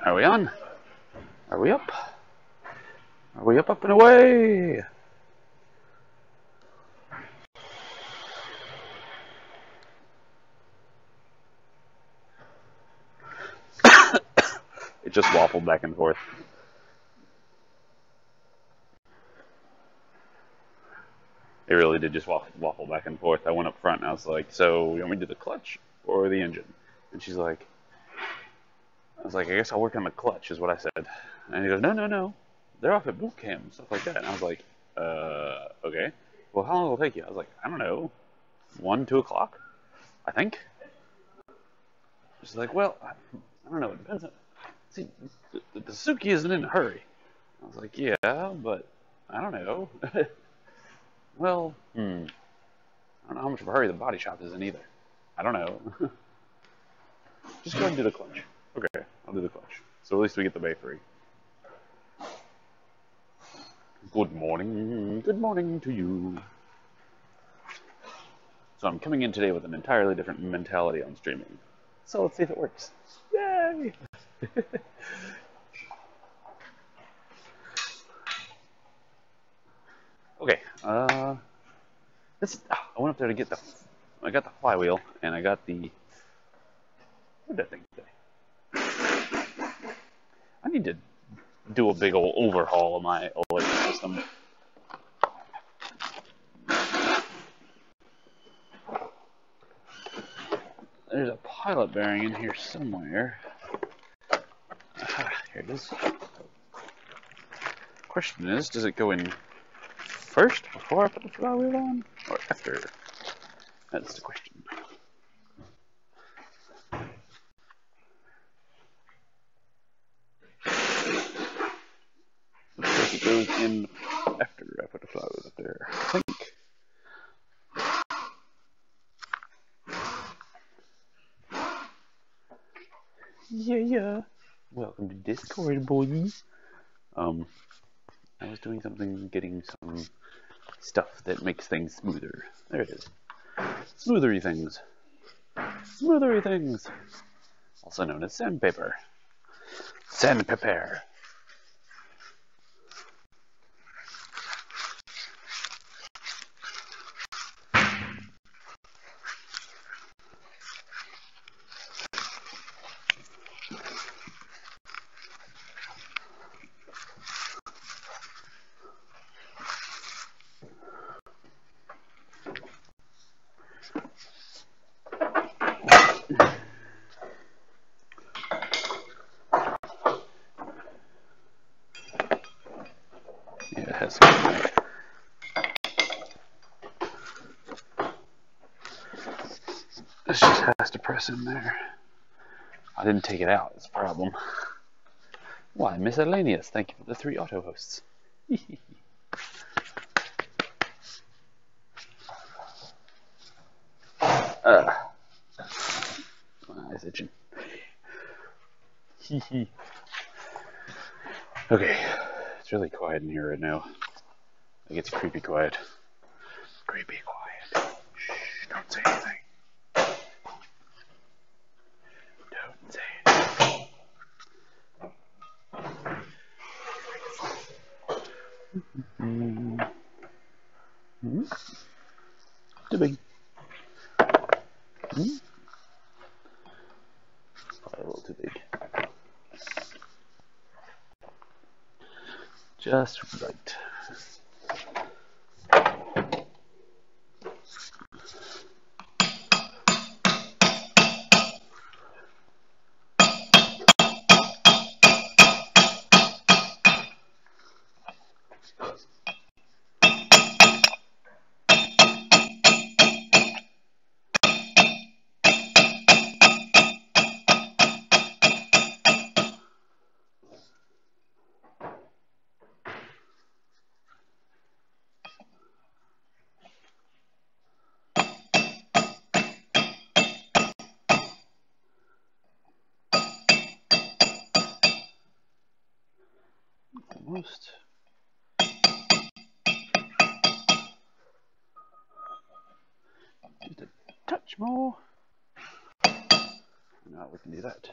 Are we on? Are we up? Are we up and away? It just waffled back and forth. It really did just waffle back and forth. I went up front and I was like, so you want me to do the clutch or the engine? And she's like, I was like, I guess I'll work on the clutch, is what I said. And he goes, no. They're off at boot camp and stuff like that. And I was like, okay. Well, how long will it take you? I was like, I don't know, 1, 2 o'clock, I think. She's like, well, I don't know. It depends on. See, the Suzuki isn't in a hurry. I was like, yeah, but I don't know. Well, I don't know how much of a hurry the body shop is in either. I don't know. Just go ahead and do the clutch. Okay, I'll do the clutch. So at least we get the bay free. Good morning. Good morning to you. So I'm coming in today with an entirely different mentality on streaming. So let's see if it works. Yay! Okay, I went up there to get I got the flywheel, and I got the, what did that thing say? I need to do a big old overhaul of my electric system. There's a pilot bearing in here somewhere. Here it is. Question is, does it go in first before I put the flywheel on, or after? That's the question. Looks like it goes in after I put the flywheel up there, I think. Yeah. Welcome to Discord, boys. I was doing something, getting some stuff that makes things smoother. There it is. Smothery things. Smothery things. Also known as sandpaper. Sandpaper. Yeah, it has some. This just has to press in there. I didn't take it out, it's a problem. Why, miscellaneous, thank you for the 3 auto hosts. My eye's itching. Okay, it's really quiet in here right now. Like, it's creepy quiet. Creepy quiet. Shh, don't say anything. Don't say anything. Too big. Probably a little too big. Just right. Almost. Just a touch more. Now we can do that.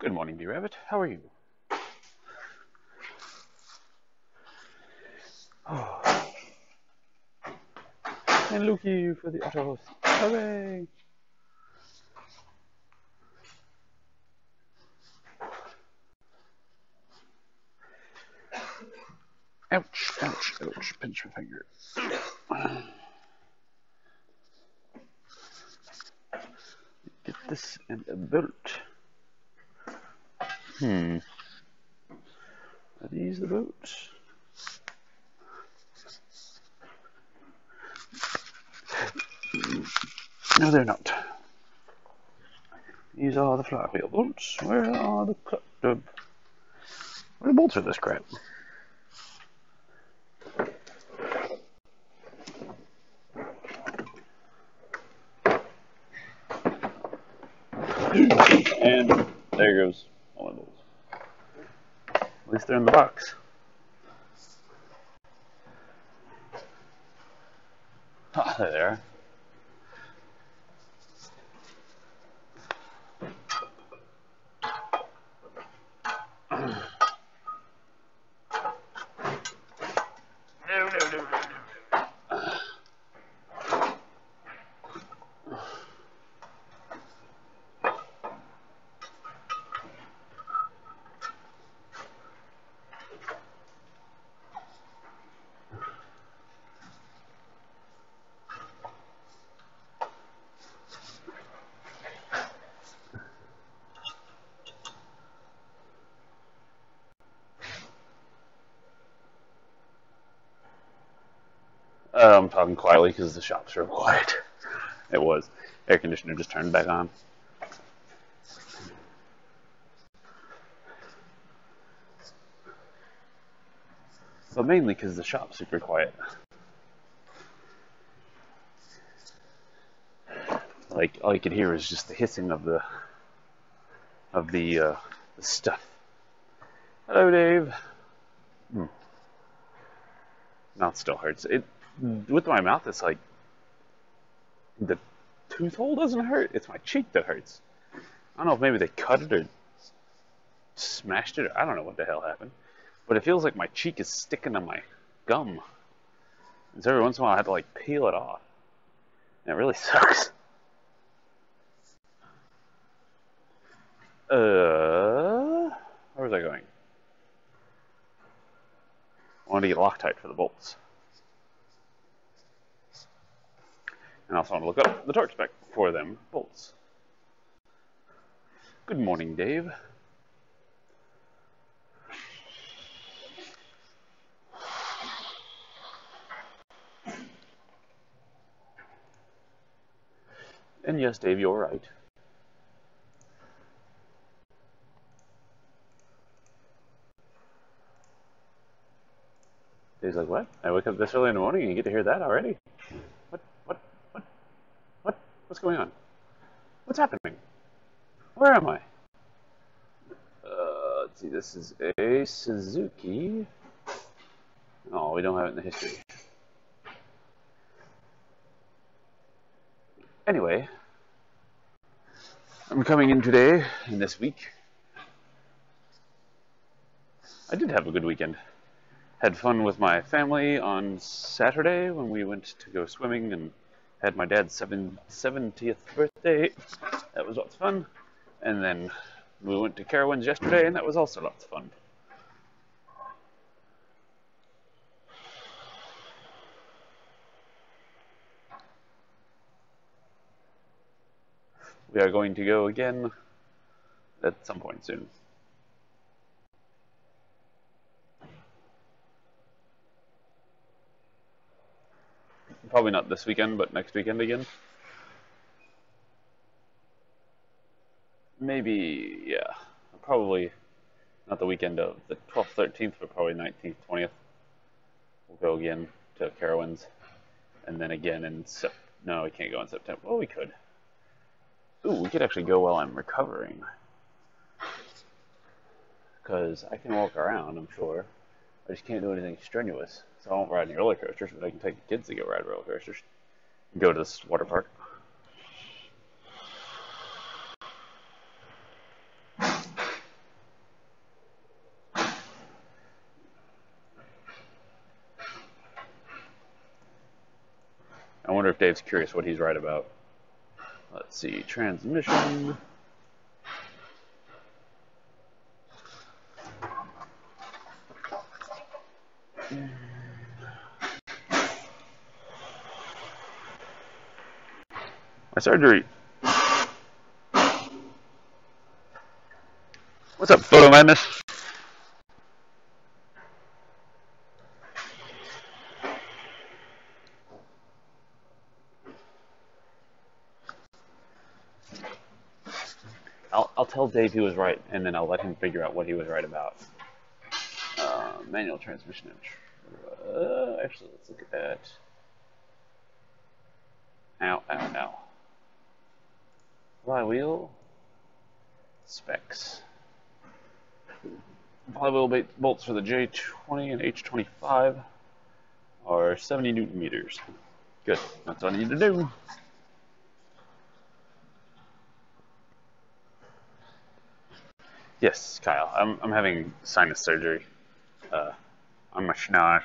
Good morning, B-Rabbit. How are you? Oh. And Lukey for the autos. Hooray! Ouch, ouch, ouch. Pinch my finger. Get this and a boat. Are these the boats? No, they're not. These are the flywheel bolts. Where are the bolts of this crap? And there goes all my bolts. At least they're in the box. Ah, there they are. I'm talking quietly because the shop's real quiet. It was. Air conditioner just turned back on. But mainly because the shop's super quiet. Like, all you could hear is just the hissing of the stuff. Hello, Dave. Mouth still hurts. With my mouth, it's like the tooth hole doesn't hurt. It's my cheek that hurts. I don't know if maybe they cut it or smashed it. Or I don't know what the hell happened. But it feels like my cheek is sticking to my gum. And so every once in a while I have to like peel it off. And it really sucks. Where was I going? I wanted to get Loctite for the bolts. And I also want to look up the torque spec for them bolts. Good morning, Dave. And yes, Dave, you're right. Dave's like, what? I wake up this early in the morning and you get to hear that already? What? What's going on? What's happening? Where am I? Let's see, this is a Suzuki. Oh, we don't have it in the history. Anyway, I'm coming in today and this week. I did have a good weekend. Had fun with my family on Saturday when we went to go swimming and had my dad's 70th birthday. That was lots of fun. And then we went to Carowinds yesterday, and that was also lots of fun. We are going to go again at some point soon. Probably not this weekend, but next weekend again. Maybe, yeah. Probably not the weekend of the 12th, 13th, but probably 19th, 20th. We'll go again to Carowinds. And then again in no, we can't go in September. Well, we could. Ooh, we could actually go while I'm recovering. Because I can walk around, I'm sure. I just can't do anything strenuous. So I won't ride any roller coasters, but I can take the kids to go ride roller coasters. And go to this water park. wonder if Dave's curious what he's right about. Let's see, transmission. My surgery. What's up, Photo Madness? I'll tell Dave he was right, and then I'll let him figure out what he was right about. Manual transmission. Actually, let's look at that. Ow, ow, ow. Flywheel. Specs. Flywheel bolts for the J20 and H25 are 70 Newton meters. Good. That's all I need to do. Yes, Kyle. I'm having sinus surgery on my schnoz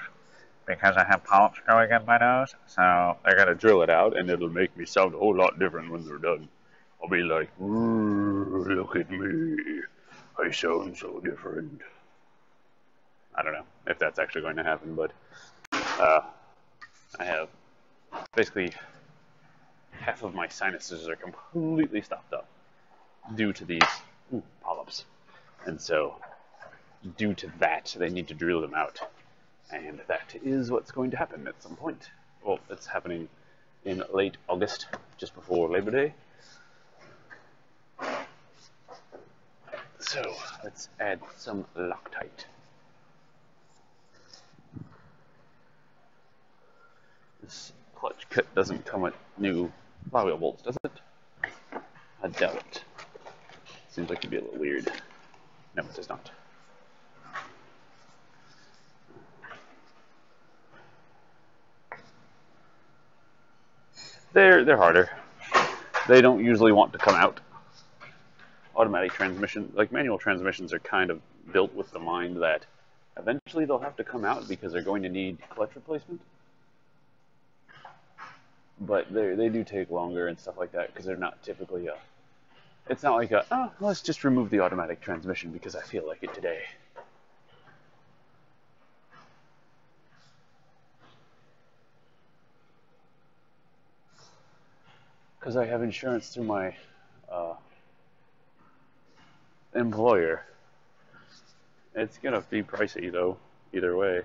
because I have polyps growing in my nose. So I gotta drill it out, and it'll make me sound a whole lot different when they're done. I'll be like, look at me. I sound so different. I don't know if that's actually going to happen, but I have basically half of my sinuses are completely stopped up due to these polyps. And so, due to that, they need to drill them out. And that is what's going to happen at some point. Well, it's happening in late August, just before Labor Day. So, let's add some Loctite. This clutch kit doesn't come with new flywheel bolts, does it? I doubt it. Seems like it'd be a little weird. No, it does not. They're harder. They don't usually want to come out. Automatic transmission, like manual transmissions, are kind of built with the mind that eventually they'll have to come out because they're going to need clutch replacement. But they do take longer and stuff like that because they're not typically it's not like let's just remove the automatic transmission because I feel like it today. Because I have insurance through my employer. It's gonna be pricey though, either way.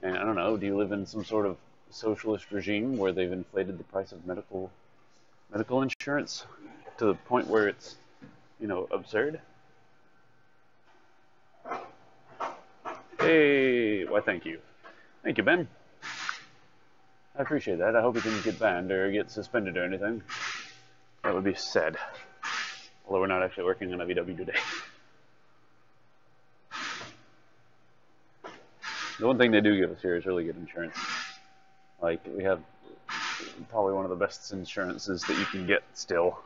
And I don't know, do you live in some sort of socialist regime where they've inflated the price of medical insurance to the point where it's, absurd? Hey, why thank you. Thank you, Ben. I appreciate that. I hope you didn't get banned or get suspended or anything. That would be sad. Although we're not actually working on a VW today. The one thing they do give us here is really good insurance. Like, we have probably one of the best insurances that you can get still.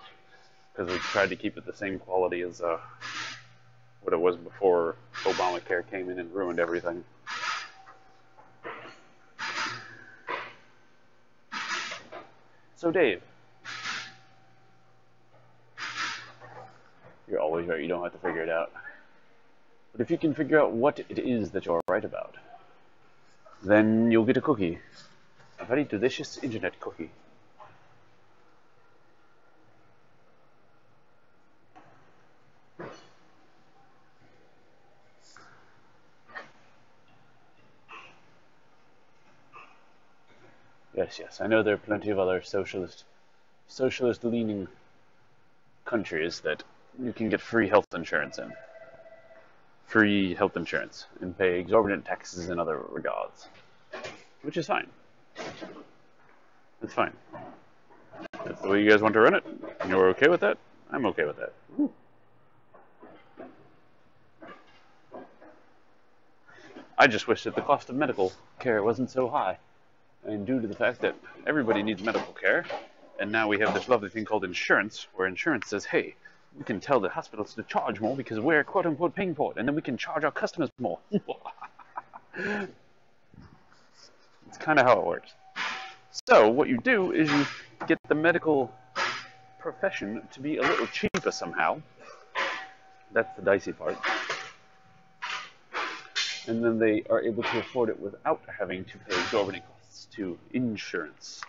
Because we tried to keep it the same quality as what it was before Obamacare came in and ruined everything. So Dave, you're always right, you don't have to figure it out. But if you can figure out what it is that you're right about, then you'll get a cookie. A very delicious internet cookie. Yes, I know there are plenty of other socialist-leaning countries that you can get free health insurance in. Free health insurance and pay exorbitant taxes in other regards. Which is fine. It's fine. That's the way you guys want to run it. And you're okay with that? I'm okay with that. Ooh. I just wish that the cost of medical care wasn't so high. And due to the fact that everybody needs medical care, and now we have this lovely thing called insurance, where insurance says, hey, we can tell the hospitals to charge more because we're quote-unquote paying for it, and then we can charge our customers more. It's kind of how it works. So what you do is you get the medical profession to be a little cheaper somehow. That's the dicey part. And then they are able to afford it without having to pay exorbitant costs to insurance.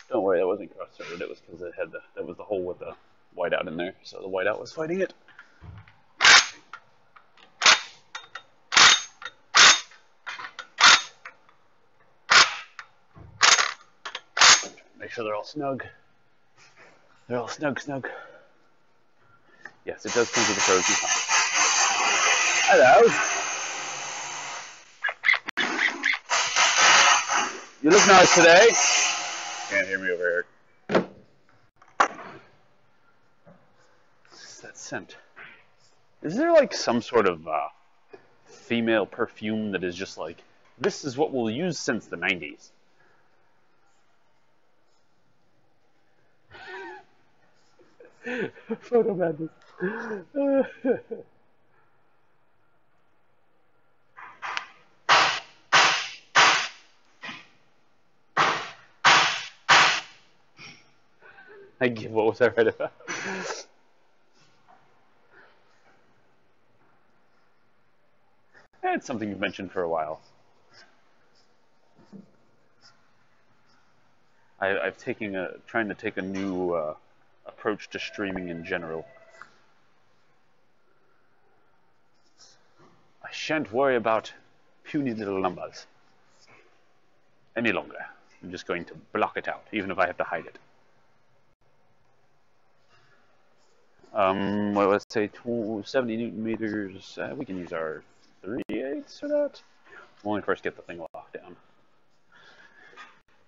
Don't worry, that wasn't cross-threaded. It was because it had that was the hole with the whiteout in there, so the whiteout was fighting it. Make sure they're all snug. They're all snug. Yes, it does come to the pros and cons. Hello. You look nice today. Can't hear me over here. What's that scent? Is there like some sort of female perfume that is just like, this is what we'll use since the 90s? Photo madness. What was I right about? It's something you've mentioned for a while. I've trying to take a new approach to streaming in general. I shan't worry about puny little numbers any longer. I'm just going to block it out, even if I have to hide it. Well, let's say 70 newton meters. We can use our 3/8 for that. We'll only first get the thing locked down.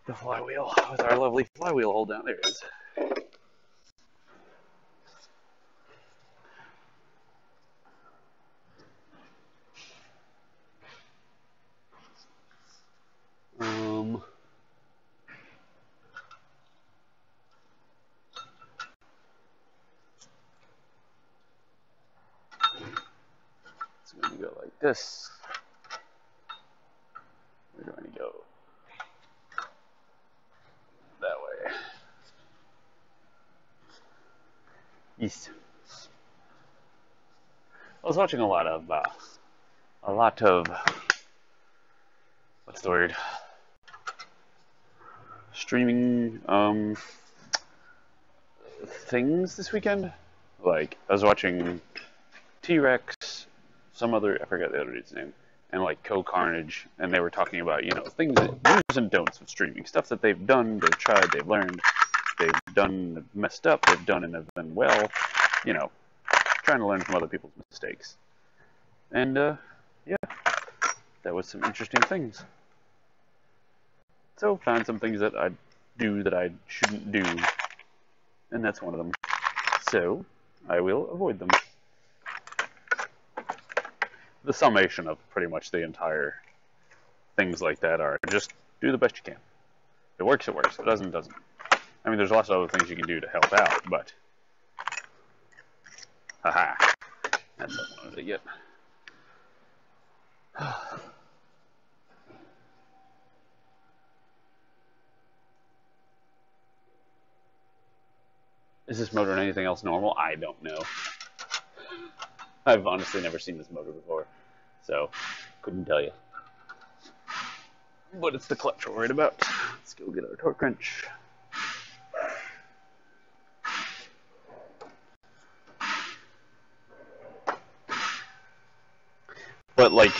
The flywheel, with our lovely flywheel hold down. There it is. It's going to go like this. We're going to go that way. East. I was watching a lot of what's the word? Streaming things this weekend. Like I was watching T-Rex, some other, I forgot the other dude's name, and like Co-Carnage, and they were talking about, things that do's and don'ts of streaming, stuff that they've done, they've tried, they've learned, they've done messed up, they've done and have done well, trying to learn from other people's mistakes. And yeah, that was some interesting things. So found some things that I do that I shouldn't do, and that's one of them. So I will avoid them. The summation of pretty much the entire things like that are just do the best you can. If it works, it works. If it doesn't, it doesn't. I mean, there's lots of other things you can do to help out, but haha, that's not one of it yet. Is this motor and anything else normal? I don't know. I've honestly never seen this motor before, so couldn't tell you. But it's the clutch we're worried about. Let's go get our torque wrench. But like,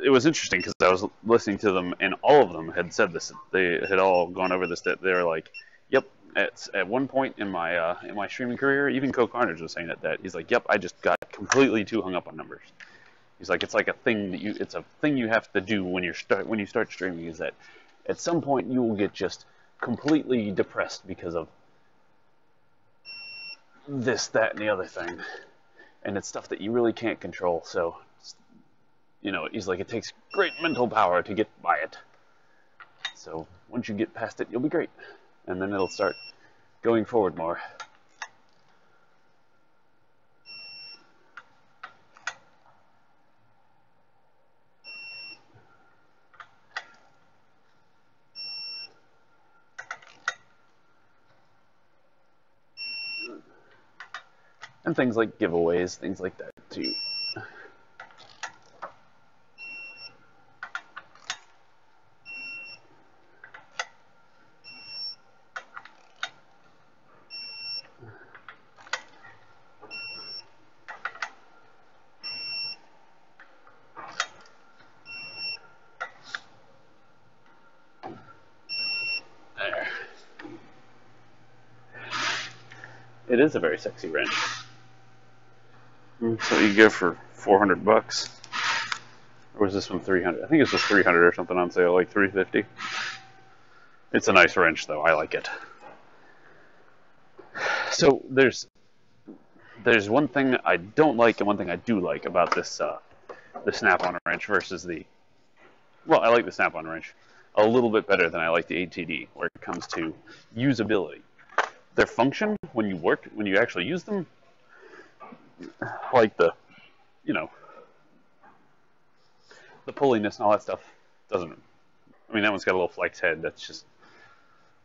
it was interesting because I was listening to them, and all of them had said this. They had all gone over this. That they're like, "Yep." At one point in my streaming career, even Co-Carnage was saying that he's like, "Yep, I just got completely too hung up on numbers." He's like, "It's like a thing that it's a thing you have to do when you start streaming. Is that at some point you will get just completely depressed because of this, that, and the other thing." and it's stuff that you really can't control. So, he's like, it takes great mental power to get by it. So once you get past it, you'll be great, and then it'll start going forward more. And things like giveaways, things like that too. There. It is a very sexy wrench. So you go for $400, or was this one $300? I think this was $300 or something on sale, like $350. It's a nice wrench, though. I like it. So there's one thing I don't like and one thing I do like about this the snap-on wrench versus the. Well, I like the snap-on wrench a little bit better than I like the ATD, where it comes to usability. Their function when you actually use them, like the pulliness and all that stuff doesn't. I mean, that one's got a little flex head. That's just,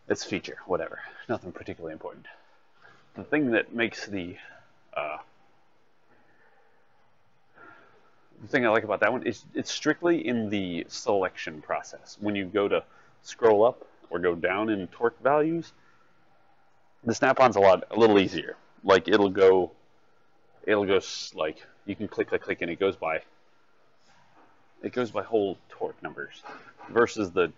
it's feature, whatever. Nothing particularly important. The thing that makes the thing I like about that one is it's strictly in the selection process. When you go to scroll up or go down in torque values, the snap-on's a little easier. Like it'll go like you can click, and it goes by whole torque numbers. Versus the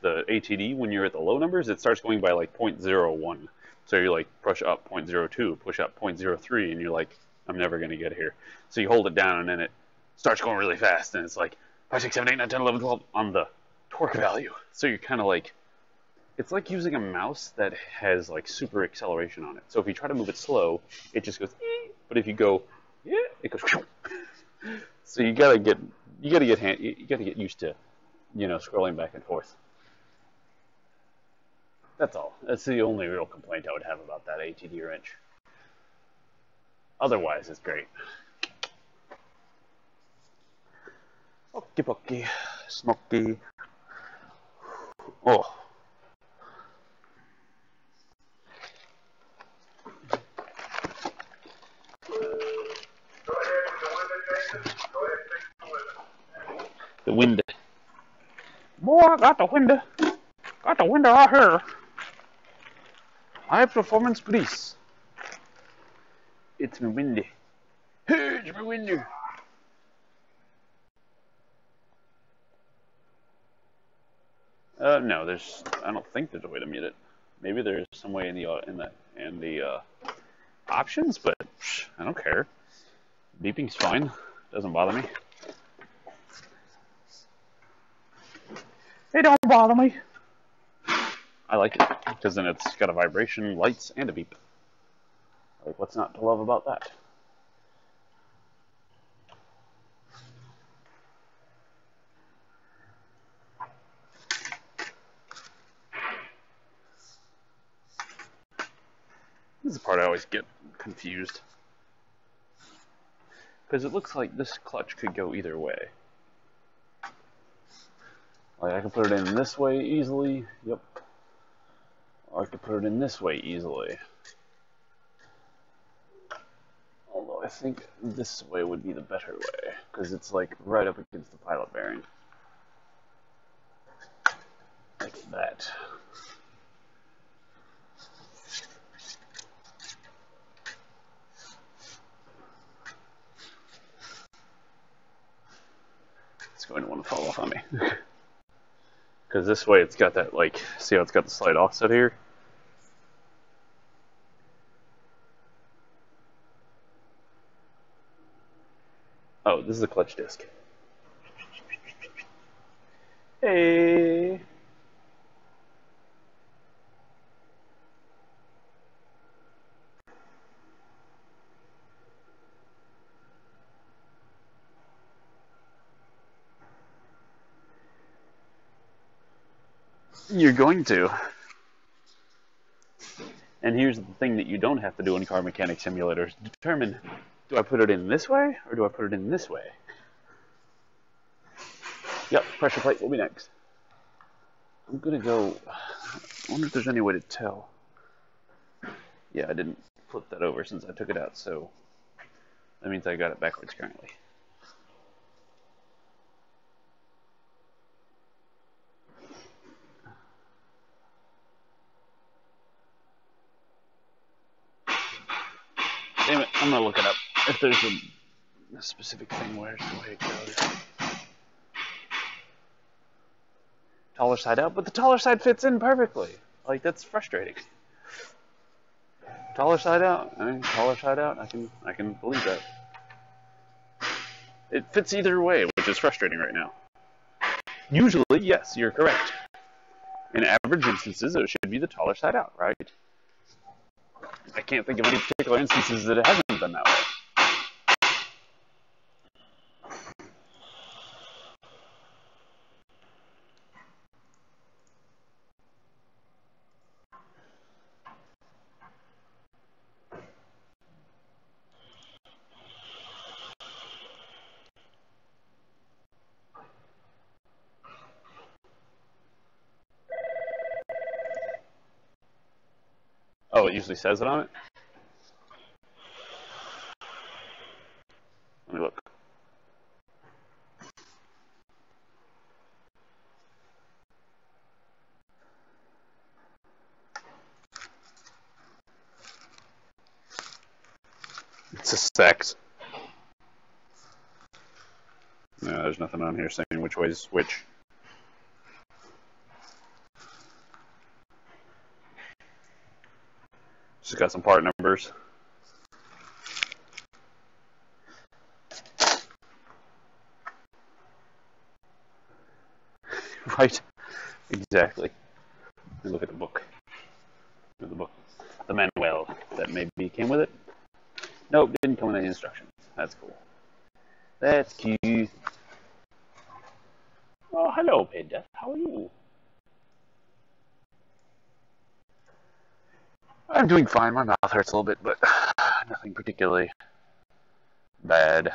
ATD, when you're at the low numbers, it starts going by like 0.01. So you like push up 0.02, push up 0.03, and you're like, I'm never going to get here. So you hold it down, and then it starts going really fast, and it's like 5, 6, 7, 8, 9, 10, 11, 12 on the torque value. So you're kind of like, it's like using a mouse that has like super acceleration on it. So if you try to move it slow, it just goes, ee! But if you go, yeah, it goes. So you gotta get used to, scrolling back and forth. That's all. That's the only real complaint I would have about that ATD wrench. Otherwise, it's great. Okie pokey, smoky. Oh. The wind. Boy, I got the wind. Got the wind out here. High performance police. It's me windy. Hey, it's me windy. No, I don't think there's a way to mute it. Maybe there's some way in the options, but I don't care. Beeping's fine. Doesn't bother me. It don't bother me. I like it because then it's got a vibration, lights, and a beep. Like, what's not to love about that? This is the part I always get confused. Because it looks like this clutch could go either way. Like, I could put it in this way easily. Yep. Or I could put it in this way easily. Although I think this way would be the better way. Because it's like right up against the pilot bearing. Like that. It's going to want to fall off on me. Because this way it's got that, like, see how it's got the slight offset here? Oh, this is a clutch disc. Hey! You're going to. And here's the thing that you don't have to do in car mechanic simulators. Determine, do I put it in this way, or do I put it in this way? Yep, pressure plate will be next. I'm going to go... I wonder if there's any way to tell. Yeah, I didn't flip that over since I took it out, so... that means I got it backwards currently. Damn it, I'm gonna look it up. If there's a specific thing, where's the way it goes? Taller side out, but the taller side fits in perfectly. Like, that's frustrating. Taller side out, taller side out, I can believe that. It fits either way, which is frustrating right now. Usually, yes, you're correct. In average instances, it should be the taller side out, right? I can't think of any particular instances that it hasn't been that way. Oh, it usually says it on it? Let me look. It's a sex. No, there's nothing on here saying which way is which. Just got some part numbers. Right. Exactly. Let me look at the book. The manual that maybe came with it. Nope, didn't come with any instructions. That's cool. That's cute. Oh, hello, Panda. How are you? I'm doing fine. My mouth hurts a little bit, but nothing particularly bad.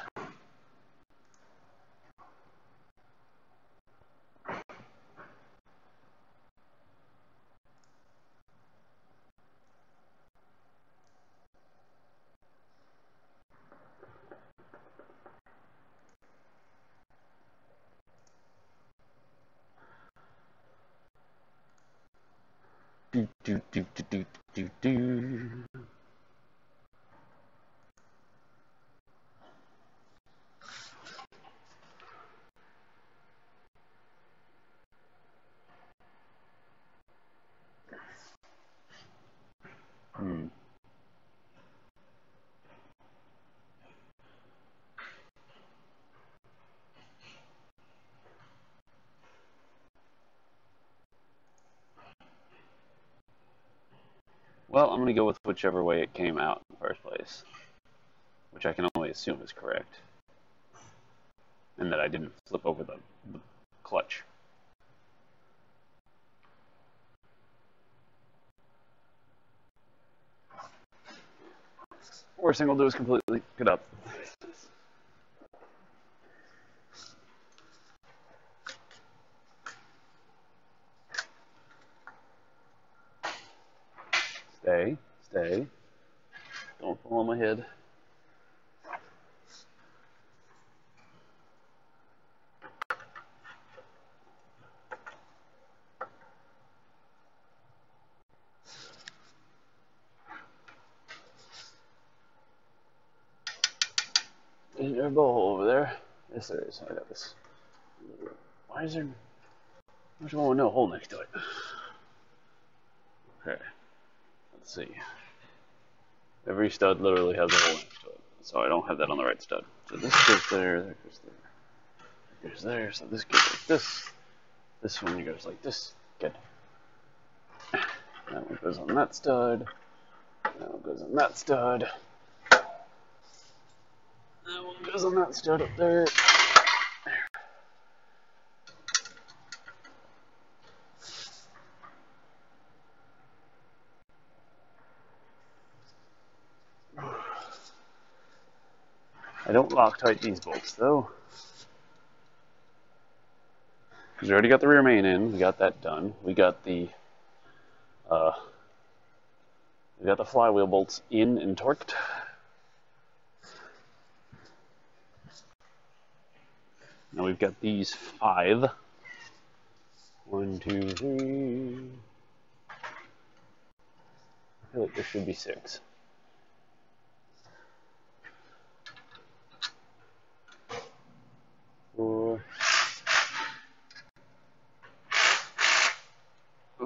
Do, do, do, do, do, do, do. Well, I'm going to go with whichever way it came out in the first place, which I can only assume is correct, and that I didn't flip over the clutch. Worst thing I'll do is completely pick it up. Stay, stay. Don't fall on my head. Isn't there a bowl over there? Yes, there is. I got this. Why is there... There's one with no hole next to it. Okay. Let's see. Every stud literally has a hole next to it. So I don't have that on the right stud. So this goes there, that goes there. That goes there, so this goes like this. This one goes like this. Good. That one goes on that stud. That one goes on that stud. That one goes on that stud up there. I don't Loctite these bolts though. Because we already got the rear main in, we got that done. We got the flywheel bolts in and torqued. Now we've got these 5. 1, 2, 3. I feel like there should be 6. Four.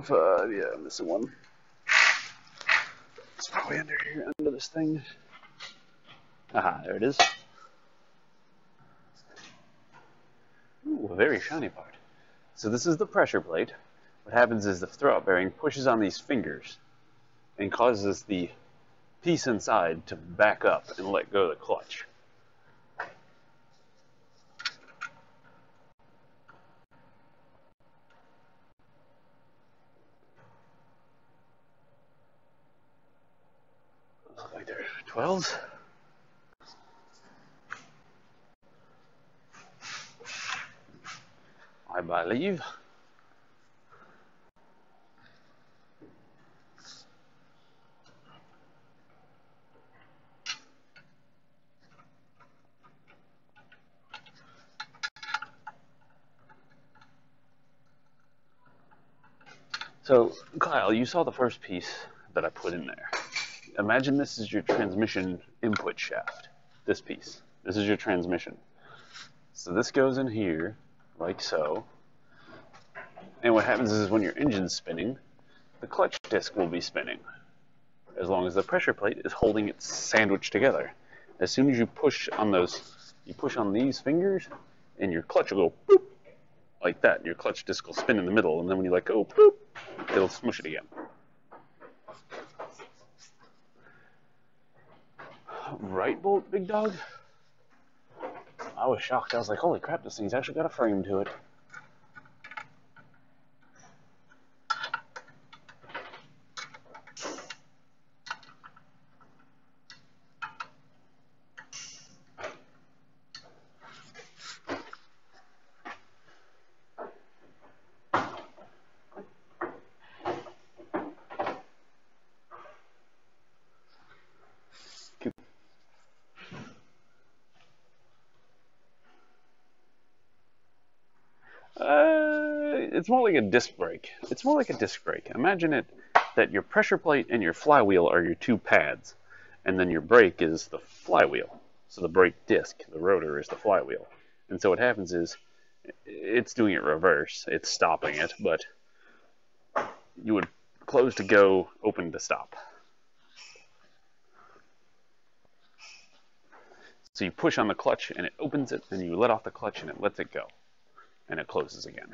5, yeah, I'm missing one. It's probably under here, under this thing. Aha, there it is. Ooh, a very shiny part. So this is the pressure plate. What happens is the throw-out bearing pushes on these fingers and causes the piece inside to back up and let go of the clutch. Look like they're 12s. I believe. So, Kyle, you saw the first piece that I put in there. Imagine this is your transmission input shaft. This piece. This is your transmission. So this goes in here, like so. And what happens is when your engine's spinning, the clutch disc will be spinning, as long as the pressure plate is holding it sandwiched together. As soon as you push on these fingers, and your clutch will go boop, like that. Your clutch disc will spin in the middle, and then when you let go, boop, it'll smush it again. Right, Bolt, big dog? I was shocked. I was like, holy crap, this thing's actually got a frame to it. It's more like a disc brake. It's more like a disc brake. Imagine it that your pressure plate and your flywheel are your 2 pads, and then your brake is the flywheel. So the brake disc, the rotor, is the flywheel. And so what happens is, it's doing it reverse. It's stopping it, but you would close to go, open to stop. So you push on the clutch and it opens it, and you let off the clutch and it lets it go. And it closes again.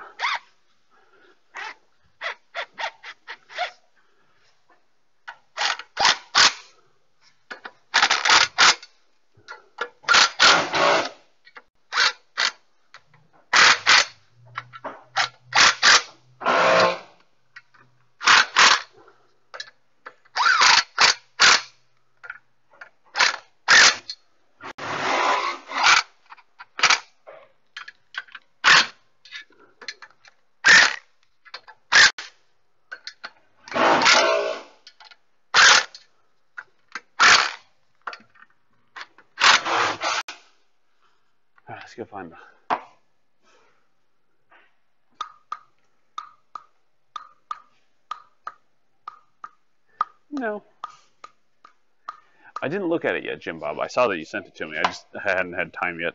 Let's go find the... No. I didn't look at it yet, Jim Bob. I saw that you sent it to me. I just hadn't had time yet.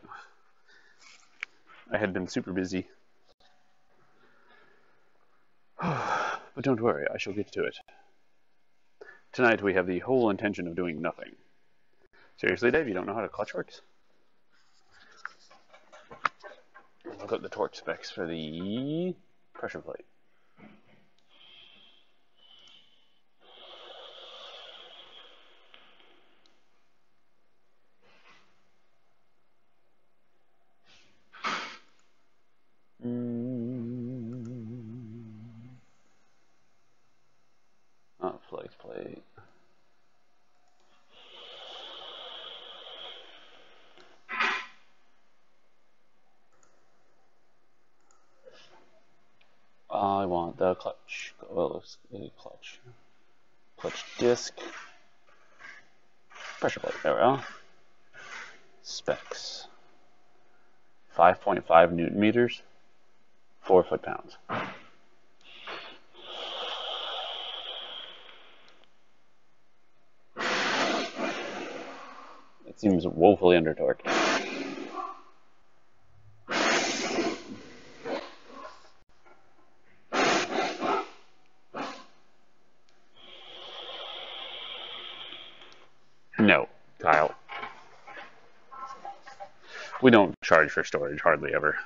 I had been super busy. But don't worry, I shall get to it. Tonight we have the whole intention of doing nothing. Seriously, Dave, you don't know how the clutch works? Look up the torque specs for the pressure plate. Oh, flex plate. I want the clutch. Well, clutch disc, pressure plate. There we go. Specs: 5.5 Newton meters, 4 foot-pounds. It seems woefully under torque. No, Kyle. We don't charge for storage, hardly ever.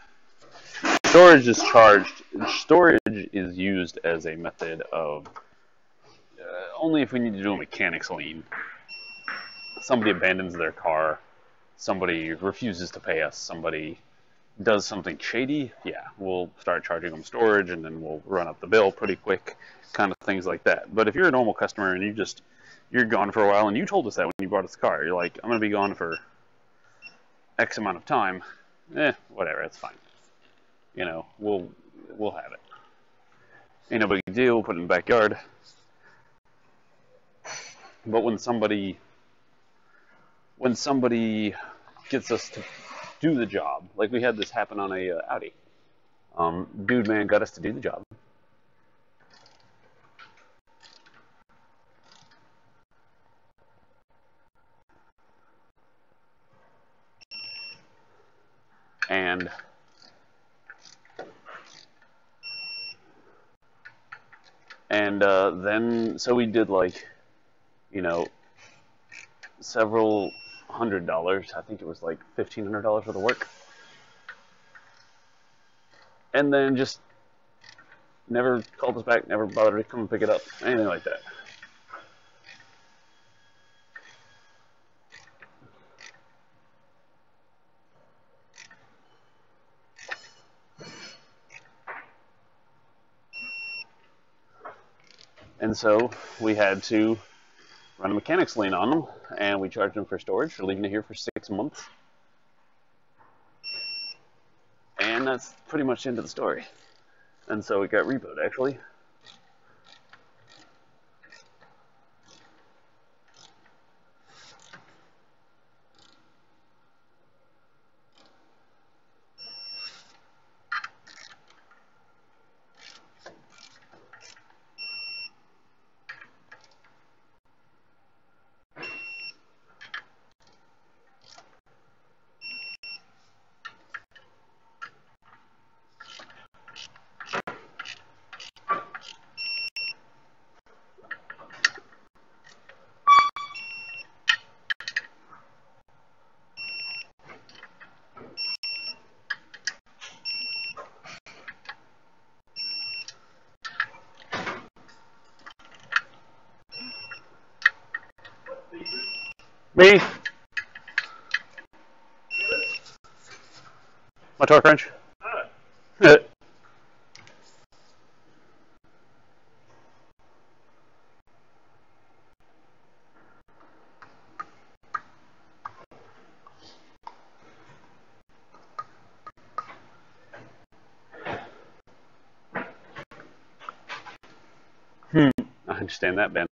Storage is used as a method of only if we need to do a mechanics lien. Somebody abandons their car, somebody refuses to pay us, somebody does something shady, yeah, we'll start charging them storage and then we'll run up the bill pretty quick, kind of things like that. But if you're a normal customer and you're gone for a while, and you told us that when you bought us the car, you're like, I'm going to be gone for X amount of time, whatever, it's fine. You know, we'll have it. Ain't no big deal, we'll put it in the backyard. But when somebody gets us to do the job, like we had this happen on a Audi. Dude, man, got us to do the job. And then, so we did like, you know, several $100. I think it was like $1,500 worth of work. And then just never called us back, never bothered to come and pick it up, anything like that. And so we had to run a mechanics lien on them, and we charged them for storage for leaving it here for 6 months. And that's pretty much the end of the story. And so it got repoed, actually. Me? My torque wrench? I understand that, Ben.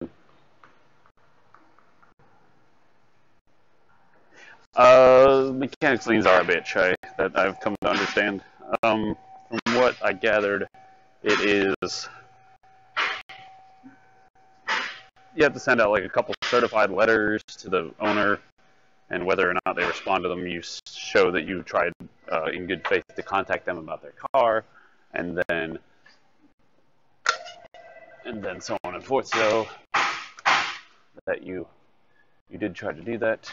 Mechanics liens are a bitch, that I've come to understand. From what I gathered, it is, you have to send out like a couple certified letters to the owner, and whether or not they respond to them, you show that you tried in good faith to contact them about their car, and then so on and forth, so that you did try to do that.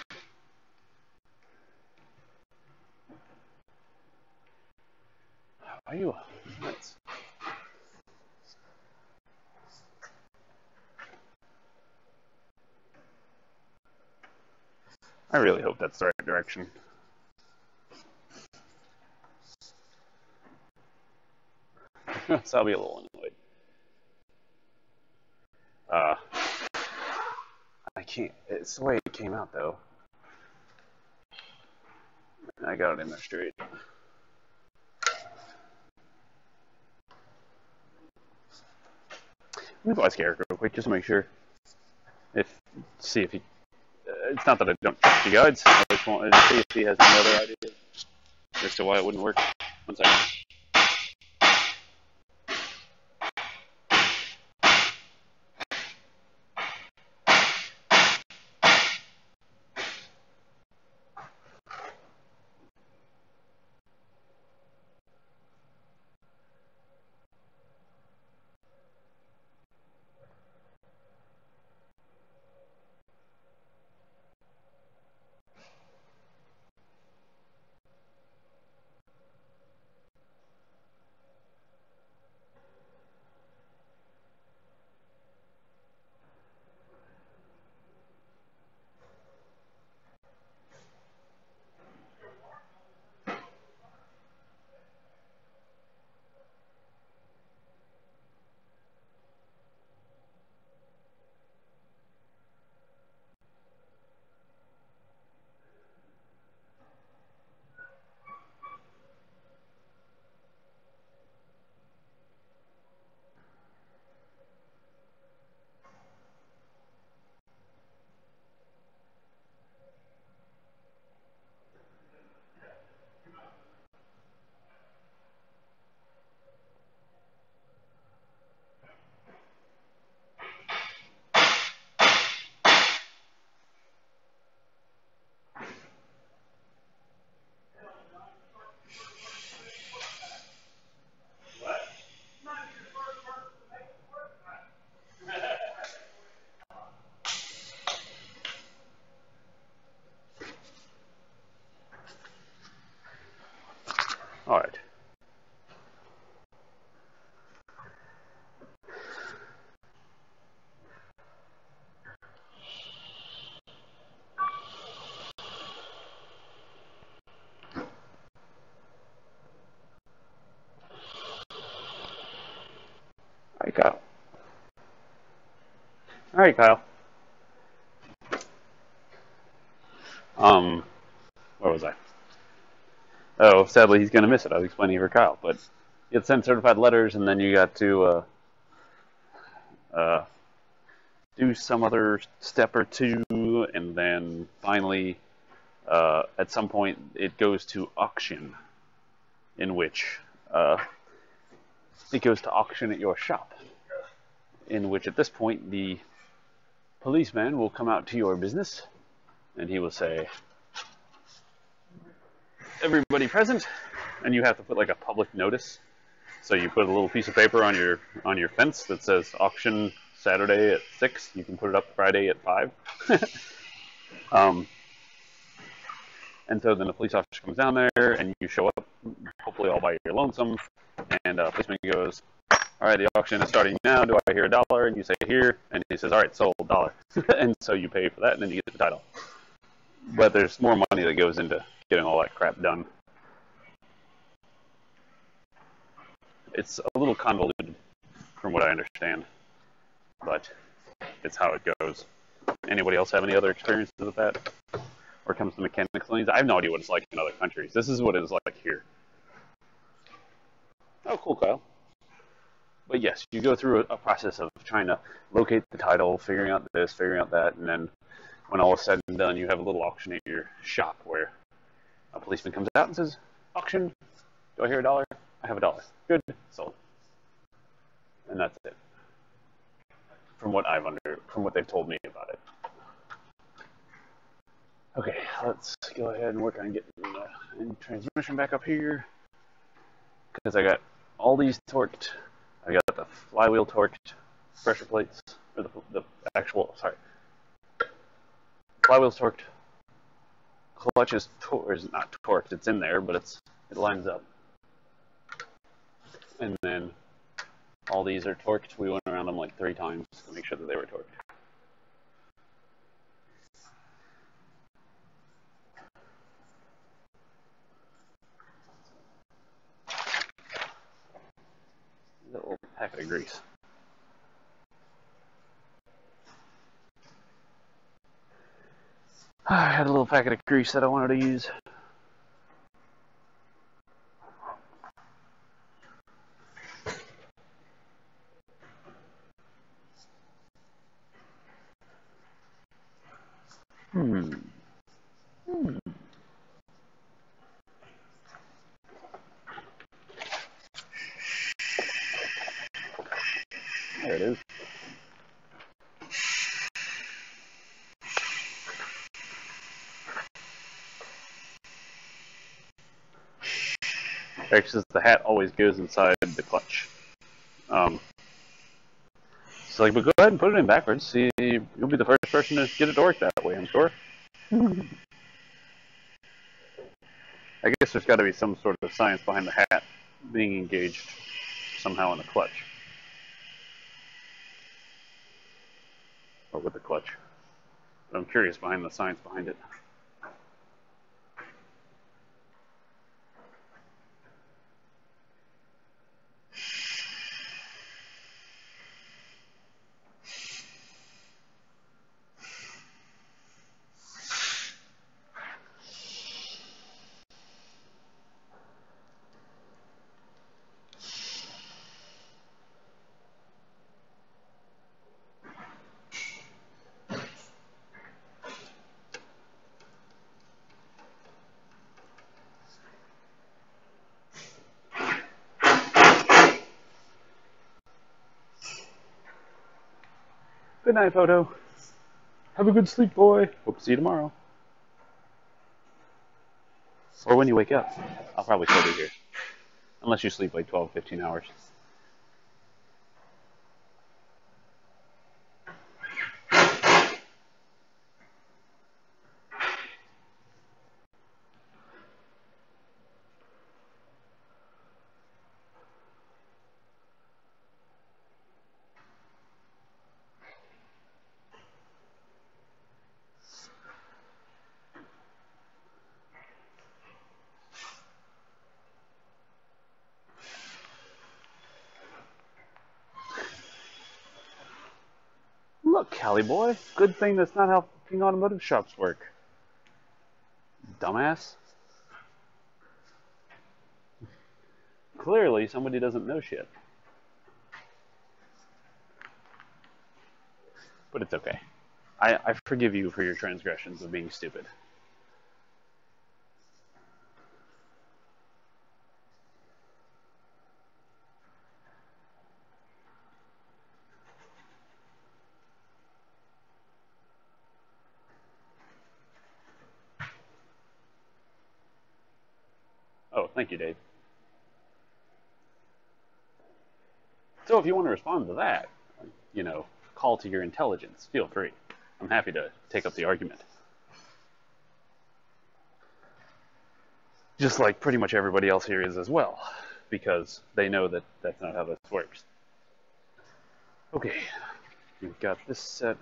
Are you nuts? I really hope that's the right direction. So I'll be a little annoyed. I can't. It's the way it came out, though. I got it in there straight. Let me go ask Eric real quick just to make sure. See if he. It's not that I don't trust you guys. I just wanted to see if he has any other ideas as to why it wouldn't work. One second. All right. Hi, Kyle. All right, Kyle. Where was I? Oh, sadly, he's going to miss it. I was explaining for Kyle, but you had to send certified letters, and then you got to do some other step or two, and then finally, at some point, it goes to auction, in which it goes to auction at your shop, in which at this point the policeman will come out to your business, and he will say, "Everybody present," and you have to put like a public notice. So you put a little piece of paper on your fence that says auction Saturday at 6. You can put it up Friday at 5. And so then the police officer comes down there, and you show up, hopefully all by your lonesome, and the policeman goes, "All right, the auction is starting now. Do I hear $1?" And you say, "Here," and he says, "All right, sold $1." And so you pay for that, and then you get the title. But there's more money that goes into getting all that crap done. It's a little convoluted, from what I understand, but it's how it goes. Anybody else have any other experiences with that? Or comes to mechanics lanes? I have no idea what it's like in other countries. This is what it is like here. Oh, cool, Kyle. But yes, you go through a process of trying to locate the title, figuring out this, figuring out that, and then when all is said and done, you have a little auction at your shop where a policeman comes out and says, "Auction, do I hear $1? I have $1. Good, sold." And that's it. From what they've told me about it. Okay, let's go ahead and work on getting the transmission back up here, because I got all these torqued. I got the flywheel torqued, pressure plates, or the actual, sorry, flywheel's torqued, clutch is not torqued, it's in there, but it lines up. And then all these are torqued. We went around them like 3 times to make sure that they were torqued. A little packet of grease. I had a little packet of grease that I wanted to use. Hmm. There it is. Actually, says the hat always goes inside the clutch. It's like, but go ahead and put it in backwards. See, you'll be the first person to get it to work that way, I'm sure. I guess there's got to be some sort of science behind the hat being engaged somehow in the clutch. Or with the clutch. But I'm curious behind the science behind it. Good night, Photo. Have a good sleep, boy. Hope to see you tomorrow. Or when you wake up. I'll probably still be here. Unless you sleep like 12, 15 hours. Look, Callie boy. Good thing that's not how fucking automotive shops work. Dumbass. Clearly, somebody doesn't know shit. But it's okay. I forgive you for your transgressions of being stupid. Oh, thank you, Dave. So if you want to respond to that, call to your intelligence, feel free. I'm happy to take up the argument. Just like pretty much everybody else here is as well, because they know that that's not how this works. Okay, we've got this set.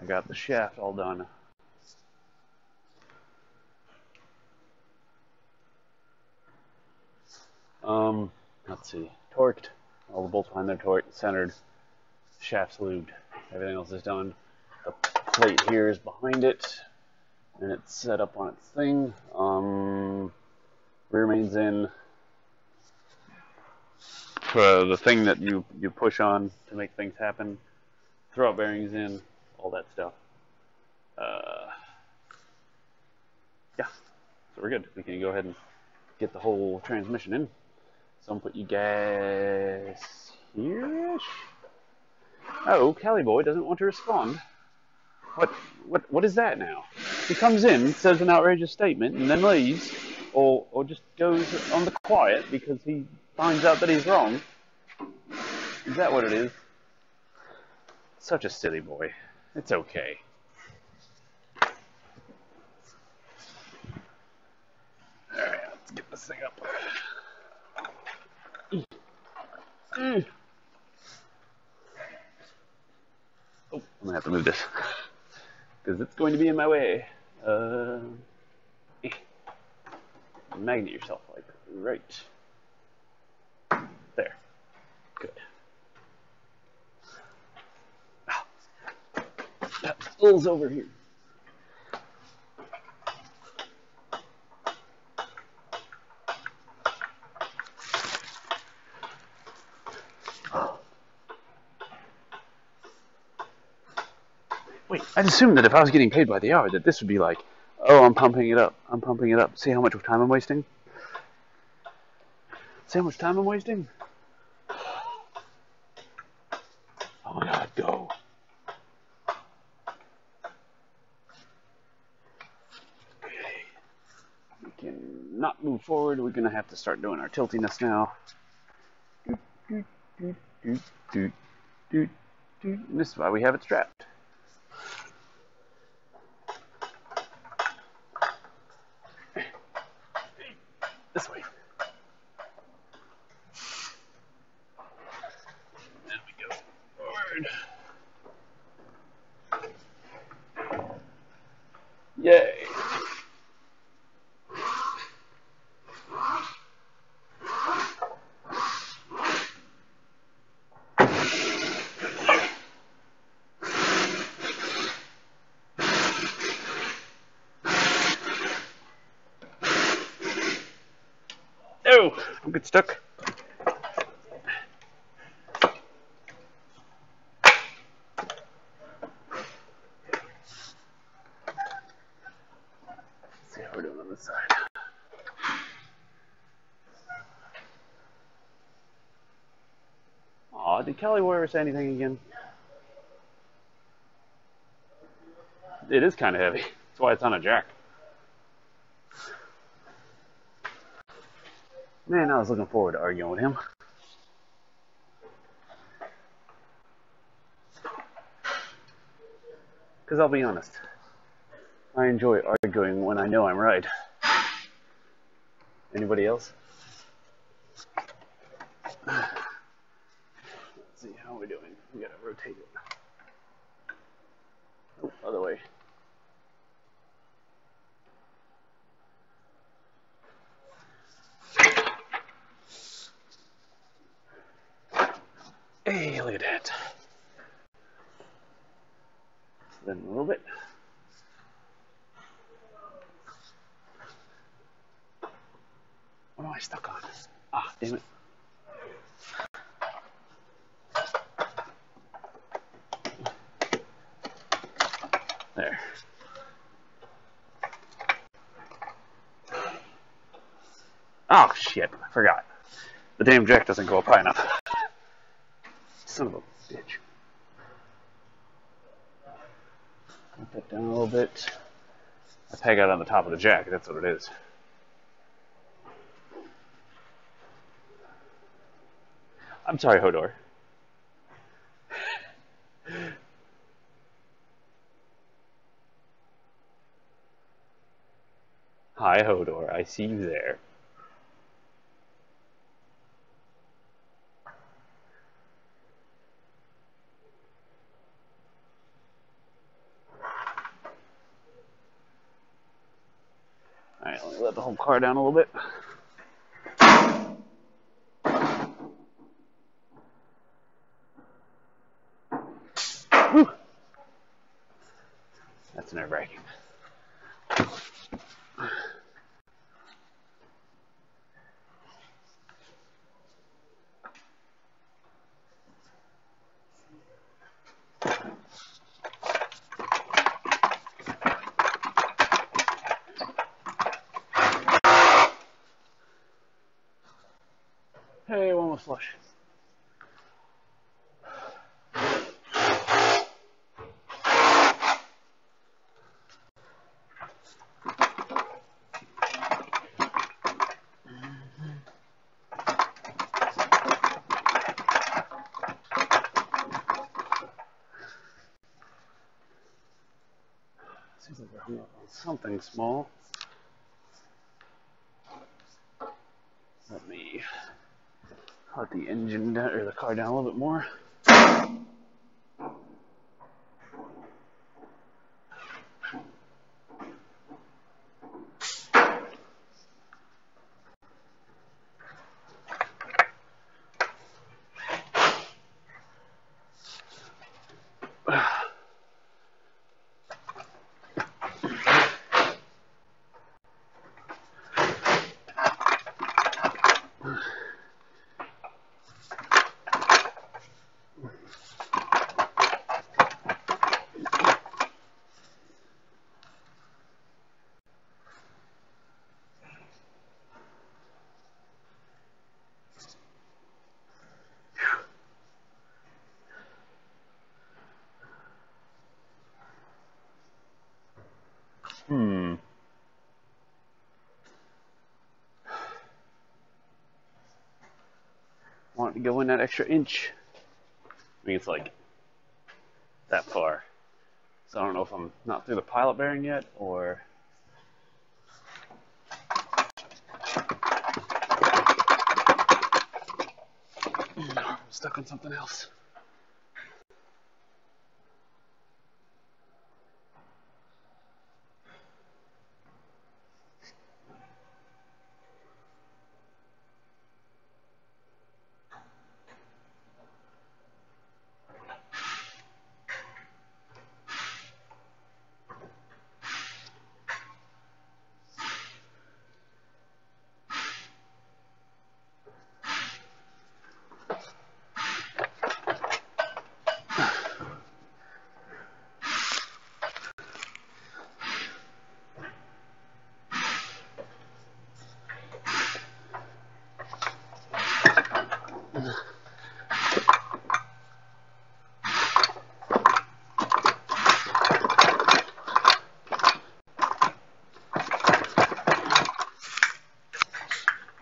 I got the shaft all done. Let's see, torqued, all the bolts behind there torqued, centered, shaft's lubed, everything else is done. The plate here is behind it, and it's set up on its thing. Rear main's in. The thing that you push on to make things happen. Throw out bearings in, all that stuff. Yeah, so we're good. We can go ahead and get the whole transmission in. So I'm gonna put you guys here-ish. Oh, Callie boy doesn't want to respond. What is that now? He comes in, says an outrageous statement, and then leaves, or just goes on the quiet because he finds out that he's wrong. Is that what it is? Such a silly boy. It's okay. Alright, let's get this thing up. Oh, I'm gonna have to move this because it's going to be in my way. Magnet yourself like right there. Good. That spills over here. Wait, I'd assume that if I was getting paid by the hour, that this would be like, oh, I'm pumping it up. I'm pumping it up. See how much time I'm wasting? See how much time I'm wasting? Oh my god, go. Okay. We can not move forward. We're going to have to start doing our tiltiness now. Doot, doot, doot, doot, doot, doot. And this is why we have it strapped. This way. There we go. Forward. Yay. Oh, don't get stuck. Let's see how we're doing on this side. Aw, did Kelly Warrior say anything again? It is kind of heavy. That's why it's on a jack. Man, I was looking forward to arguing with him. Because I'll be honest, I enjoy arguing when I know I'm right. Anybody else? Let's see how we're doing. We gotta rotate it. Oh, other way. Hey, look at that. Then a little bit. What am I stuck on? Ah, damn it. There. Oh, shit. I forgot. The damn jack doesn't go up high enough. Son of a bitch. Put that down a little bit. I peg out on the top of the jack. That's what it is. I'm sorry, Hodor. Hi, Hodor. I see you there. Alright, let me let the whole car down a little bit. Whew. That's nerve-wracking. Hey, one was flush. Seems like we're hung up on something small. Let me let the engine down, or the car down a little bit more. to go in that extra inch. I mean, it's like that far. So I don't know if I'm not through the pilot bearing yet, or I'm stuck on something else.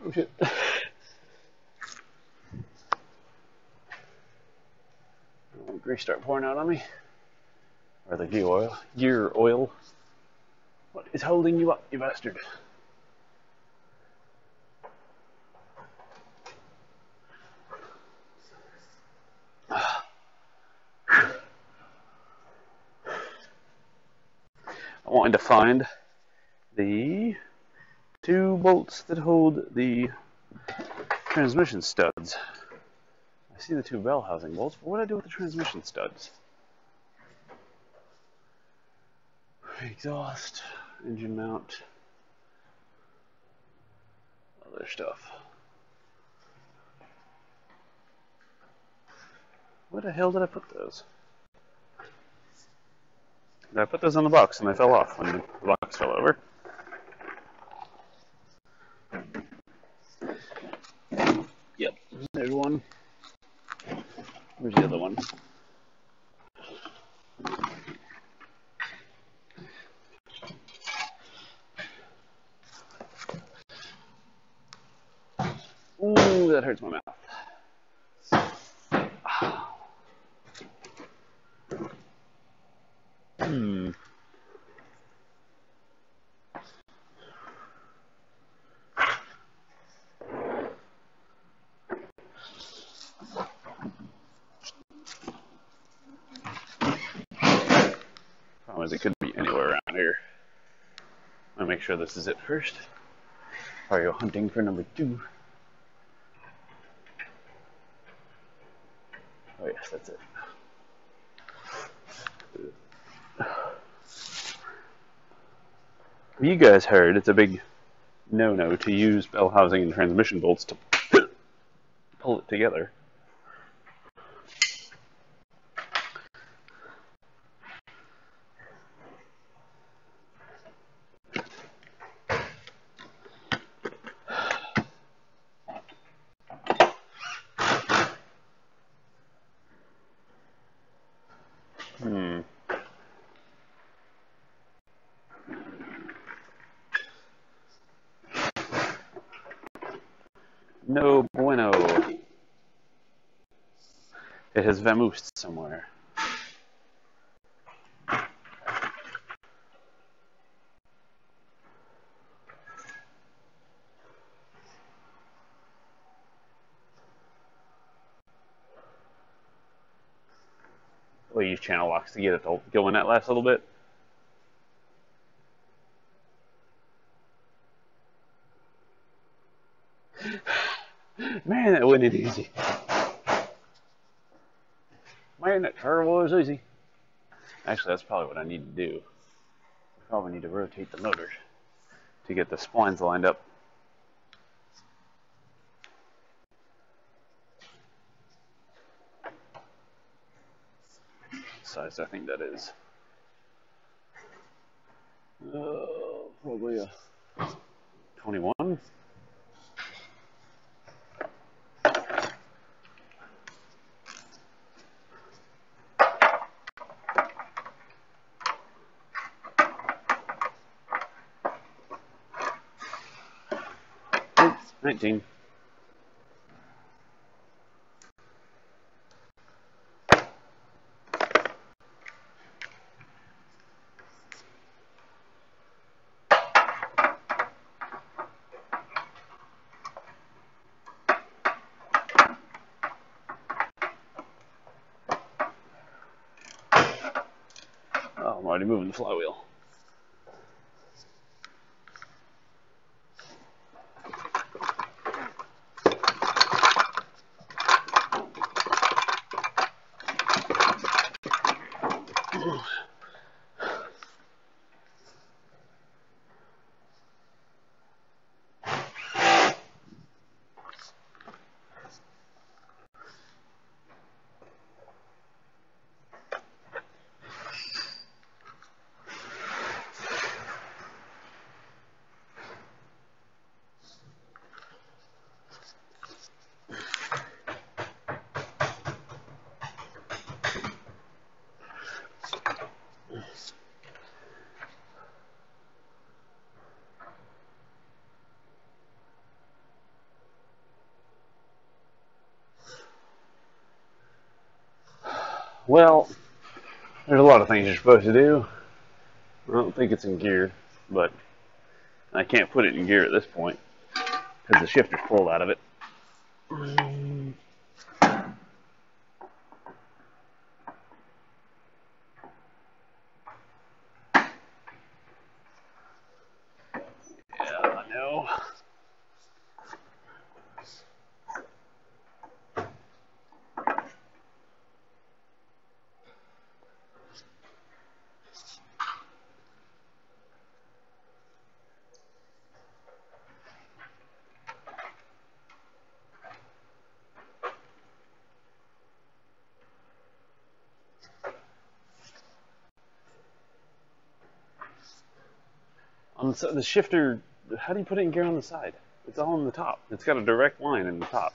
Oh shit. Grease start pouring out on me. Or the gear oil. What is holding you up, you bastard? I wanted to find the 2 bolts that hold the transmission studs. I see the 2 bell housing bolts, but what do I do with the transmission studs? Exhaust, engine mount, other stuff. Where the hell did I put those? I put those on the box and they fell off when the box fell over. Yep, there's one. Where's the other one? Ooh, that hurts my mouth. Problem is, it could be anywhere around here. I'm gonna make sure this is it first. Or go hunting for number 2. Oh yes, that's it. You guys heard it's a big no-no to use bell housing and transmission bolts to pull it together. No bueno. It has vamoosed somewhere. We'll use channel locks to get it to go in that last little bit. Man, that wasn't easy. Man, that turbo was easy. Actually, that's probably what I need to do. I probably need to rotate the motor to get the splines lined up. What size I think that is. Probably a 21. Oops, 19. I'm already moving the flywheel. Well, there's a lot of things you're supposed to do. I don't think it's in gear, but I can't put it in gear at this point because the shifter's pulled out of it. Yeah, I know. The shifter, how do you put it in gear on the side? It's all on the top. It's got a direct line in the top.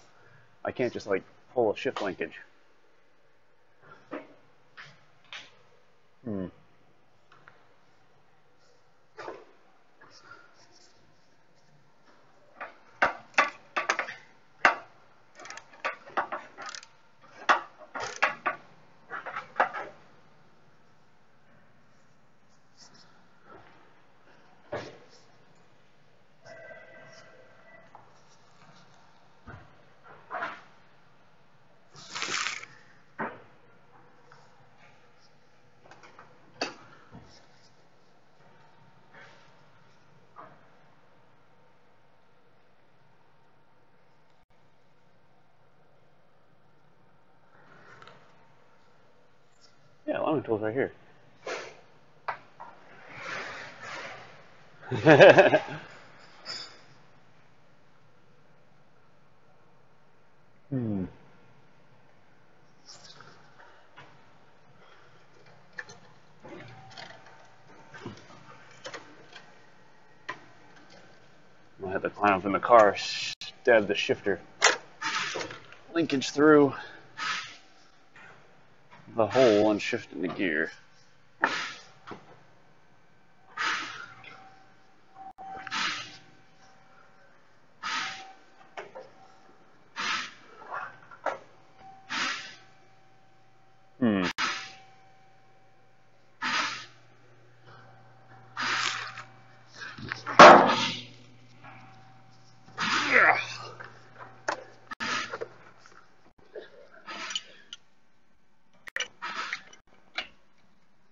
I can't just like pull a shift linkage. Yeah, alignment tool's right here. I had to climb up in the car, stab the shifter linkage through the hole and shift into gear.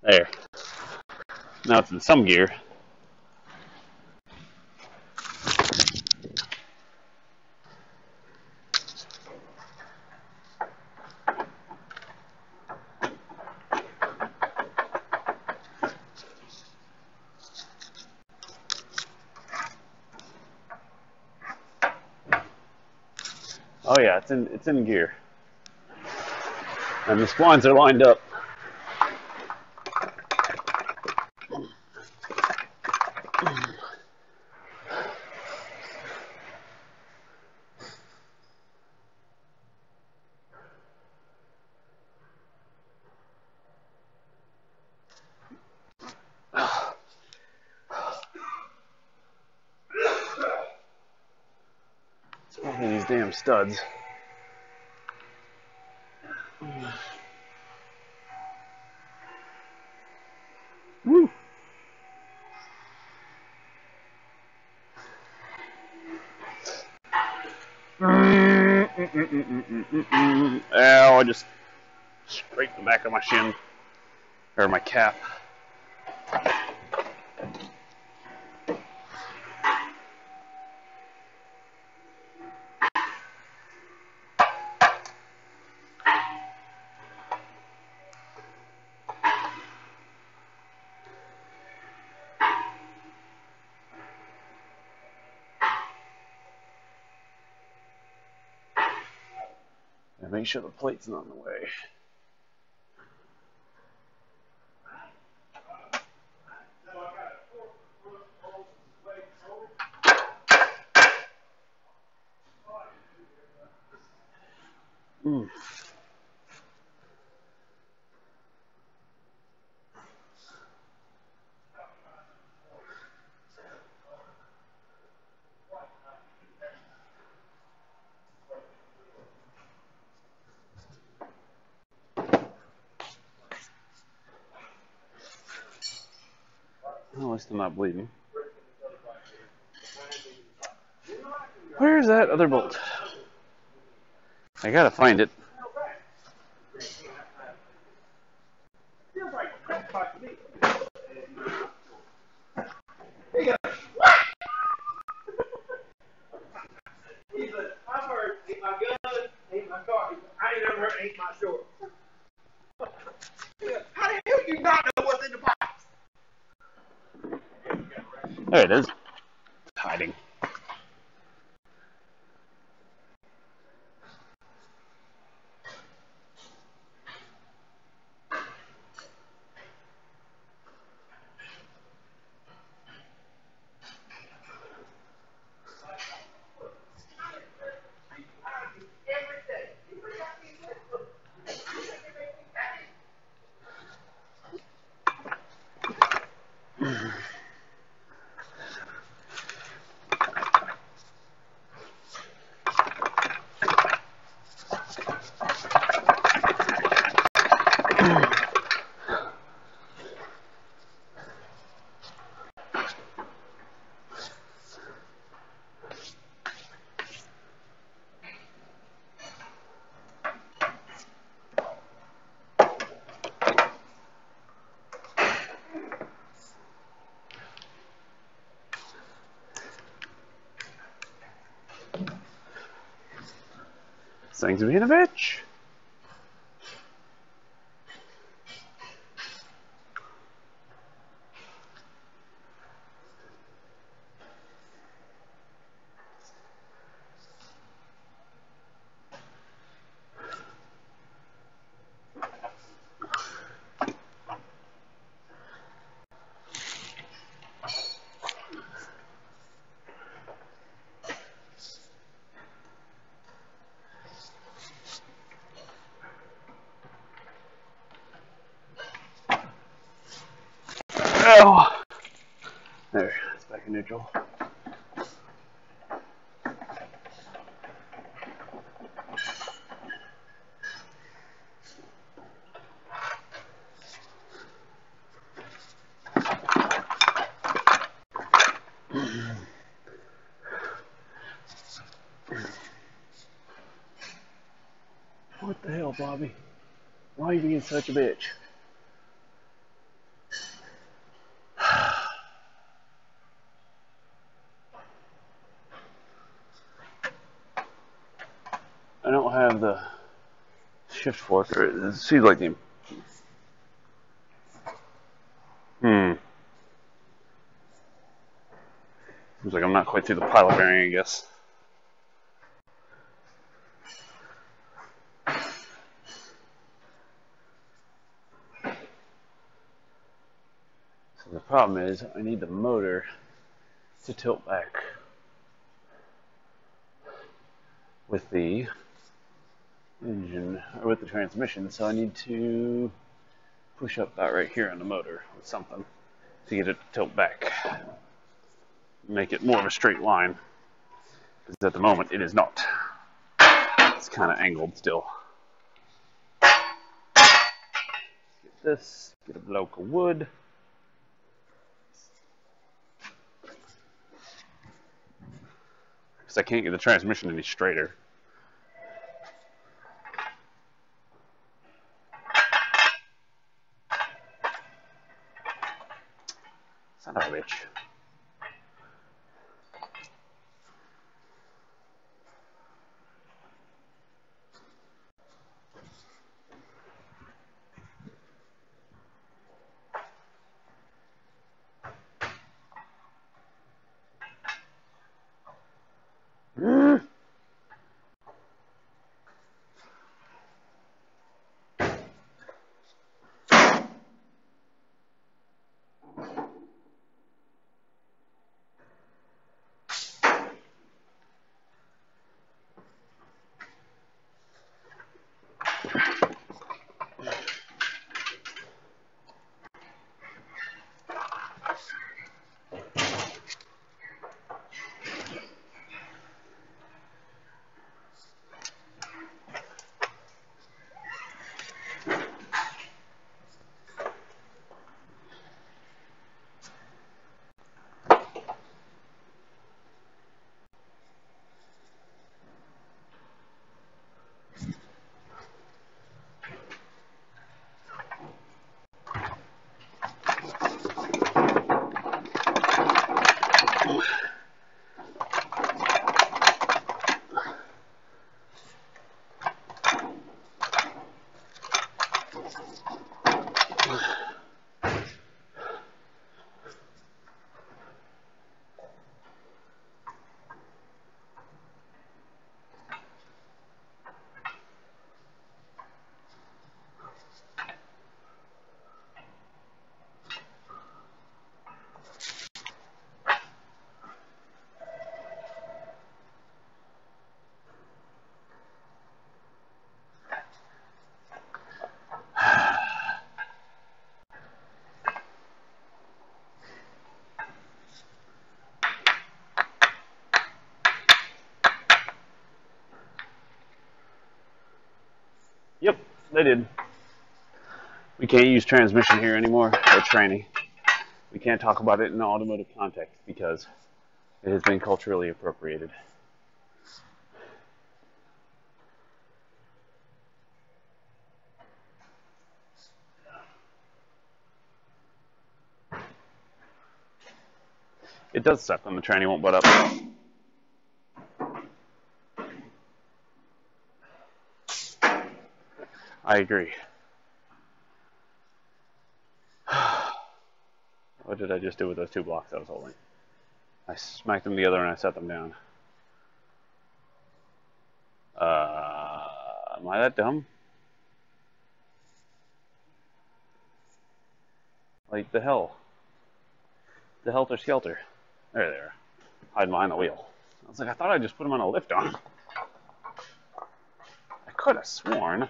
There. Now it's in some gear. Oh yeah, it's in gear. And the splines are lined up. Smoking these damn studs. Woo! Ow, I just scraped the back of my shin. Or my cap. And make sure the plate's not in the way. Oh, at least I'm not bleeding. Where's that other bolt? I gotta find it. He's like, I've heard, ain't my gun, ain't my car. I ain't never heard, ain't my short. How the hell do you not know what's in the box? There it is. It's hiding. This thing's being a bitch. Oh, there, it's back in neutral. What the hell, Bobby? Why are you being such a bitch? I don't have the shift fork, or it seems like the. Seems like I'm not quite through the pilot bearing, I guess. So the problem is, I need the motor to tilt back with the engine, or with the transmission, so I need to push up that right here on the motor with something to get it to tilt back. Make it more of a straight line, because at the moment it is not. It's kind of angled still. Get this, get a block of wood. Because I can't get the transmission any straighter. They did. We can't use transmission here anymore, or tranny. We can't talk about it in an automotive context because it has been culturally appropriated. It does suck when the tranny won't butt up. I agree. What did I just do with those 2 blocks I was holding? I smacked them together and I set them down. Am I that dumb? Like the hell? The helter skelter. There they are. Hiding behind the wheel. I was like, I thought I just put them on a lift on. I could have sworn.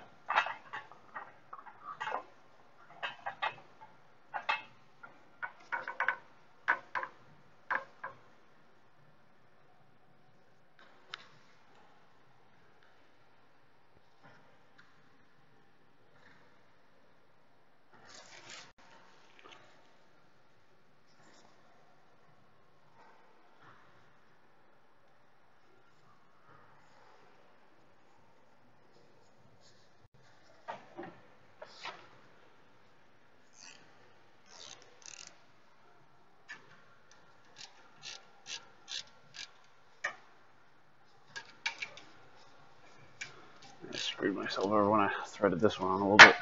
I screwed myself over when I threaded this one on a little bit.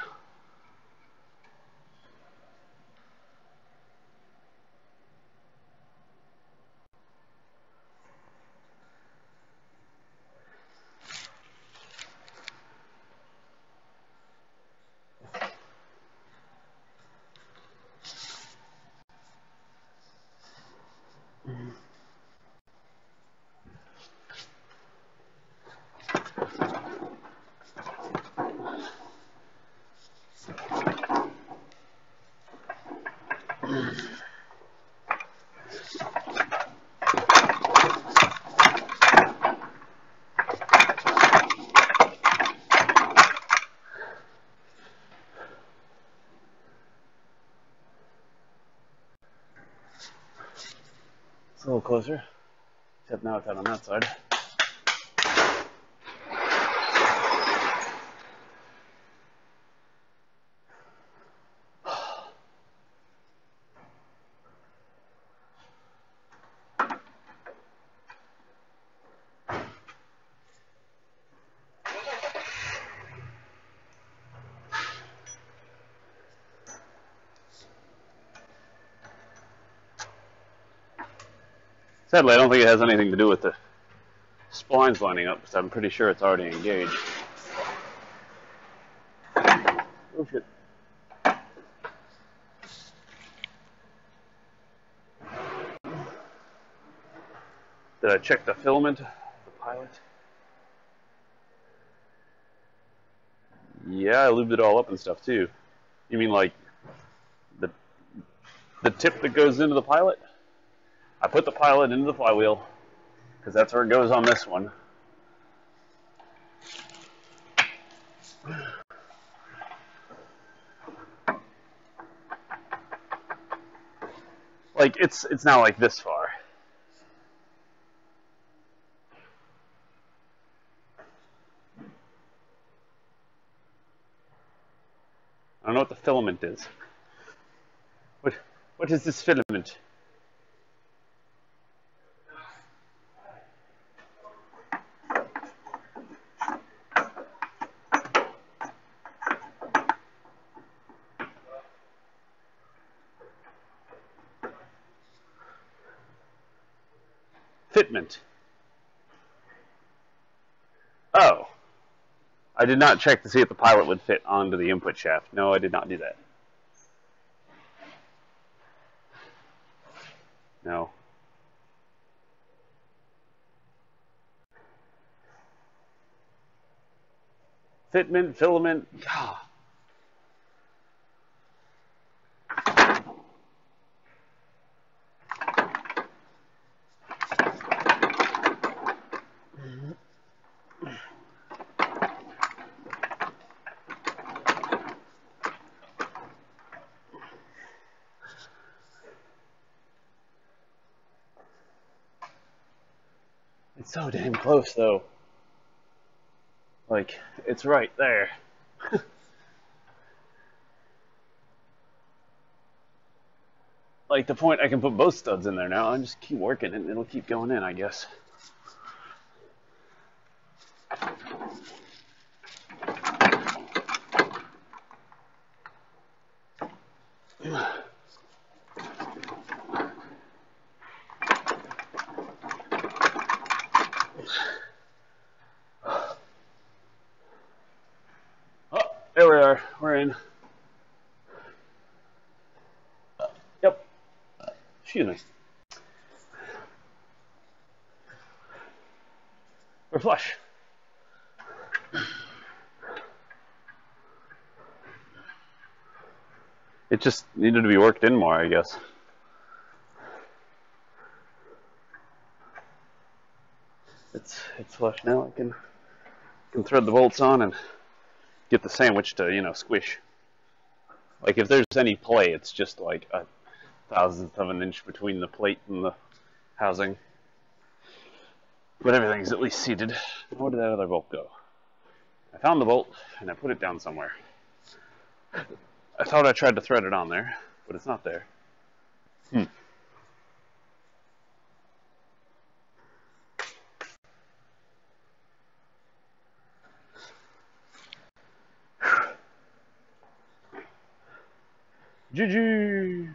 It's a little closer, except now it's out on that side. Sadly, I don't think it has anything to do with the splines lining up, because I'm pretty sure it's already engaged. Oh shit. Did I check the filament of the pilot? Yeah, I lubed it all up and stuff too. You mean like the tip that goes into the pilot? I put the pilot into the flywheel, because that's where it goes on this one. Like, it's now like this far. I don't know what the filament is. What is this filament? Fitment. Oh. I did not check to see if the pilot would fit onto the input shaft. No, I did not do that. No. Fitment, filament. Ah. It's so damn close, though. Like, it's right there. Like, the point, I can put both studs in there now and just keep working and it'll keep going in, I guess. Oh, there we are. We're in. Yep. Excuse me. We're flush. It just needed to be worked in more, I guess. It's flush now. I can thread the bolts on and get the sandwich to, you know, squish. Like, if there's any play, it's just like a thousandth of an inch between the plate and the housing. But everything's at least seated. Where did that other bolt go? I found the bolt and I put it down somewhere. I thought I tried to thread it on there, but it's not there. GG!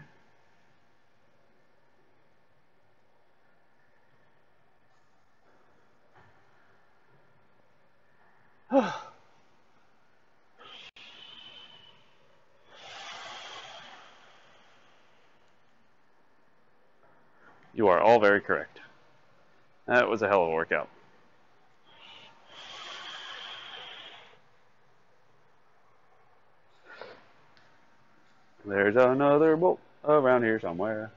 You are all very correct. That was a hell of a workout. There's another bolt around here somewhere.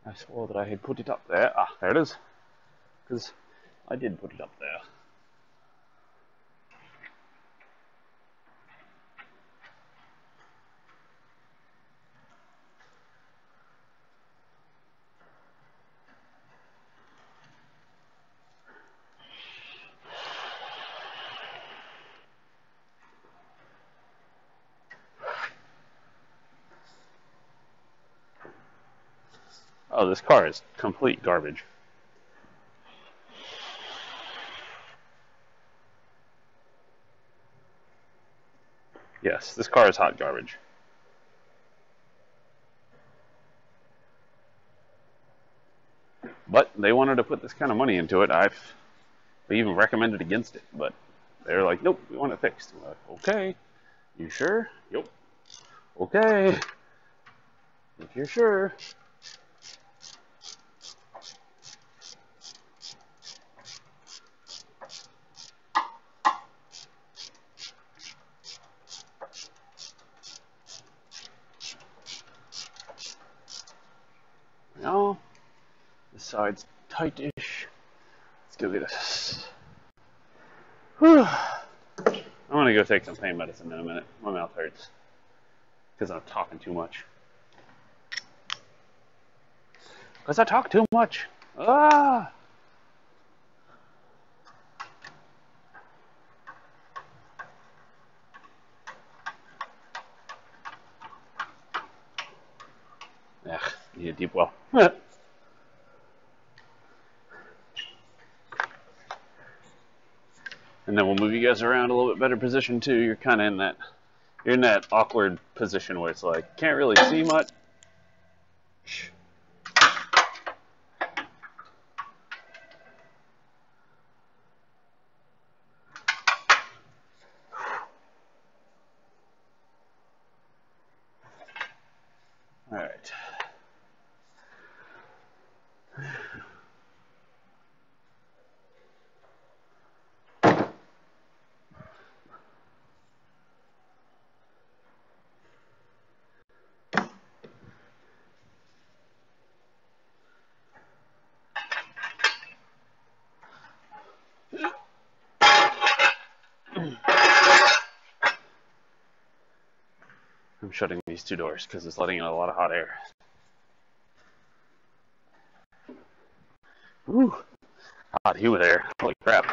I swore that I had put it up there. Ah, there it is. Because I did put it up there. Oh, this car is complete garbage. Yes, this car is hot garbage. But they wanted to put this kind of money into it. They even recommended against it, but they're like, nope, we want it fixed. I'm like, okay, you sure? Yep. Okay, if you're sure. Now, this side's tightish. Let's go get this. Whew. I'm gonna go take some pain medicine in a minute. My mouth hurts because I'm talking too much. Because I talk too much. Ah! Ugh, need a deep well. And then we'll move you guys around a little bit better position too. You're kind of in that awkward position where it's like, can't really see much. All right. shutting these two doors because it's letting in a lot of hot air. Whew. Hot, humid air. Holy crap.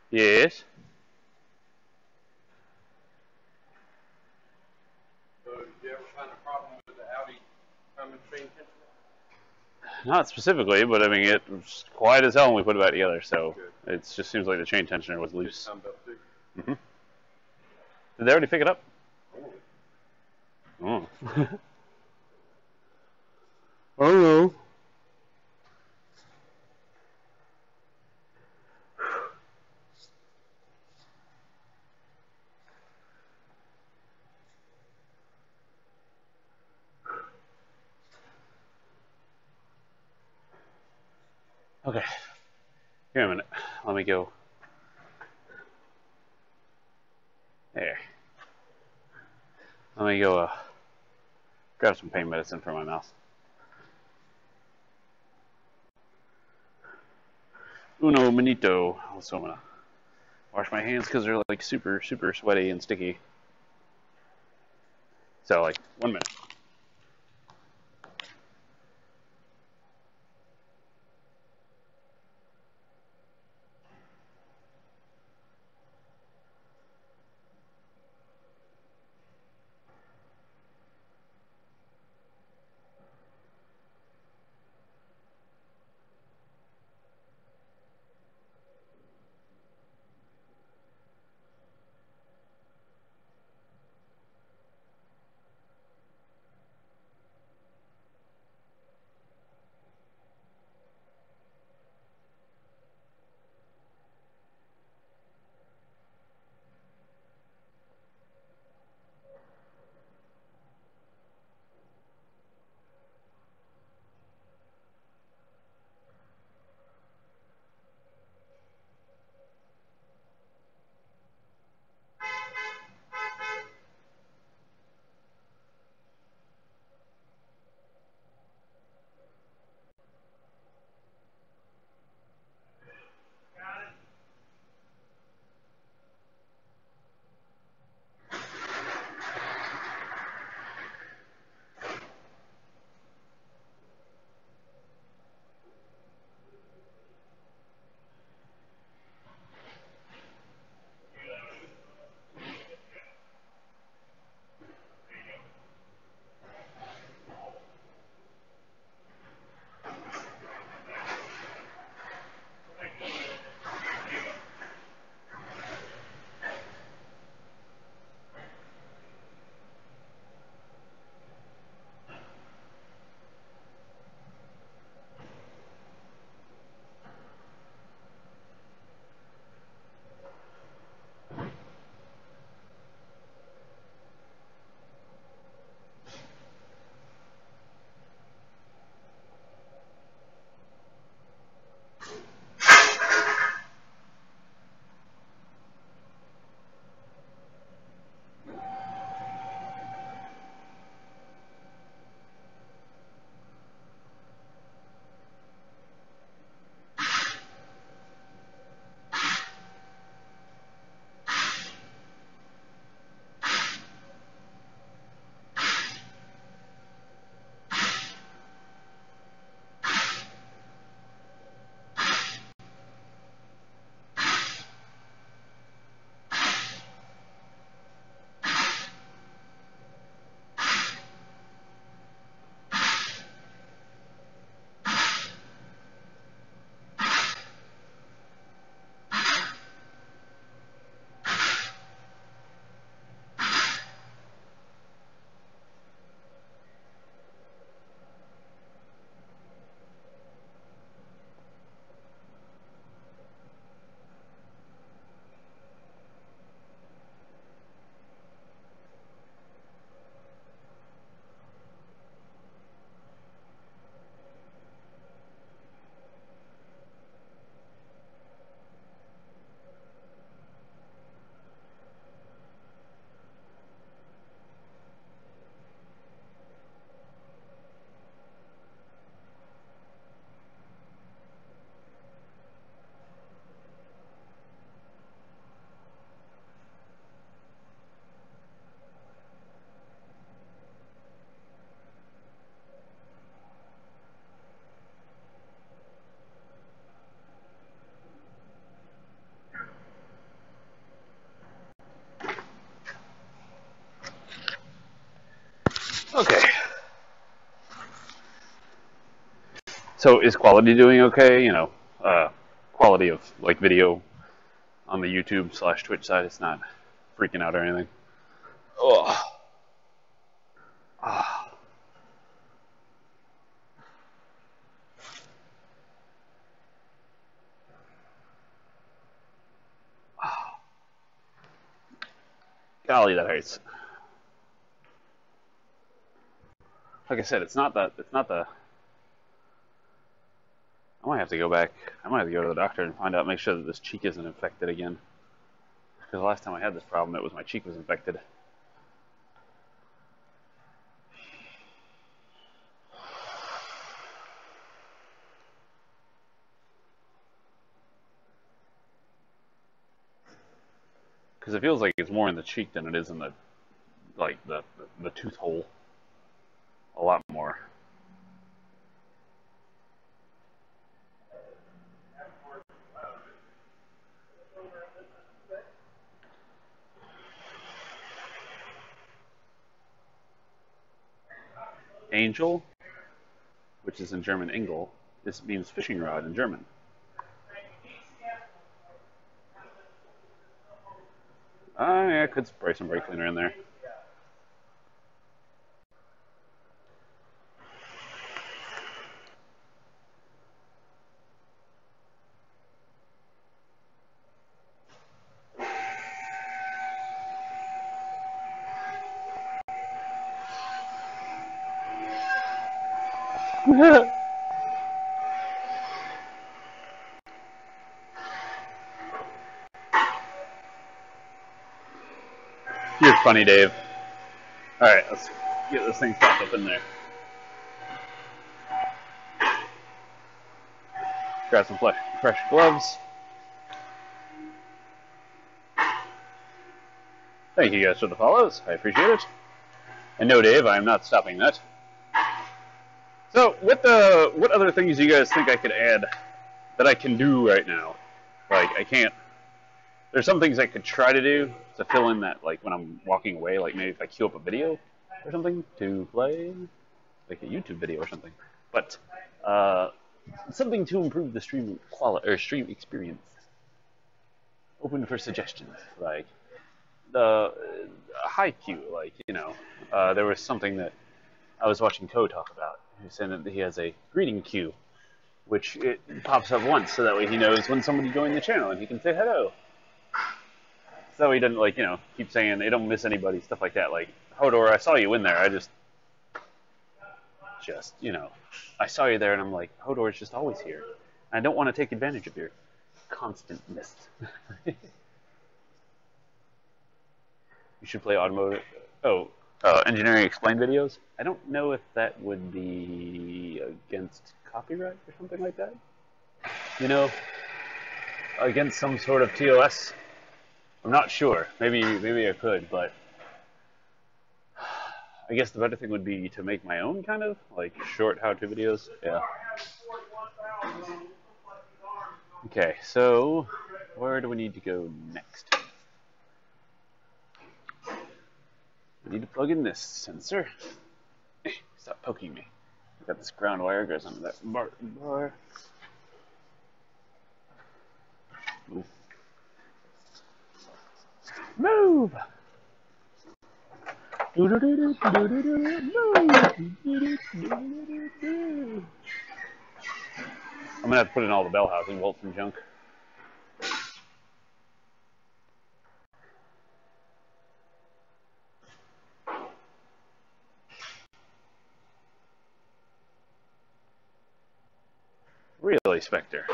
Yes. So, did you ever find a problem with the Audi coming train tensioner? Not specifically, but I mean, it was quiet as hell when we put it back together, so it just seems like the chain tensioner was loose. Mm-hmm. Did they already pick it up? Oh. Oh. Okay. Here a minute. Let me go. There. Let me go grab some pain medicine for my mouth. Uno minito. Also, I'm gonna wash my hands because they're like super, super sweaty and sticky. So, like, 1 minute. So is quality doing okay? You know, quality of like video on the YouTube / Twitch side, it's not freaking out or anything. Oh, oh, golly, that hurts. Like I said, it's not that. It's not the. I might have to go back. I might have to go to the doctor and find out, make sure that this cheek isn't infected again. Because the last time I had this problem, it was my cheek was infected. Because it feels like it's more in the cheek than it is in the the tooth hole. A lot more. Angel, which is in German Engel, this means fishing rod in German. Yeah, I could spray some brake cleaner in there. You're funny, Dave. Alright, let's get this thing popped up in there. Grab some fresh gloves. Thank you guys for the follows. I appreciate it. And no, Dave, I am not stopping that. So, what other things do you guys think I could add that I can do right now? Like, I can't. There's some things I could try to do to fill in that, like, when I'm walking away, like maybe if I queue up a video or something to play, like a YouTube video or something. But, something to improve the stream quality or stream experience. Open for suggestions, like the high queue, like, you know, there was something that I was watching Ko talk about. He said that he has a greeting queue, which it pops up once, so that way he knows when somebody joined the channel and he can say hello. So he doesn't, like, you know, keep saying they don't miss anybody, stuff like that. Like, Hodor, I saw you in there. I just, you know, I saw you there, and I'm like, Hodor's just always here. I don't want to take advantage of your constantness. You should play automotive. Oh, engineering explained videos. I don't know if that would be against copyright or something like that. You know, against some sort of TOS. I'm not sure. Maybe I could, but I guess the better thing would be to make my own kind of like short how-to videos. Yeah. Okay, so where do we need to go next? We need to plug in this sensor. Stop poking me. I've got this ground wire goes under that bar. Move. Move. I'm gonna have to put in all the bell housing bolts and junk. Really, Spectre?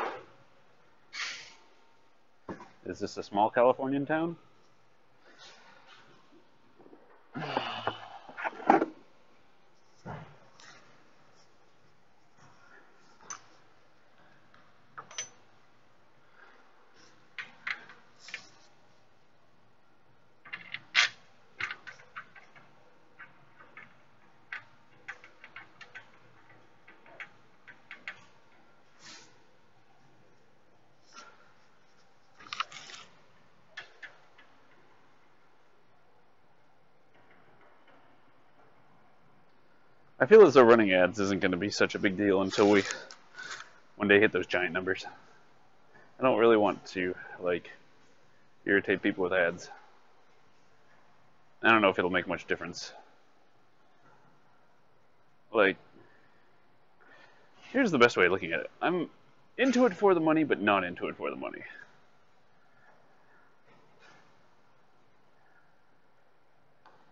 Is this a small Californian town? I feel as though running ads isn't going to be such a big deal until we when they hit those giant numbers. I don't really want to, like, irritate people with ads. I don't know if it'll make much difference. Like, here's the best way of looking at it. I'm into it for the money, but not into it for the money.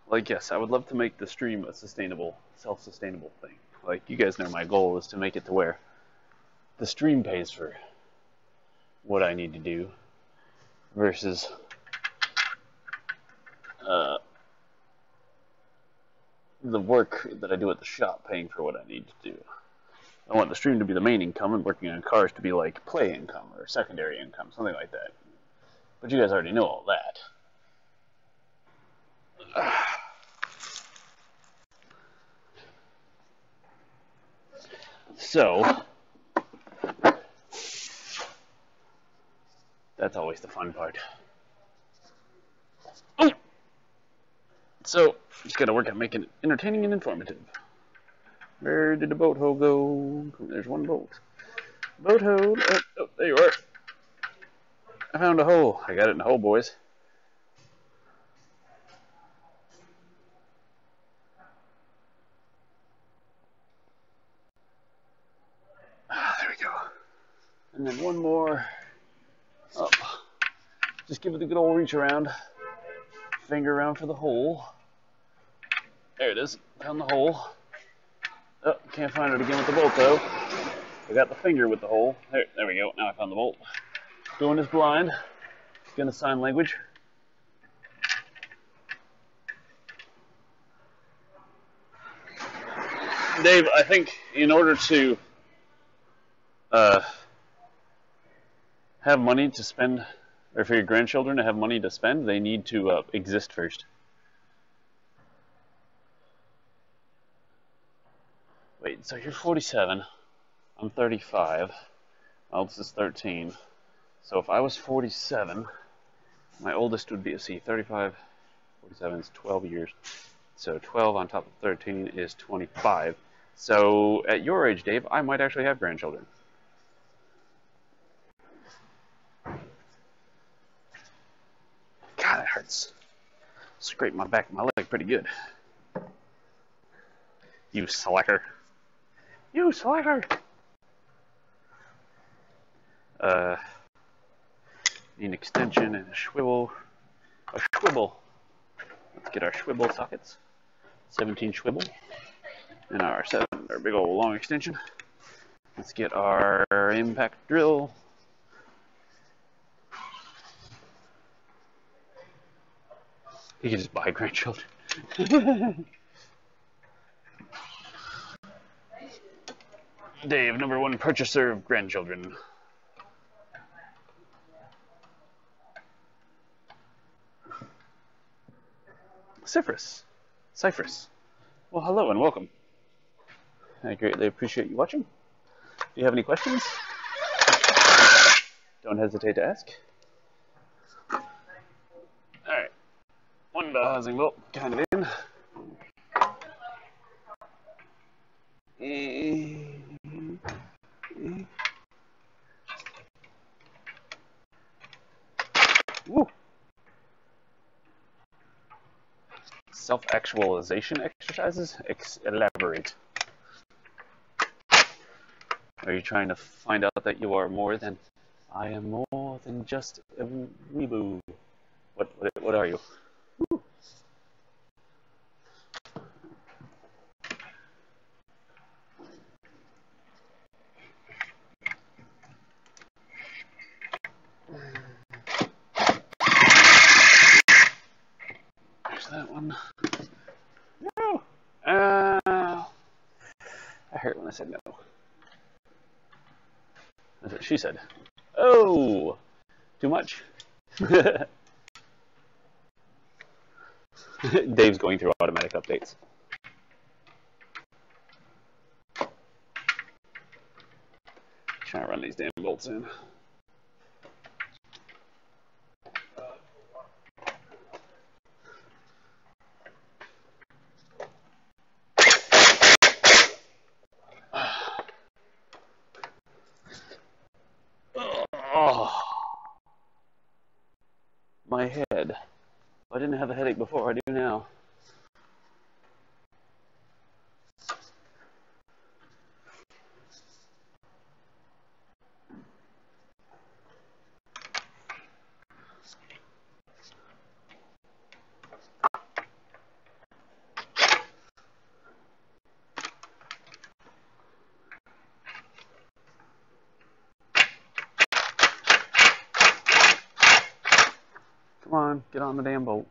Like, yes, I would love to make the stream a sustainable, self-sustainable thing. Like, you guys know my goal is to make it to where the stream pays for what I need to do versus the work that I do at the shop paying for what I need to do. I want the stream to be the main income and working on cars to be like play income or secondary income, something like that. But you guys already know all that. So, that's always the fun part. Oh! So, just gotta work on making it entertaining and informative. Where did the boat hole go? There's one boat. Boat hole. Oh, there you are. I found a hole. I got it in the hole, boys. There we go. And then one more up. Just give it a good old reach around. Finger around for the hole. There it is. Found the hole. Oh, can't find it again with the bolt though. I got the finger with the hole. There we go. Now I found the bolt. Doing this blind. Gonna sign language. Dave, I think in order to have money to spend, or for your grandchildren to have money to spend, they need to exist first. Wait, so you're 47. I'm 35. My oldest is 13. So if I was 47, my oldest would be, 35, 47 is 12 years. So 12 on top of 13 is 25. So at your age, Dave, I might actually have grandchildren. God, that hurts. Scraped my back of my leg pretty good. You slacker. You slacker! Need an extension and a swivel. A swivel. Let's get our swivel sockets. 17 swivel. And our big old long extension. Let's get our impact drill. You can just buy grandchildren. Dave, #1 purchaser of grandchildren. Cypress. Well, hello and welcome. I greatly appreciate you watching. If you have any questions, don't hesitate to ask. Alright. One housing bolt kind of in. Woo. Self-actualization exercises? Elaborate. Are you trying to find out that you are more than... I am more than just a weeboo. What are you? Woo. There's that one. No! I heard when I said no. That's what she said. Oh! Too much? Dave's going through automatic updates. Trying to run these damn bolts in. head. I didn't have a headache before, I do now. Come on, get on the damn boat.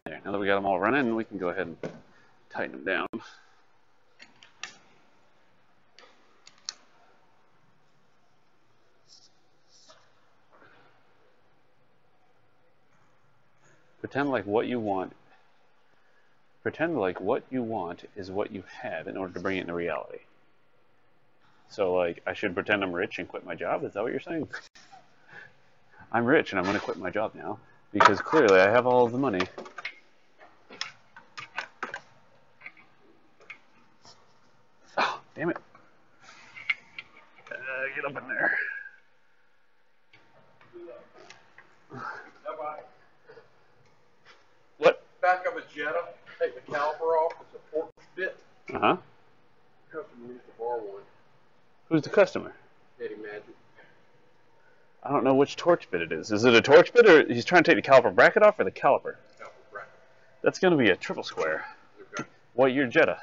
There, now that we got them all running, we can go ahead and tighten them down. Pretend like what you want is what you have in order to bring it into reality. So, like, I should pretend I'm rich and quit my job? Is that what you're saying? I'm rich and I'm going to quit my job now because clearly I have all of the money. Oh, damn it. Get up in there. What? Back of a Jetta, take the caliper off, it's a torque bit. Uh-huh. Customer used to borrow one. Who's the customer? Eddie Magic. I don't know which torch bit it is. Is it a torch bit or he's trying to take the caliper bracket off or the caliper? Caliper bracket. That's going to be a triple square. Okay. What year Jetta?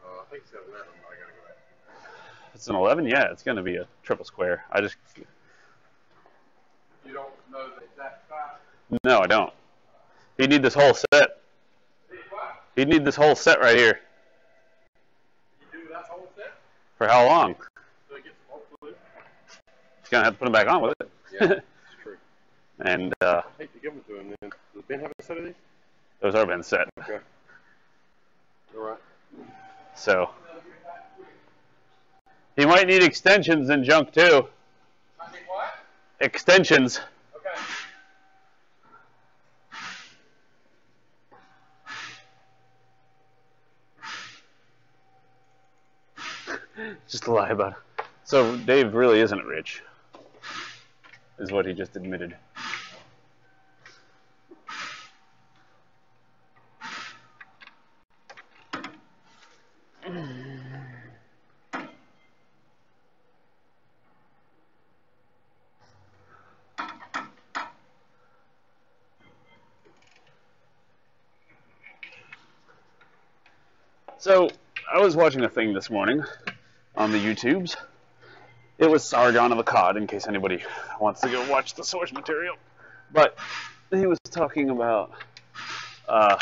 I think it's 11, but I gotta go back. It's an 11? Yeah, it's going to be a triple square. You don't know the exact size? No, I don't. He'd need this whole set. He'd need this whole set right here. You do that whole set? For how long? So it gets all fluid? He's going to have to put them back on with it. Yeah, that's true. And I hate to give them to him then. Does Ben have a set of these? those are been set. Okay. Alright. So he might need extensions and junk too. I need what? Extensions. Okay. Just a lie about it. So Dave really isn't rich, is what he just admitted. So I was watching a thing this morning on the YouTubes. It was Sargon of Akkad, in case anybody wants to go watch the source material. But he was talking about, look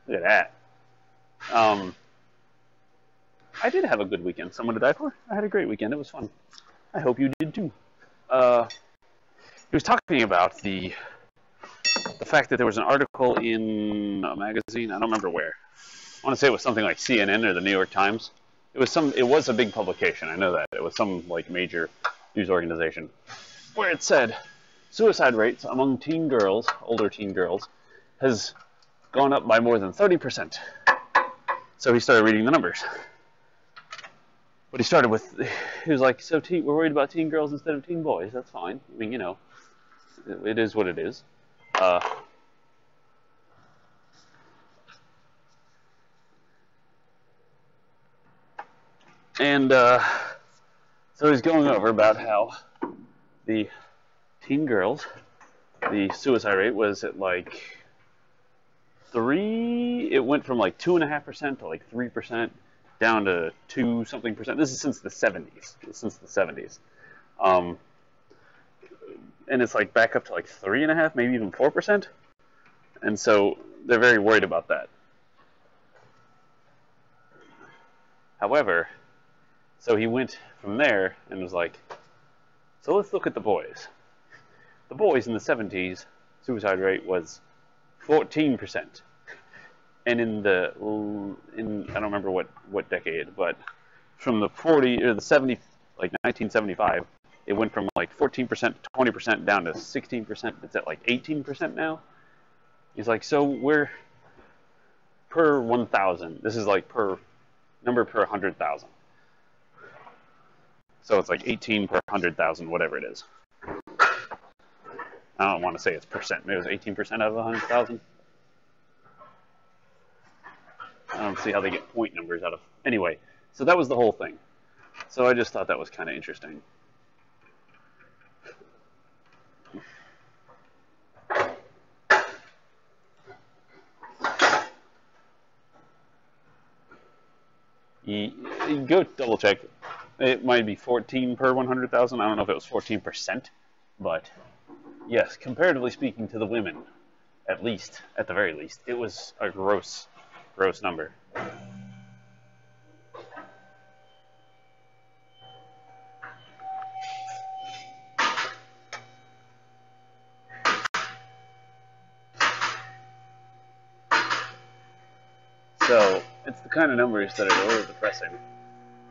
at that. I did have a good weekend. Someone to die for? I had a great weekend. It was fun. I hope you did too. He was talking about the fact that there was an article in a magazine. I don't remember where. I want to say it was something like CNN or the New York Times. It was a big publication. I know that. It was some like major news organization where it said suicide rates among teen girls, older teen girls, has gone up by more than 30%. So he started reading the numbers. But he started with, he was like, so we're worried about teen girls instead of teen boys. That's fine. I mean, you know, it is what it is. So he's going over about how the teen girls, the suicide rate was at like it went from like 2.5% to like 3%, down to 2-something%. This is since the 70s. And it's like back up to like 3.5%, maybe even 4%. And so they're very worried about that. However, so he went from there and was like, so let's look at the boys. The boys in the 70s, suicide rate was 14%. And in I don't remember what decade, but from the 40 or the 70, like 1975 it went from like 14% to 20% down to 16%. It's at like 18% now. He's like, so we're per 1,000. This is like per number per 100,000. So it's like 18 per 100,000, whatever it is. I don't want to say it's percent. Maybe it was 18% out of 100,000. I don't see how they get point numbers out of. Anyway, so that was the whole thing. So I just thought that was kind of interesting. You go double check. It might be 14 per 100,000. I don't know if it was 14%, but yes, comparatively speaking to the women, at the very least, it was a gross number. So it's the kind of numbers that are really depressing.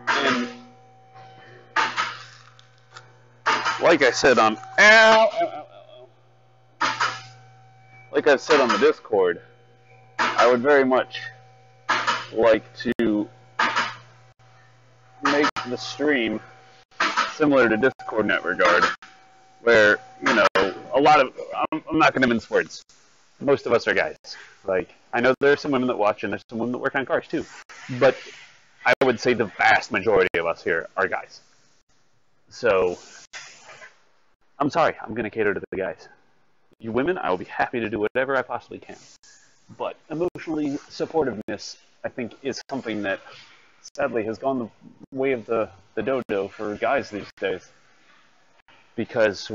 And like I said on like I've said on the Discord, I would very much like to make the stream similar to Discord in that regard, where, you know, I'm not going to mince words. Most of us are guys. Like, I know there are some women that watch and there's some women that work on cars too, but I would say the vast majority of us here are guys. So, I'm sorry, I'm going to cater to the guys. You women, I will be happy to do whatever I possibly can. But emotionally supportiveness, I think, is something that sadly has gone the way of the dodo for guys these days. Because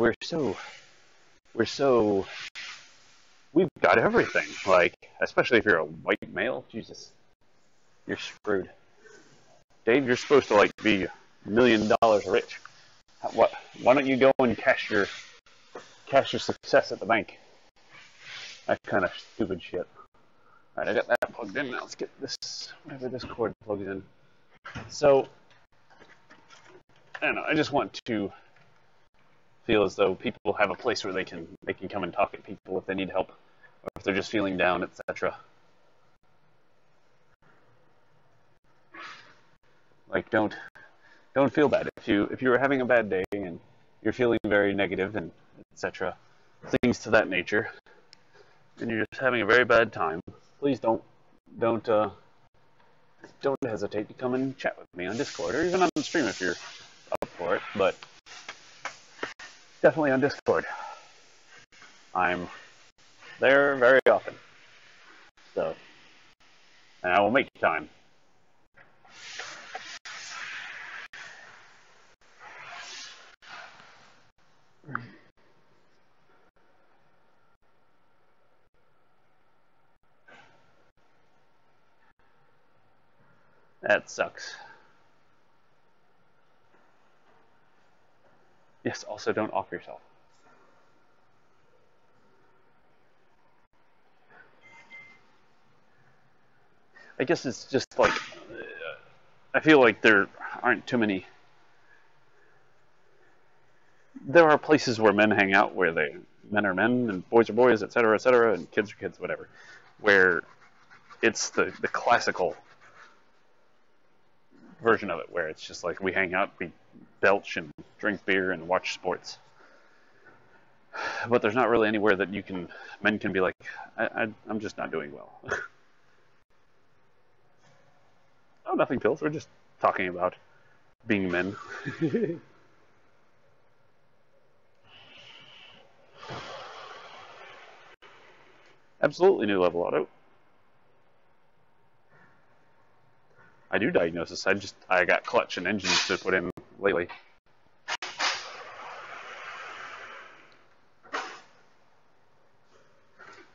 we've got everything. Like, especially if you're a white male, Jesus, you're screwed. Dave, you're supposed to like be $1 million rich. Why don't you go and cash your success at the bank? That kind of stupid shit. Alright, I got that plugged in. Now let's get this, whatever this cord plugs in. So, I don't know, I just want to feel as though people have a place where they can come and talk at people if they need help, or if they're just feeling down, etc. Like, don't feel bad if you're having a bad day and you're feeling very negative and etc. Things to that nature, and you're just having a very bad time. Please don't hesitate to come and chat with me on Discord, or even on the stream if you're up for it. But definitely on Discord. I'm there very often. So, and I will make time. That sucks. Yes, also don't off yourself. I guess it's just like, I feel like there aren't too many. There are places where men hang out where men are men and boys are boys, etc., and kids are kids, whatever, where it's the classical version of it, where it's just like we hang out, we belch and drink beer and watch sports. But there's not really anywhere that men can be like, I'm just not doing well. Oh, nothing, Pills. We're just talking about being men. Absolutely new level auto. I do diagnosis. I got clutch and engines to put in lately.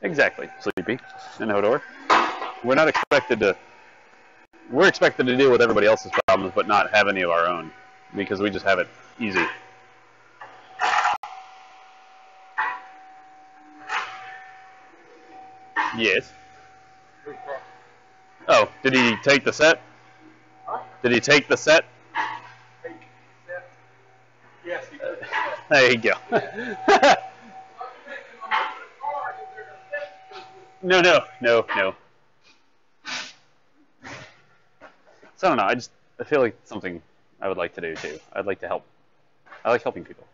Exactly, Sleepy and Hodor. We're expected to deal with everybody else's problems, but not have any of our own, because we just have it easy. Yes. Oh, did he take the set? Huh? Did he take the set? Take set. Yes, he could. There you go. No. So I don't know. I feel like it's something I would like to do too. I'd like to help. I like helping people.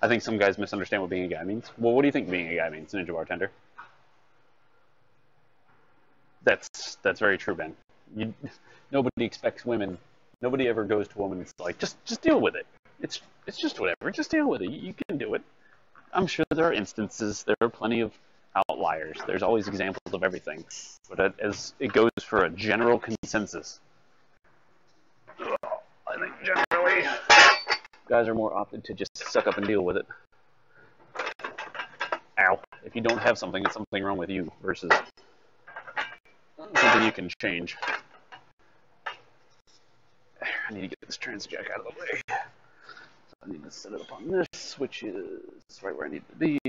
I think some guys misunderstand what being a guy means. Well, what do you think being a guy means, Ninja Bartender? That's very true, Ben. Nobody expects women. Nobody ever goes to a woman and it's like, just deal with it. It's just whatever. Just deal with it. You can do it. I'm sure there are instances. There are plenty of outliers. There's always examples of everything. But as it goes for a general consensus, I think generally guys are more opted to just suck up and deal with it. Ow. If you don't have something, it's something wrong with you versus something you can change. I need to get this trans jack out of the way. So I need to set it up on this, which is right where I need it to be.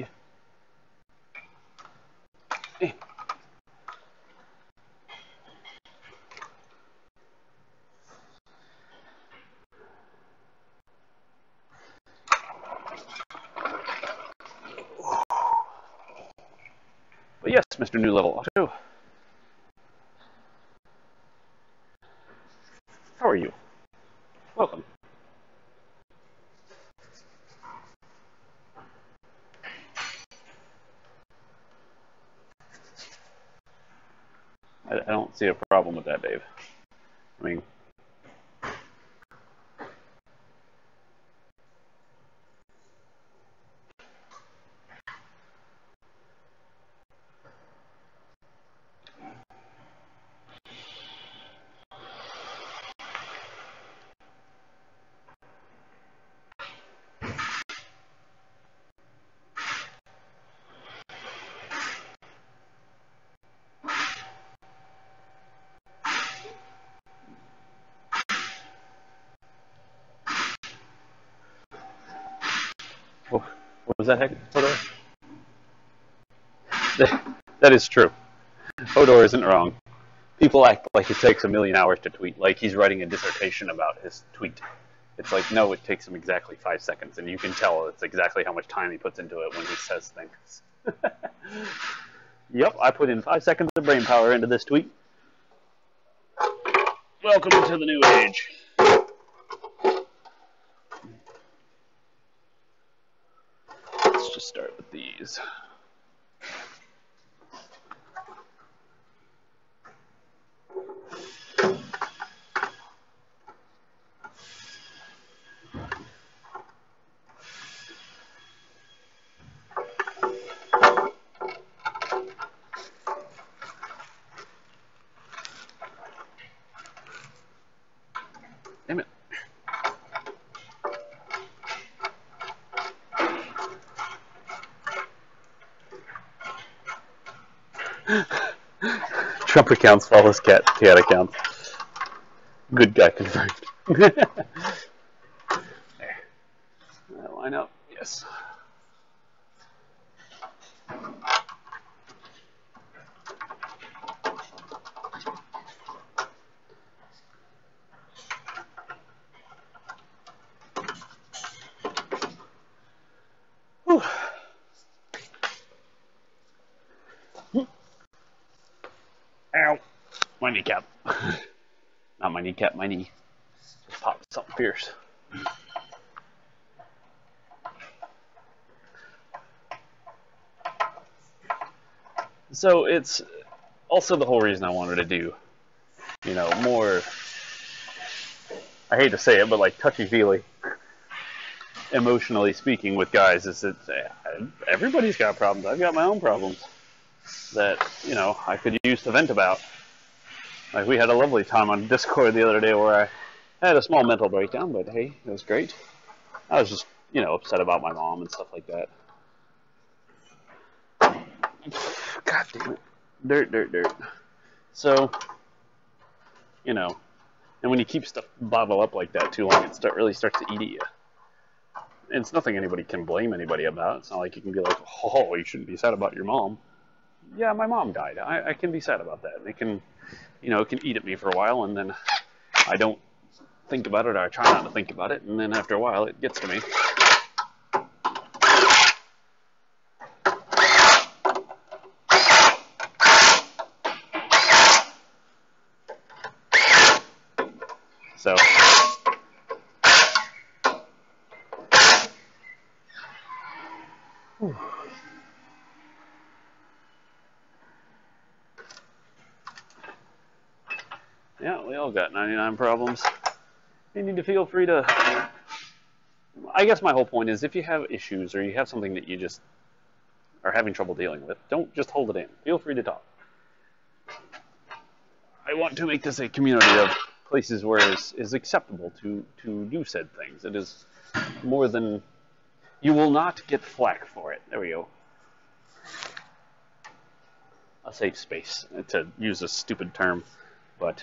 But yes, Mr. New Level Auto. How are you? Welcome. I don't see a problem with that, Dave. I mean, what was that, Hodor? That is true. Hodor isn't wrong. People act like it takes a million hours to tweet, like he's writing a dissertation about his tweet. It's like, no, it takes him exactly 5 seconds, and you can tell it's exactly how much time he puts into it when he says things. Yep, I put in 5 seconds of brain power into this tweet. Welcome to the new age. Let's just start with these. Damn it. Trump accounts follows cat accounts. Good guy confirmed. There. Line up. Yes. Whew. Ow. My kneecap. Not my kneecap, my knee. Just popped something fierce. So it's also the whole reason I wanted to do, more, I hate to say it, but like touchy-feely, emotionally speaking with guys, is that everybody's got problems. I've got my own problems that, I could use to vent about. Like, we had a lovely time on Discord the other day where I had a small mental breakdown, but hey, it was great. I was just, upset about my mom and stuff like that. God damn it. Dirt. So, and when you keep stuff bottled up like that too long, it really starts to eat at you. And it's nothing anybody can blame anybody about. It's not like you can be like, oh, you shouldn't be sad about your mom. Yeah, my mom died. I can be sad about that. It can, it can eat at me for a while, and then I don't think about it, or I try not to think about it, and then after a while it gets to me. So, yeah, we all got 99 problems. You need to feel free to... I guess my whole point is if you have issues or you have something that you just are having trouble dealing with, don't just hold it in. Feel free to talk. I want to make this a community of places where it is acceptable to do said things. It is more than... You will not get flack for it. There we go. A safe space, to use a stupid term, but...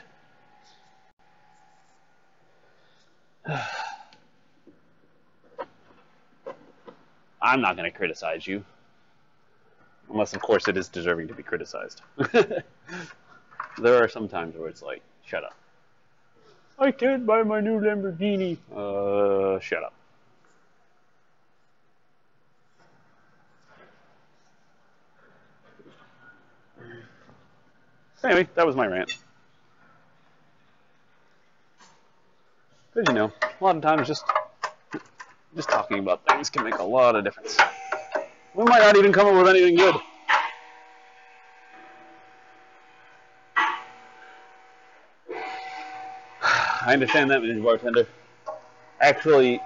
I'm not going to criticize you. Unless, of course, it is deserving to be criticized. There are some times where it's like, shut up. I can't buy my new Lamborghini. Shut up. Anyway, that was my rant. Because, you know, a lot of times just talking about things can make a lot of difference. We might not even come up with anything good. I understand that, Mr. Bartender. Actually,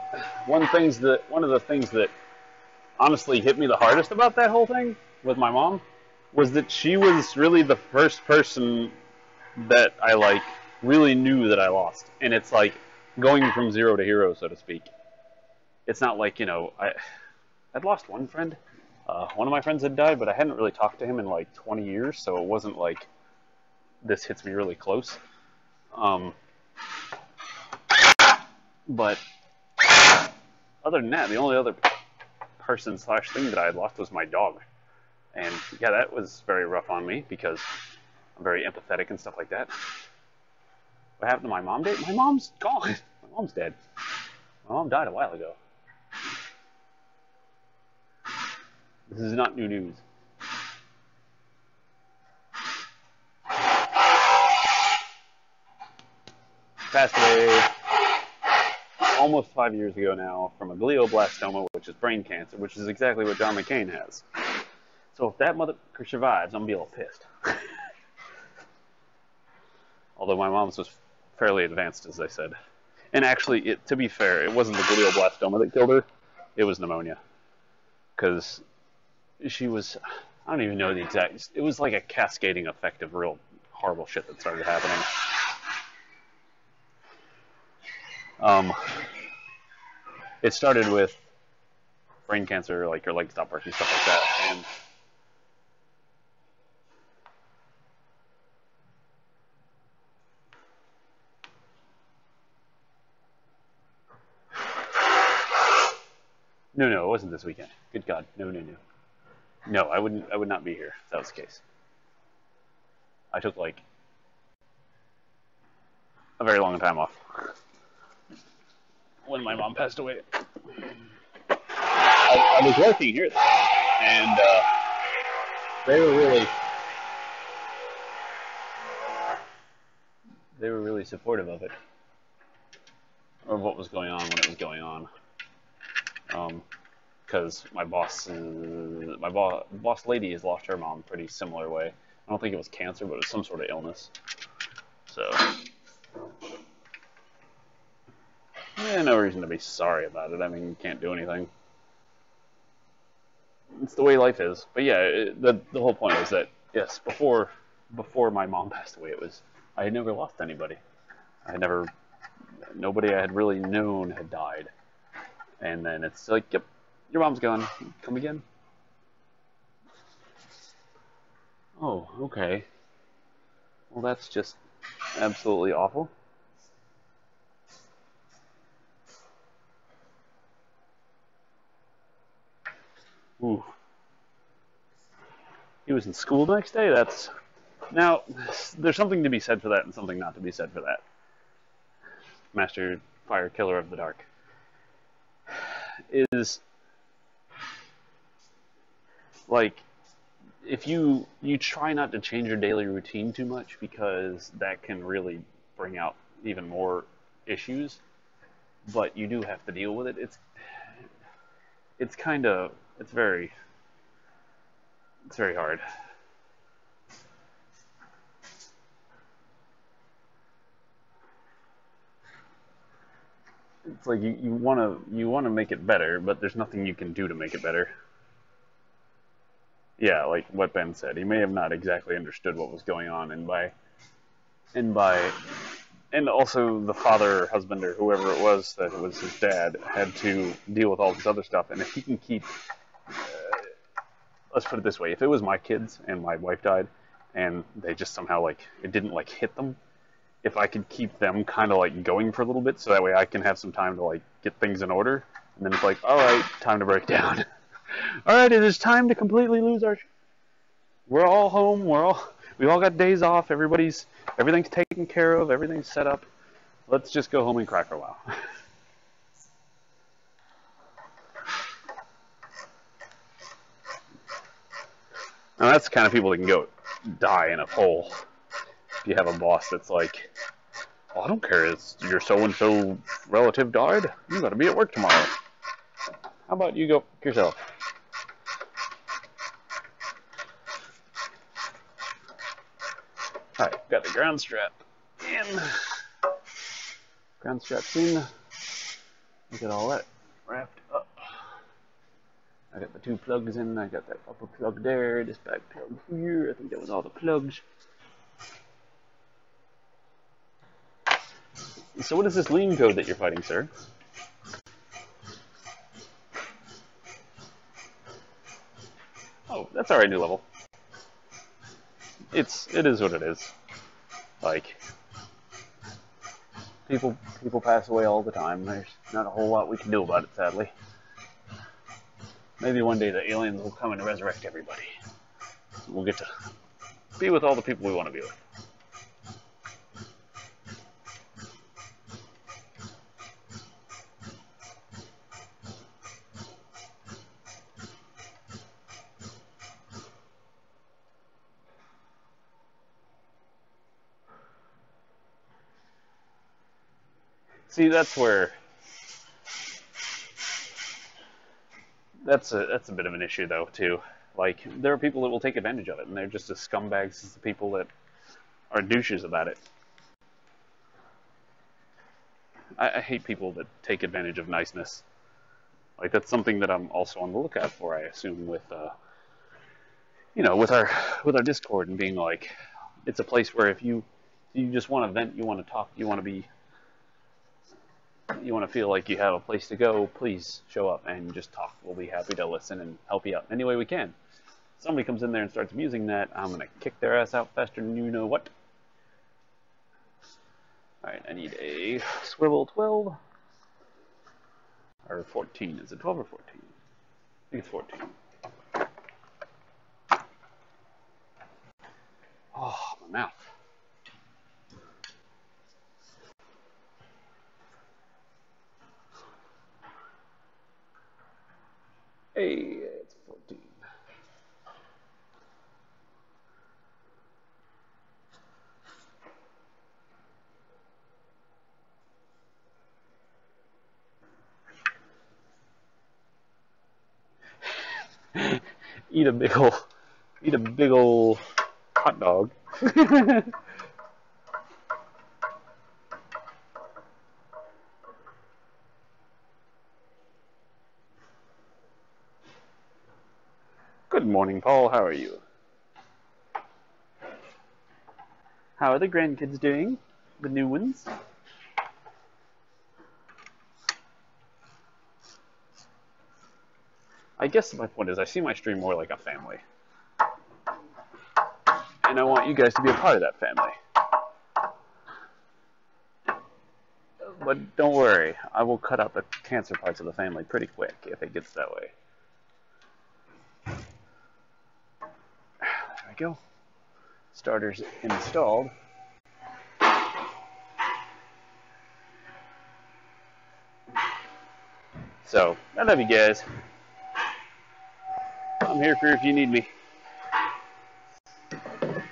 one of the things that honestly hit me the hardest about that whole thing with my mom was that she was really the first person that I really knew that I lost. And it's like going from zero to hero, so to speak. It's not like, you know, I'd lost one friend. One of my friends had died, but I hadn't really talked to him in like 20 years, so it wasn't like this hits me really close. But other than that, the only other person / thing that I had lost was my dog. And yeah, that was very rough on me because I'm very empathetic and stuff like that. What happened to my mom? My mom's gone. My mom's dead. My mom died a while ago. This is not new news. Passed away almost 5 years ago now from a glioblastoma, which is brain cancer, which is exactly what John McCain has. So if that motherfucker survives, I'm going to be a little pissed. Although my mom's was fairly advanced, as I said. And actually, to be fair, it wasn't the glioblastoma that killed her. It was pneumonia. Because she was, I don't even know the exact, it was like a cascading effect of real horrible shit that started happening. It started with brain cancer, like her leg stopped working, stuff like that. And no, it wasn't this weekend. Good God, no. No, I would not be here if that was the case. I took like a very long time off when my mom passed away. I was working here, and they were really supportive of it, or what was going on when it was going on. Because my boss lady has lost her mom pretty similar way. I don't think it was cancer, but it was some sort of illness. So, yeah, no reason to be sorry about it. I mean, you can't do anything. It's the way life is. But yeah, the whole point was that, yes, before my mom passed away, I had never lost anybody. Nobody I had really known had died. And then it's like, yep, your mom's gone. Come again? Oh, okay. Well, that's just absolutely awful. Ooh. He was in school the next day? Now, there's something to be said for that and something not to be said for that. Master Fire Killer of the Dark, is like if you try not to change your daily routine too much because that can really bring out even more issues, but you do have to deal with it. It's kind of it's very hard. It's like you want to make it better, but there's nothing you can do to make it better. Yeah, like what Ben said, he may have not exactly understood what was going on, and also the father or husband or whoever it was that it was his dad had to deal with all this other stuff. And if he can keep, let's put it this way, if it was my kids and my wife died, and they just somehow like it didn't like hit them, if I could keep them kind of like going for a little bit, so that way I can have some time to like get things in order, and then it's like, all right, time to break down. All right, it is time to completely lose our. We're all home. We all got days off. Everything's taken care of. Everything's set up. Let's just go home and cry for a while. Now that's the kind of people that can go die in a hole. If you have a boss that's like, well, I don't care, it's your so-and-so relative died. You got to be at work tomorrow. How about you go yourself? Alright, got the ground strap in. Ground strap's in. Look at all that wrapped up. I got the 2 plugs in. I got that upper plug there, this back plug here. I think that was all the plugs. So what is this lean code that you're fighting, sir? Oh, that's alright, new level. It is what it is. Like, people pass away all the time. There's not a whole lot we can do about it, sadly. Maybe one day the aliens will come and resurrect everybody. We'll get to be with all the people we want to be with. See, that's where that's a bit of an issue, though, too. Like, there are people that will take advantage of it, and they're just as scumbags as the people that are douches about it. I hate people that take advantage of niceness. Like, that's something that I'm also on the lookout for, I assume, with with our Discord, and being like, it's a place where if you just want to vent, you want to talk, you want to feel like you have a place to go, please show up and just talk. We'll be happy to listen and help you out any way we can. Somebody comes in there and starts abusing that, I'm going to kick their ass out faster than you know what. Alright, I need a swivel 12. Or 14. Is it 12 or 14? I think it's 14. Oh, my mouth. Hey, it's 14. Eat a big ol' hot dog. Good morning, Paul. How are you? How are the grandkids doing? The new ones? I guess my point is I see my stream more like a family. And I want you guys to be a part of that family. But don't worry, I will cut out the cancer parts of the family pretty quick if it gets that way. There we go. Starters installed. So, I love you guys. I'm here for you if you need me.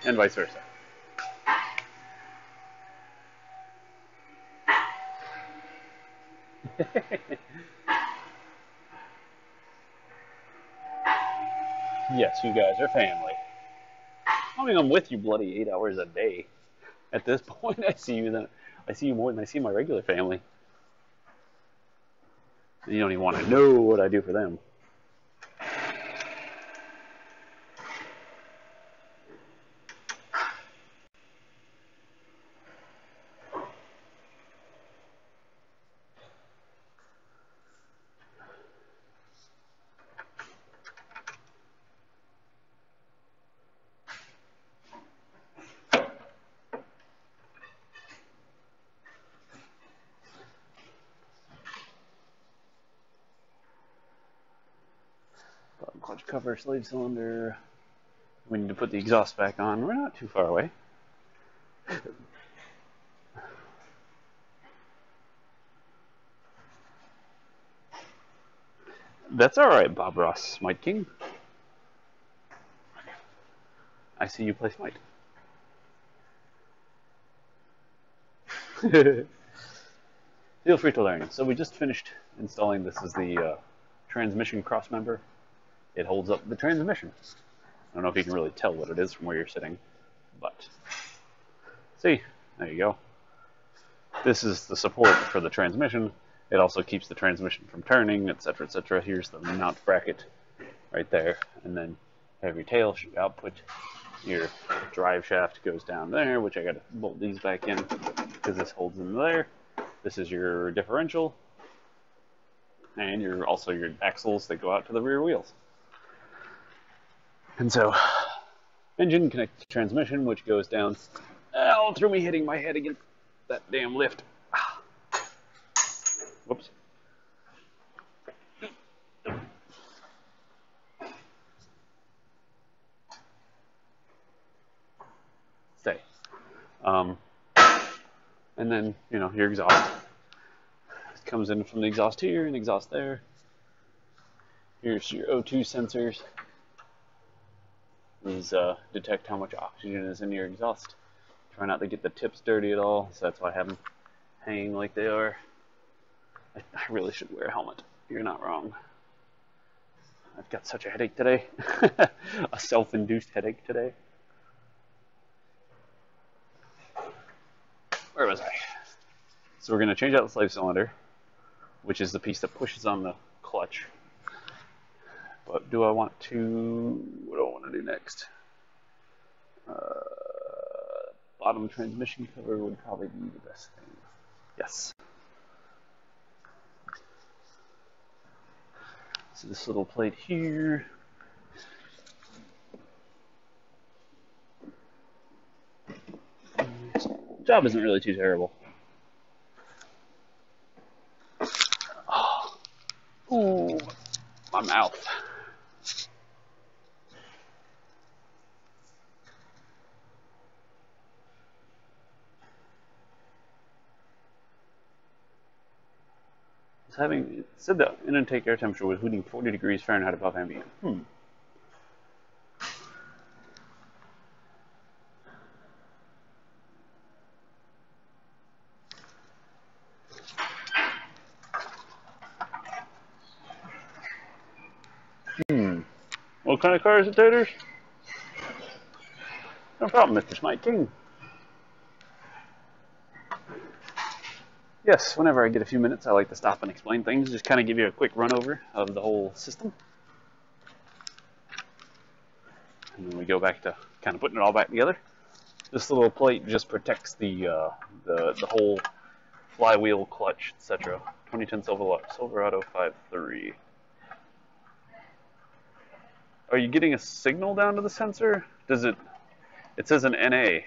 And vice versa. Yes, you guys are family. I mean, I'm with you bloody 8 hours a day. At this point, I see you more than I see my regular family. And you don't even want to know what I do for them. Bottom clutch cover, slave cylinder. We need to put the exhaust back on. We're not too far away. That's alright, Bob Ross, Smite King. I see you play Smite. Feel free to learn. So we just finished installing, this is the transmission cross member. It holds up the transmission. I don't know if you can really tell what it is from where you're sitting, but see, there you go. This is the support for the transmission. It also keeps the transmission from turning, etc., etc. Here's the mount bracket right there, and then have your tail output. Your drive shaft goes down there, which I got to bolt these back in because this holds them there. This is your differential, and also your axles that go out to the rear wheels. And so, engine connects to transmission, which goes down. Oh, through me hitting my head against that damn lift. Whoops. Stay. And then, your exhaust. It comes in from the exhaust here and exhaust there. Here's your O2 sensors. These detect how much oxygen is in your exhaust. Try not to get the tips dirty at all, so that's why I have them hanging like they are. I really should wear a helmet. You're not wrong. I've got such a headache today. A self-induced headache today. Where was I? So we're going to change out the slave cylinder, which is the piece that pushes on the clutch. But what do I want to do next? Bottom transmission cover would probably be the best thing. Yes. So this little plate here. Job isn't really too terrible. Oh. Ooh, my mouth. It said the intake air temperature was reading 40 degrees Fahrenheit above ambient. What kind of car is it, Taters? No problem, Mr. Smite King. Yes, whenever I get a few minutes, I like to stop and explain things, just kind of give you a quick run over of the whole system. And then we go back to kind of putting it all back together. This little plate just protects the whole flywheel, clutch, etc. 2010 Silverado 5.3. Are you getting a signal down to the sensor? It says an NA,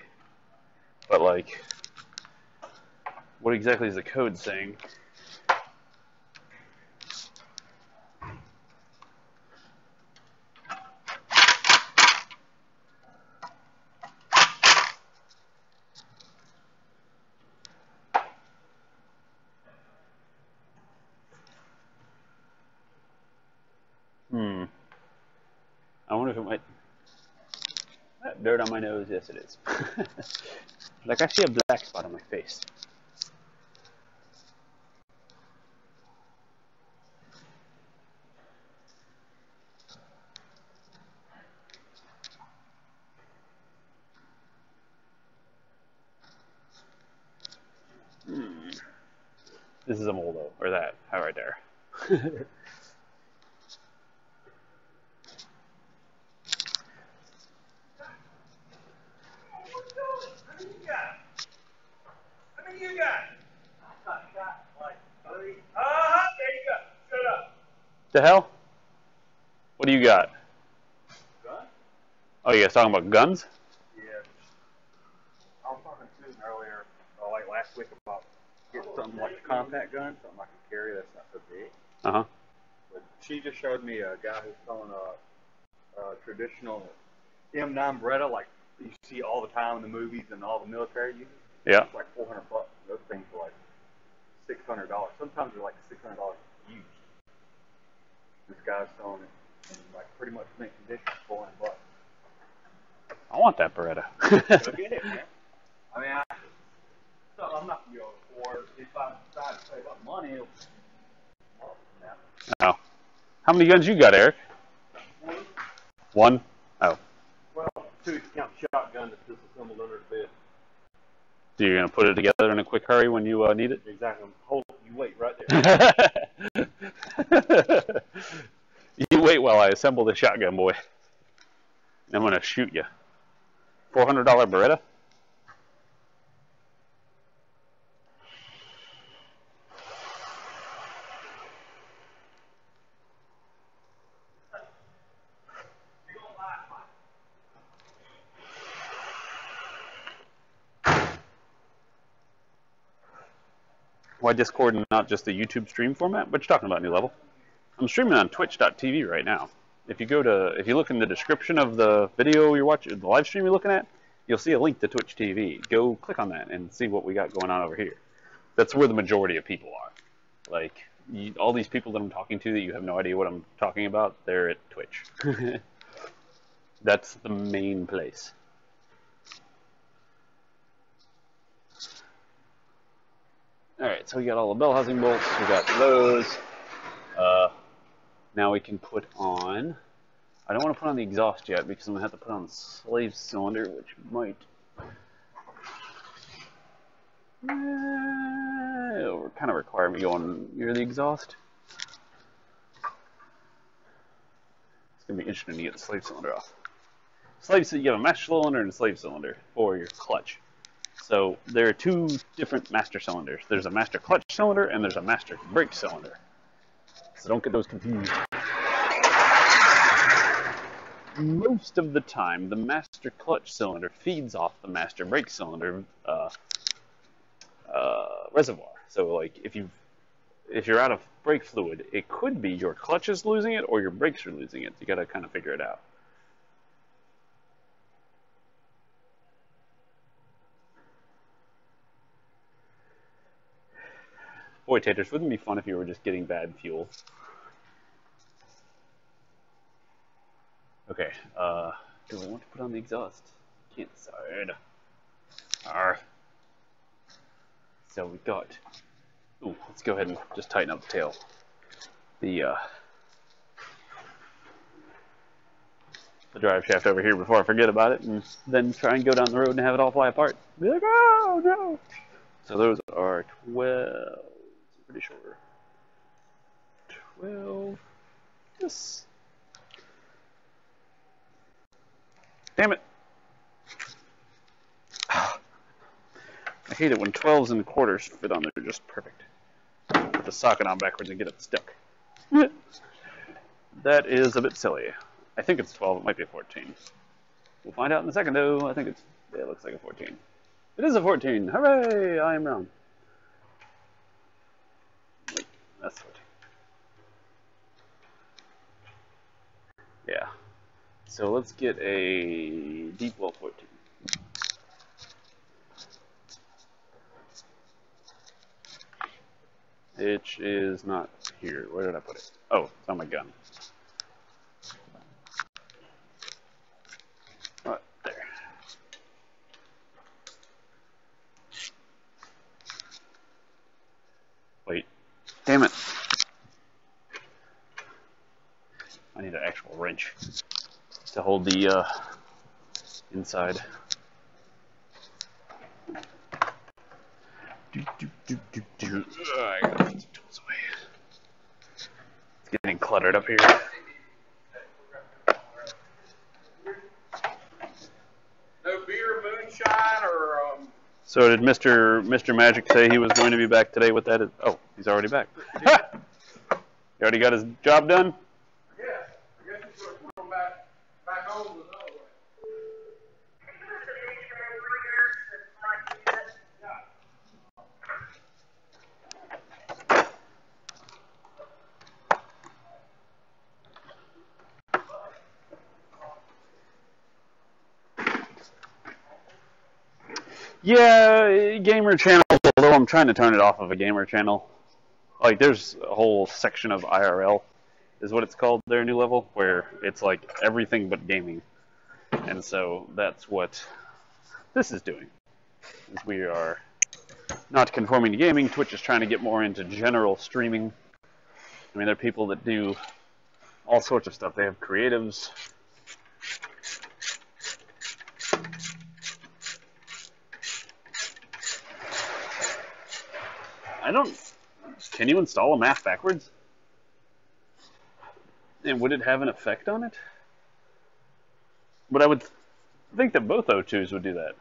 but like, what exactly is the code saying? dirt on my nose? Yes, it is. Like, I see a black spot on my face. This is a mole, though. Or that. Right there. The hell? What do you got? Gun? Oh, you guys talking about guns? Yeah. I was talking to Susan earlier, like last week, about getting something like a compact gun, something I can carry that's not so big. Uh-huh. But she just showed me a guy who's selling a traditional M9 Beretta, like you see all the time in the movies and all the military uses. Yeah. It's like $400. Those things are like $600. Sometimes they're like $600 used. This guy's selling it in like pretty much mint condition, $400. I want that Beretta. Go get it, man. I mean, I'm not going to be able to afford. If I decide to save up money, it'll Oh. How many guns you got, Eric? One? Oh. Well, two if you count shotgun that's disassembled under the bed. So you're going to put it together in a quick hurry when you need it? Exactly. Hold, you wait right there. You wait while I assemble the shotgun, boy. I'm going to shoot you. $400 Beretta? Why Discord and not just the YouTube stream format? What you talking about, New Level? I'm streaming on twitch.tv right now. If you look in the description of the video you're watching, the live stream you're looking at, you'll see a link to Twitch TV. Go click on that and see what we got going on over here. That's where the majority of people are. Like, all these people that I'm talking to that you have no idea what I'm talking about, they're at Twitch. That's the main place. Alright, so we got all the bell housing bolts, we got those. Now we can put on, I don't want to put on the exhaust yet because I'm going to have to put on the slave cylinder, which might kind of require me going near the exhaust. It's going to be interesting to get the slave cylinder off. You have a master cylinder and a slave cylinder for your clutch. So there are two different master cylinders. There's a master clutch cylinder and there's a master brake cylinder. So don't get those confused. Most of the time, the master clutch cylinder feeds off the master brake cylinder reservoir. So, like, if you're out of brake fluid, it could be your clutch is losing it or your brakes are losing it. You got to kind of figure it out. Boy, Taters, wouldn't it be fun if you were just getting bad fuel? Okay, do I want to put on the exhaust? Can't decide. Arr. So we got, ooh, let's go ahead and just tighten up the tail. The drive shaft over here before I forget about it, and then try and go down the road and have it all fly apart. Be like, oh no! So those are 12, I'm pretty sure. 12, yes. Damn it. I hate it when 12s and quarters fit on there just perfect. Put the socket on backwards and get it stuck. That is a bit silly. I think it's 12, it might be a 14. We'll find out in a second though. I think it looks like a 14. It is a 14. Hooray! I am wrong. Wait, that's 14. Yeah. So let's get a deep well 14. Which is not here. Where did I put it? Oh, it's on my gun. Right there. I need an actual wrench to hold the inside. I gotta put the tools away. It's getting cluttered up here. No beer, moonshine, or So did Mr. Magic say he was going to be back today with that? Oh, he's already back. He already got his job done? yeah, I guess he's going to come back home with another way. Yeah, gamer channel, although I'm trying to turn it off of a gamer channel. Like, there's a whole section of IRL, is what it's called, their new level, where it's like everything but gaming. And so that's what this is doing. Is we are not conforming to gaming. Twitch is trying to get more into general streaming. I mean, there are people that do all sorts of stuff. They have creatives. Can you install a math backwards? And would it have an effect on it? But I would think that both O2s would do that.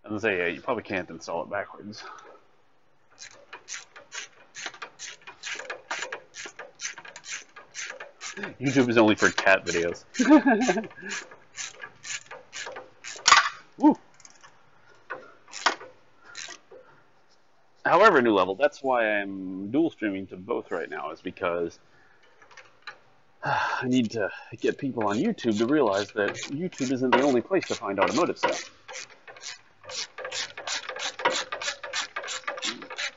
I was gonna say, yeah, you probably can't install it backwards. YouTube is only for cat videos. Woo. However, new level, that's why I'm dual streaming to both right now, is because I need to get people on YouTube to realize that YouTube isn't the only place to find automotive stuff.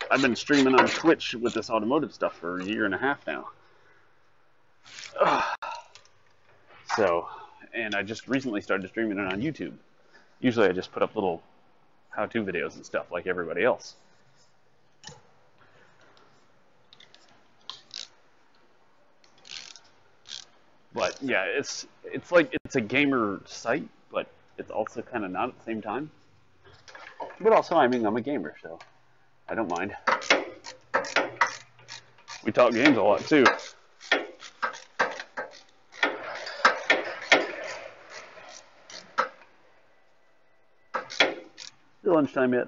I've been streaming on Twitch with this automotive stuff for a year and a half now. So, and I just recently started streaming it on YouTube. Usually I just put up little how-to videos and stuff like everybody else. But yeah, it's like it's a gamer site, but it's also kind of not at the same time. But also, I mean, I'm a gamer, so I don't mind. We talk games a lot too. Still lunchtime yet?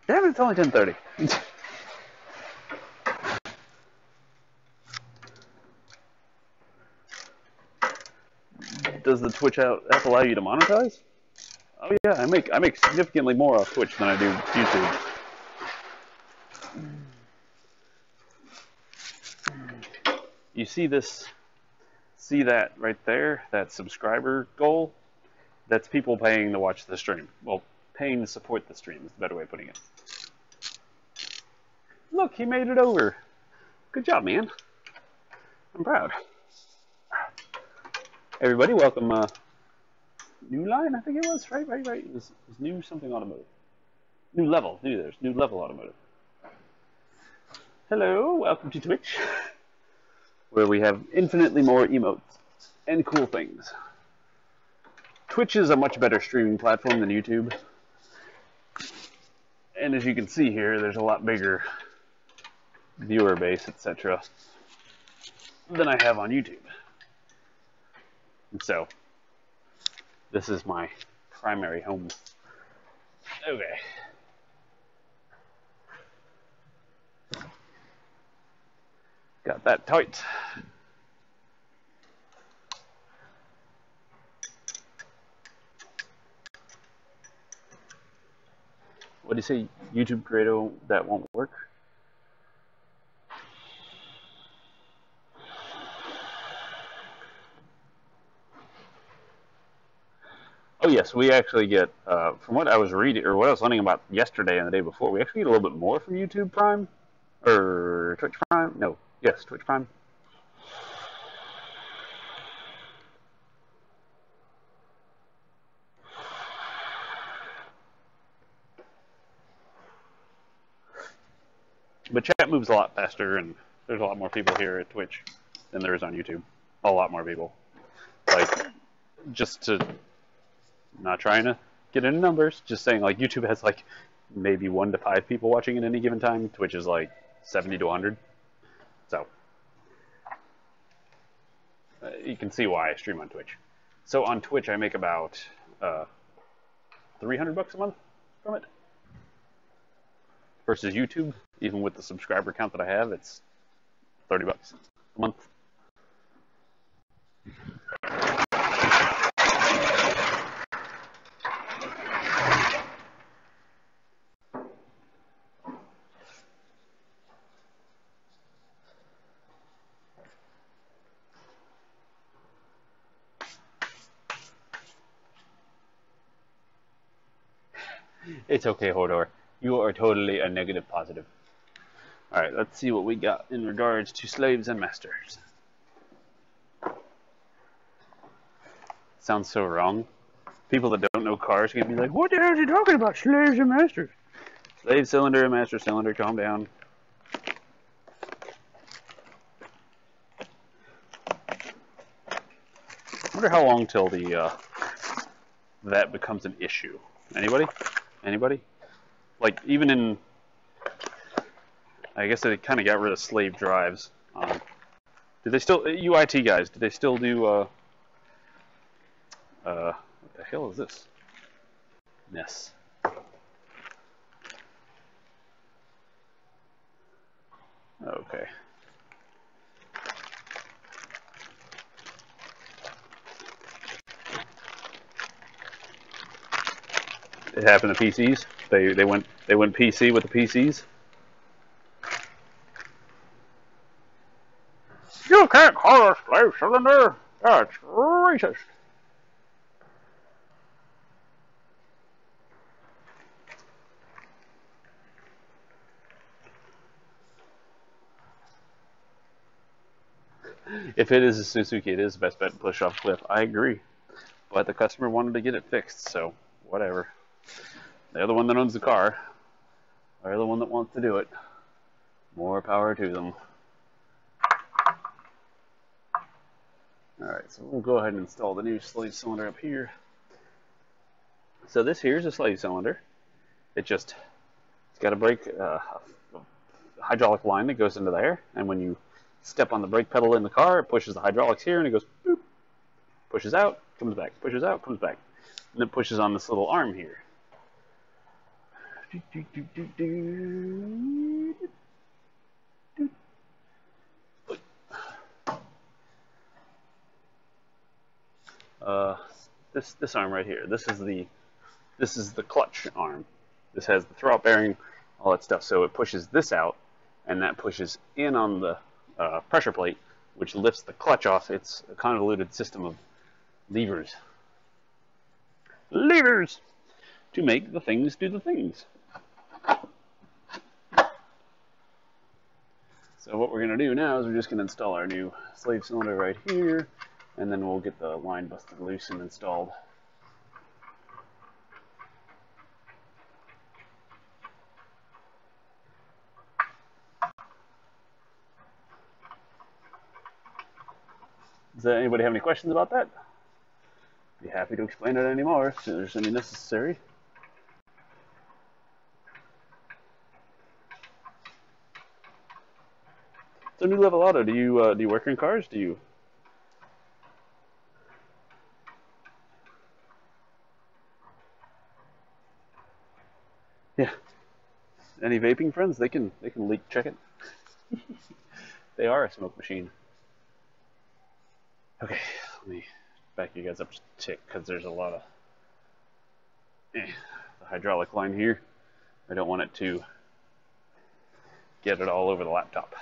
Damn it, it's only 10:30. Does the Twitch app allow you to monetize? Oh yeah, I make significantly more off Twitch than I do YouTube. You see that right there, that subscriber goal? That's people paying to watch the stream. Well, paying to support the stream is the better way of putting it. Look, he made it over. Good job, man. I'm proud. Everybody, welcome. New line, I think it was. Right. It was new something automotive. New level. There's new level automotive. Hello, welcome to Twitch, where we have infinitely more emotes and cool things. Twitch is a much better streaming platform than YouTube. And as you can see here, there's a lot bigger viewer base, etc., than I have on YouTube. And so, this is my primary home. Okay. Got that tight. What do you say, YouTube Creator, that won't work? Oh yes, we actually get, from what I was reading, or what I was learning about yesterday and the day before, we actually get a little bit more from YouTube Prime, or Twitch Prime? No, yes, Twitch Prime. But chat moves a lot faster, and there's a lot more people here at Twitch than there is on YouTube. A lot more people. Like, just to, not trying to get into numbers, just saying, like, YouTube has, like, maybe 1 to 5 people watching at any given time. Twitch is, like, 70 to 100. So, you can see why I stream on Twitch. So, on Twitch, I make about $300 a month from it. Versus YouTube, even with the subscriber count that I have, it's $30 a month. It's okay, Hodor. You are totally a negative positive. Alright, let's see what we got in regards to slaves and masters. Sounds so wrong. People that don't know cars are going to be like, what the hell are you talking about, slaves and masters? Slave cylinder and master cylinder, calm down. I wonder how long till the that becomes an issue. Anybody? Anybody? Like, even in, I guess they kind of got rid of slave drives. Do they still, UIT guys, do they still do, what the hell is this? Mess. Okay. It happened to PCs. They went PC with the PCs. You can't call a slave cylinder. That's racist. If it is a Suzuki, it is the best bet to push off cliff. I agree. But the customer wanted to get it fixed, so whatever. They're the one that owns the car. They're the one that wants to do it. More power to them. Alright, so we'll go ahead and install the new slave cylinder up here. So this here is a slave cylinder. It's got a brake, hydraulic line that goes into there, and when you step on the brake pedal in the car, it pushes the hydraulics here, and it goes boop, pushes out, comes back, pushes out, comes back, and it pushes on this little arm here. This arm right here. This is the clutch arm. This has the throw bearing, all that stuff. So it pushes this out, and that pushes in on the pressure plate, which lifts the clutch off. It's a convoluted system of levers. Levers to make the things do the things. So what we're going to do now is we're just going to install our new slave cylinder right here, and then we'll get the line busted loose and installed. Does anybody have any questions about that? Be happy to explain it anymore if there's any necessary. So New Level Auto, do you work in cars? Do you? Yeah. Any vaping friends? They can leak check it. They are a smoke machine. Okay, let me back you guys up to tick because there's a lot of the hydraulic line here. I don't want it to get it all over the laptop.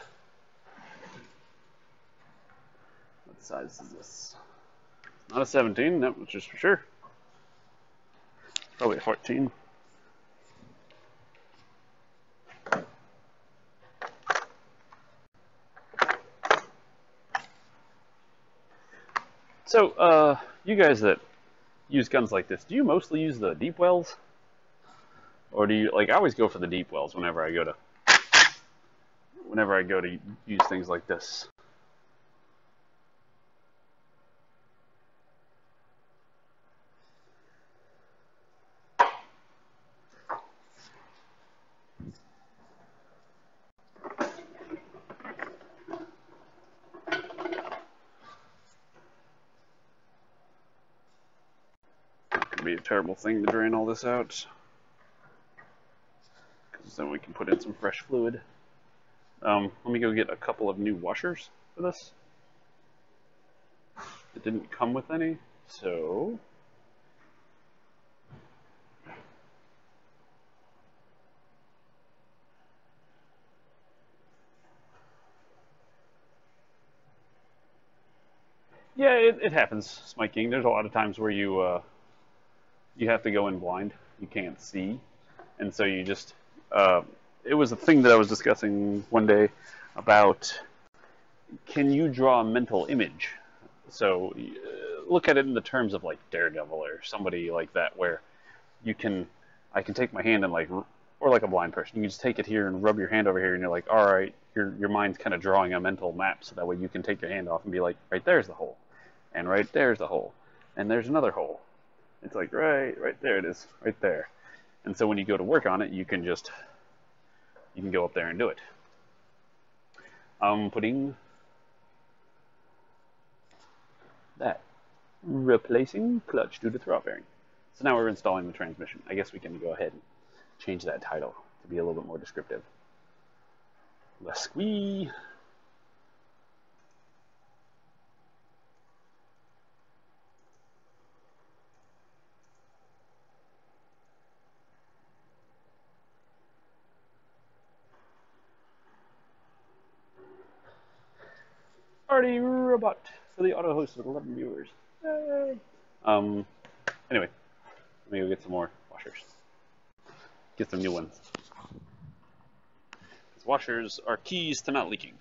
What size is this? Not a 17, that was just for sure. Probably a 14. So, you guys that use guns like this, do you mostly use the deep wells? Or do you, like, I always go for the deep wells whenever I go to whenever I go to use things like this. It'd be a terrible thing to drain all this out, because then we can put in some fresh fluid. Let me go get a couple of new washers for this. It didn't come with any, so yeah, it happens, Smite King. There's a lot of times where you have to go in blind. You can't see, and so you just it was a thing that I was discussing one day about, can you draw a mental image? So look at it in the terms of like Daredevil or somebody like that, where I can take my hand and or like a blind person, you can just take it here and rub your hand over here, and you're like, all right, your mind's kind of drawing a mental map, so that way you can take your hand off and be like, right there's the hole, and right there's the hole, and there's another hole. It's like right there it is, right there. And so when you go to work on it, you can go up there and do it. I'm putting that. Replacing clutch due to throwout bearing. So now we're installing the transmission. I guess we can go ahead and change that title to be a little bit more descriptive. Less squee. Artie Robot for the auto host with 11 viewers. Yay. Anyway, let me go get some more washers. Get some new ones. Because washers are keys to not leaking.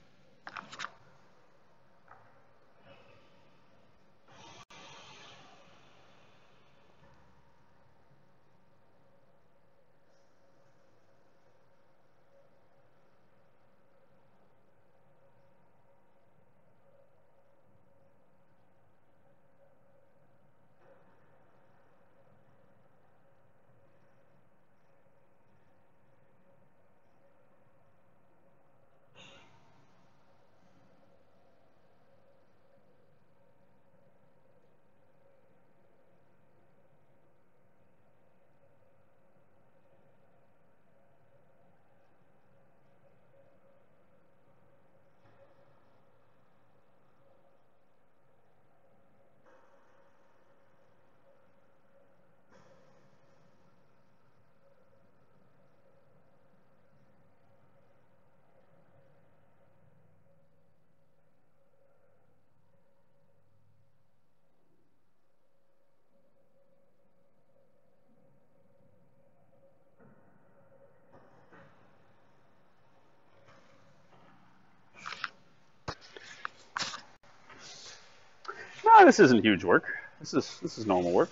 No, this isn't huge work. This is normal work.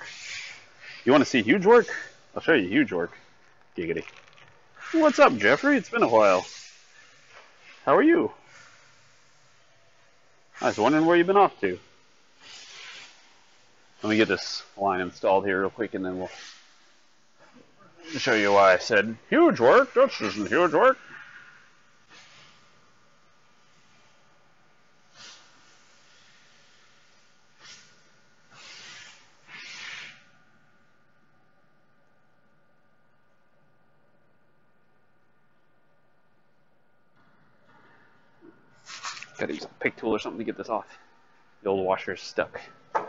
You want to see huge work? I'll show you huge work. Giggity. What's up, Jeffrey? It's been a while. How are you? I was wondering where you've been off to. Let me get this line installed here real quick, and then we'll show you why I said huge work. This isn't huge work. Gotta use a pick tool or something to get this off. The old washer is stuck. There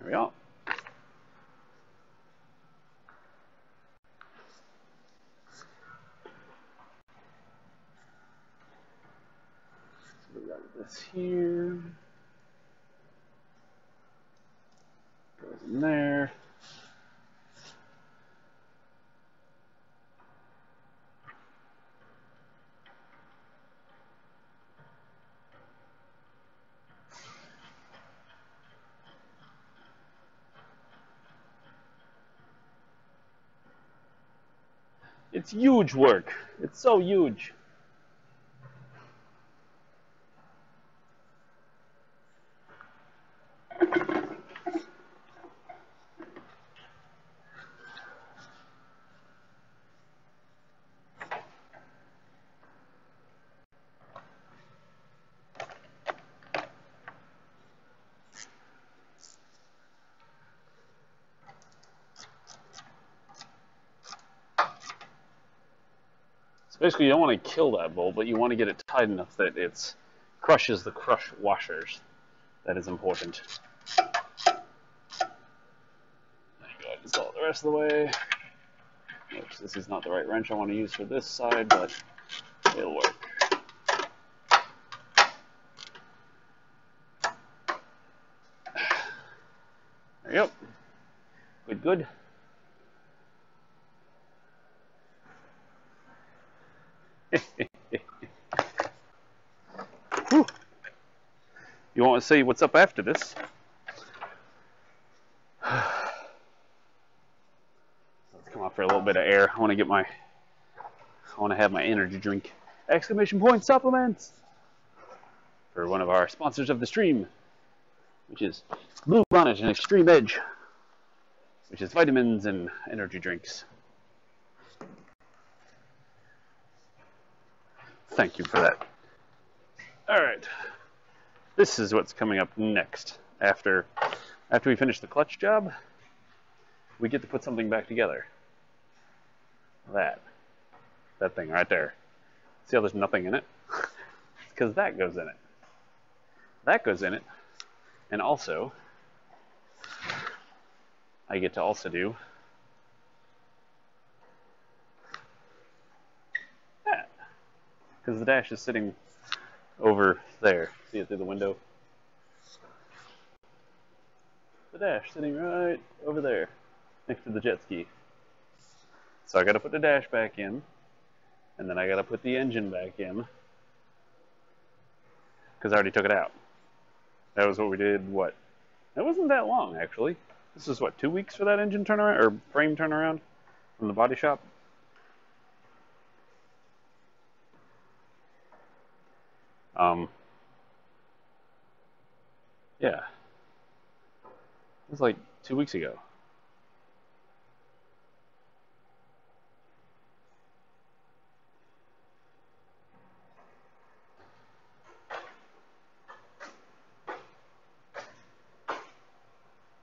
we go. So we got this here. Goes in there. It's huge work. It's so huge. So basically, you don't want to kill that bolt, but you want to get it tight enough that it crushes the crush washers. That is important. There you go. Install it the rest of the way. Which this is not the right wrench I want to use for this side, but it'll work. There you go. Good, good. You want to see what's up after this? Let's come out for a little bit of air. I want to have my energy drink. Exclamation point supplements for one of our sponsors of the stream, which is Blue Bonnet and Extreme Edge, which is vitamins and energy drinks. Thank you for that. All right. This is what's coming up next. After we finish the clutch job, we get to put something back together. That thing right there. See how there's nothing in it? It's because that goes in it. That goes in it. And also, I get to also do that. Because the dash is sitting over there. See it through the window? The dash sitting right over there, next to the jet ski. So I gotta put the dash back in, and then I gotta put the engine back in, because I already took it out. That was what we did, what? It wasn't that long, actually. This is, what, 2 weeks for that engine turnaround, or frame turnaround from the body shop? Yeah. It was like 2 weeks ago.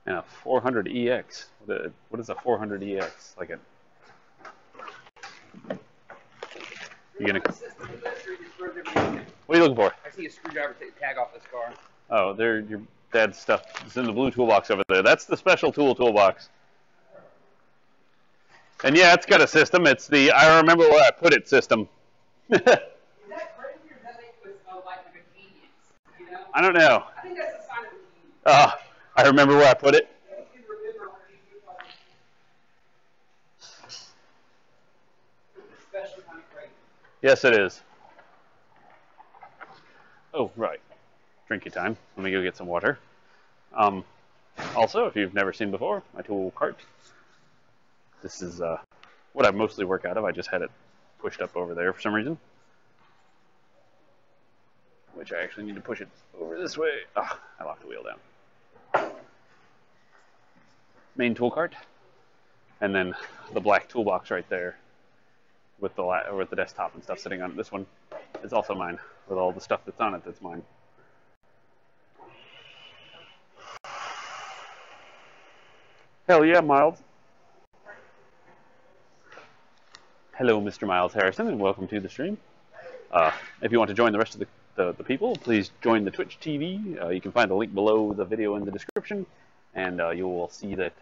And a 400EX. What is a 400EX? Like a... You gonna... What are you looking for? I see a screwdriver tag off this car. Oh, your dad's stuff. It's in the blue toolbox over there. That's the special toolbox. And yeah, it's got a system. It's the I remember where I put it system. Is that crazy or does that make you smell like a genius? You know? I don't know. I think that's a sign of a genius. I remember where I put it. You remember when you do something. Especially kind of crazy. Yes, it is. Oh, right. Drinky time. Let me go get some water. Also, if you've never seen before, my tool cart. This is what I mostly work out of. I just had it pushed up over there for some reason. Which I actually need to push it over this way. I locked the wheel down. Main tool cart. And then the black toolbox right there with the desktop and stuff sitting on it. This one is also mine, with all the stuff that's on it that's mine. Hell yeah, Miles. Hello, Mr. Miles Harrison, and welcome to the stream. If you want to join the rest of the people, please join the Twitch TV. You can find the link below the video in the description, and you will see that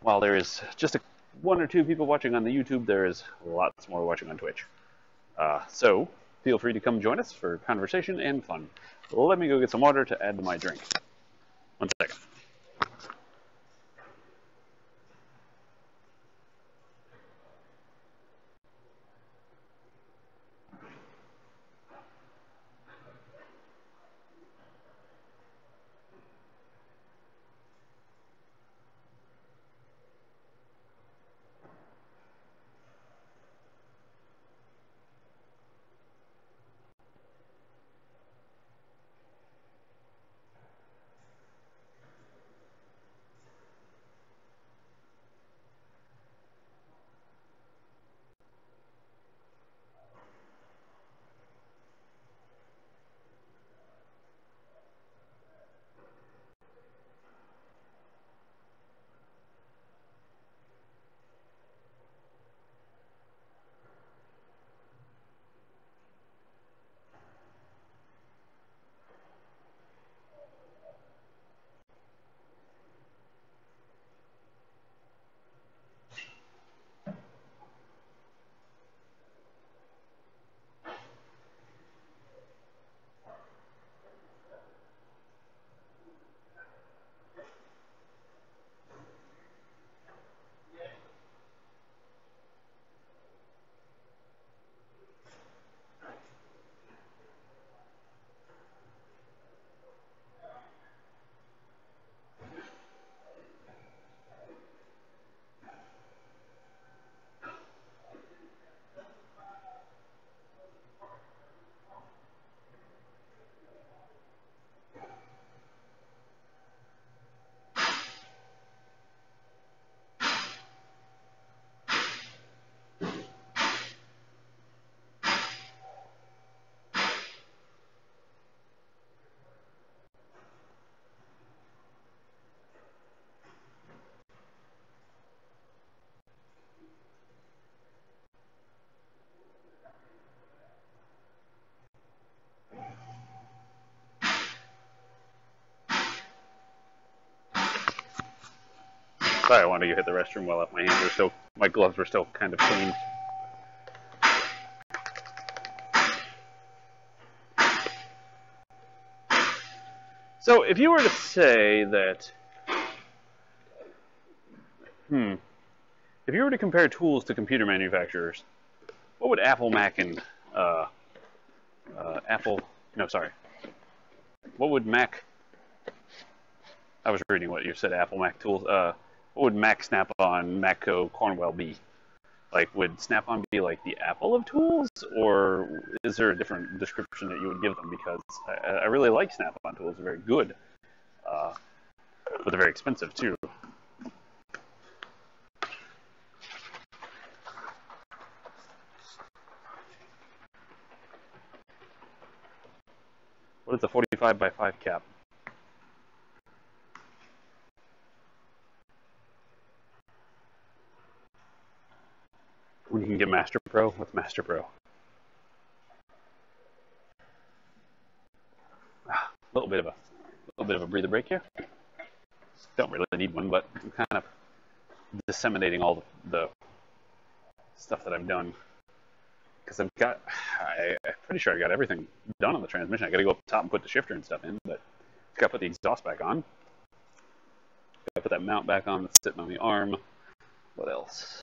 while there is just one or two people watching on the YouTube, there is lots more watching on Twitch. So feel free to come join us for conversation and fun. Let me go get some water to add to my drink. 1 second. Sorry, I wanted to hit the restroom while my hands were still, my gloves were still kind of clean. So, if you were to say that, if you were to compare tools to computer manufacturers, what would Apple, Mac, and what would Mac? I was reading what you said. Apple, Mac tools. What would Mac, Snap-on, Macco, Cornwell be? Like, would Snap-on be like the Apple of tools, or is there a different description that you would give them? Because I really like Snap-on tools; they're very good, but they're very expensive too. What is a 45 by 5 cap? When you can get Master Pro, what's Master Pro? A little bit of a breather break here. Don't really need one, but I'm kind of disseminating all the stuff that I've done because I'm pretty sure I got everything done on the transmission. I got to go up top and put the shifter and stuff in, but got to put the exhaust back on. Got to put that mount back on that's sitting on the arm. What else?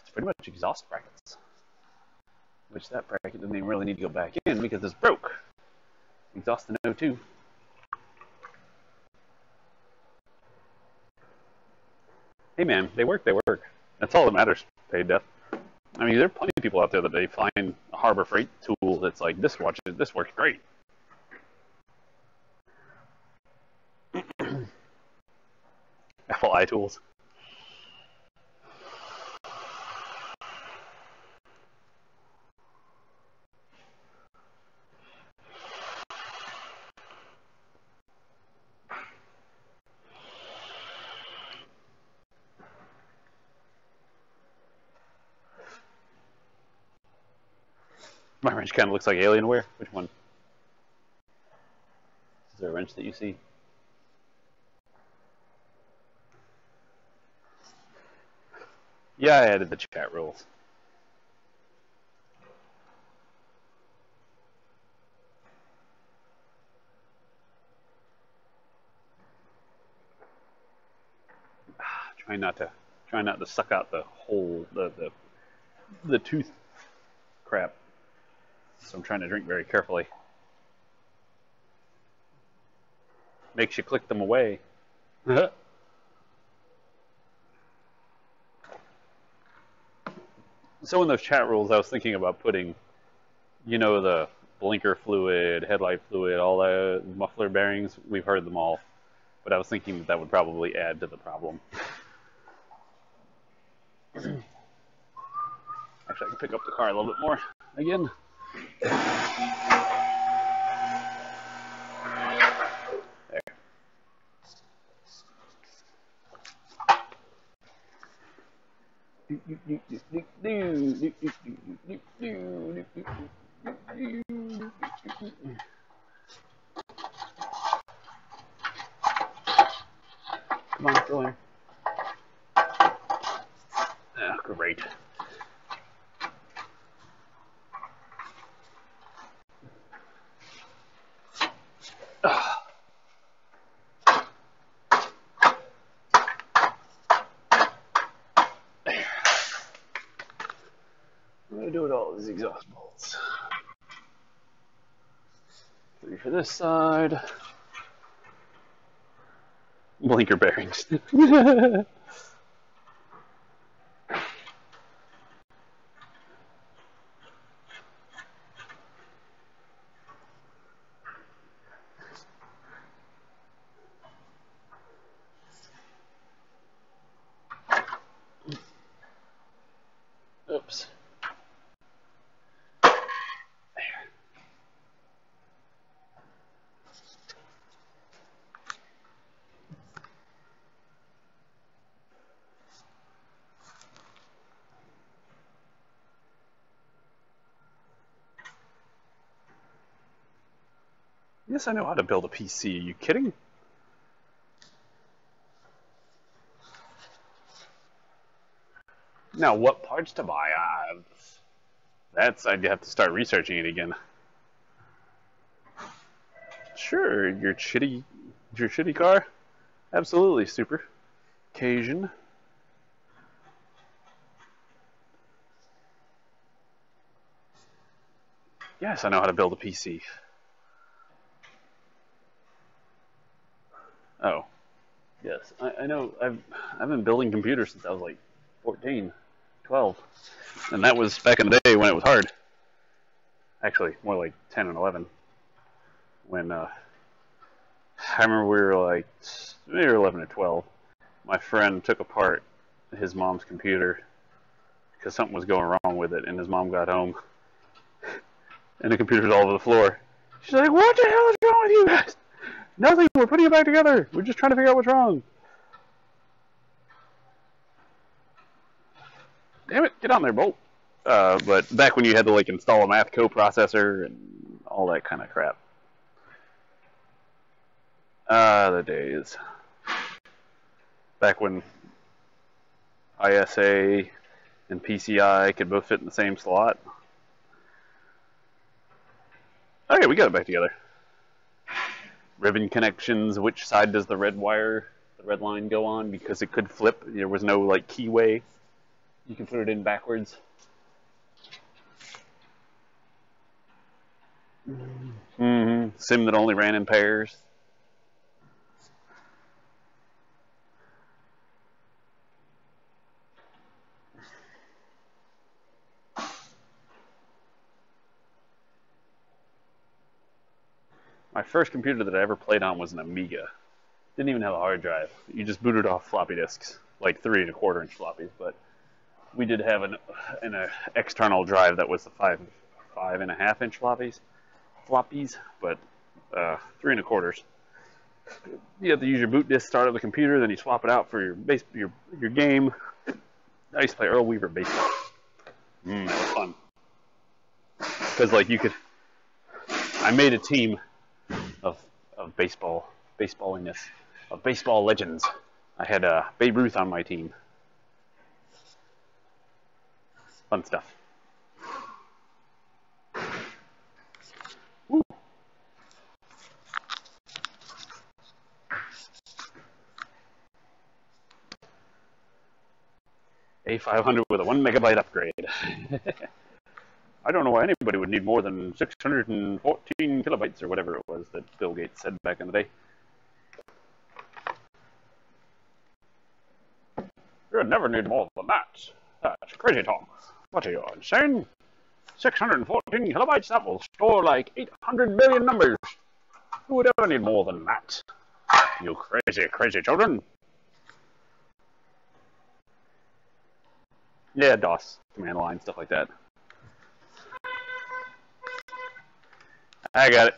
It's pretty much exhaust brackets, which that bracket didn't even really need to go back in because it's broke. Exhaust in O2. Hey man, they work, they work. That's all that matters, paid death. I mean, there are plenty of people out there that they find a Harbor Freight tool that's like, this works great. Apple iTools. My wrench kind of looks like Alienware. Which one? Is there a wrench that you see? Yeah, I added the chat rules. Try not to suck out the whole the tooth crap. So I'm trying to drink very carefully. Makes you click them away. So in those chat rules, I was thinking about putting, you know, the blinker fluid, headlight fluid, all the muffler bearings. We've heard them all, but I was thinking that would probably add to the problem. Actually, I can pick up the car a little bit more again. Come on, go in. Ah, great. I'm going to do it all with these exhaust bolts. 3 for this side. Blinker bearings. Oops. Yes, I know how to build a PC. Are you kidding? Now, what parts to buy? That's I'd have to start researching it again. Sure, your shitty car? Absolutely, super. Cajun. Yes, I know how to build a PC. Oh, yes, I know. I've been building computers since I was like 14, 12, and that was back in the day when it was hard. Actually, more like 10 and 11. When I remember we were like maybe 11 or 12. My friend took apart his mom's computer because something was going wrong with it, and his mom got home, and the computer's all over the floor. She's like, "What the hell is wrong with you guys?" Nothing. We're putting it back together. We're just trying to figure out what's wrong. Damn it! Get on there, Bolt. But back when you had to like install a math coprocessor and all that kind of crap. The days. Back when ISA and PCI could both fit in the same slot. Okay, we got it back together. Ribbon connections. Which side does the red line go on? Because it could flip. There was no like keyway. You can put it in backwards. Sim that only ran in pairs. My first computer that I ever played on was an Amiga. Didn't even have a hard drive. You just booted off floppy disks, like 3 1/4 inch floppies. But we did have an external drive that was the 5 1/2 inch floppies, but 3 1/4s. You have to use your boot disk, start up the computer, then you swap it out for your game. I used to play Earl Weaver baseball. That was fun. Because like you could, I made a team of baseballiness, of baseball legends. I had Babe Ruth on my team. Fun stuff. Woo. A500 with a 1 megabyte upgrade. I don't know why anybody would need more than 614 kilobytes or whatever it was that Bill Gates said back in the day. You'd never need more than that. That's crazy talk. What are you, insane? 614 kilobytes? That will store like 800 million numbers. Who would ever need more than that? You crazy, crazy children. Yeah, DOS, command line, stuff like that. I got it.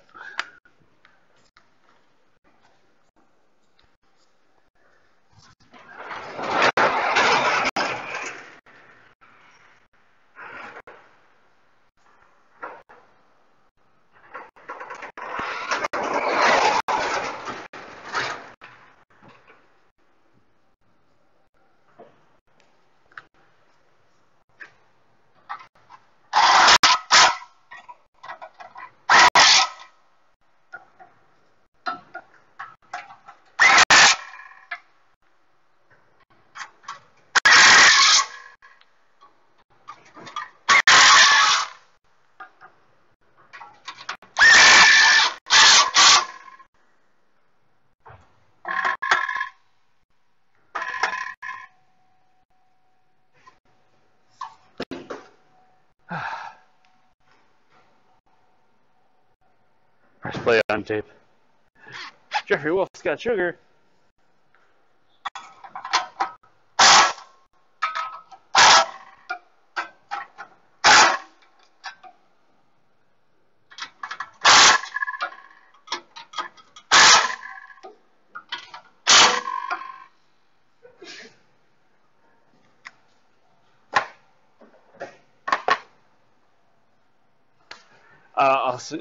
Press play on tape. Jeffrey Wolf's got sugar.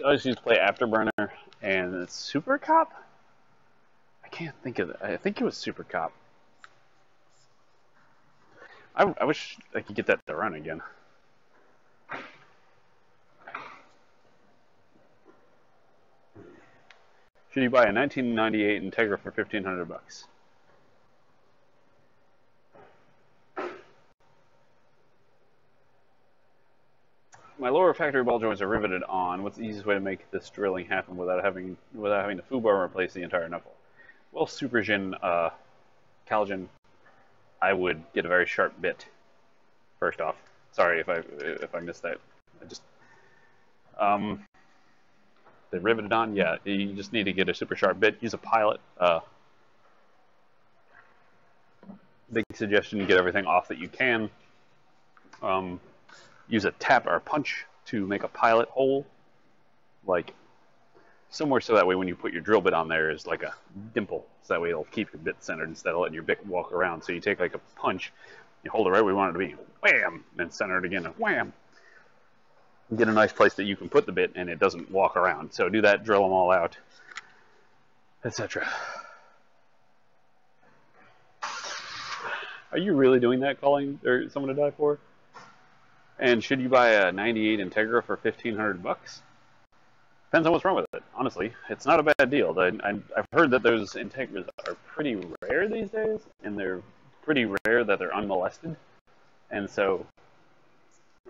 I just used to play Afterburner and Super Cop. I can't think of it. I think it was Super Cop. I wish I could get that to run again. Should you buy a 1998 Integra for $1,500? My lower factory ball joints are riveted on. What's the easiest way to make this drilling happen without having the foobar replace the entire knuckle? Well, Supergin, Calgin, I would get a very sharp bit. First off, sorry if I missed that. I just they riveted on. Yeah, you just need to get a super sharp bit. Use a pilot. Big suggestion: you get everything off that you can. Use a tap or a punch to make a pilot hole, like somewhere, so that way when you put your drill bit on there is like a dimple, so that way it'll keep your bit centered instead of letting your bit walk around. So you take like a punch, you hold it right where you want it to be, wham, and center it again, and wham. Get a nice place that you can put the bit and it doesn't walk around. So do that, drill them all out, etc. Are you really doing that, calling or someone to die for? And should you buy a 98 Integra for $1,500? Depends on what's wrong with it. Honestly, it's not a bad deal. I've heard that those Integras are pretty rare these days, and they're pretty rare that they're unmolested. And so,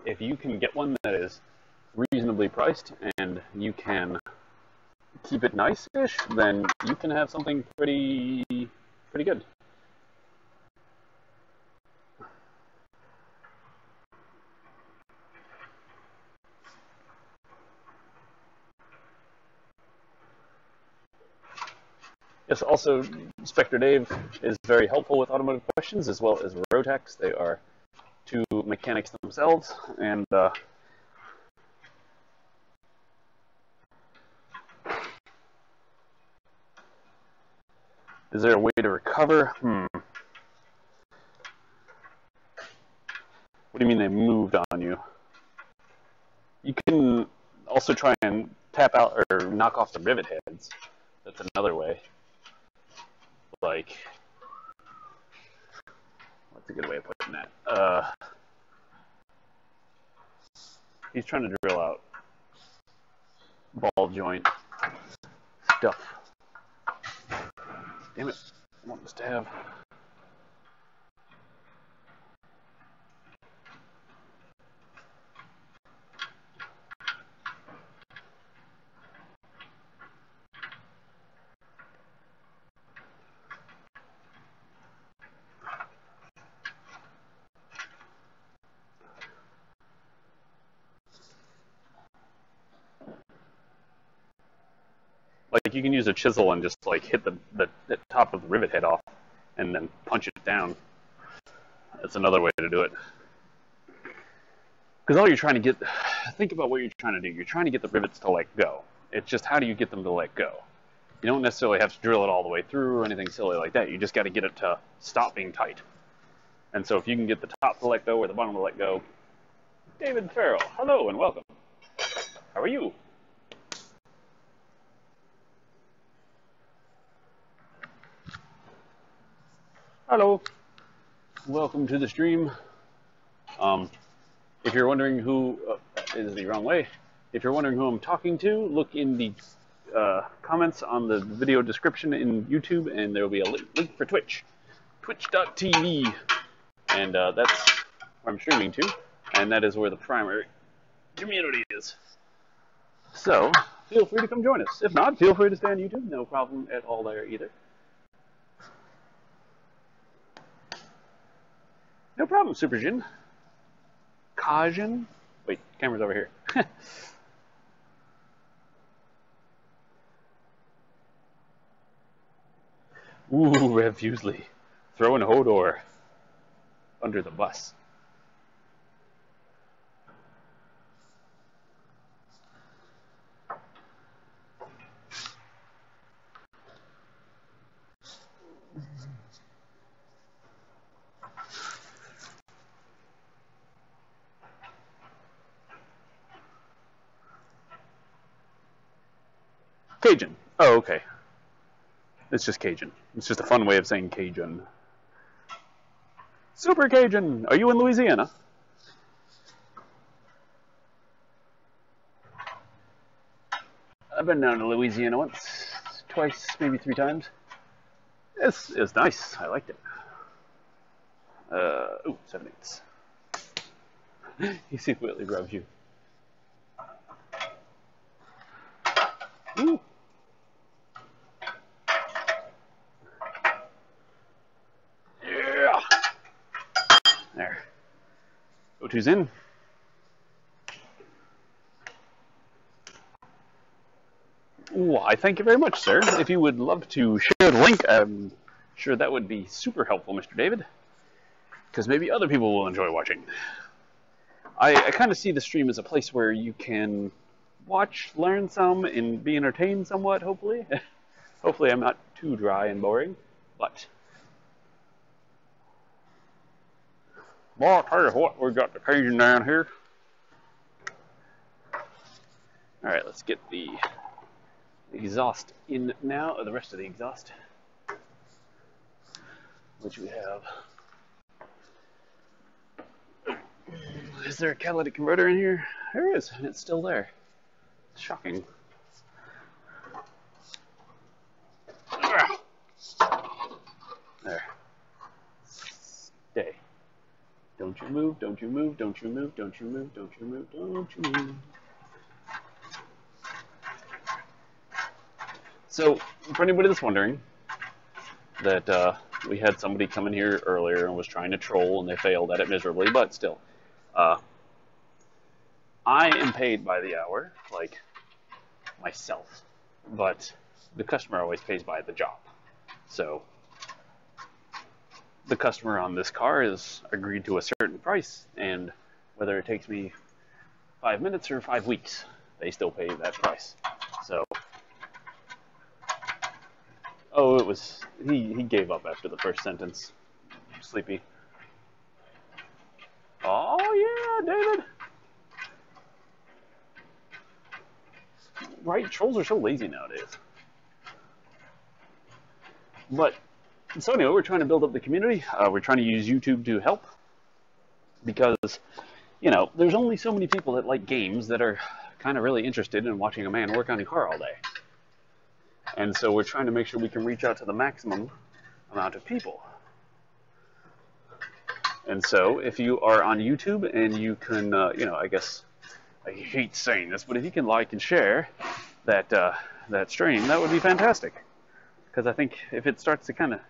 if you can get one that is reasonably priced and you can keep it nice-ish, then you can have something pretty good. Yes, also, Spectre Dave is very helpful with automotive questions, as well as Rotax. They are two mechanics themselves, and is there a way to recover? What do you mean they moved on you? You can also try and tap out or knock off the rivet heads. That's another way. Like, what's a good way of putting that? He's trying to drill out ball joint stuff. Damn it! I want this to have. Like, you can use a chisel and just like hit the top of the rivet head off and then punch it down. That's another way to do it. Because all you're trying to get, think about what you're trying to do. You're trying to get the rivets to let go. It's just, how do you get them to let go? You don't necessarily have to drill it all the way through or anything silly like that. You just got to get it to stop being tight. And so if you can get the top to let go or the bottom to let go. David Farrell, hello and welcome. How are you? Hello. Welcome to the stream. If you're wondering who is the wrong way, if you're wondering who I'm talking to, look in the comments on the video description in YouTube, and there will be a link for Twitch, twitch.tv, and that's where I'm streaming to, and that is where the primary community is. So feel free to come join us. If not, feel free to stay on YouTube. No problem at all there either. No problem, Supergin. Kajin? Wait, camera's over here. Ooh, Rev Fusely. Throwing Hodor under the bus. Cajun. Oh, okay. It's just Cajun. It's just a fun way of saying Cajun. Super Cajun, are you in Louisiana? I've been down to Louisiana once, twice, maybe 3 times. It's nice. I liked it. Ooh, 7/8. He secretly rubs you. Ooh. Yeah. There. O2's in. Why, thank you very much, sir. If you would love to share the link, I'm sure that would be super helpful, Mr. David. Because maybe other people will enjoy watching. I kind of see the stream as a place where you can watch, learn some, and be entertained somewhat, hopefully. Hopefully I'm not too dry and boring, but... Well, I'll tell you what, we've got the Cajun down here. Alright, let's get the exhaust in now, or the rest of the exhaust, which we have. Is there a catalytic converter in here? There is, and it's still there. Shocking. There. Stay. Don't you move, don't you move, don't you move, don't you move, don't you move, don't you move. So, for anybody that's wondering, that we had somebody come in here earlier and was trying to troll, and they failed at it miserably, but still. I am paid by the hour, like myself, but the customer always pays by the job. So the customer on this car has agreed to a certain price, and whether it takes me 5 minutes or 5 weeks, they still pay that price. So, oh, it was, he gave up after the first sentence. Sleepy. Oh yeah, David. Right, trolls are so lazy nowadays. But, so anyway, we're trying to build up the community. We're trying to use YouTube to help. Because, you know, there's only so many people that like games that are kind of really interested in watching a man work on a car all day. And so we're trying to make sure we can reach out to the maximum amount of people. And so, if you are on YouTube and you can, you know, I guess, I hate saying this, but if you can like and share that that stream, that would be fantastic. Because I think if it starts to kind of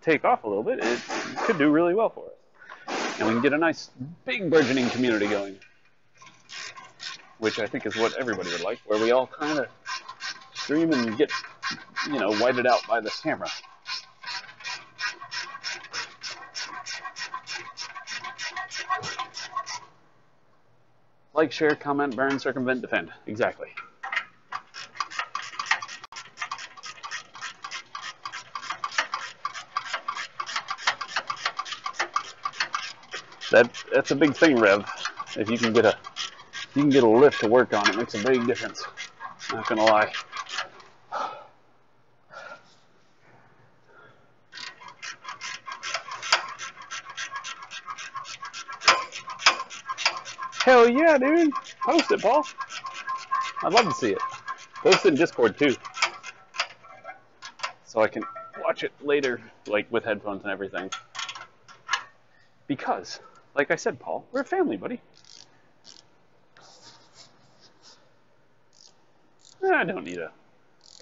take off a little bit, it could do really well for us. And we can get a nice, big, burgeoning community going. Which I think is what everybody would like, where we all kind of stream and get, you know, whited out by this camera. Like, share, comment, burn, circumvent, defend. Exactly. That's a big thing, Rev. If you can get a lift to work on, it makes a big difference. Not gonna lie. Hell yeah, dude. Post it, Paul. I'd love to see it. Post it in Discord, too. So I can watch it later, like, with headphones and everything. Because, like I said, Paul, we're a family, buddy. I don't need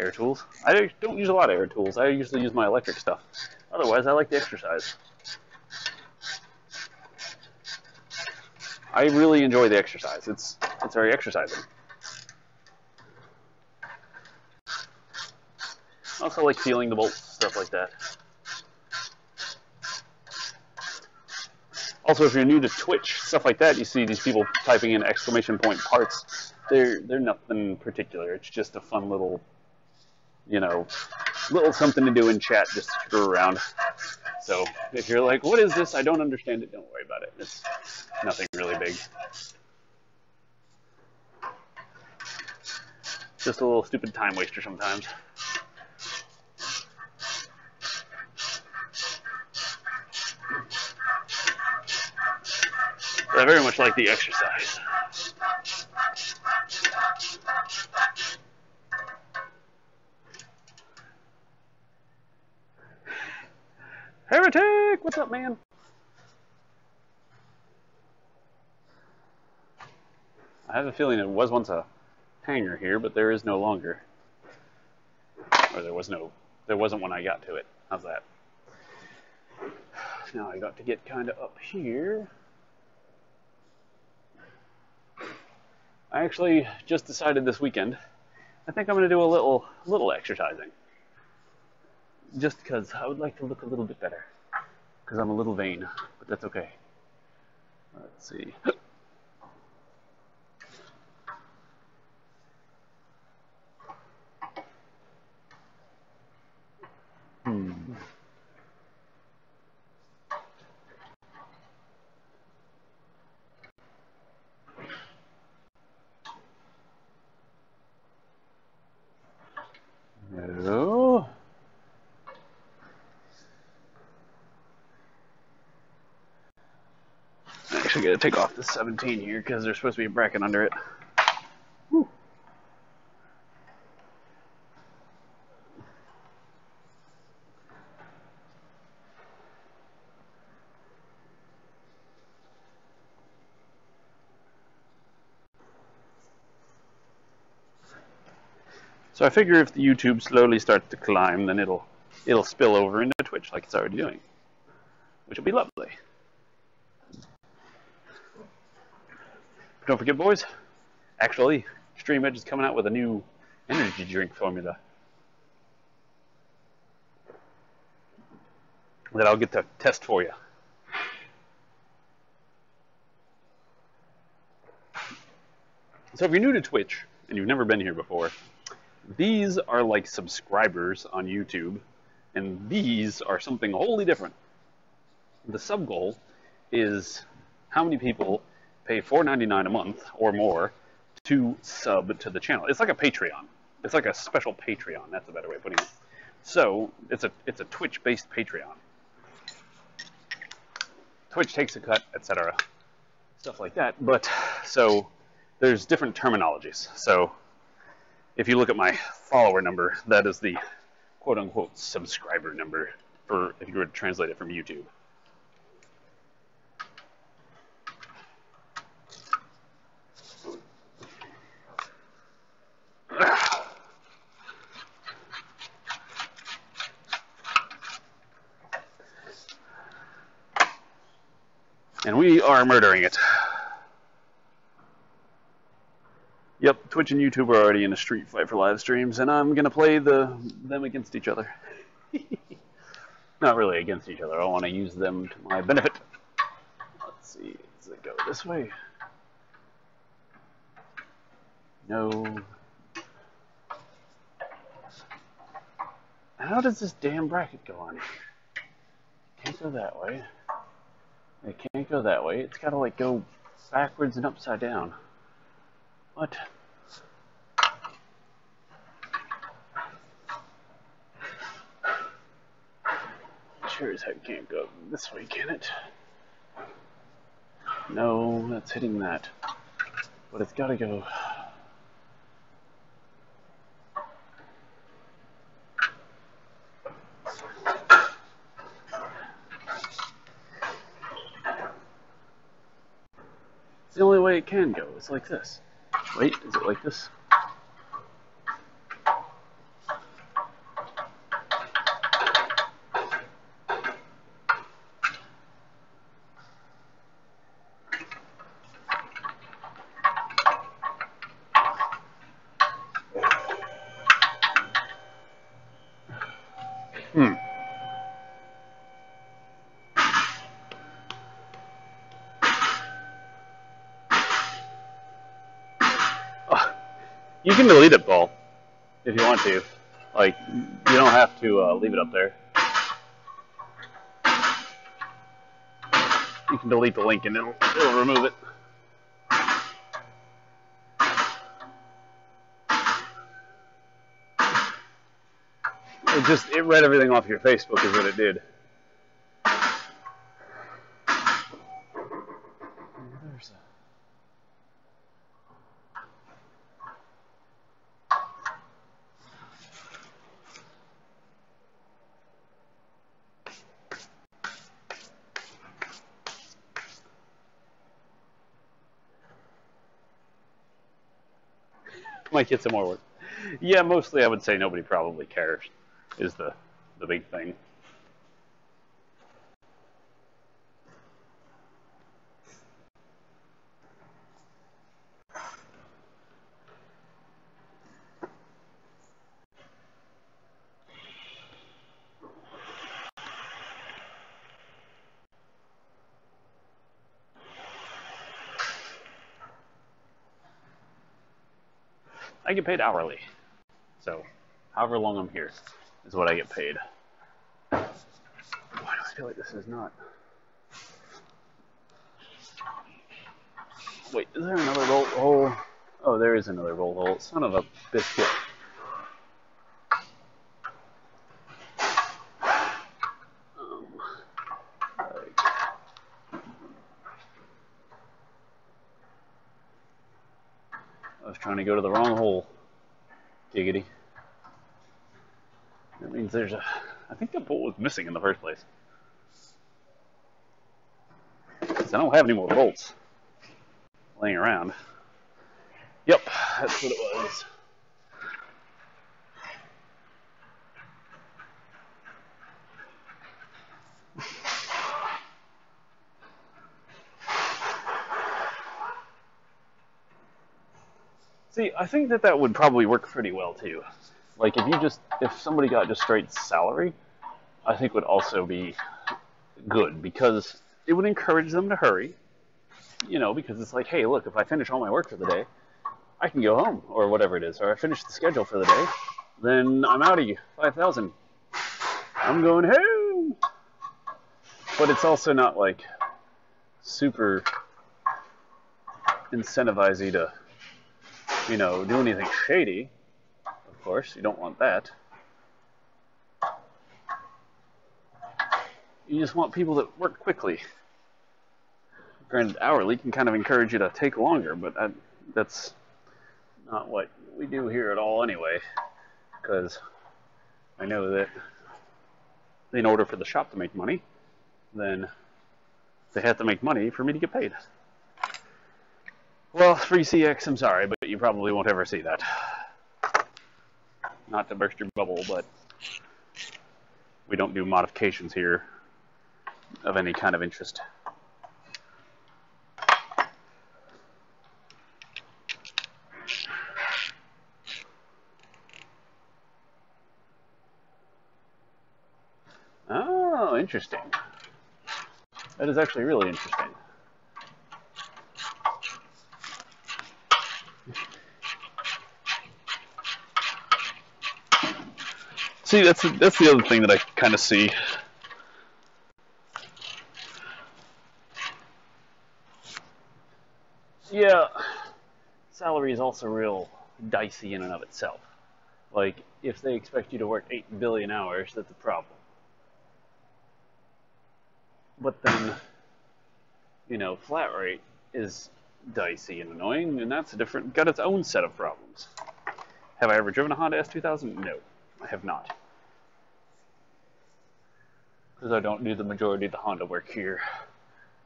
air tools. I don't use a lot of air tools. I usually use my electric stuff. Otherwise, I like to exercise. I really enjoy the exercise. It's very exercising. I also like feeling the bolts, stuff like that. Also, if you're new to Twitch, stuff like that, you see these people typing in exclamation point parts. They're nothing particular. It's just a fun little, you know, little something to do in chat, just to screw around. So if you're like, what is this? I don't understand it. Don't worry about it. It's nothing really big. Just a little stupid time waster sometimes. I very much like the exercise. Heretic! What's up, man? I have a feeling it was once a hangar here, but there is no longer. Or there wasn't when I got to it. How's that? Now I got to get kind of up here. I actually just decided this weekend, I think I'm going to do a little exercising. Just because I would like to look a little bit better. Because I'm a little vain, but that's okay. Let's see. Hello. I actually got to take off the 17 here because there's supposed to be a bracket under it. Whew. So I figure if the YouTube slowly starts to climb, then it'll spill over into Twitch like it's already doing, which will be lovely. Don't forget, boys, actually, Extreme Edge is coming out with a new energy drink formula that I'll get to test for you. So if you're new to Twitch and you've never been here before, these are like subscribers on YouTube, and these are something wholly different. The sub goal is how many people pay $4.99 a month or more to sub to the channel. It's like a Patreon. It's like a special Patreon. That's a better way of putting it. So it's a Twitch-based Patreon. Twitch takes a cut, etc. Stuff like that. But so there's different terminologies. So if you look at my follower number, that is the quote-unquote subscriber number for if you were to translate it from YouTube. And we are murdering it. Yep, Twitch and YouTube are already in a street fight for live streams, and I'm going to play them against each other. Not really against each other. I want to use them to my benefit. Let's see. Does it go this way? No. How does this damn bracket go on? Can't go that way. It can't go that way. It's got to like go backwards and upside down. What? Sure as heck can't go this way, can it? No, that's hitting that. But it's got to go. It's the only way it can go. It's like this. Wait, is it like this? You can delete it, Paul, if you want to. Like, you don't have to leave it up there. You can delete the link and it'll remove it. It read everything off your Facebook is what it did. Might get some more work. Yeah, mostly I would say nobody probably cares is the big thing. I get paid hourly. So, however long I'm here is what I get paid. Why do I feel like this is not? Wait, is there another roll hole? Oh, there is another roll hole. Son of a biscuit. Like, I was trying to go to the wrong hole. Giggity. That means there's a... I think the bolt was missing in the first place. Because I don't have any more bolts laying around. Yep, that's what it was. See, I think that would probably work pretty well too. Like if somebody got just straight salary, I think would also be good because it would encourage them to hurry. You know, because it's like, hey, look, if I finish all my work for the day, I can go home or whatever it is, or I finish the schedule for the day, then I'm out of you, 5,000. I'm going home. But it's also not like super incentivize you to, you know, do anything shady. Of course, you don't want that. You just want people that work quickly. Granted, hourly can kind of encourage you to take longer, but that's not what we do here at all anyway. Because I know that in order for the shop to make money, then they have to make money for me to get paid. Well, 3CX, I'm sorry, but you probably won't ever see that. Not to burst your bubble, but we don't do modifications here of any kind of interest. Oh, interesting. That is actually really interesting. See, that's the other thing that I kind of see. Yeah, salary is also real dicey in and of itself. Like, if they expect you to work 8 billion hours, that's a problem. But then, you know, flat rate is dicey and annoying, and that's got its own set of problems. Have I ever driven a Honda S2000? No, I have not. Because I don't do the majority of the Honda work here.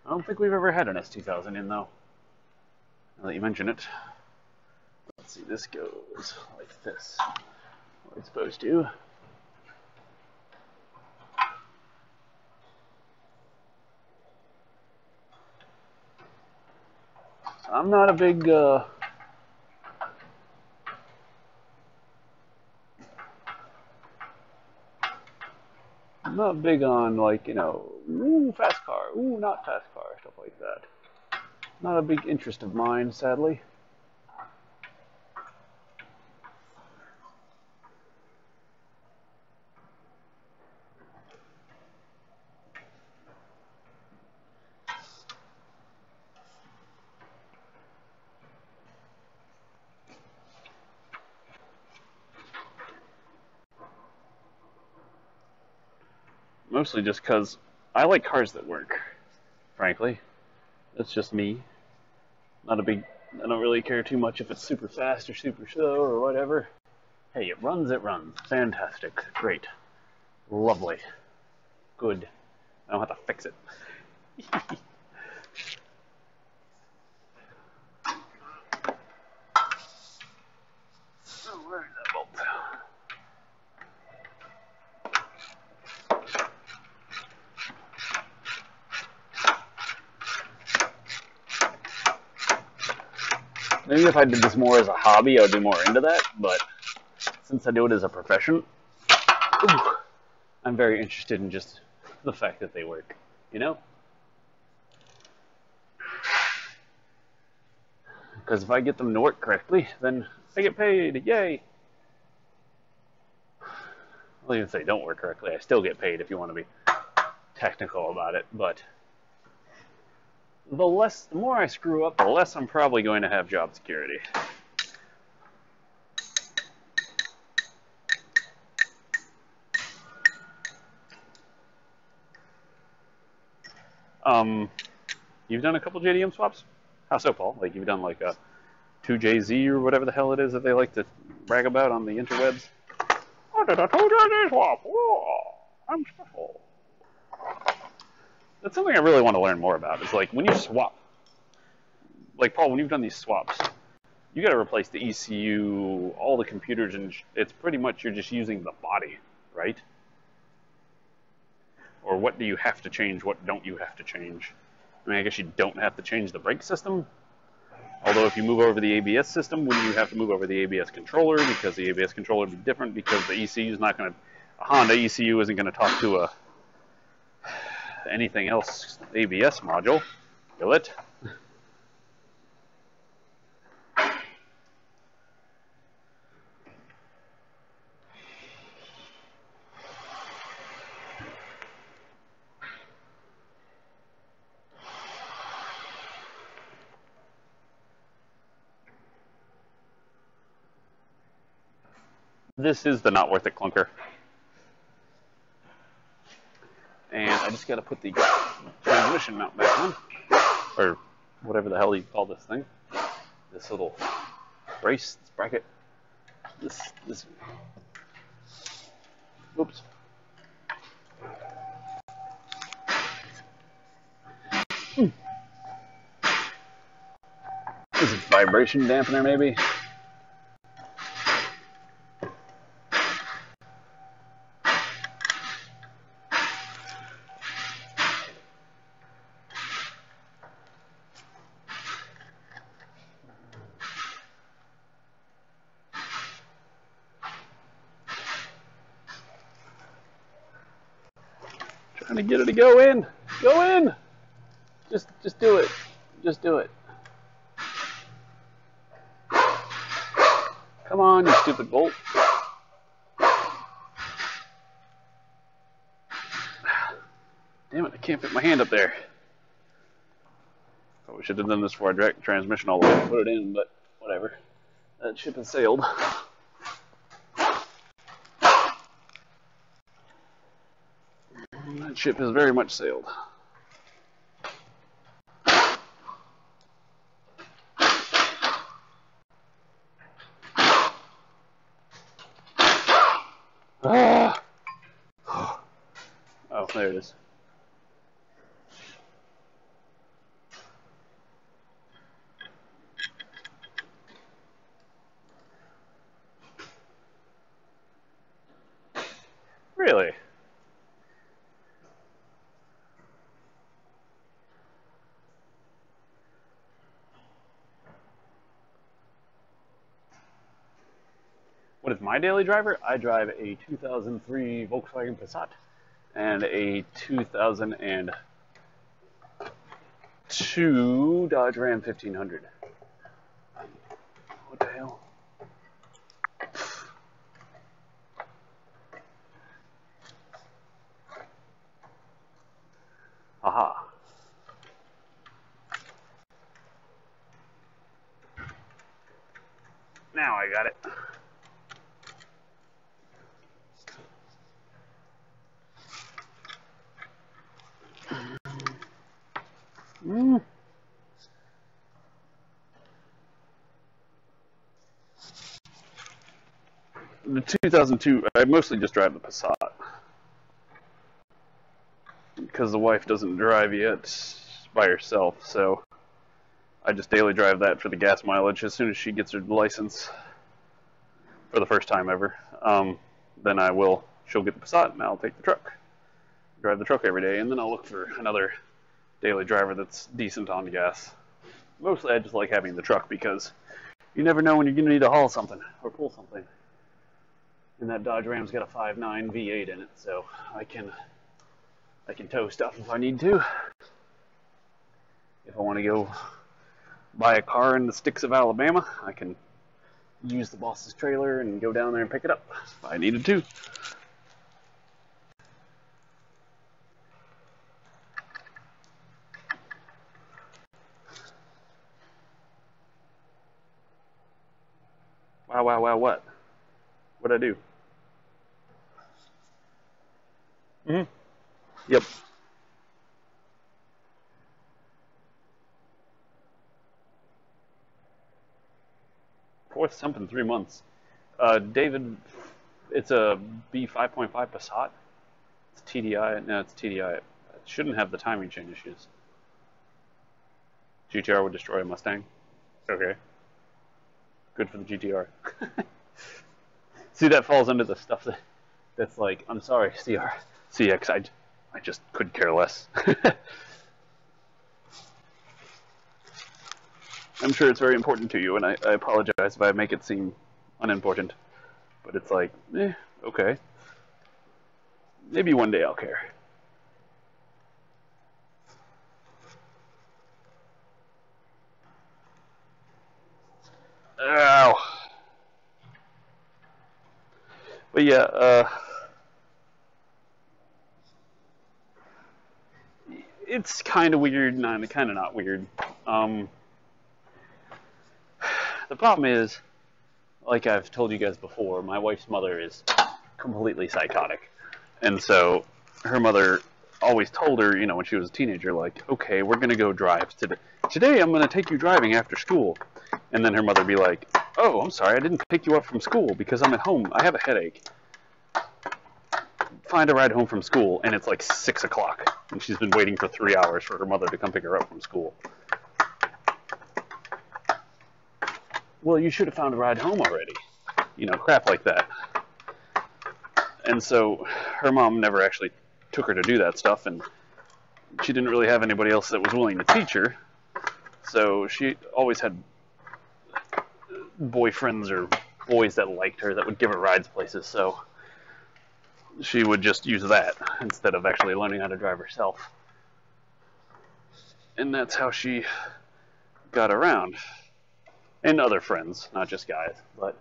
I don't think we've ever had an S2000 in, though. Now that you mention it. Let's see, this goes like this. What it's supposed to. I'm not a big, I'm not big on, like, you know, ooh, fast car, ooh, not fast car, stuff like that. Not a big interest of mine, sadly. Mostly just because I like cars that work, frankly. That's just me. I don't really care too much if it's super fast or super slow or whatever. Hey, it runs, it runs. Fantastic. Great. Lovely. Good. I don't have to fix it. Maybe if I did this more as a hobby, I would be more into that, but since I do it as a profession, I'm very interested in just the fact that they work, you know? Because if I get them to work correctly, then I get paid, yay! Well, even if they don't work correctly, I still get paid if you want to be technical about it, but the more I screw up, the less I'm probably going to have job security. You've done a couple JDM swaps? How so, Paul? Like you've done like a 2JZ or whatever the hell it is that they like to brag about on the interwebs? I did a 2JZ swap. Whoa, I'm special. That's something I really want to learn more about. Is like when you swap, like Paul, when you've done these swaps, you got to replace the ECU, all the computers, and it's pretty much you're just using the body, right? Or what do you have to change? What don't you have to change? I mean, I guess you don't have to change the brake system. Although if you move over the ABS system, wouldn't you have to move over the ABS controller? Because the ABS controller would be different because the ECU is not going to, a Honda ECU isn't going to talk to a anything else ABS module, will it? This is the not worth it clunker. And I just got to put the transmission mount back on, or whatever the hell you call this thing. This little brace, this bracket. This. Oops. This is vibration dampener, maybe. Trying to get it to go in. Go in. Just do it. Just do it. Come on, you stupid bolt. Damn it, I can't fit my hand up there. Probably should have done this before I dragged the transmission all the way and put it in, but whatever. That ship has sailed. That ship has very much sailed. Ah. Oh, there it is. Really? What is my daily driver? I drive a 2003 Volkswagen Passat and a 2002 Dodge Ram 1500. What the hell? Aha. Now I got it. The 2002, I mostly just drive the Passat. Because the wife doesn't drive yet by herself, so I just daily drive that for the gas mileage. As soon as she gets her license, for the first time ever, then she'll get the Passat and I'll take the truck. Drive the truck every day, and then I'll look for another daily driver that's decent on gas. mostly I just like having the truck because you never know when you're going to need to haul something or pull something. And that Dodge Ram's got a 5.9 V8 in it, so I can tow stuff if I need to. If I want to go buy a car in the sticks of Alabama, I can use the boss's trailer and go down there and pick it up if I needed to. Wow, what? What'd I do? Yep. Fourth sump in 3 months. David, it's a B5.5 Passat. It's TDI. No, it's TDI. It shouldn't have the timing chain issues. GTR would destroy a Mustang. Okay. Good for the GTR. See, that falls under the stuff that's like, I'm sorry, CX, I just could care less. I'm sure it's very important to you, and I apologize if I make it seem unimportant. But it's like, okay. Maybe one day I'll care. Ow. But yeah, it's kind of weird, and kind of not weird. The problem is, like I've told you guys before, my wife's mother is completely psychotic. And so her mother always told her, when she was a teenager, like, okay, we're going to go drive today. Today I'm going to take you driving after school. And then her mother would be like, oh, I'm sorry, I didn't pick you up from school because I'm at home. I have a headache. Find a ride home from school, and it's like 6 o'clock. And she's been waiting for 3 hours for her mother to come pick her up from school. Well, you should have found a ride home already. Crap like that. And so her mom never actually took her to do that stuff, and she didn't really have anybody else that was willing to teach her. So she always had boyfriends or boys that liked her that would give her rides places. So she would just use that instead of actually learning how to drive herself. And that's how she got around. And other friends, not just guys, but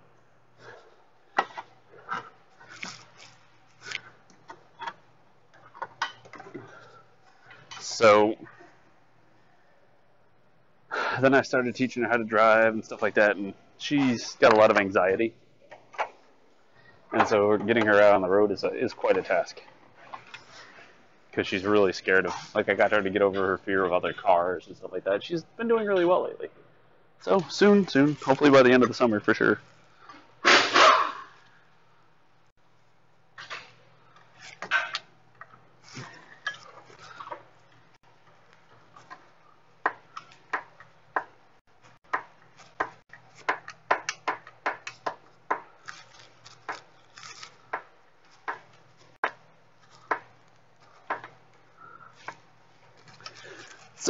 so then I started teaching her how to drive and stuff like that, and she's got a lot of anxiety. And so getting her out on the road is quite a task. Because she's really scared of, I got her to get over her fear of other cars and stuff like that. She's been doing really well lately. So soon, hopefully by the end of the summer for sure.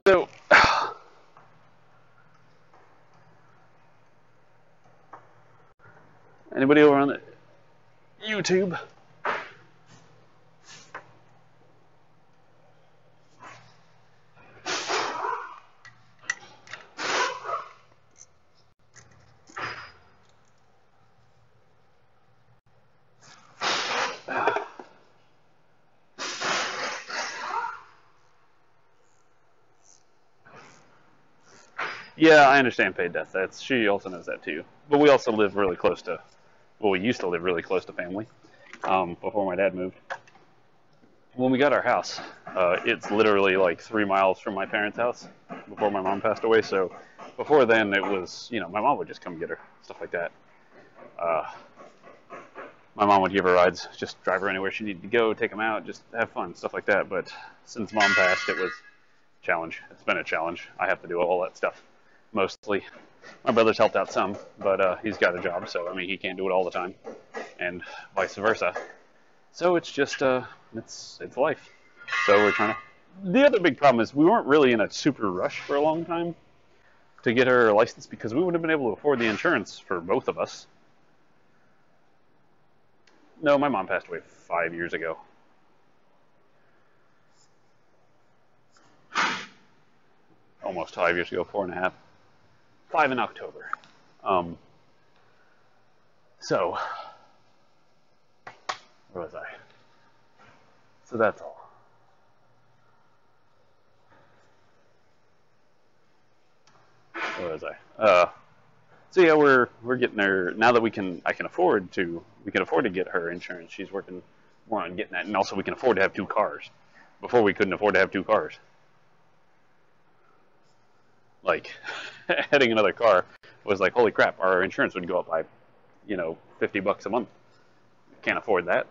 So, anybody over on the YouTube? Yeah, I understand paid death. She also knows that too. But we also live really close to, we used to live really close to family before my dad moved. When we got our house, it's literally like 3 miles from my parents' house before my mom passed away. So before then, it was, my mom would just come get her, stuff like that. My mom would give her rides, just drive her anywhere she needed to go, take them out, just have fun, stuff like that. But since mom passed, it was a challenge. It's been a challenge. I have to do all that stuff. Mostly. My brother's helped out some, but he's got a job, so he can't do it all the time, and vice versa. So it's just it's life. So we're trying to. The other big problem is we weren't really in a super rush for a long time to get her license because we wouldn't have been able to afford the insurance for both of us. No, my mom passed away 5 years ago. Almost 5 years ago, 4.5. 5 in October. So, where was I? So that's all. Where was I? So yeah, we're getting her now that we can afford to get her insurance. She's working more on getting that, and also we can afford to have 2 cars. Before we couldn't afford to have 2 cars. Like adding another car was like, holy crap, our insurance would go up by, $50 a month. Can't afford that.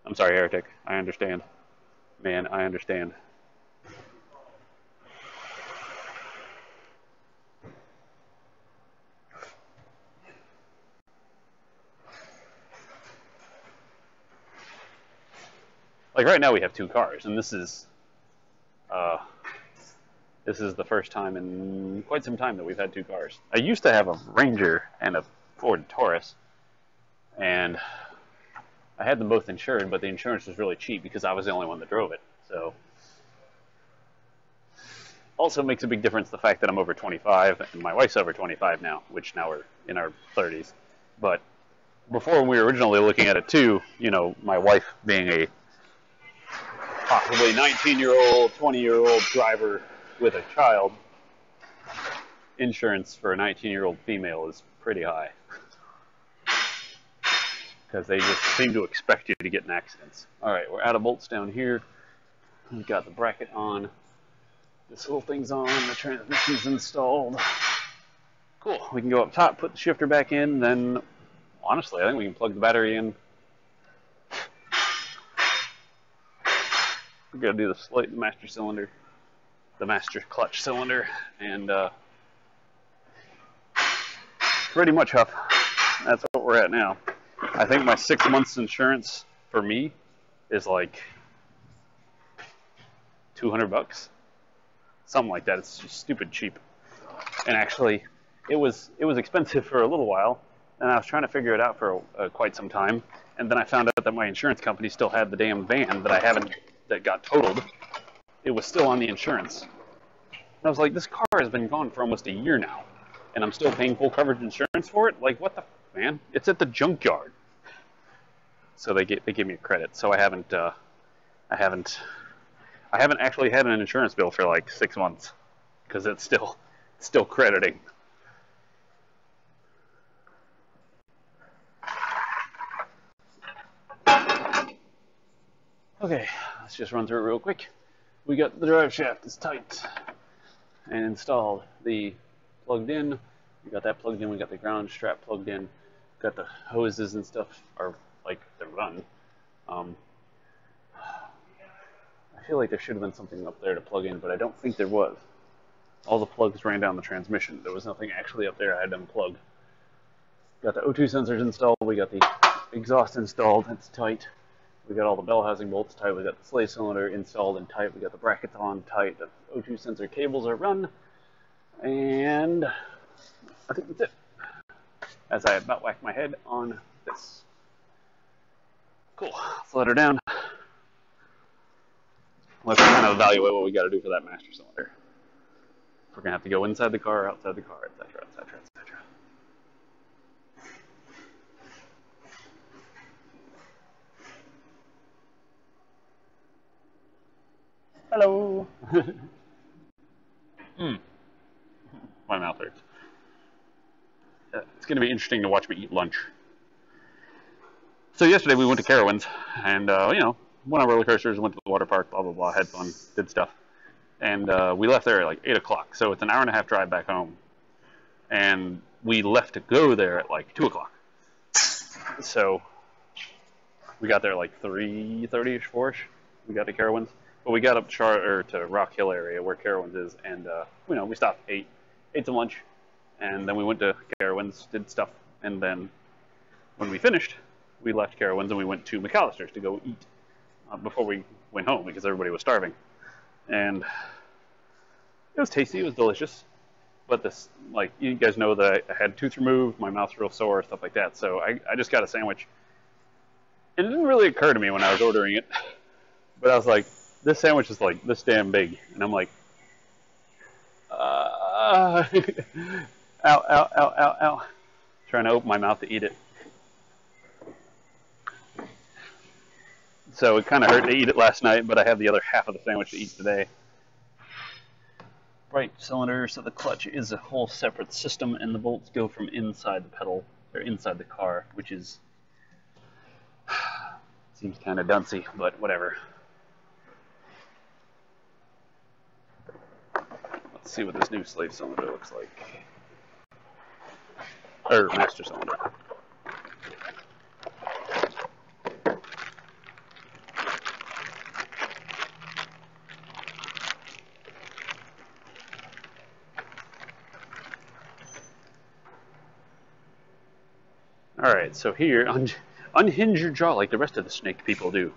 I'm sorry, Heretic. I understand. Man, I understand. Like right now we have 2 cars, and this is the first time in quite some time that we've had 2 cars. I used to have a Ranger and a Ford Taurus, and I had them both insured, but the insurance was really cheap because I was the only one that drove it. So, also makes a big difference the fact that I'm over 25 and my wife's over 25 now, which now we're in our 30s. But before, when we were originally looking at it too, my wife being a possibly 19-year-old, 20-year-old driver with a child, insurance for a 19-year-old female is pretty high. Because they just seem to expect you to get in accidents. Alright, we're out of bolts down here. We've got the bracket on. This little thing's on. The transmission's installed. Cool. We can go up top, put the shifter back in, then honestly, I think we can plug the battery in. We've got to do the master cylinder, the master clutch cylinder, and pretty much Huff. That's what we're at now. I think my 6 months insurance for me is like $200, something like that. It's just stupid cheap. And actually, it was expensive for a little while, and I was trying to figure it out for quite some time. And then I found out that my insurance company still had the damn van that got totaled. It was still on the insurance. And I was like, this car has been gone for almost a year now, and I'm still paying full coverage insurance for it? Like, what the man? It's at the junkyard. So they gave me a credit. So I haven't actually had an insurance bill for like 6 months because it's still crediting. Okay, let's just run through it real quick. We got the drive shaft is tight and installed. The plugged in. We got that plugged in. We got the ground strap plugged in. Got the hoses and stuff are like they're run. I feel like there should have been something up there to plug in, but I don't think there was. All the plugs ran down the transmission. There was nothing actually up there I had to unplug. Got the O2 sensors installed. We got the exhaust installed. It's tight. We got all the bell housing bolts tight. We got the slave cylinder installed and tight. We got the brackets on tight. The O2 sensor cables are run. And I think that's it. As I about whacked my head on this. Cool. Let's let her down. Let's kind of evaluate what we got to do for that master cylinder. If we're going to have to go inside the car, outside the car, etc., etc., etc. Hello. My mouth hurts. It's going to be interesting to watch me eat lunch. So yesterday we went to Carowinds, and went on roller coasters, went to the water park, blah blah blah, had fun, did stuff, and we left there at like 8 o'clock. So it's an hour-and-a-half drive back home, and we left to go there at like 2 o'clock. So we got there like 3:30ish, 4ish. We got to Carowinds, but we got up to Rock Hill area where Carowinds is, and we stopped, ate some lunch, and then we went to Carowinds, did stuff, and then when we finished, we left Carowinds and we went to McAllister's to go eat before we went home because everybody was starving, and it was tasty. It was delicious. But this, like, you guys know that I had tooth removed, my mouth's real sore, stuff like that. So I just got a sandwich. It didn't really occur to me when I was ordering it, but I was like, this sandwich is like this damn big, and I'm like, ow, ow, ow, ow, ow, trying to open my mouth to eat it. So it kind of hurt to eat it last night, but I have the other half of the sandwich to eat today. Right cylinder, so the clutch is a whole separate system, and the bolts go from inside the pedal, or inside the car, which is, seems kind of duncy, but whatever. Let's see what this new slave cylinder looks like. Or master cylinder. Alright, so here, unhinge your jaw like the rest of the snake people do.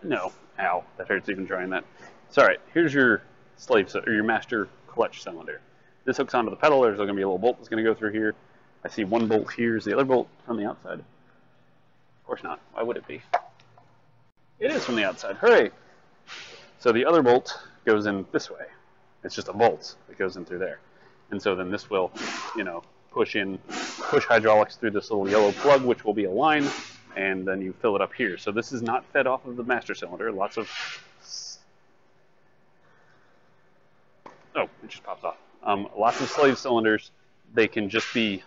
No, ow, that hurts even trying that. Sorry, here's your or your master clutch cylinder. This hooks onto the pedal. There's going to be a little bolt that's going to go through here. I see one bolt here. Is the other bolt from the outside? Of course not. Why would it be? It is from the outside. Hooray! So the other bolt goes in this way. It's just a bolt that goes in through there. And so then this will, push hydraulics through this little yellow plug, which will be a line, and then you fill it up here. So this is not fed off of the master cylinder. Lots of... Oh, it just pops off. Lots of slave cylinders, they can just be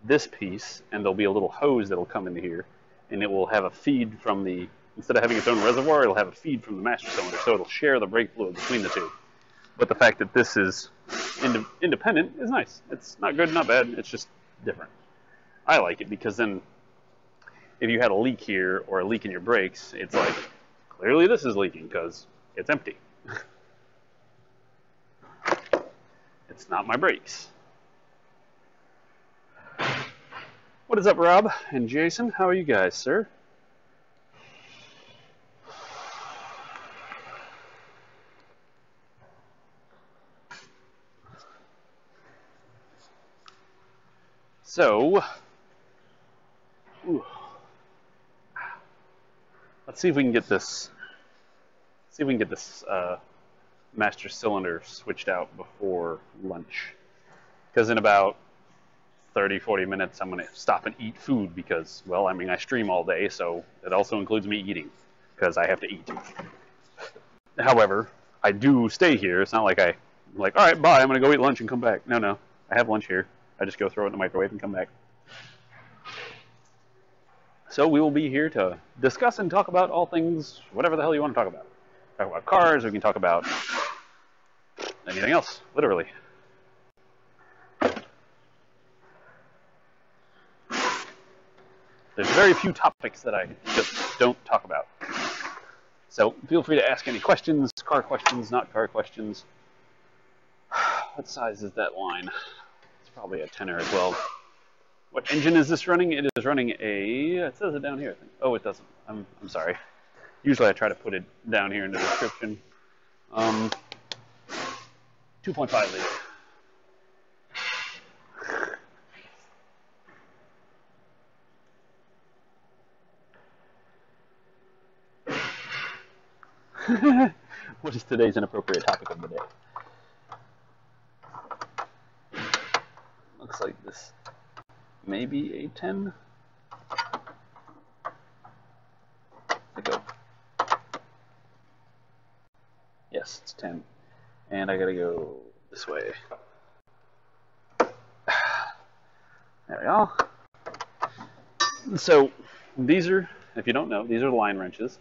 this piece, and there'll be a little hose that'll come into here, and it will have a feed from the... Instead of having its own reservoir, it'll have a feed from the master cylinder, so it'll share the brake fluid between the two. But the fact that this is independent is nice. It's not good, not bad. It's just different. I like it because then if you had a leak here or a leak in your brakes, it's like, clearly this is leaking because it's empty. It's not my brakes. What is up, Rob and Jason? How are you guys, sir? So, let's see if we can get this. Master cylinder switched out before lunch, because in about 30-40 minutes I'm going to stop and eat food because, well, I mean, I stream all day, so it also includes me eating because I have to eat. However, I do stay here. It's not like I'm like, all right, bye, I'm going to go eat lunch and come back. No, I have lunch here. I just go throw it in the microwave and come back. So we will be here to discuss and talk about all things, whatever the hell you want to talk about. Talk about cars, we can talk about anything else, literally. There's very few topics that I just don't talk about. So feel free to ask any questions, car questions, not car questions. What size is that line? It's probably a 10 or a 12. What engine is this running? It is running it says it down here, I think. Oh, it doesn't. I'm sorry. Usually I try to put it down here in the description. 2.5 liter. What is today's inappropriate topic of the day? Looks like this may be a 10. Go. Yes, it's 10. And I gotta go this way. There we go. So, these are, if you don't know, these are line wrenches.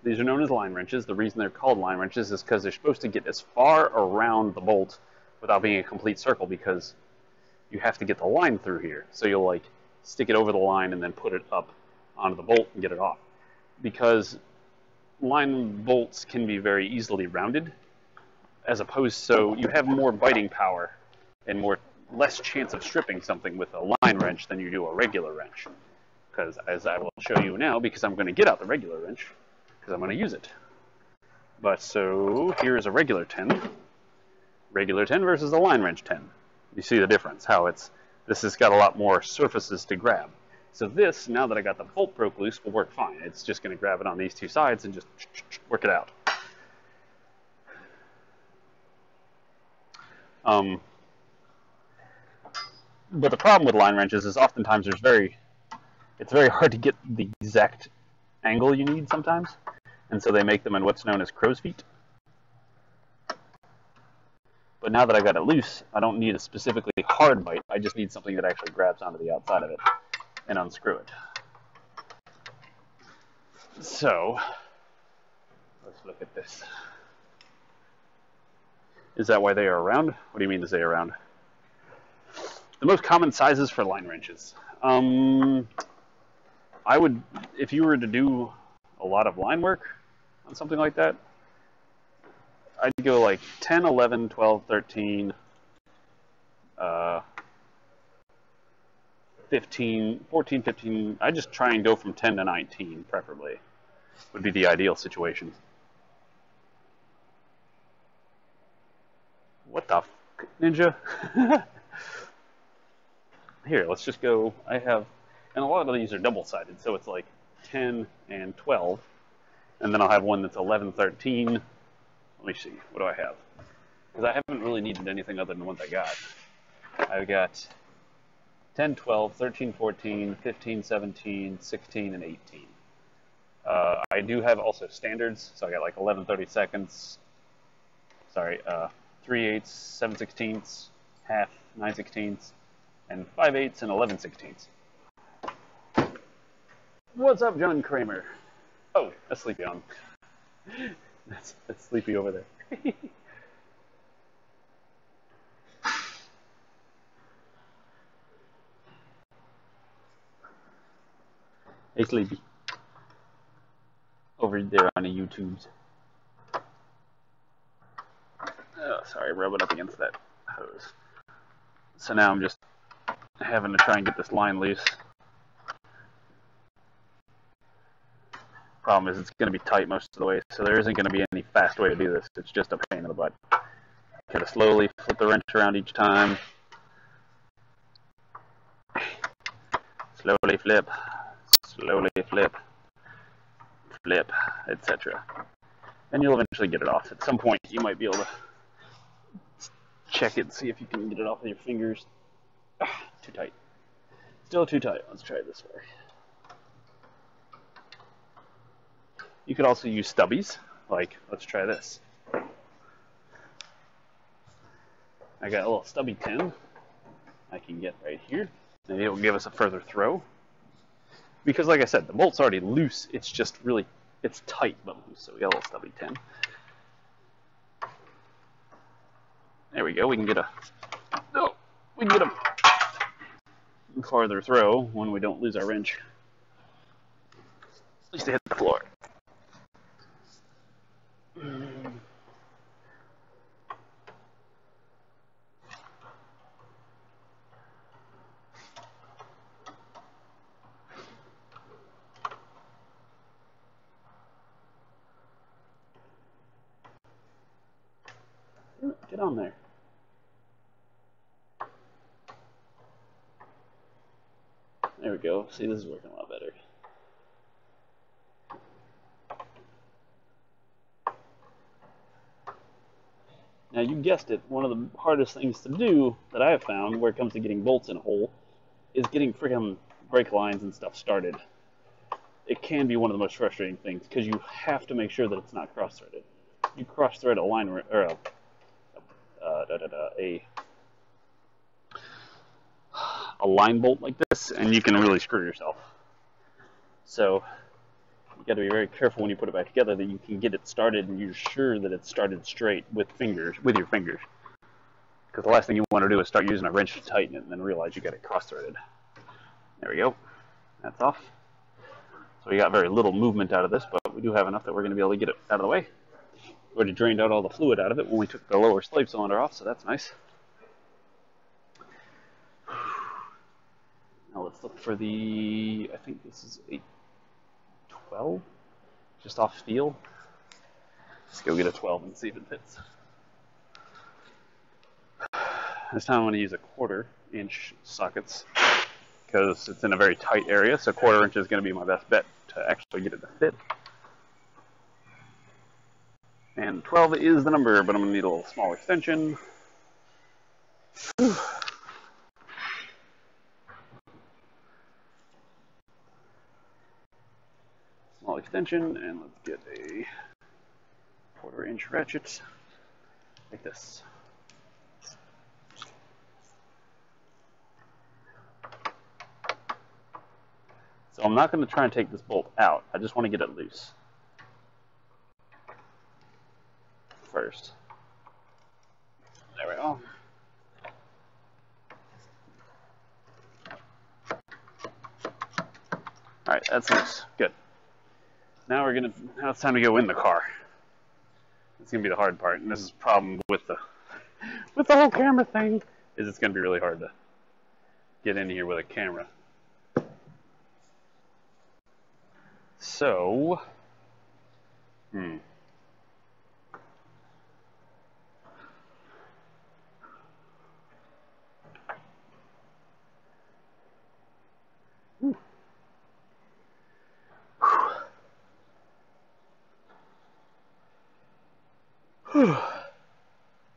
These are known as line wrenches. The reason they're called line wrenches is because they're supposed to get as far around the bolt without being a complete circle, because you have to get the line through here. So you'll like stick it over the line and then put it up onto the bolt and get it off. Because line bolts can be very easily rounded, as opposed, so you have more biting power and more less chance of stripping something with a line wrench than you do a regular wrench. Because as I will show you now, because I'm going to get out the regular wrench, because I'm going to use it. But so here is a regular 10 versus a line wrench 10. You see the difference, how this has got a lot more surfaces to grab. So this, now that I got the bolt broke loose, will work fine. It's just going to grab it on these two sides and just work it out. But the problem with line wrenches is oftentimes it's very hard to get the exact angle you need sometimes. And so they make them in what's known as crow's feet. But now that I got it loose, I don't need a specifically hard bite. I just need something that actually grabs onto the outside of it and unscrew it. So, let's look at this. Is that why they are round? What do you mean to say around? The most common sizes for line wrenches. I would, if you were to do a lot of line work on something like that, I'd go like 10, 11, 12, 13, 15, 14, 15. I just try and go from 10 to 19, preferably, would be the ideal situation. What the f, Ninja? Here, let's just go, I have, and a lot of these are double-sided, so it's like 10 and 12, and then I'll have one that's 11, 13. Let me see, what do I have? Because I haven't really needed anything other than the ones I got. I've got 10, 12, 13, 14, 15, 17, 16, and 18. I do have also standards, so I got like 11 32nds, sorry, 3/8, 7/16, half, 9/16, and 5/8 and 11/16. What's up, John Kramer? Oh, that's Sleepy on. That's Sleepy over there. Hey, Sleepy. Over there on the YouTubes. Oh, sorry, rub it up against that hose. So now I'm just having to try and get this line loose. Problem is it's going to be tight most of the way, so there isn't going to be any fast way to do this. It's just a pain in the butt. Got to slowly flip the wrench around each time. Slowly flip, flip, etc. And you'll eventually get it off. At some point, you might be able to check it and see if you can get it off with your fingers. Too tight. Still too tight. Let's try it this way. You could also use stubbies. Like, let's try this. I got a little stubby 10 I can get right here. And it will give us a further throw. Because like I said, the bolt's already loose. It's just really, it's tight but loose. So we got a little stubby 10. There we go. We can get a farther throw when we don't lose our wrench. At least they hit the floor. Get on there. There we go. See, this is working a lot better. Now, you guessed it, one of the hardest things to do that I have found where it comes to getting bolts in a hole is getting freaking brake lines and stuff started. It can be one of the most frustrating things because you have to make sure that it's not cross-threaded. You cross-thread a line or a line bolt like this, and you can really screw yourself. So you got to be very careful when you put it back together that you can get it started and you're sure that it's started straight with your fingers. Because the last thing you want to do is start using a wrench to tighten it and then realize you got it cross-threaded. There we go. That's off. So we got very little movement out of this, but we do have enough that we're going to be able to get it out of the way. We already drained out all the fluid out of it when we took the lower slave cylinder off, so that's nice. Now let's look for the, I think this is 812, just off feel. Let's go get a 12 and see if it fits. This time I'm going to use a 1/4-inch sockets because it's in a very tight area, so 1/4 inch is going to be my best bet to actually get it to fit. And 12 is the number, but I'm going to need a little small extension. Whew. Small extension, and let's get a 1/4-inch ratchet like this. So I'm not going to try and take this bolt out. I just want to get it loose first. There we go. All right, that's loose. Good. Now it's time to go in the car. It's gonna be the hard part, and this is the problem with the whole camera thing, is it's gonna be really hard to get in here with a camera. So,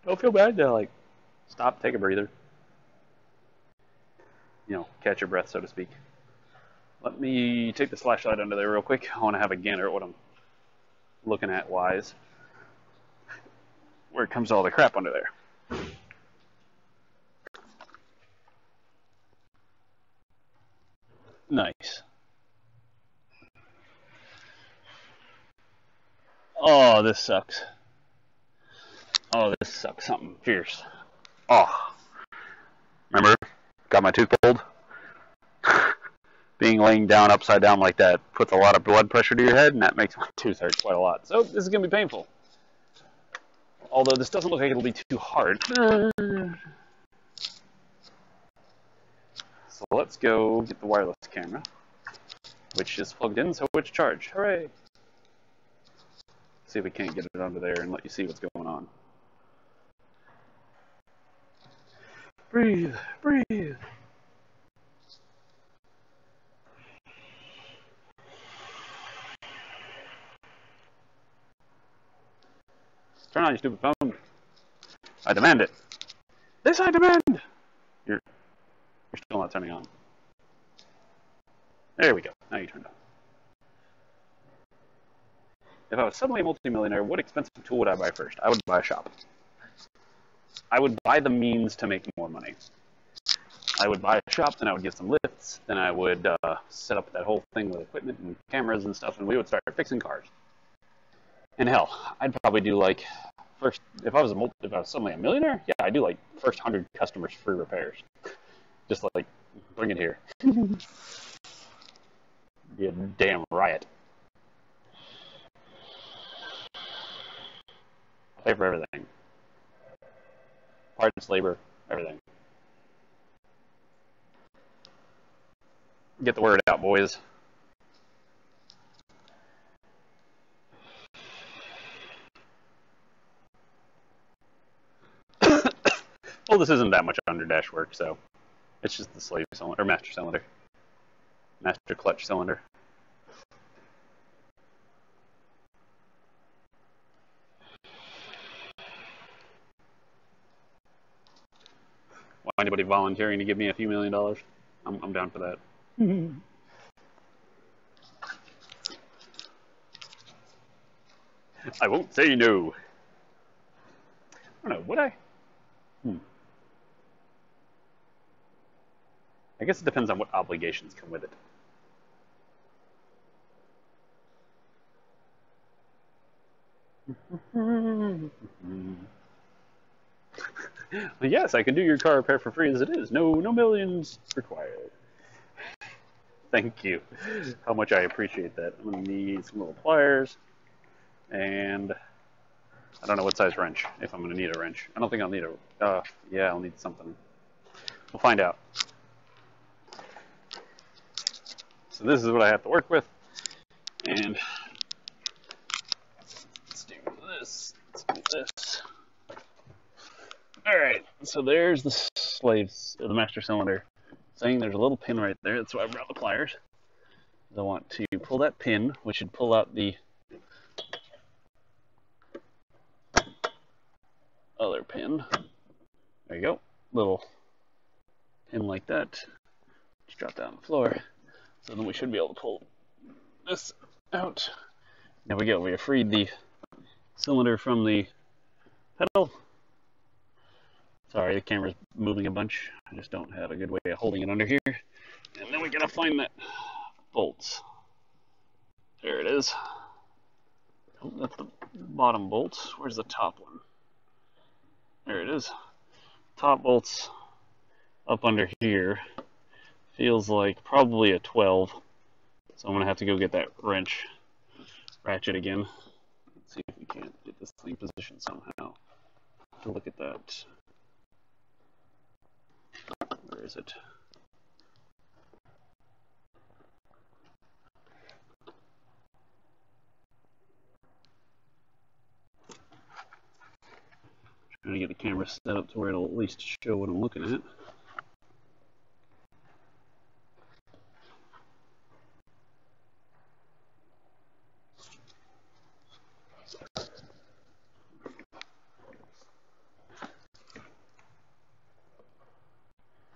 don't feel bad to like stop, take a breather, you know, catch your breath, so to speak. Let me take this flashlight under there real quick. I want to have a gander at what I'm looking at wise. Where comes all the crap under there? Nice. Oh, this sucks. Oh, this sucks something fierce. Oh. Remember? Got my tooth pulled? Being laying down upside down like that puts a lot of blood pressure to your head, and that makes my tooth hurt quite a lot. So this is going to be painful. Although this doesn't look like it'll be too hard. So let's go get the wireless camera, which is plugged in, so it's charged. Hooray! See if we can't get it under there and let you see what's going on. Breathe, breathe. Turn on your stupid phone. I demand it. This I demand! You're still not turning on. There we go. Now you turned on. If I was suddenly a multimillionaire, what expensive tool would I buy first? I would buy a shop. I would buy the means to make more money. I would buy a shop, then I would get some lifts, then I would set up that whole thing with equipment and cameras and stuff, and we would start fixing cars. And hell, I'd probably do like first, if I was suddenly a millionaire, yeah, I'd do like first 100 customers free repairs. Just like, bring it here. Be a damn riot. Pay for everything. Parts, labor, everything. Get the word out, boys. Well, this isn't that much under dash work, so it's just the slave cylinder, or master cylinder. Master clutch cylinder. Why anybody volunteering to give me a few $1 million? I'm down for that. I won't say no. I don't know, would I? I guess it depends on what obligations come with it. Yes, I can do your car repair for free as it is. No millions required. Thank you. How much I appreciate that. I'm going to need some little pliers. And I don't know what size wrench, if I'm going to need a wrench. I don't think I'll need yeah, I'll need something. We'll find out. So this is what I have to work with. And let's do this. Let's do this. Alright, so there's the the master cylinder. Saying there's a little pin right there. That's why I brought the pliers. I want to pull that pin, which should pull out the other pin. There you go. Little pin like that. Just drop that on the floor. So then we should be able to pull this out. There we go. We have freed the cylinder from the pedal. Sorry, the camera's moving a bunch. I just don't have a good way of holding it under here. And then we gotta find that bolt. There it is. Oh, that's the bottom bolt. Where's the top one? There it is. Top bolt's up under here. Feels like probably a 12. So I'm gonna have to go get that wrench ratchet again. Let's see if we can't get this thing positioned somehow. To look at that. Where is it? Trying to get the camera set up to where it'll at least show what I'm looking at.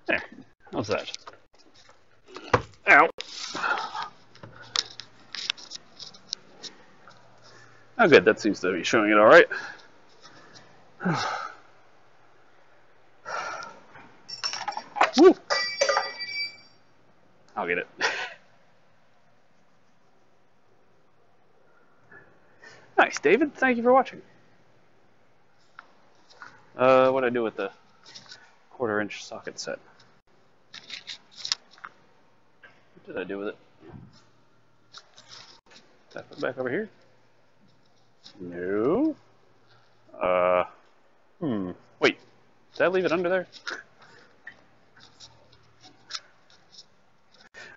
There. How's that? Ow. Oh, good. That seems to be showing it all right. Woo. I'll get it. Nice, David. Thank you for watching. What did I do with the 1/4 inch socket set? What did I do with it? Did I put it back over here? No. Wait. Did I leave it under there?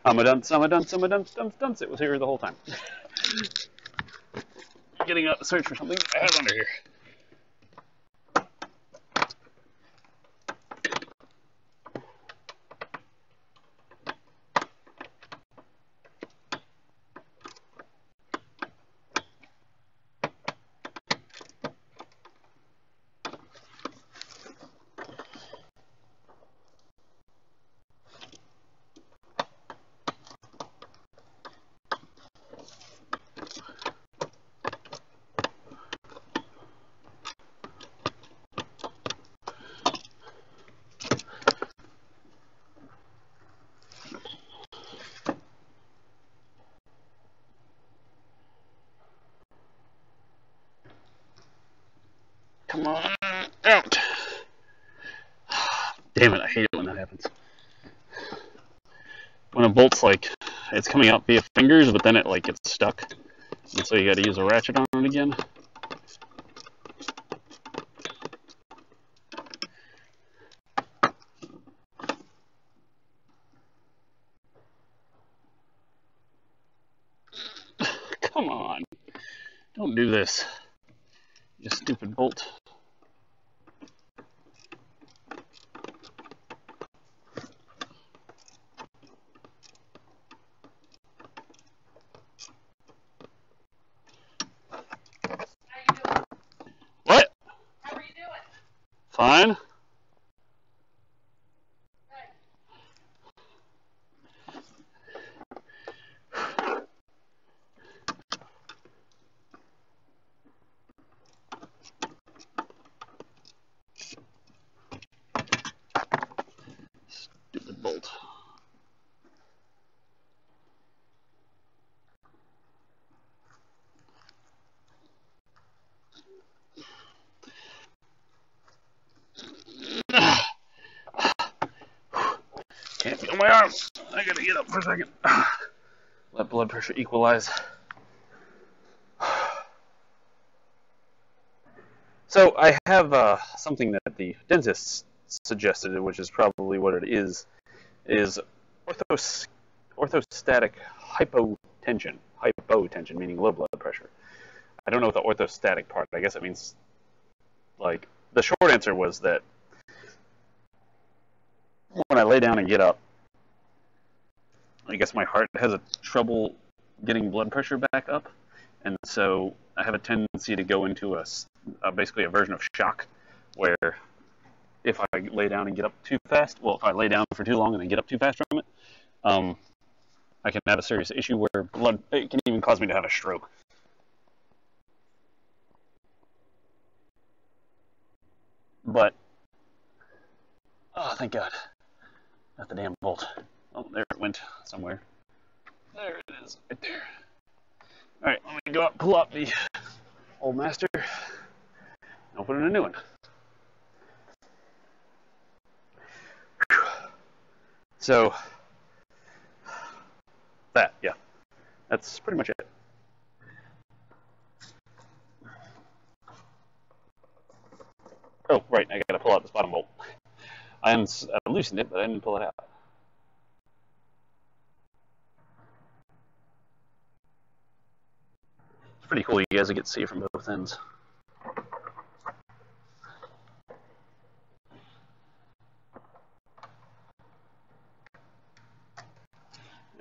I'm a dunce. It was here the whole time. Getting out to search for something I have under here. Come on out. Damn it, I hate it when that happens. When a bolt's like, it's coming out via fingers, but then it like gets stuck. And so you gotta use a ratchet on it again. Come on. Don't do this. You stupid bolt. What? How are you doing? Fine. Stupid bolt. Can't feel my arms. I gotta get up for a second. Let blood pressure equalize. So I have something that the dentist suggested, which is probably what it is orthostatic hypotension. Hypotension meaning low blood pressure. I don't know what the orthostatic part. I guess it means, like, the short answer was that when I lay down and get up, I guess my heart has a trouble getting blood pressure back up, and so I have a tendency to go into basically a version of shock, where if I lay down and get up too fast, well, if I lay down for too long and then get up too fast from it, I can have a serious issue where it can even cause me to have a stroke. But, oh, thank God. Not the damn bolt. Oh, there it went somewhere. There it is, right there. Alright, let me go up, pull up the old master. I'll put in a new one. Whew. So, yeah. That's pretty much it. Oh, right, I gotta pull out this bottom bolt. I loosened it, but I didn't pull it out. It's pretty cool, you guys get to see it from both ends.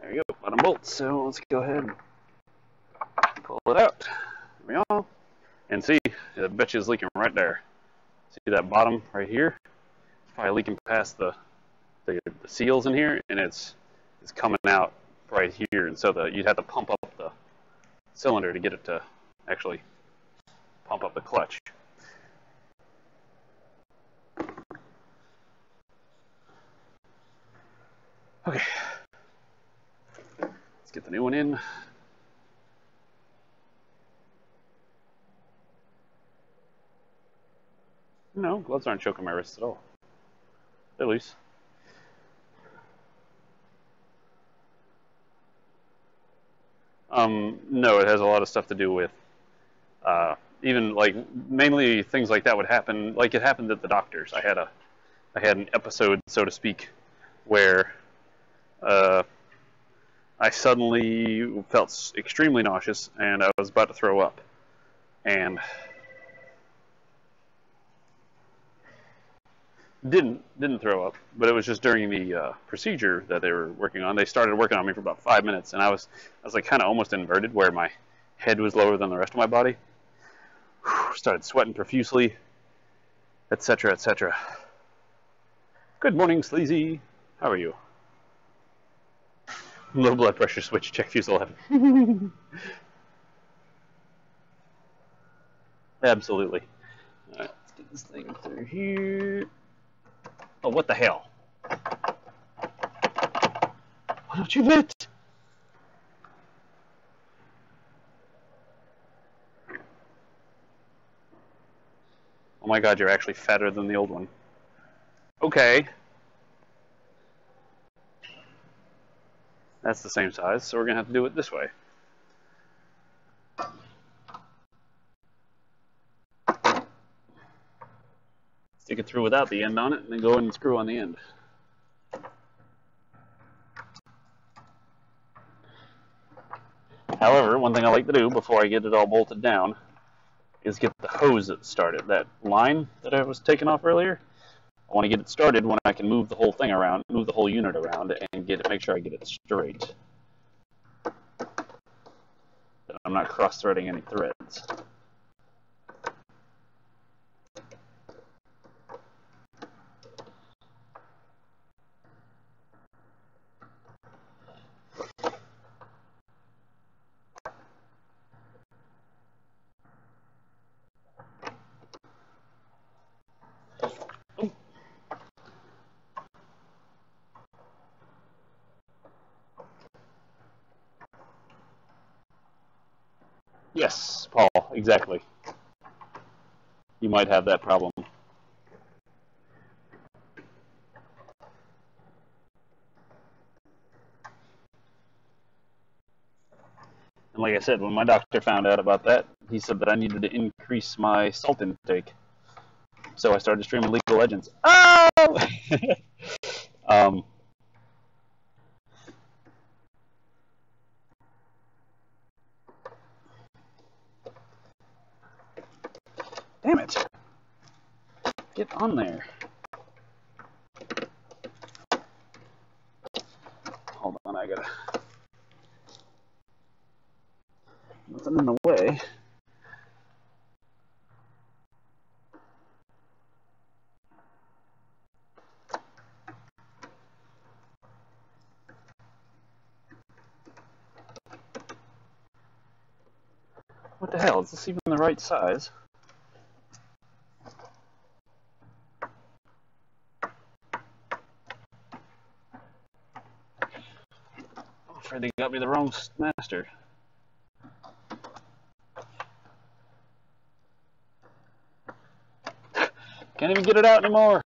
There you go, bottom bolt. So let's go ahead and pull it out. There we are. And see, the bitch is leaking right there. See that bottom right here? It's probably leaking past the seals in here, and it's coming out right here. And so you'd have to pump up the cylinder to get it to actually pump up the clutch. Okay. Let's get the new one in. No, gloves aren't choking my wrists at all. They're loose. No, it has a lot of stuff to do with even like mainly things like that would happen. Like it happened at the doctor's. I had an episode, so to speak, where I suddenly felt extremely nauseous and I was about to throw up, and didn't throw up, but it was just during the procedure that they were working on. They started working on me for about 5 minutes, and I was like kind of almost inverted, where my head was lower than the rest of my body. Started sweating profusely, etc., etc. Good morning, Sleazy. How are you? Low blood pressure switch. Check fuse 11. Absolutely. All right, let's get this thing through here. Oh, what the hell? Why don't you lit? Oh my God, you're actually fatter than the old one. Okay. That's the same size, so we're going to have to do it this way. Stick it through without the end on it, and then go in and screw on the end. However, one thing I like to do before I get it all bolted down is get the hose started. That line that I was taking off earlier, I want to get it started when I can move the whole thing around, move the whole unit around, and make sure I get it straight. That I'm not cross-threading any threads. Yes, Paul, exactly. You might have that problem. And like I said, when my doctor found out about that, he said that I needed to increase my salt intake. So I started streaming League of Legends. Oh! Damn it. Get on there. Hold on, I gotta... Nothing in the way. What the hell? Is this even the right size? I'm afraid they got me the wrong master. Can't even get it out anymore.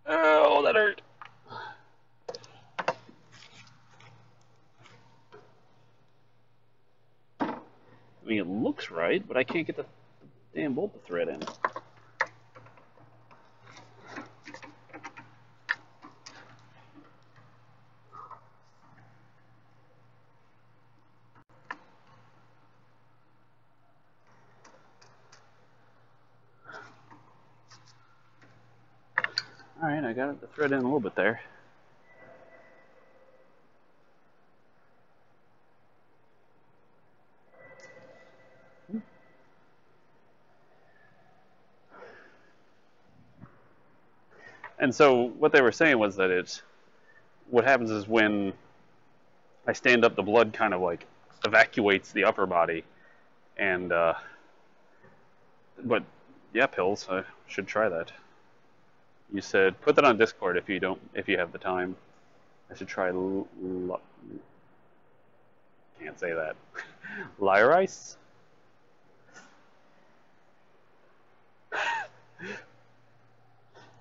Oh, that hurt. I mean, it looks right, but I can't get the damn bolt to thread in. Alright, I got the thread in a little bit there. And so what they were saying was that what happens is when I stand up, the blood kind of like evacuates the upper body. And, but yeah, pills, I should try that. You said, put that on Discord if you have the time. I should try, can't say that. Lyrice?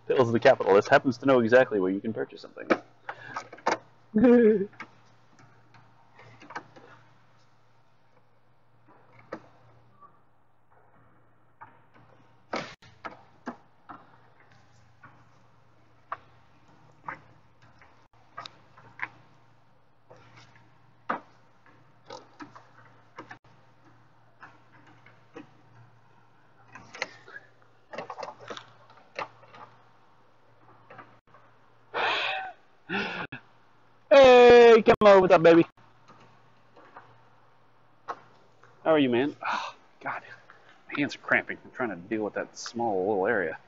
Pills the capitalist happens to know exactly where you can purchase something. Hey, Kimmo, what's up, baby? How are you, man? Oh, God, my hands are cramping. I'm trying to deal with that small little area.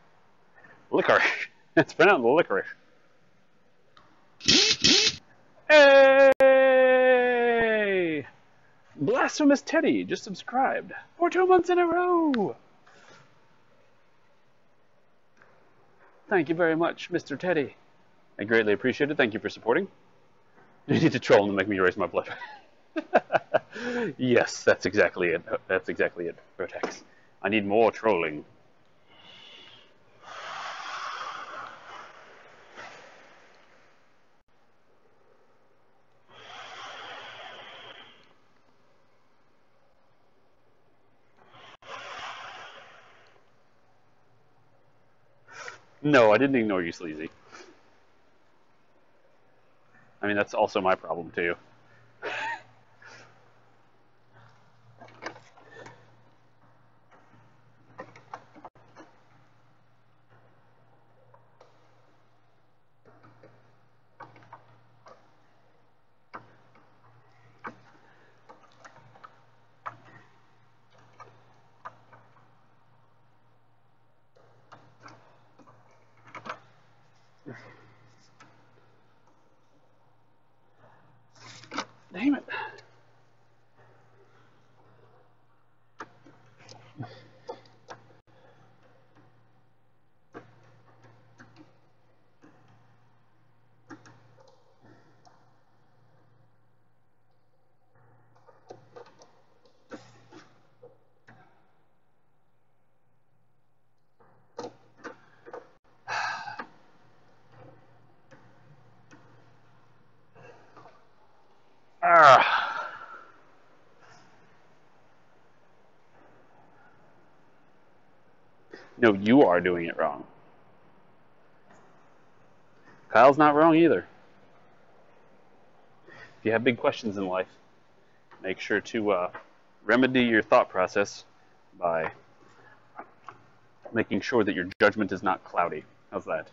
Licorice. It's pronounced licorice. Hey! Blasphemous Teddy just subscribed for 2 months in a row. Thank you very much, Mr. Teddy. I greatly appreciate it. Thank you for supporting. You need to troll to make me raise my blood. Yes, that's exactly it. That's exactly it, Vertex. I need more trolling. No, I didn't ignore you, Sleazy. I mean, that's also my problem, too. Damn it. Ah. No, you are doing it wrong. Kyle's not wrong either. If you have big questions in life, make sure to remedy your thought process by making sure that your judgment is not cloudy. How's that?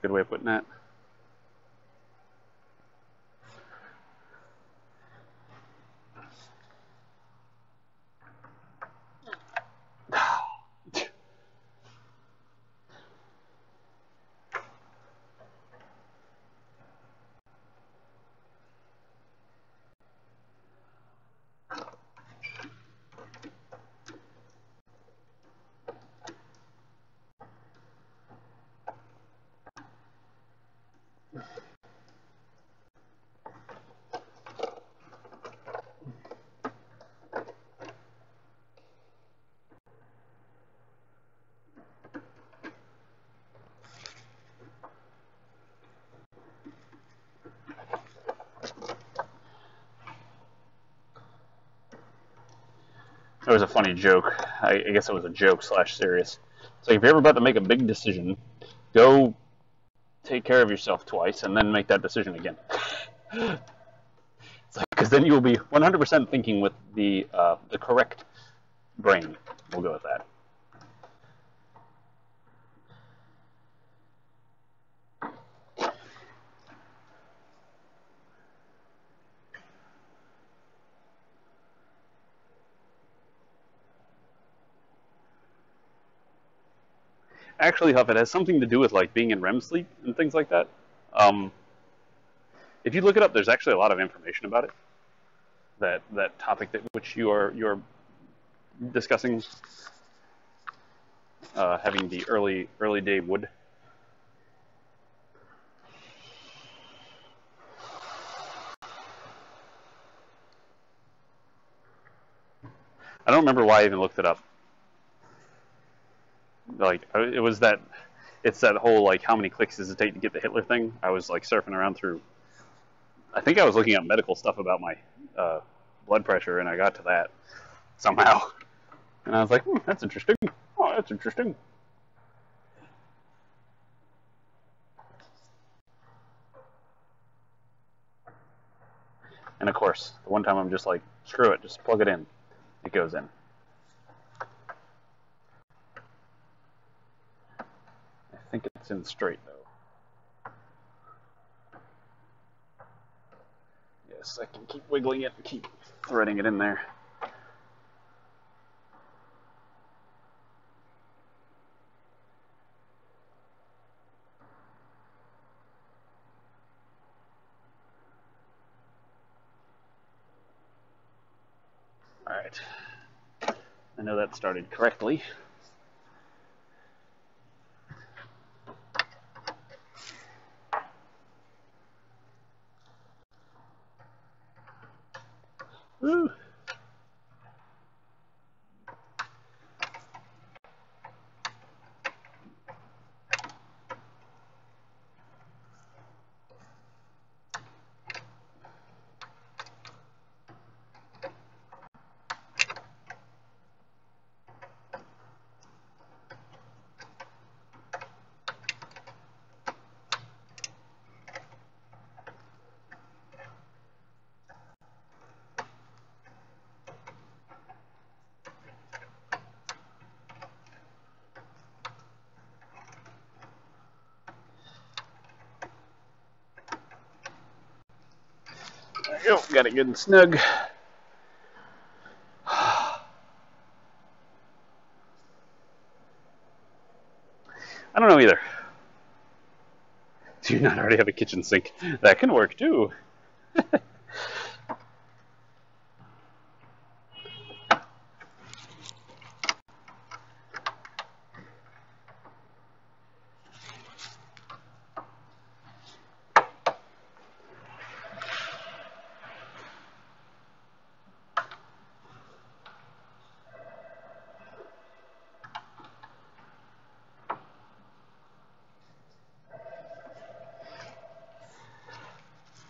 Good way of putting that? There was a funny joke. I guess it was a joke slash serious. It's like if you're ever about to make a big decision, go take care of yourself twice and then make that decision again. It's like, because then you will be 100% thinking with the correct brain. We'll go with that. Actually, Huff, it has something to do with like being in REM sleep and things like that. Um, if you look it up, there's actually a lot of information about it. That topic that which you're discussing, having the early day wood. I don't remember why I even looked it up. Like it's that whole like how many clicks does it take to get the Hitler thing. I was like surfing around through. I think I was looking up medical stuff about my blood pressure, and I got to that somehow. And I was like, that's interesting. Oh, that's interesting. And of course, the one time I'm just like, screw it, just plug it in. It goes in. I think it's in straight though. Yes, I can keep wiggling it and keep threading it in there. Alright. I know that started correctly. Woo. There you go, got it good and snug. I don't know either. Do you not already have a kitchen sink? That can work too.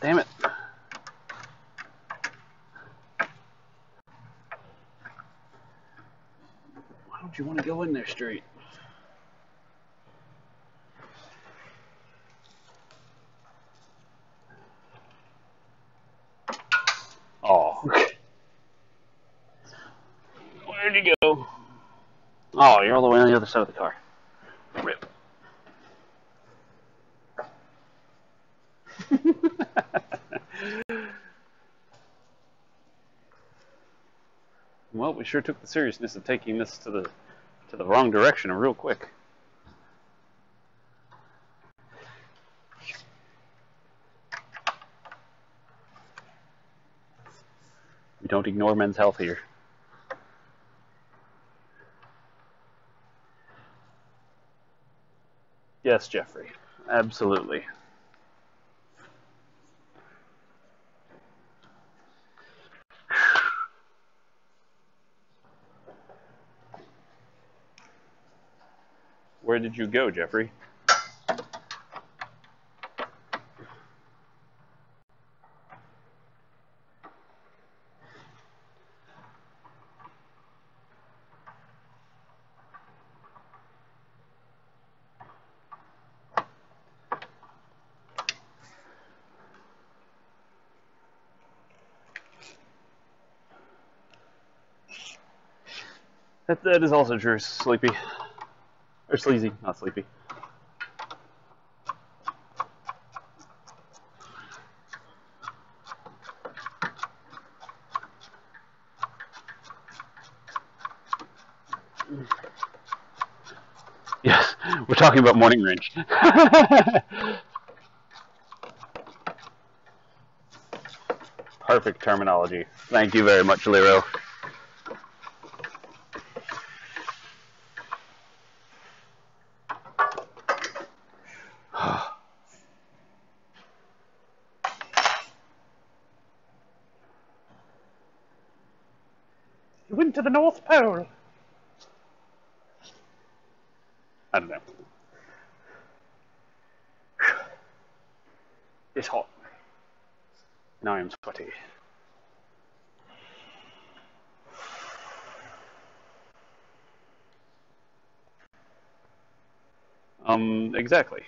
Damn it. Why don't you want to go in there straight? Oh. Oh, you're all the way on the other side of the car. Rip. Well, we sure took the seriousness of taking this to the wrong direction real quick. We don't ignore men's health here. Yes, Jeffrey. Absolutely. Where did you go, Jeffrey? That is also true, Sleepy. Or Sleazy, not Sleepy. Yes, we're talking about morning range. Perfect terminology. Thank you very much, Lero. You went to the North Pole. I don't know. It's hot. Now I'm sweaty. Exactly.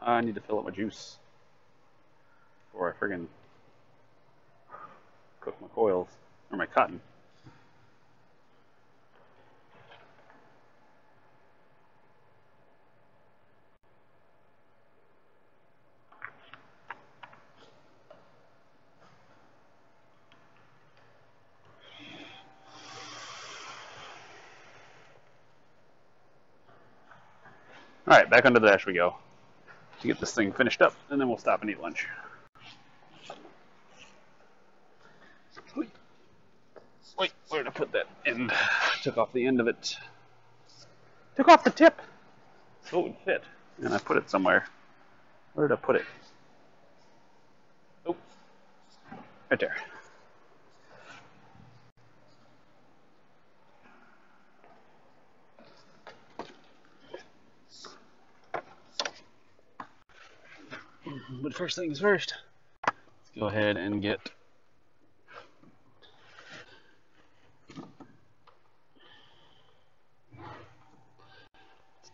I need to fill up my juice before I friggin' cook my coils, or my cotton. Alright, back onto the dash we go to get this thing finished up, and then we'll stop and eat lunch. Wait, where did I put that end? Took off the end of it. Took off the tip so it would fit. And I put it somewhere. Where did I put it? Oh, right there. But first things first, let's go ahead and get the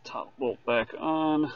top bolt back on.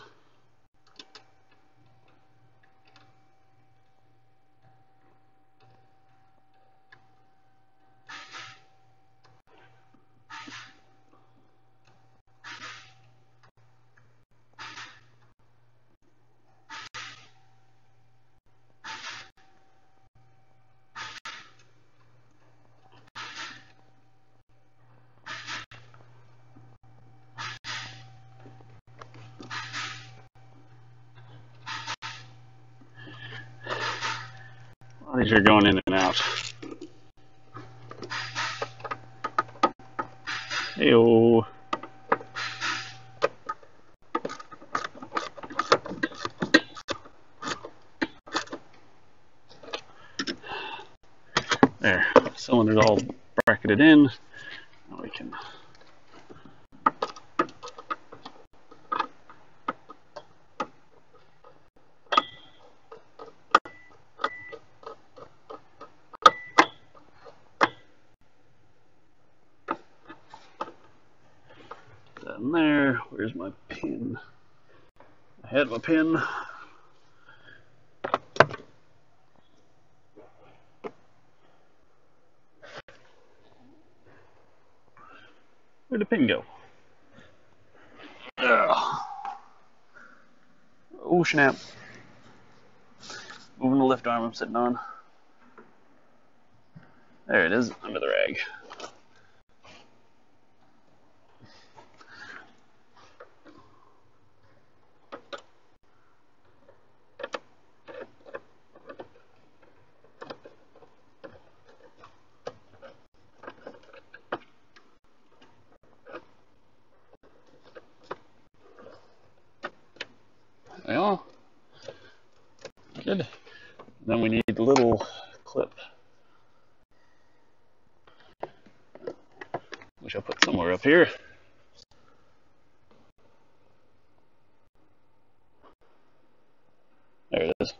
These are going in and out. Heyo. There, cylinder's all bracketed in. Now we can done there. Where's my pin? I had my pin. Where'd the pin go? Ugh. Oh, snap. Moving the lift arm I'm sitting on. There it is, under the rag. Well, good. Then we need a little clip, which I'll put somewhere up here. There it is.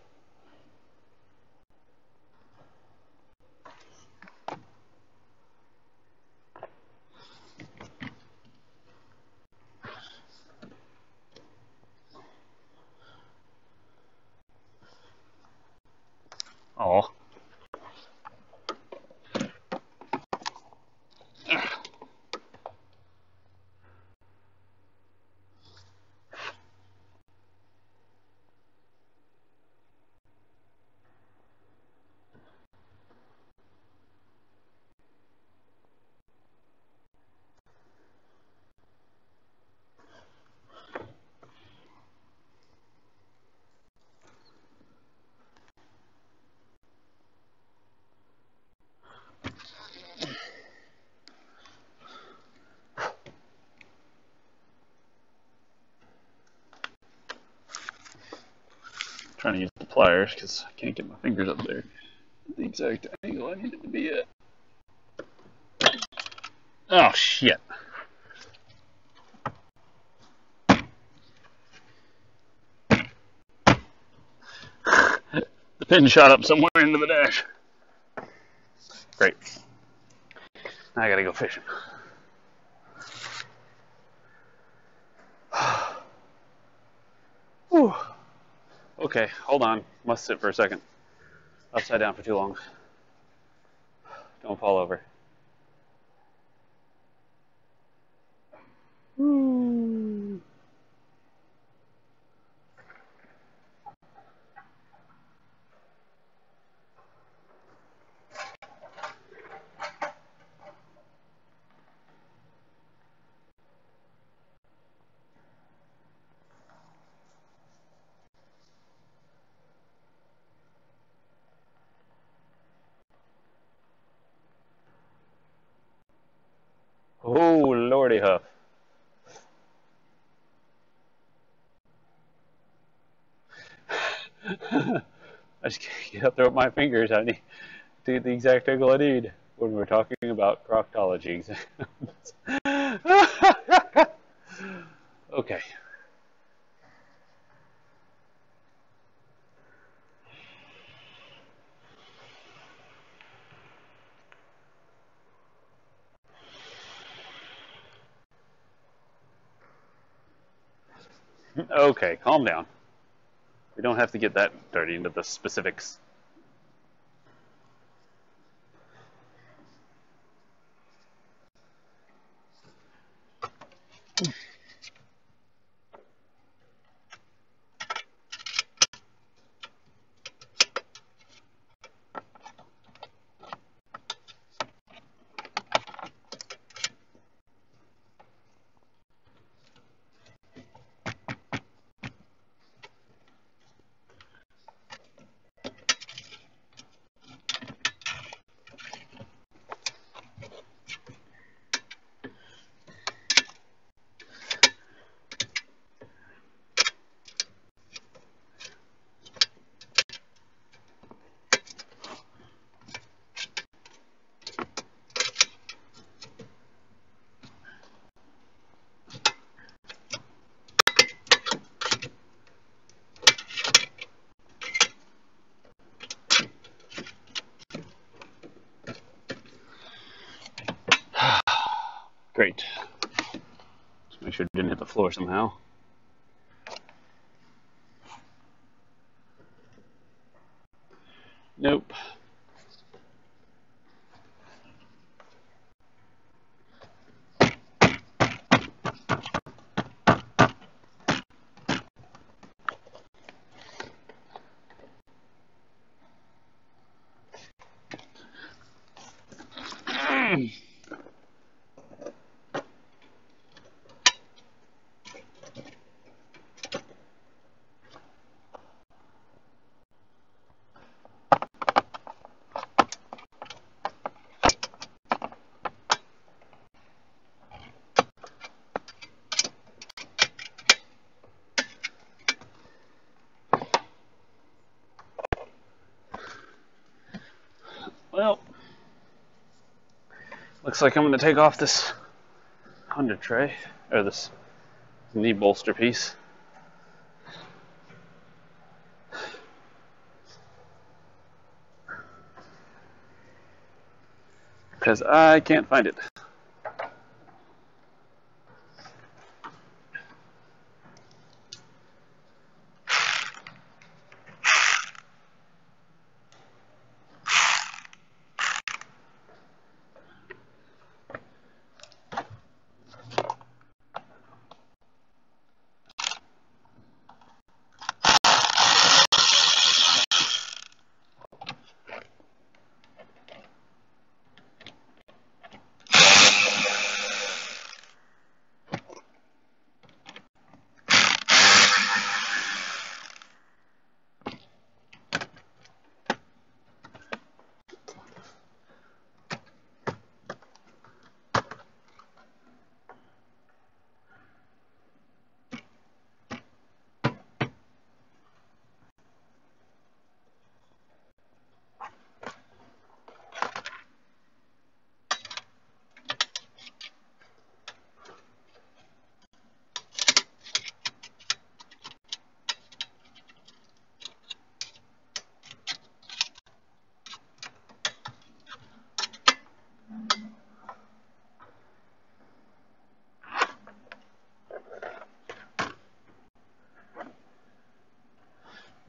Oh. Trying to use the pliers because I can't get my fingers up there at the exact angle I need it to be at. Oh, shit. The pin shot up somewhere into the dash. Great. Now I gotta go fishing. Whew. Okay, hold on. Must sit for a second. Upside down for too long. Don't fall over. Woo. Oh, lordy huff. I just can't get up there with my fingers. I need to get the exact angle I need when we're talking about proctology exams. Okay. Okay, calm down. We don't have to get that dirty into the specifics. Great. Let's Make sure it didn't hit the floor somehow. Nope. Well, looks like I'm going to take off this under tray, or this knee bolster piece. Because I can't find it.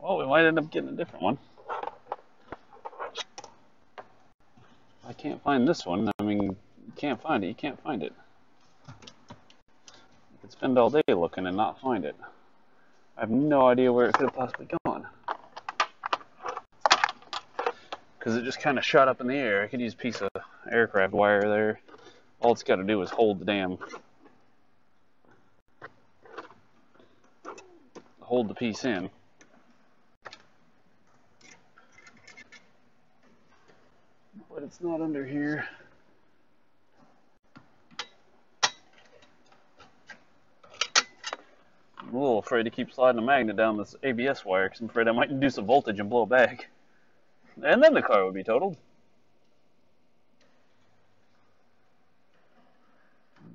Well, we might end up getting a different one. I can't find this one. I mean, you can't find it. You can't find it. You could spend all day looking and not find it. I have no idea where it could have possibly gone. Because it just kind of shot up in the air. I could use a piece of aircraft wire there. All it's got to do is hold the piece in. But it's not under here. I'm a little afraid to keep sliding a magnet down this ABS wire because I'm afraid I might induce a voltage and blow back. And then the car would be totaled.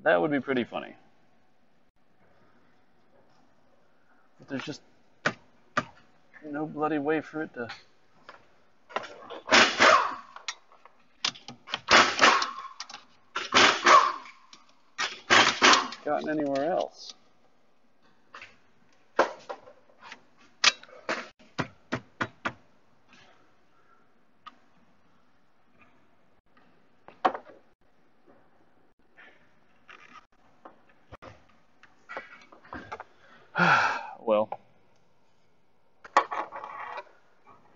That would be pretty funny. But there's just no bloody way for it to... gotten anywhere else. Well,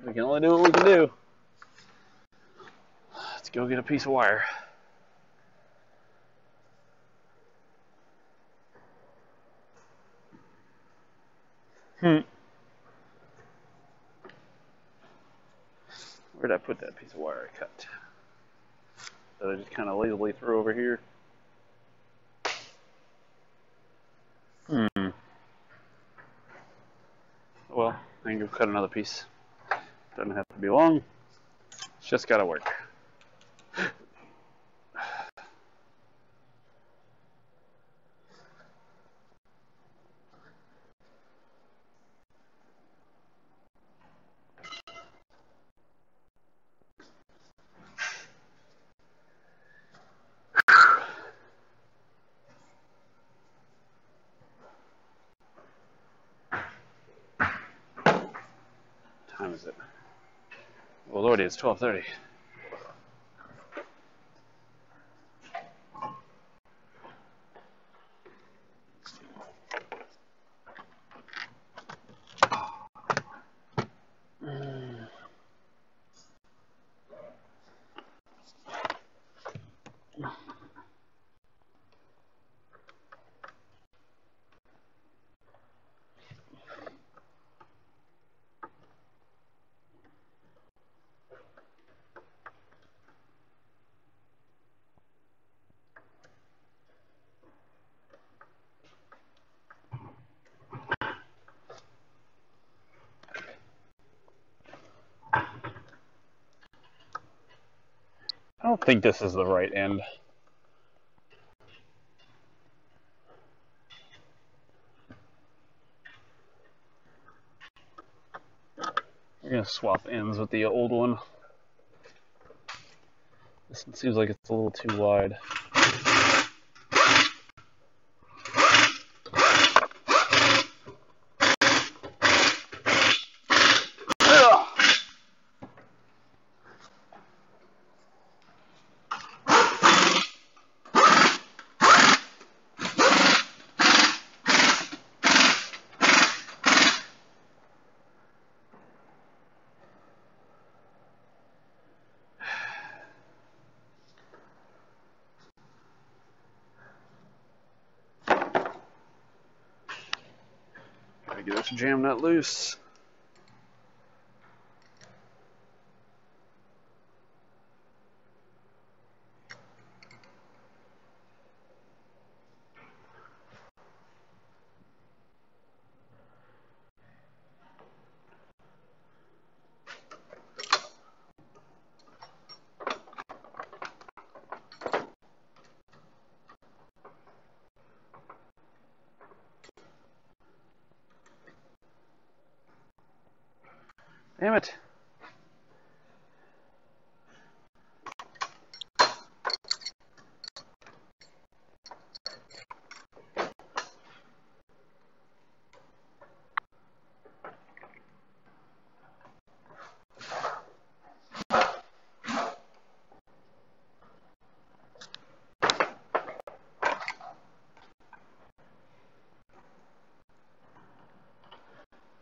we can only do what we can do. Let's go get a piece of wire. Where'd I put that piece of wire I cut? That I just kind of lazily threw over here. Well, I can go cut another piece. Doesn't have to be long. It's just gotta work. Oh lordy, it's 12:30. I don't think this is the right end. We're gonna swap ends with the old one. This one seems like it's a little too wide. Gotta get this jam nut loose. Damn it.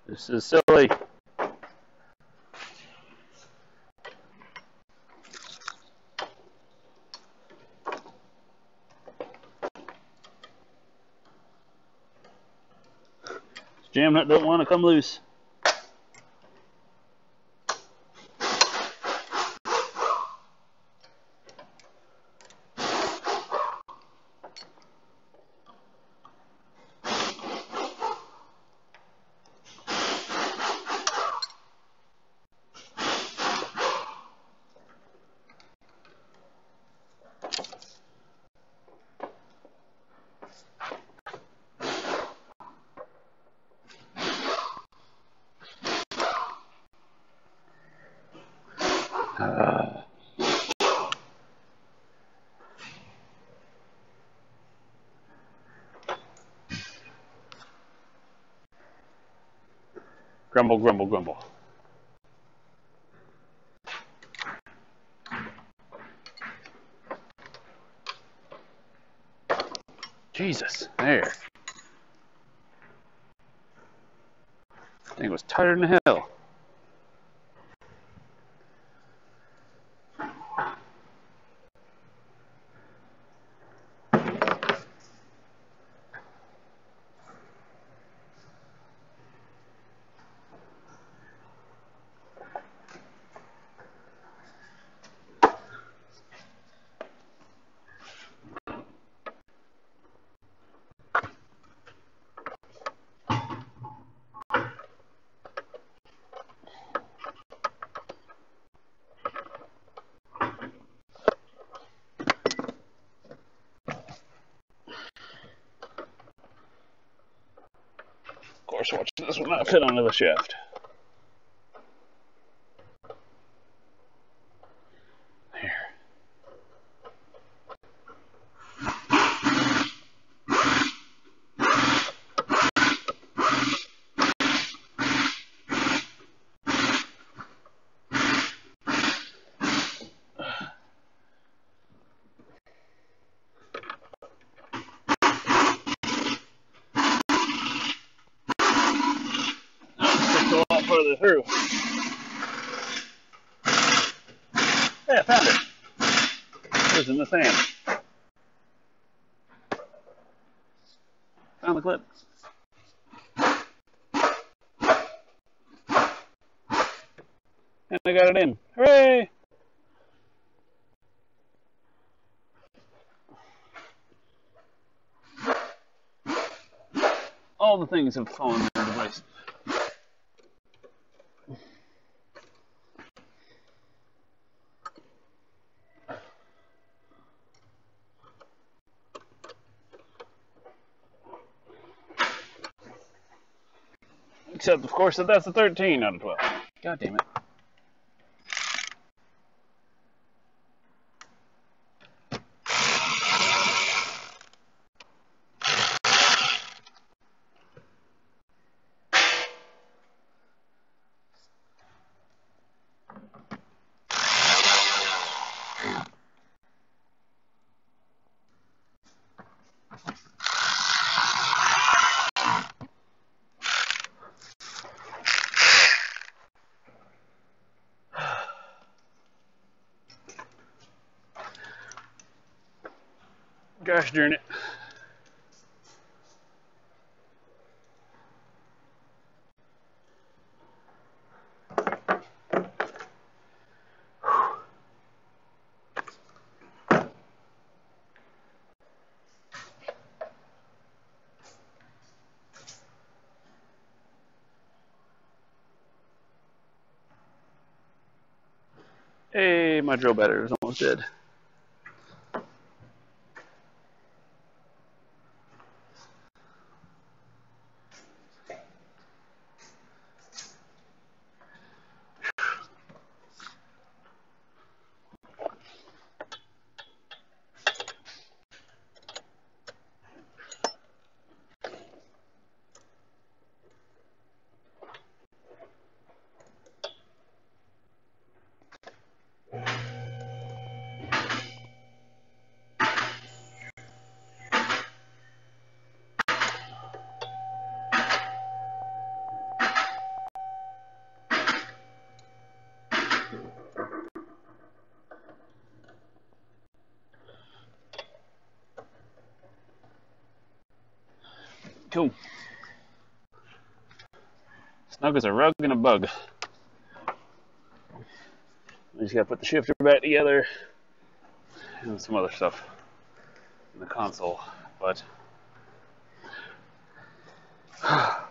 This is silly. Jam nut don't want to come loose. Grumble, grumble, grumble. Jesus, there. Thing was tighter than hell. Of course, watch this one not fit onto the shaft. There. it through. Yeah, found it. It was in the sand. Found the clip. And I got it in. Hooray! All the things have fallen into place. Except, of course, that's a 13 out of 12. God damn it. Gosh darn it. Hey, my drill battery is almost dead. Cool. Snug as a rug and a bug. I just gotta put the shifter back together and some other stuff in the console, but that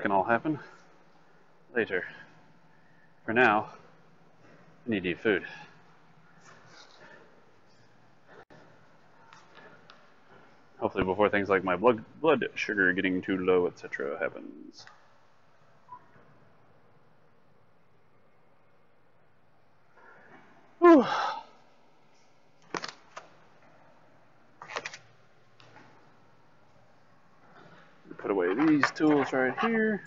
can all happen later. For now, I need to eat food. Hopefully before things like my blood sugar getting too low, etc. happens. Whew. Put away these tools right here.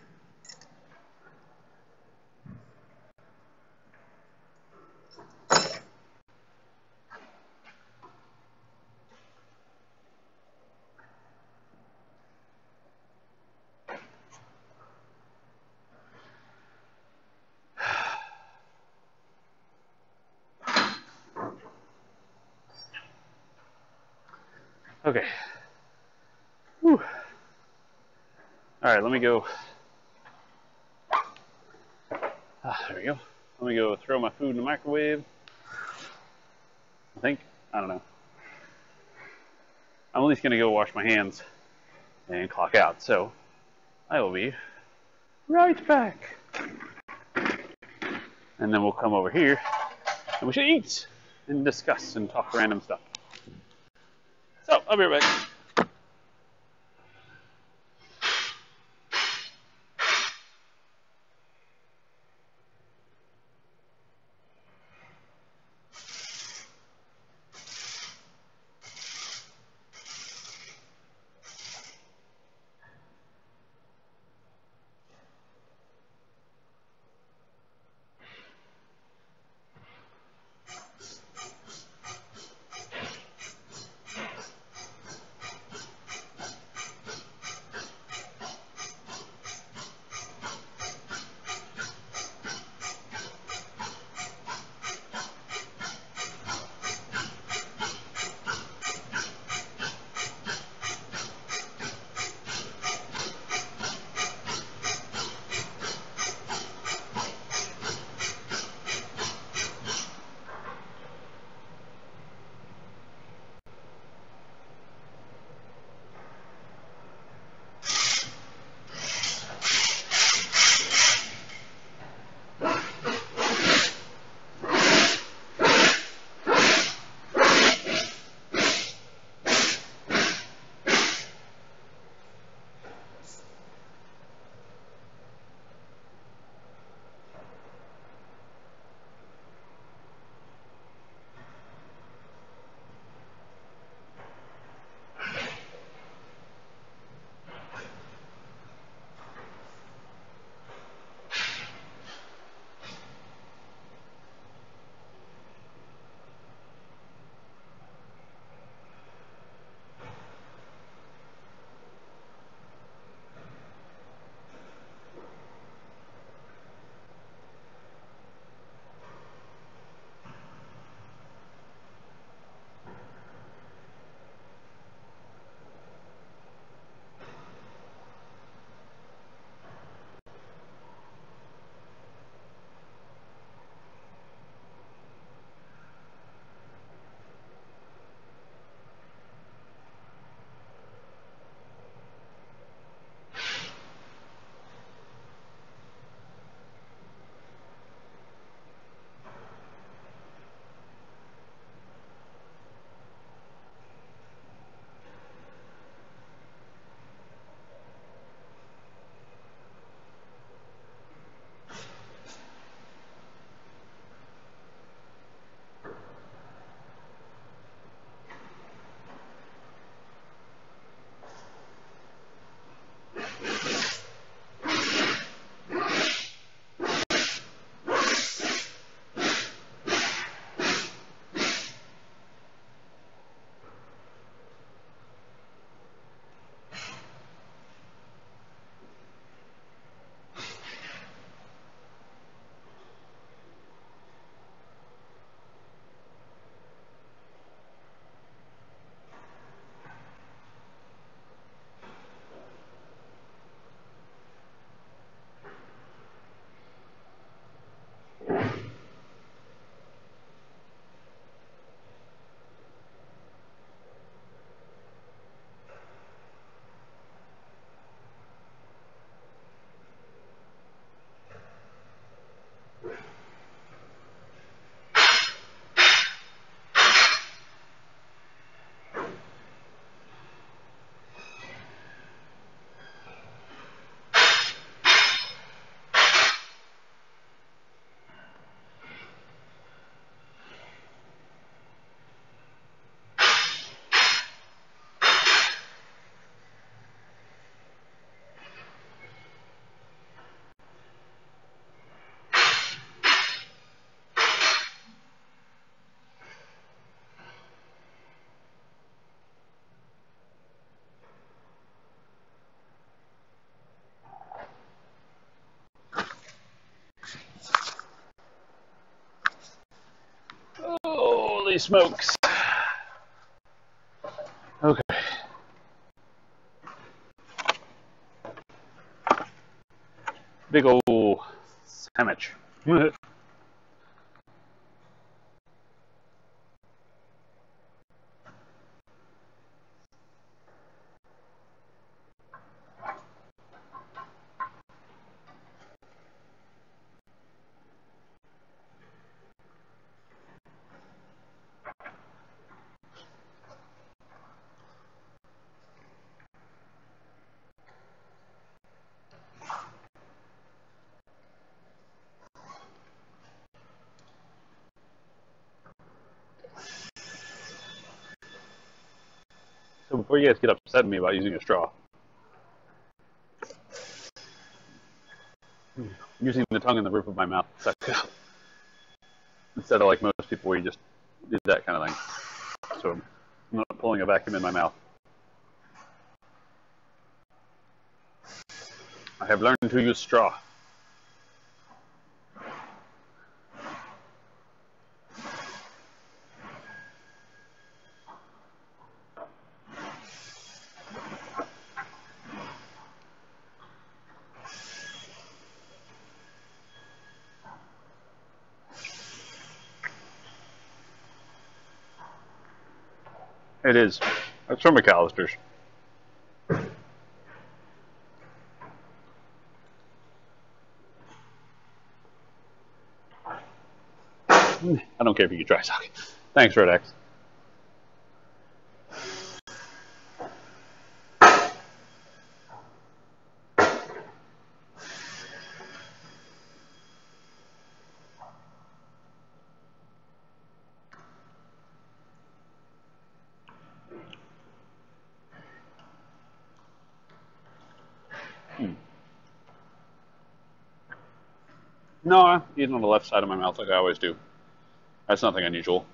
Okay. Whew. All right, let me go. There we go. Let me go throw my food in the microwave. I think. I don't know. I'm at least going to go wash my hands and clock out. So I will be right back. And then we'll come over here and we should eat and discuss and talk random stuff. So I'll be right back. Holy smokes. Okay. Big ol' sandwich. So before you guys get upset at me about using a straw, I'm using the tongue in the roof of my mouth to suck it up. Instead of like most people where you just do that kind of thing. So I'm not pulling a vacuum in my mouth. I have learned to use straw. It is. That's from McAllister's. I don't care if you get dry sock. Thanks, Red X. No, I'm eating on the left side of my mouth like I always do. That's nothing unusual.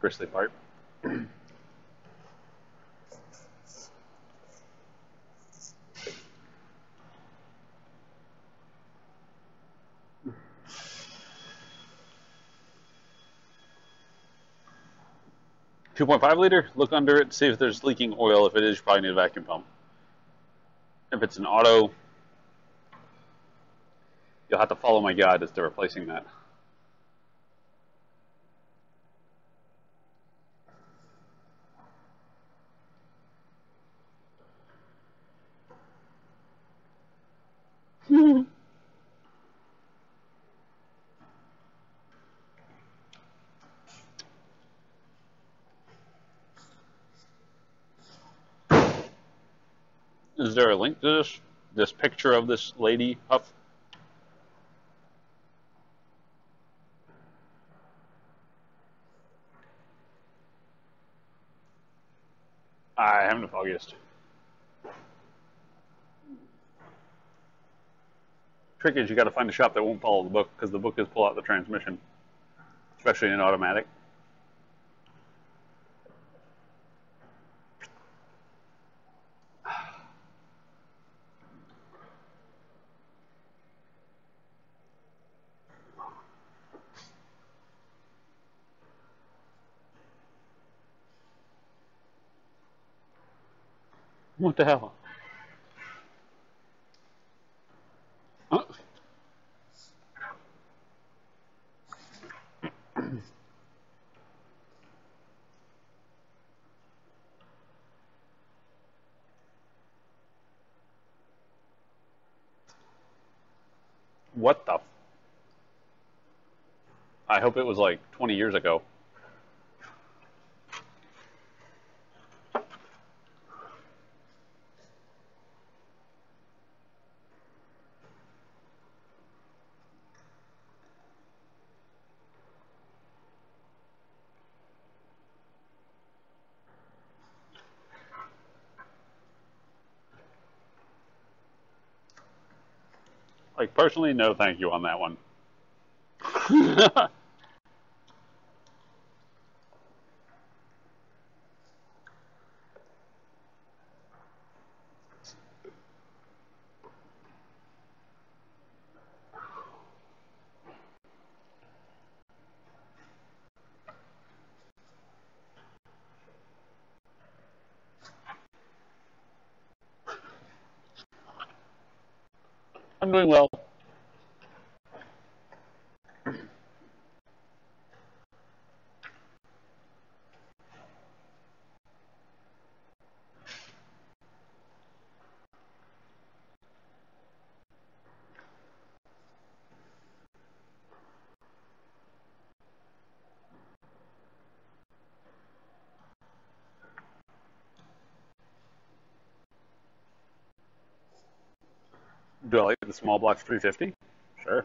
Bristly part. 2.5 liter, look under it, see if there's leaking oil. If it is, you probably need a vacuum pump. If it's an auto, you'll have to follow my guide as to replacing that. Is there a link to this picture of this lady huff? I haven't the foggiest. Trick is you got to find a shop that won't follow the book, because the book is pull out the transmission, especially in automatic. What the hell? Huh? What the? I hope it was like 20 years ago. Like, personally, no thank you on that one. I'm doing well. Do I like the small block 350? Sure.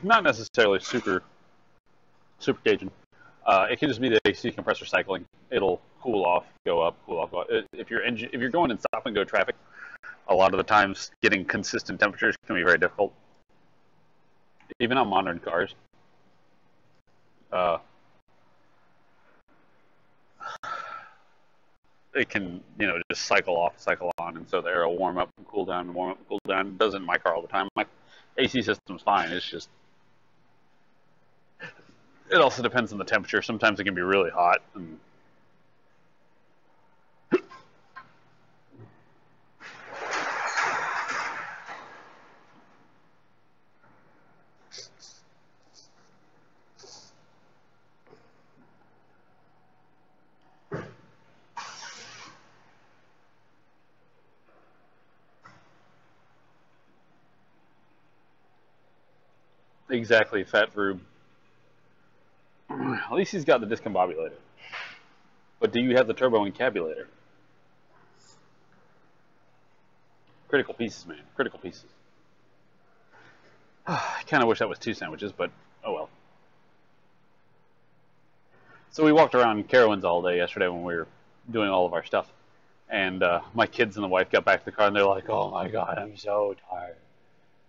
Not necessarily super Cajun. It can just be the AC compressor cycling. It'll cool off, go up, cool off, go up. If you're going in stop and go traffic, a lot of the times getting consistent temperatures can be very difficult. Even on modern cars. It can, just cycle off, cycle on, and so the air will warm up and cool down, warm up and cool down. It doesn't in my car all the time. My AC system's fine. It's just, it also depends on the temperature. Sometimes it can be really hot. And exactly, fat Rube. At least he's got the discombobulator. But do you have the turbo encabulator? Critical pieces, man. Critical pieces. I kind of wish that was 2 sandwiches, but oh well. So we walked around Carowinds all day yesterday when we were doing all of our stuff. And my kids and the wife got back to the car and they're like, "Oh my God, I'm so tired."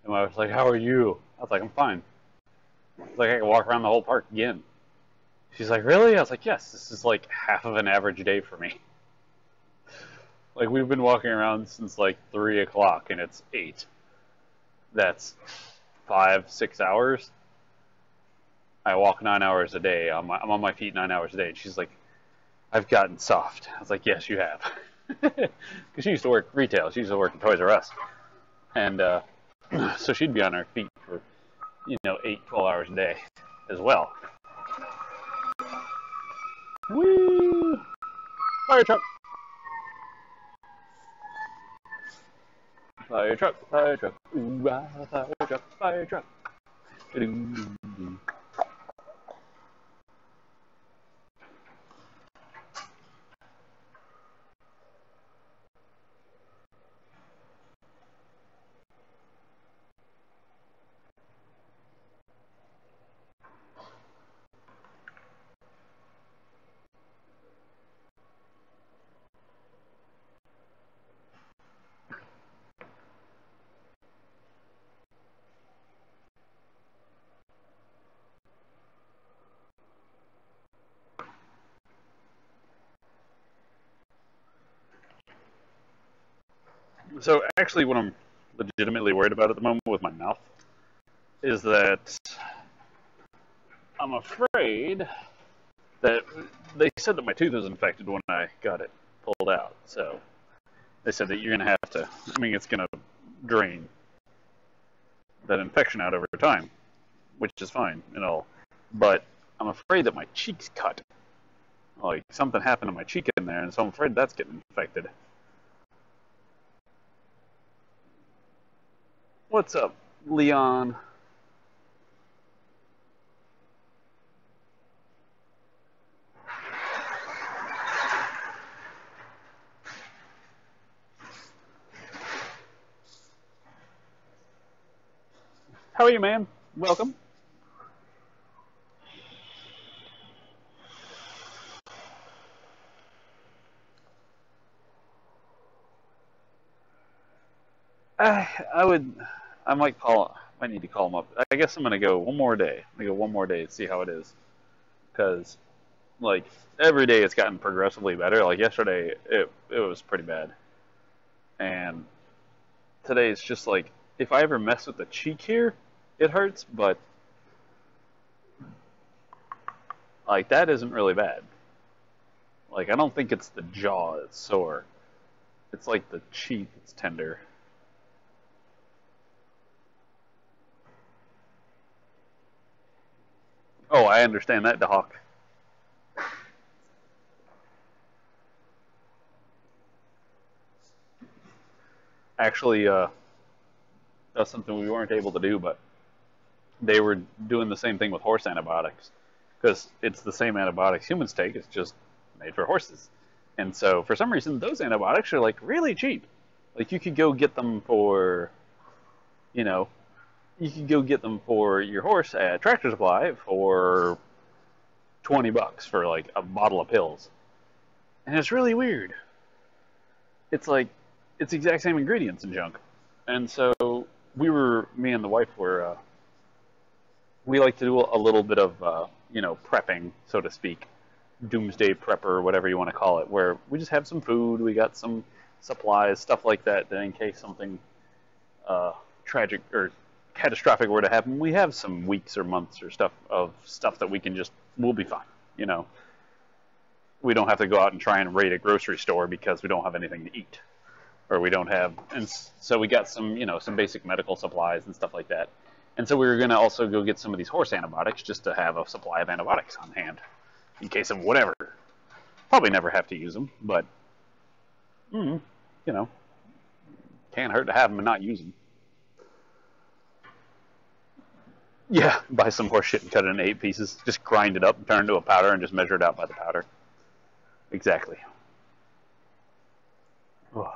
And my wife's like, "How are you?" I was like, "I'm fine." I was like, "I can walk around the whole park again." She's like, "Really?" I was like, "Yes, this is like half of an average day for me." Like, we've been walking around since like 3 o'clock and it's 8. That's 5-6 hours. I walk 9 hours a day. I'm on my feet 9 hours a day. And she's like, "I've gotten soft." I was like, "Yes, you have." Because she used to work retail. She used to work at Toys R Us. And so she'd be on her feet for, 8-12 hours a day as well. Woo! Fire truck! Fire truck, fire truck, ooh, fire truck, fire truck. So actually what I'm legitimately worried about at the moment with my mouth is that I'm afraid that they said that my tooth was infected when I got it pulled out. So they said that you're going to have to, it's going to drain that infection out over time, which is fine and all. But I'm afraid that my cheek's cut. Like, something happened to my cheek in there, and so I'm afraid that's getting infected. What's up, Leon? How are you, man? Welcome. I might need to call him up. I guess I'm gonna go one more day. I'm gonna go one more day to see how it is, because like every day it's gotten progressively better. Like yesterday, it was pretty bad, and today it's just like if I ever mess with the cheek here, it hurts. But Like, that isn't really bad. Like, I don't think it's the jaw that's sore. It's like the cheek that's tender. Oh, I understand that, Doc. Actually, that's something we weren't able to do, but they were doing the same thing with horse antibiotics because it's the same antibiotics humans take. It's just made for horses, and so for some reason those antibiotics are like really cheap. Like you could go get them for, you know, you could go get them for your horse at Tractor Supply for $20 for like a bottle of pills, and it's really weird. It's like it's the exact same ingredients and junk, and so me and the wife were we like to do a little bit of prepping, so to speak, doomsday prepper, whatever you want to call it, where we just have some food, we got some supplies, stuff like that, that in case something tragic or catastrophic were to happen, we have some weeks or months or stuff that we'll be fine. We don't have to go out and try and raid a grocery store because we don't have anything to eat, or we don't have, and so we got some basic medical supplies and stuff like that. And so we were going to also go get some of these horse antibiotics just to have a supply of antibiotics on hand in case of whatever. Probably never have to use them, but, can't hurt to have them and not use them. Yeah, buy some horse shit and cut it into 8 pieces. Just grind it up and turn it into a powder and just measure it out by the powder. Exactly. Oh.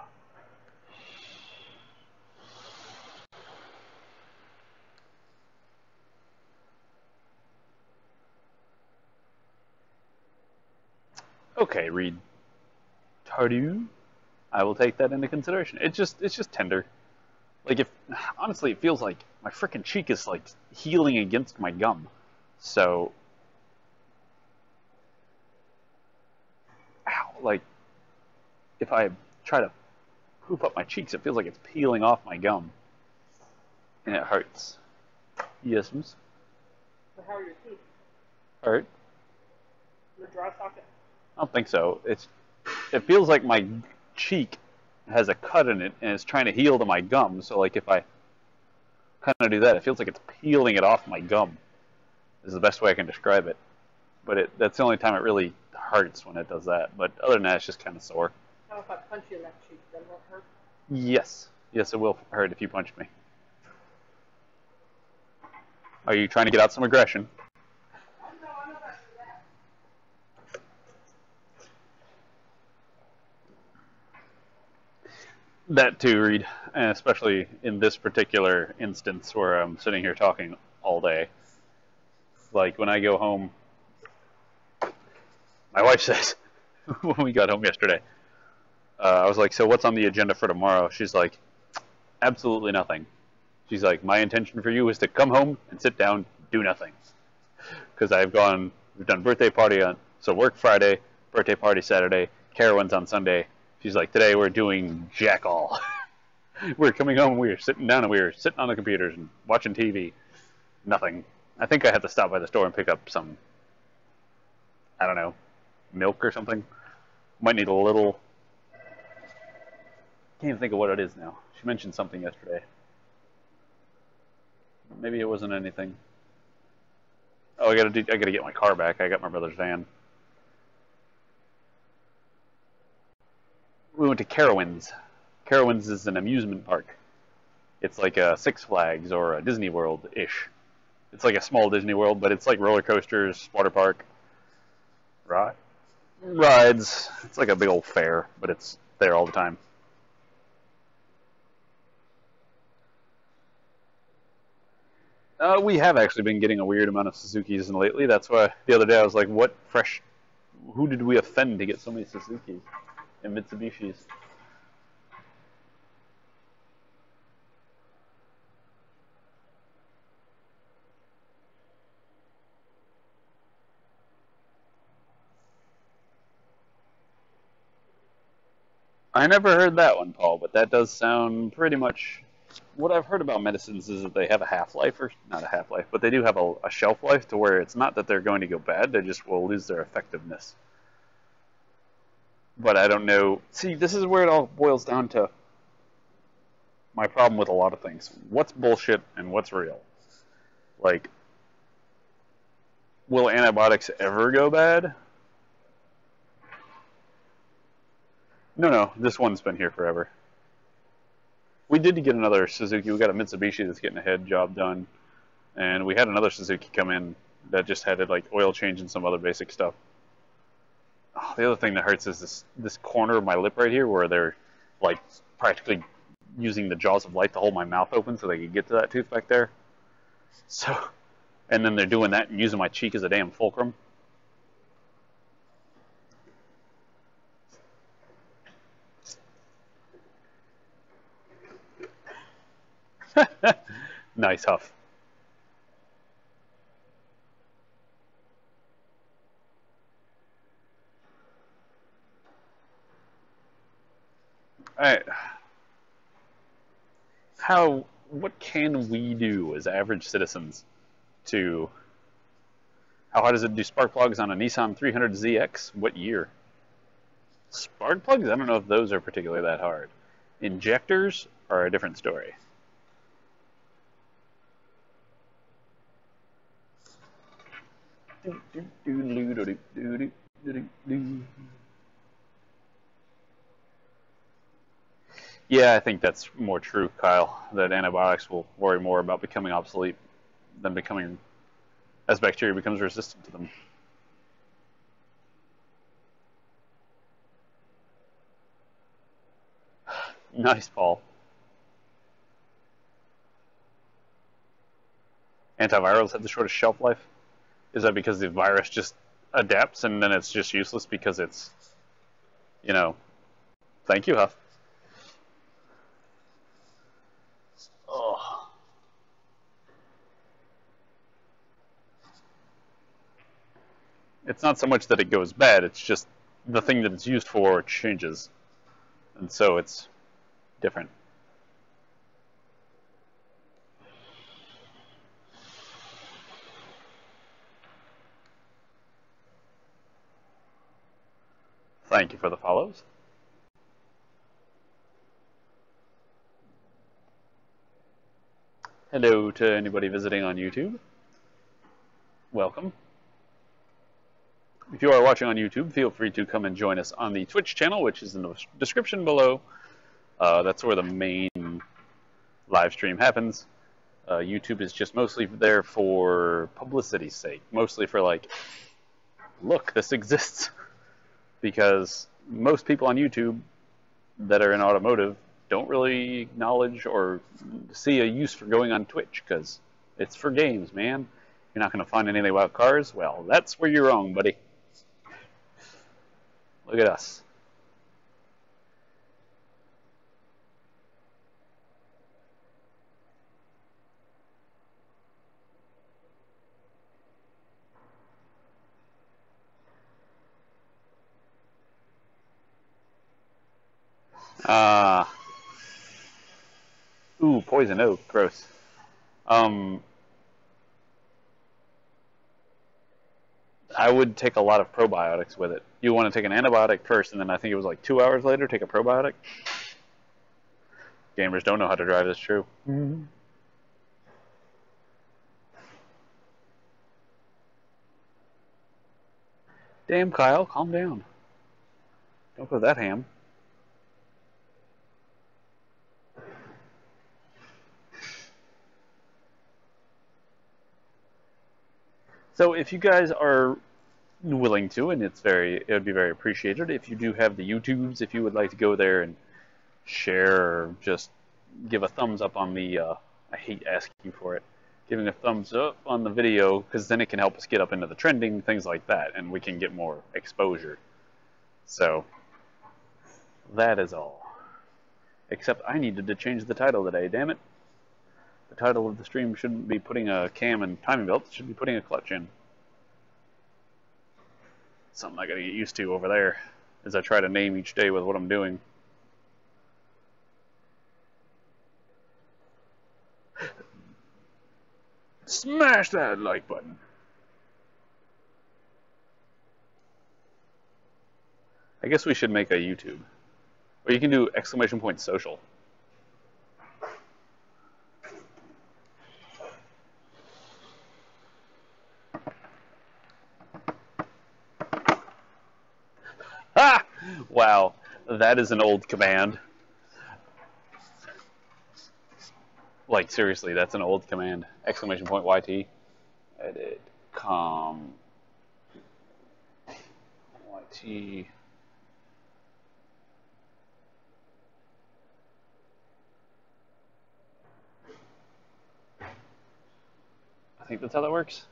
Okay, Reed. Tardieu. I will take that into consideration. It's just tender. Like honestly, it feels like my frickin' cheek is like healing against my gum. So, ow, like if I try to poop up my cheeks, it feels like it's peeling off my gum, and it hurts. Yes, miss. So how are your teeth? Hurt? Your dry socket? I don't think so. It feels like my cheek has a cut in it and it's trying to heal to my gum. So like if I kind of do that, it feels like it's peeling it off my gum. Is the best way I can describe it. But that's the only time it really hurts, when it does that. But other than that, it's just kind of sore. How if I punch you in that cheek? That won't hurt? Yes. Yes, it will hurt if you punch me. Are you trying to get out some aggression? No, I'm not actually that. That too, Reed. And especially in this particular instance where I'm sitting here talking all day. Like when I go home, my wife says, when we got home yesterday, I was like, so what's on the agenda for tomorrow? She's like, absolutely nothing. She's like, my intention for you is to come home and sit down, do nothing. Because we've done birthday party so work Friday, birthday party Saturday, Carowinds on Sunday. She's like, today we're doing jack all. We're coming home, we were sitting down, and we were sitting on the computers and watching TV. Nothing. I think I have to stop by the store and pick up some, I don't know, milk or something. Might need a little. Can't even think of what it is now. She mentioned something yesterday. Maybe it wasn't anything. Oh, I gotta get my car back. I got my brother's van. We went to Carowinds. Carowinds is an amusement park. It's like a Six Flags or a Disney World-ish. It's like a small Disney World, but it's like roller coasters, water park, rides. It's like a big old fair, but it's there all the time. We have actually been getting a weird amount of Suzukis lately. That's why the other day I was like, who did we offend to get so many Suzukis and Mitsubishis? I never heard that one, Paul, but that does sound pretty much what I've heard about medicines is that they have a half-life, or not a half-life, but they do have a shelf life to where it's not that they're going to go bad, they just will lose their effectiveness. But I don't know. See, this is where it all boils down to my problem with a lot of things. What's bullshit and what's real? Like, will antibiotics ever go bad? No, this one's been here forever. We did get another Suzuki. We got a Mitsubishi that's getting a head job done. And we had another Suzuki come in that just had like oil change and some other basic stuff. Oh, the other thing that hurts is this corner of my lip right here where they're like practically using the jaws of life to hold my mouth open so they can get to that tooth back there. So, and then they're doing that and using my cheek as a damn fulcrum. Nice huff. Alright. What can we do as average citizens to... How hard is it to do spark plugs on a Nissan 300ZX? What year? Spark plugs? I don't know if those are particularly that hard. Injectors are a different story. Yeah, I think that's more true, Kyle, that antibiotics will worry more about becoming obsolete than becoming, as bacteria becomes resistant to them. Nice, Paul. Antivirals have the shortest shelf life? Is that because the virus just adapts and then it's just useless because it's, you know, thank you, Huff. Oh. It's not so much that it goes bad, it's just the thing that it's used for changes. And so it's different. Thank you for the follows. Hello to anybody visiting on YouTube. Welcome. If you are watching on YouTube, feel free to come and join us on the Twitch channel, which is in the description below. That's where the main live stream happens. YouTube is just mostly there for publicity's sake. Mostly for like, look, this exists. Because most people on YouTube that are in automotive don't really acknowledge or see a use for going on Twitch, because it's for games, man. You're not going to find anything about cars? Well, that's where you're wrong, buddy. Look at us. Ooh, poison oak, gross. I would take a lot of probiotics with it. You want to take an antibiotic first, and then I think it was like 2 hours later, take a probiotic. Gamers don't know how to drive, that's true. Mm-hmm. Damn, Kyle, calm down. Don't go that ham. So if you guys are willing to, and it would be very appreciated if you do have the YouTubes, if you would like to go there and share or just give a thumbs up on the, I hate asking for it, giving a thumbs up on the video, because then it can help us get up into the trending, things like that, and we can get more exposure. So, that is all. Except I needed to change the title today, damn it. The title of the stream shouldn't be putting a cam and timing belt, it should be putting a clutch in. Something I gotta get used to over there as I try to name each day with what I'm doing. Smash that like button. I guess we should make a YouTube. Or you can do !social. Ah! Wow, that is an old command. Like, seriously, that's an old command. !YT. Edit. YT. I think that's how that works.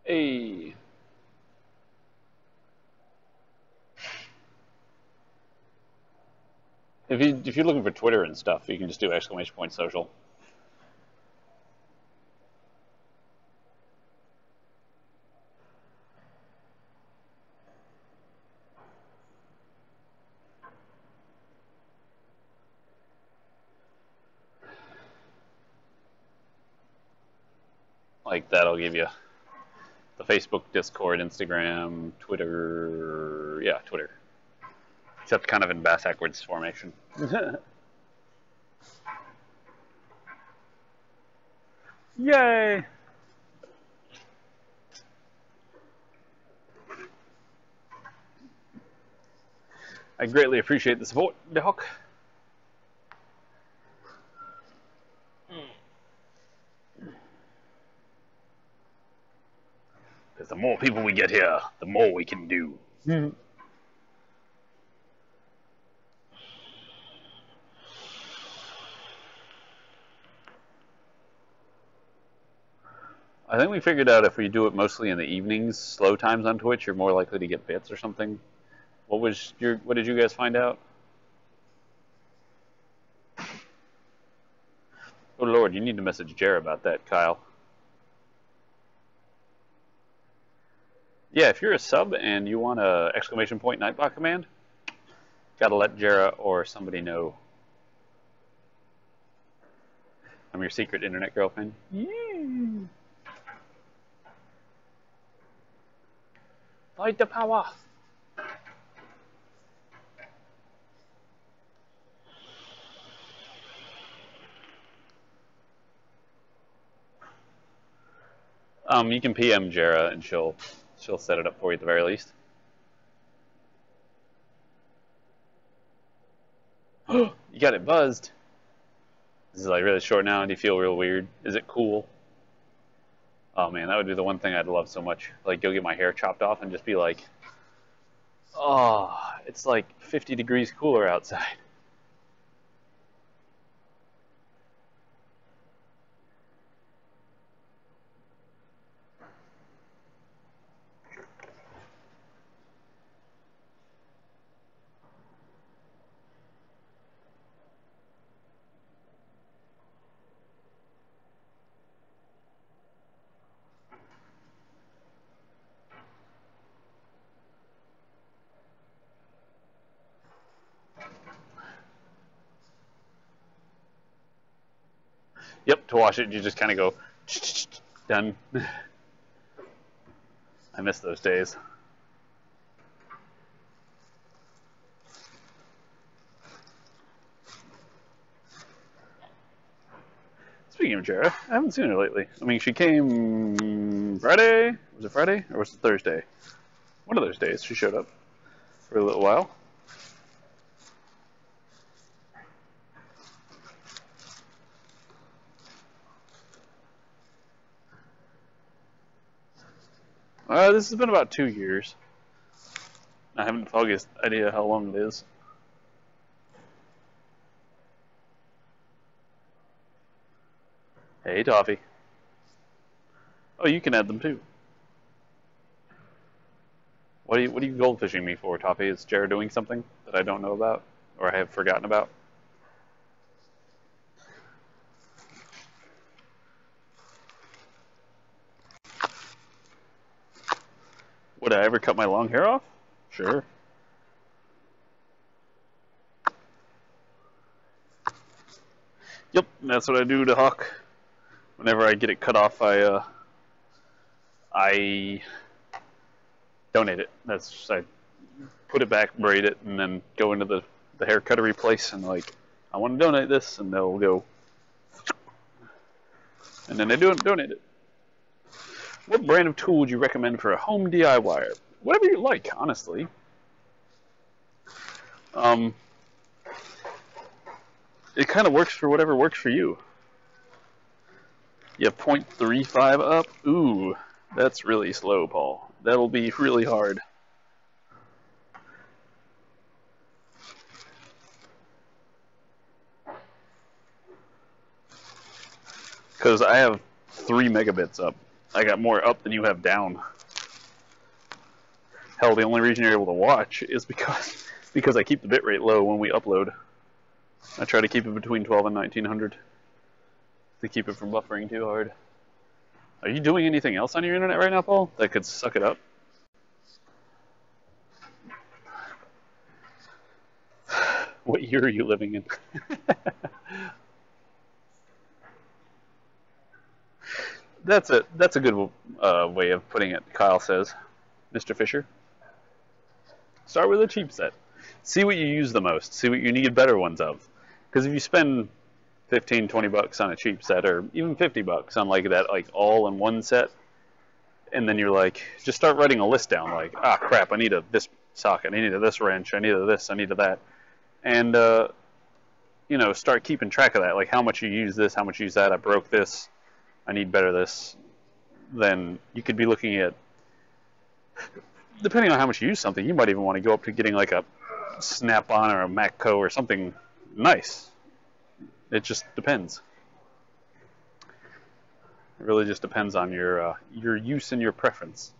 Hey. If you're looking for Twitter and stuff, you can just do !social. Like, that'll give you the Facebook, Discord, Instagram, Twitter. Yeah, Twitter. Except kind of in backwards formation. Yay! I greatly appreciate the support, Doc. Because the more people we get here, the more we can do. I think we figured out if we do it mostly in the evenings, slow times on Twitch, you're more likely to get bits or something. What did you guys find out? Oh Lord, you need to message Jer about that, Kyle. Yeah, if you're a sub and you want a !Nightbot command, gotta let Jera or somebody know. I'm your secret internet girlfriend. Yeah. Fight the power. You can PM Jera and she'll set it up for you at the very least. You got it buzzed. This is like really short now. Do you feel real weird? Is it cool? Oh man, that would be the one thing I'd love so much. Like, go get my hair chopped off and just be like, oh, it's like 50 degrees cooler outside. Yep, to wash it, you just kind of go, done. I miss those days. Speaking of Jera, I haven't seen her lately. I mean, she came Friday? Was it Friday? Or was it Thursday? One of those days she showed up for a little while. This has been about 2 years. I haven't the foggiest idea how long it is. Hey, Toffee. Oh, you can add them too. What are you goldfishing me for, Toffee? Is Jared doing something that I don't know about or I have forgotten about? Would I ever cut my long hair off? Sure. Yep, that's what I do to Hawk. Whenever I get it cut off, I donate it. I put it back, braid it, and then go into the hair cuttery place and like, I want to donate this, and they'll go, and then they donate it. What brand of tool would you recommend for a home DIY? Whatever you like, honestly. It kind of works for whatever works for you. You have 0.35 up? Ooh, that's really slow, Paul. That'll be really hard. Because I have 3 megabits up. I got more up than you have down. Hell, the only reason you're able to watch is because I keep the bitrate low when we upload. I try to keep it between 12 and 1900 to keep it from buffering too hard. Are you doing anything else on your internet right now, Paul, that could suck it up? What year are you living in? That's a good way of putting it, Kyle says. Mr. Fisher. Start with a cheap set. See what you use the most. See what you need better ones of. Because if you spend 15, 20 bucks on a cheap set, or even 50 bucks on like that, like all-in-one set, and then you're like, just start writing a list down, like, ah, crap, I need this socket, I need this wrench, I need this, I need that, and you know, start keeping track of that, like how much you use this, how much you use that, I broke this, I need better this. Then you could be looking at, depending on how much you use something, you might even want to go up to getting like a Snap-on or a Macco or something nice. It just depends. It really just depends on your use and your preference.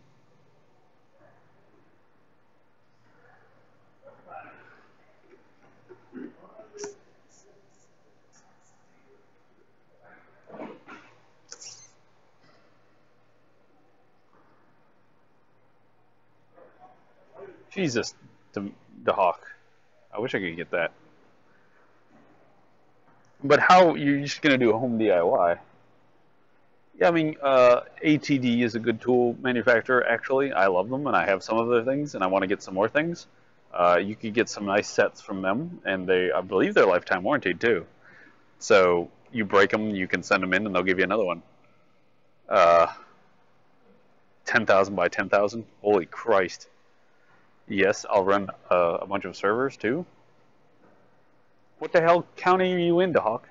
Jesus, the Hawk. I wish I could get that. But how, you're just going to do a home DIY? Yeah, I mean, ATD is a good tool manufacturer, actually. I love them, and I have some of their things, and I want to get some more things. You could get some nice sets from them, and I believe they're lifetime warranted, too. So you break them, you can send them in, and they'll give you another one. 10,000 by 10,000? Holy Christ. Yes, I'll run a bunch of servers, too. What the hell county are you in, Hawk?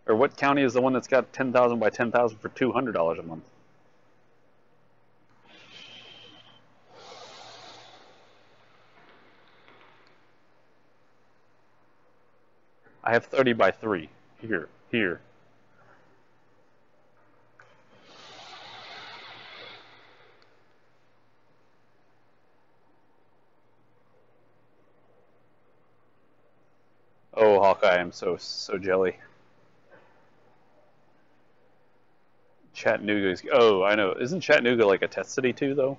Or what county is the one that's got 10,000 by 10,000 for $200 a month? I have 30 by 3. Here. Oh, Hawkeye, I'm so jelly. Chattanooga is... Oh, I know. Isn't Chattanooga like a test city too, though?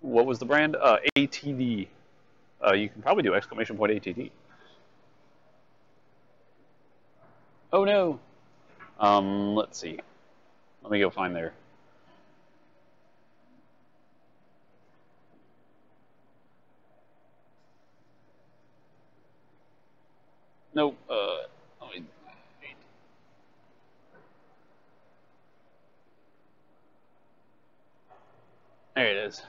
What was the brand? ATD. You can probably do exclamation point ATD. Oh, no. Let's see. Let me go find there. Nope. There it is.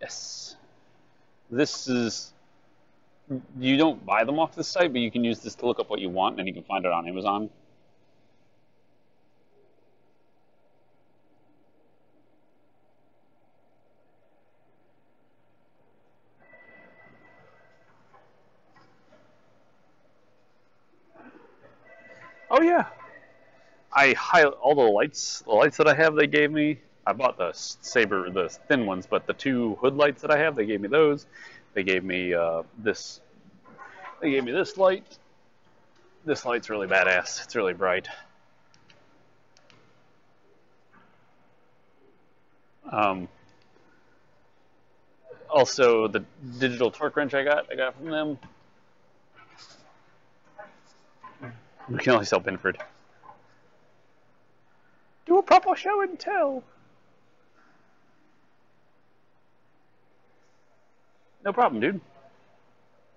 Yes. This is... You don't buy them off this site, but you can use this to look up what you want, and you can find it on Amazon. Oh, yeah. I highlight all the lights that I have they gave me. I bought the thin ones, but the 2 hood lights that I have, they gave me those. They gave me this. They gave me this light. This light's really badass. It's really bright. Um, also, the digital torque wrench I got from them. We can only sell Binford. Do a proper show and tell. No problem, dude.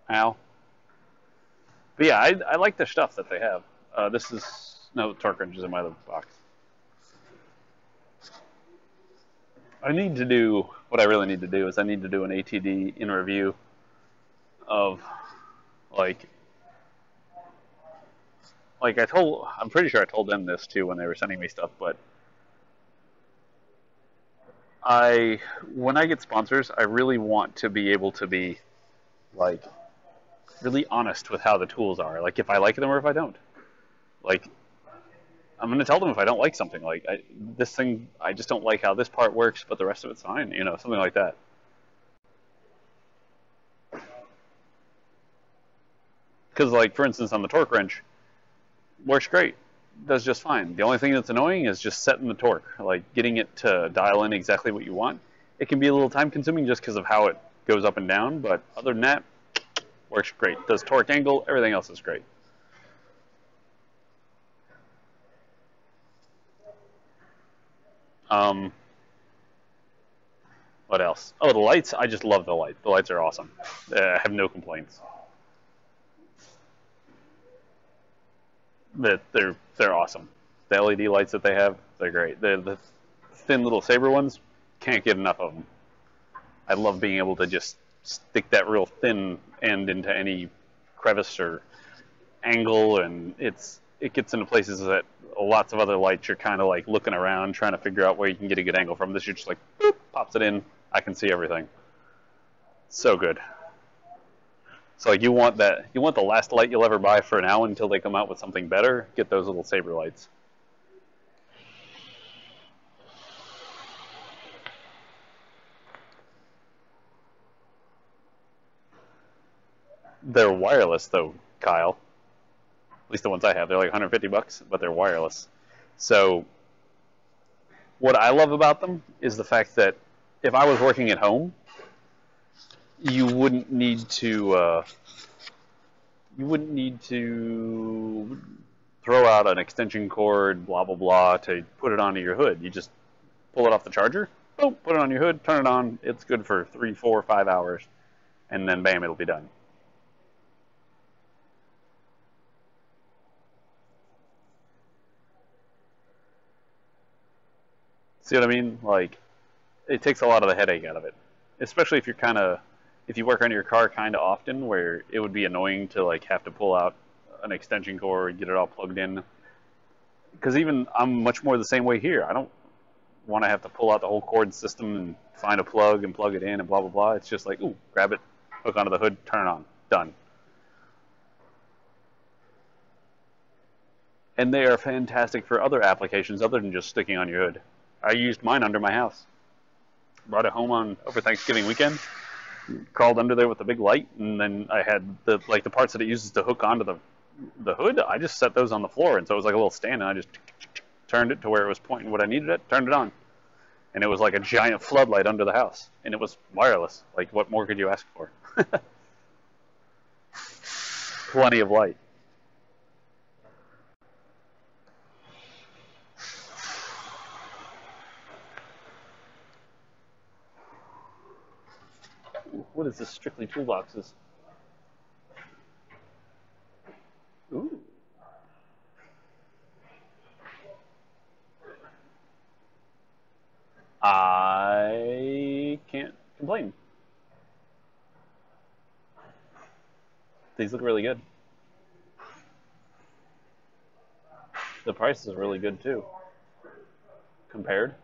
Ow. But yeah, I like the stuff that they have. This is no torque wrenches in my other box. I need to do what I really need to do is I need to do an ATD in review of like I'm pretty sure I told them this too when they were sending me stuff, but when I get sponsors, I really want to be able to be like really honest with how the tools are, like if I like them or if I don't. Like I'm going to tell them if I don't like something, like this thing, I just don't like how this part works, but the rest of it's fine, something like that. Because like for instance on the torque wrench, works great, does just fine. The only thing that's annoying is just setting the torque, like getting it to dial in exactly what you want. It can be a little time consuming just because of how it goes up and down, but other than that, works great. Does torque angle, everything else is great. What else? Oh, the lights. I just love the lights. The lights are awesome. I have no complaints. They're awesome. The LED lights that they have, they're great. The thin little saber ones, can't get enough of them. I love being able to just stick that real thin end into any crevice or angle, and it gets into places that lots of other lights you're kind of like looking around trying to figure out where you can get a good angle from. This you're just like boop, pops it in. I can see everything. So good. So like you want the last light you'll ever buy for now until they come out with something better. Get those little saber lights. They're wireless though, Kyle. At least the ones I have. They're like $150, but they're wireless. So what I love about them is the fact that if I was working at home, you wouldn't need to throw out an extension cord, blah blah blah, to put it onto your hood. You just pull it off the charger, boom, put it on your hood, turn it on. It's good for 3, 4, 5 hours, and then bam, it'll be done. See what I mean? Like, it takes a lot of the headache out of it, especially if you work on your car kind of often, where it would be annoying to like have to pull out an extension cord and get it all plugged in. Because even I'm much more the same way here. I don't want to have to pull out the whole cord system and find a plug and plug it in and blah blah blah. It's just like, ooh, grab it, hook onto the hood, turn it on, done. And they are fantastic for other applications other than just sticking on your hood. I used mine under my house. Brought it home over Thanksgiving weekend. Crawled under there with a big light, and then I had the parts that it uses to hook onto the hood. I just set those on the floor, and so it was like a little stand, and I just turned it to where it was pointing what I needed it, turned it on, and it was like a giant floodlight under the house, and it was wireless. Like, what more could you ask for? Plenty of light. What is this? Strictly Toolboxes. Ooh. I can't complain. These look really good. The price is really good too. Compared.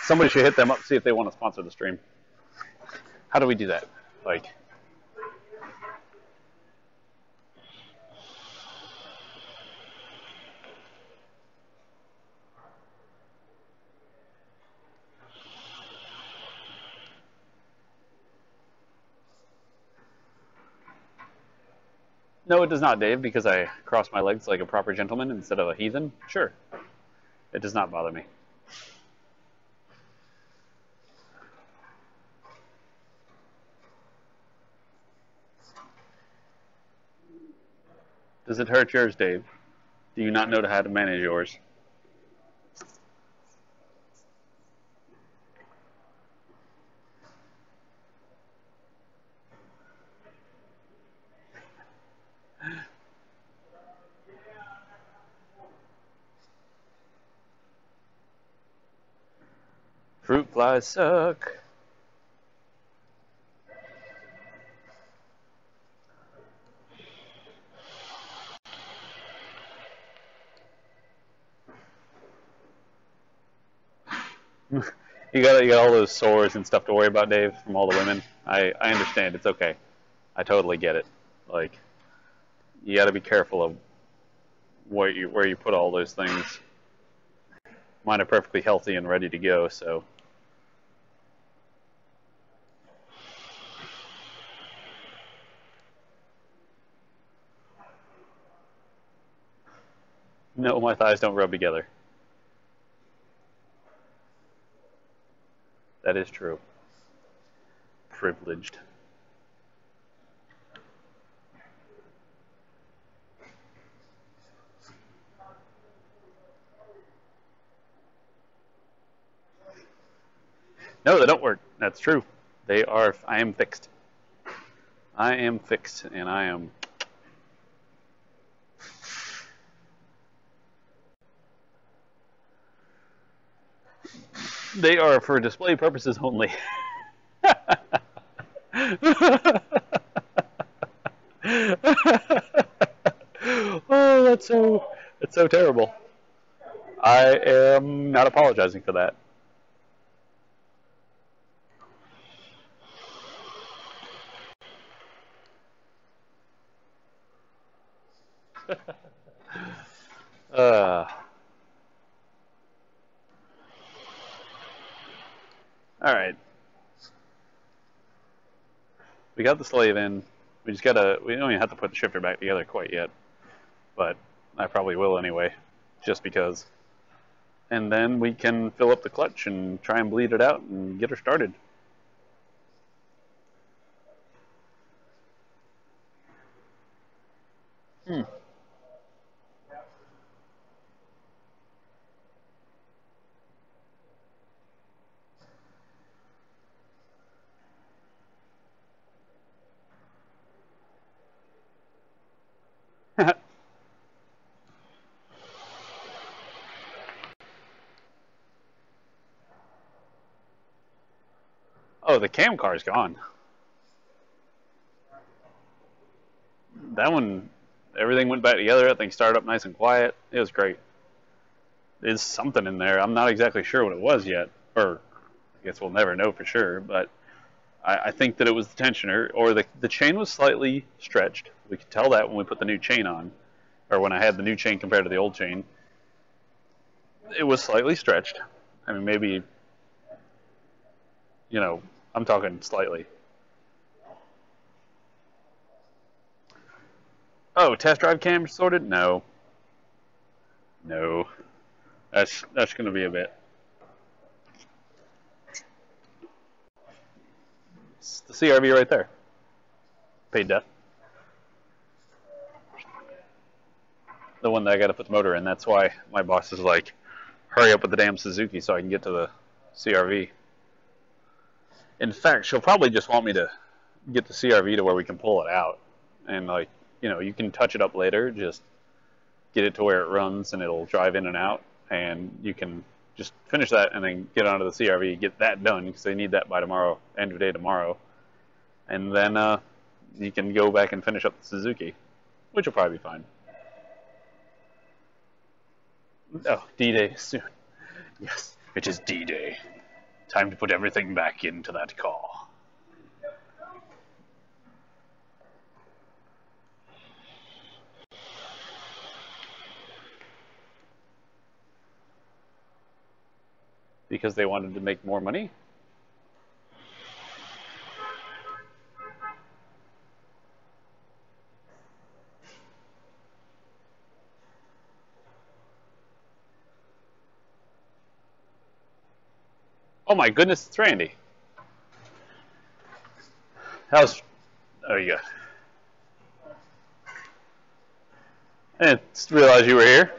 Somebody should hit them up, see if they want to sponsor the stream. How do we do that? Like, no, it does not, Dave, because I cross my legs like a proper gentleman instead of a heathen. Sure, it does not bother me. Does it hurt yours, Dave? Do you not know how to manage yours? Fruit flies suck. You got all those sores and stuff to worry about, Dave, from all the women. I understand. It's okay. I totally get it. Like, you got to be careful of where you put all those things. Mine are perfectly healthy and ready to go, so. No, my thighs don't rub together. That is true. Privileged. No, they don't work. That's true. They are. I am fixed. I am fixed, and I am. They are for display purposes only. Oh, that's so terrible. I am not apologizing for that. uh, all right. We got the slave in. We don't even have to put the shifter back together quite yet. But I probably will anyway, just because. And then we can fill up the clutch and try and bleed it out and get her started. Oh, the cam car's gone. That one, everything went back together. That thing started up nice and quiet. It was great. There's something in there. I'm not exactly sure what it was yet. Or, I guess we'll never know for sure. But I think that it was the tensioner. Or the chain was slightly stretched. We could tell that when we put the new chain on. Or when I had the new chain compared to the old chain. It was slightly stretched. I mean, maybe, I'm talking slightly. Oh, test drive cam sorted? No. No. That's going to be a bit. It's the CRV right there. Paid death. The one that I got to put the motor in. That's why my boss is like, hurry up with the damn Suzuki so I can get to the CRV. In fact, she'll probably just want me to get the CRV to where we can pull it out. And, you can touch it up later. Just get it to where it runs and it'll drive in and out. And you can just finish that and then get onto the CRV, get that done because they need that by tomorrow, end of day tomorrow. And then you can go back and finish up the Suzuki, which will probably be fine. Oh, D-Day soon. Yes, it is D-Day. Time to put everything back into that car. because they wanted to make more money. Oh my goodness, it's Randy. How's... There you go. I didn't realize you were here.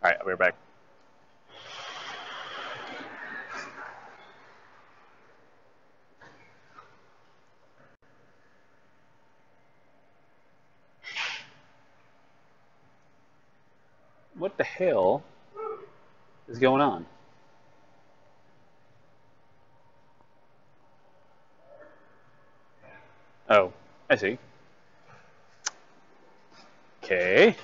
Alright, I'll be right back. What the hell is going on? Oh, I see. Okay.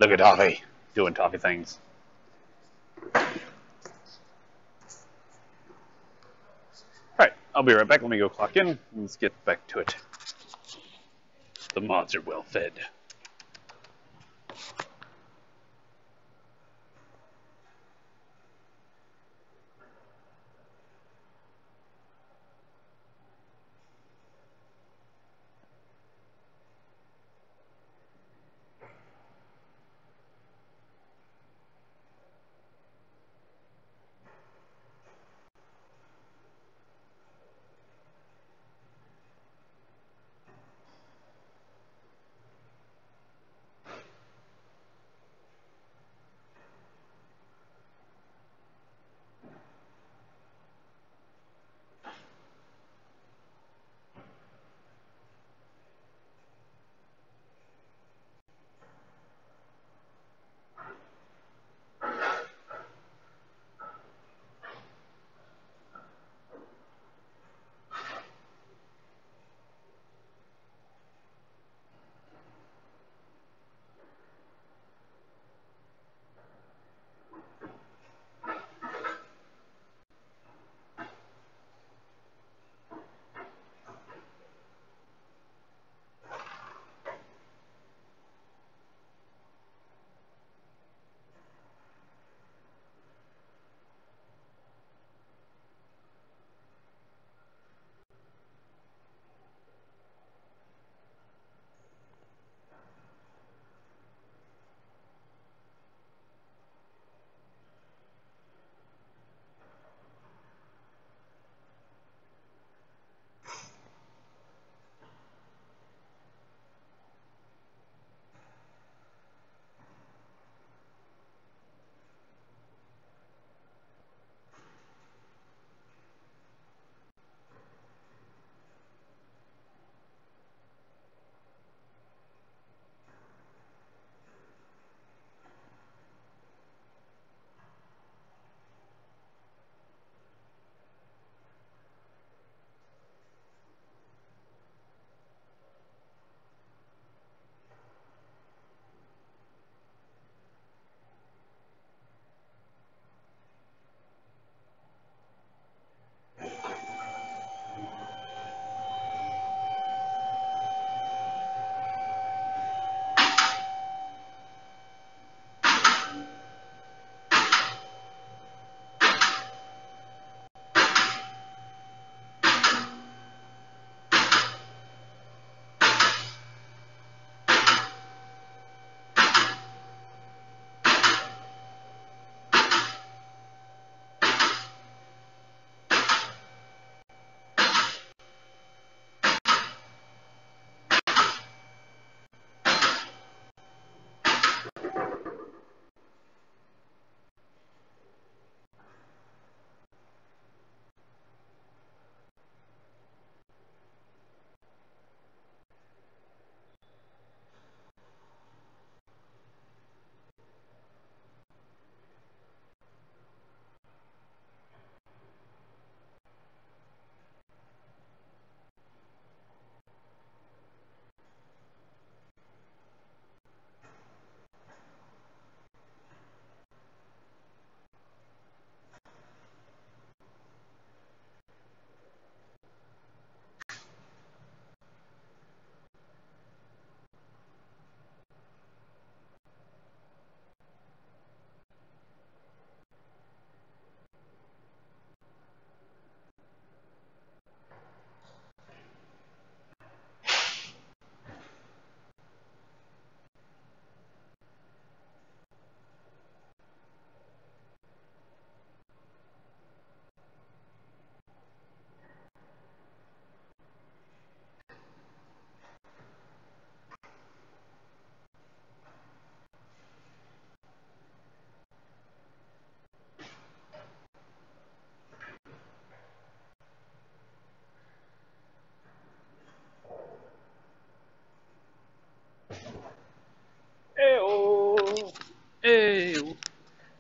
Look at Toffee doing Toffee things. Alright, I'll be right back. Let me go clock in. Let's get back to it. The mods are well fed.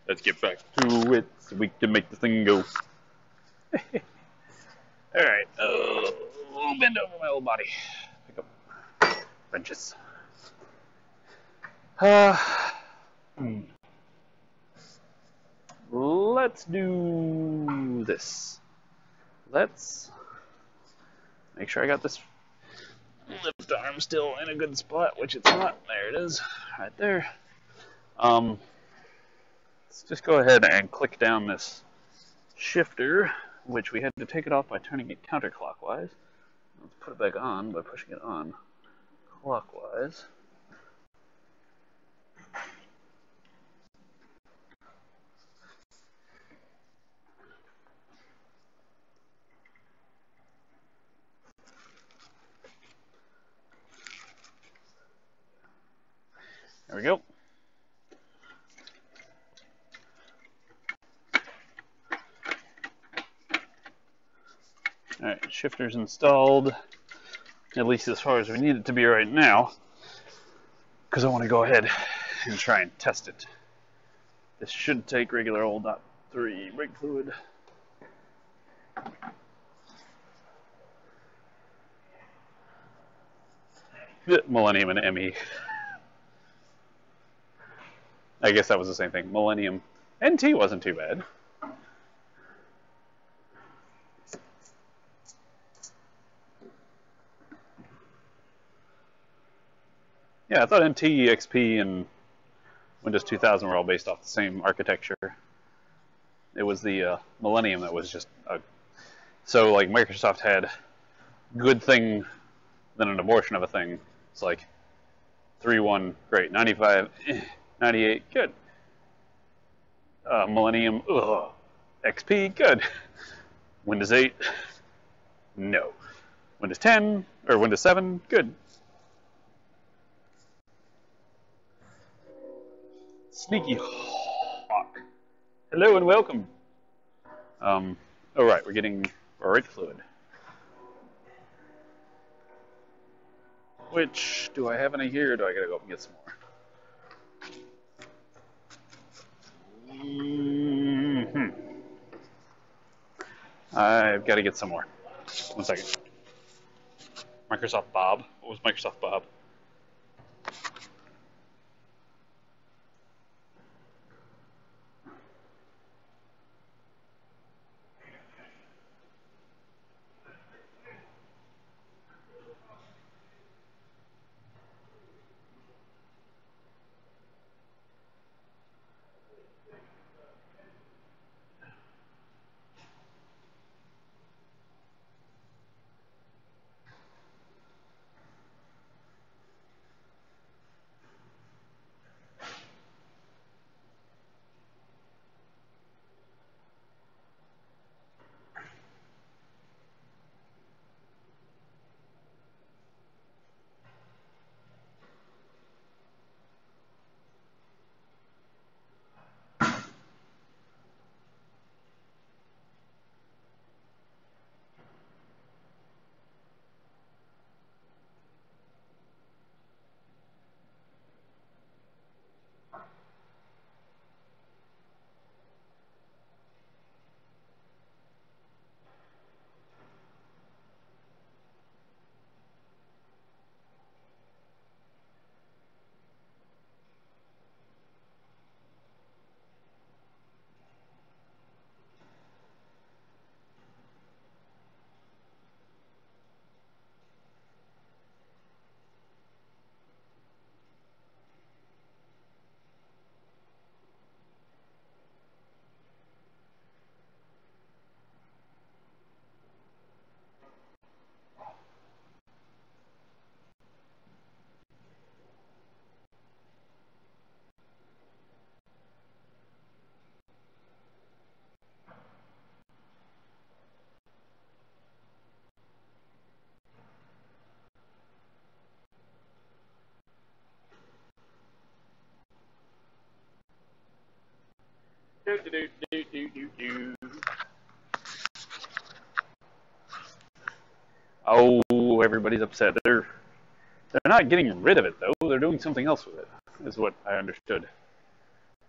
Let's get back to it so we can make this thing go. Alright, bend over my old body. Pick up wrenches. Let's do this. Let's make sure I got this lift arm still in a good spot, which it's not. There it is, right there. Let's just go ahead and click down this shifter, which we had to take it off by turning it counterclockwise. Let's put it back on by pushing it on clockwise. There we go. Alright, shifter's installed, at least as far as we need it to be right now, because I want to go ahead and try and test it. This should take regular old .3 brake fluid. Millennium and ME. I guess that was the same thing. Millennium. NT wasn't too bad. Yeah, I thought NT, XP, and Windows 2000 were all based off the same architecture. It was the Millennium that was just so like Microsoft had good thing, then an abortion of a thing. It's like 3.1 great, 95, 98 good, Millennium XP good, Windows 8 no, Windows 10 or Windows 7 good. Sneaky hawk. Hello and welcome. Alright, we're getting brake fluid. Which, do I have any here, or do I gotta go up and get some more? I've got to get some more. 1 second. Microsoft Bob. What was Microsoft Bob? Oh, everybody's upset. They're not getting rid of it though. They're doing something else with it. Is what I understood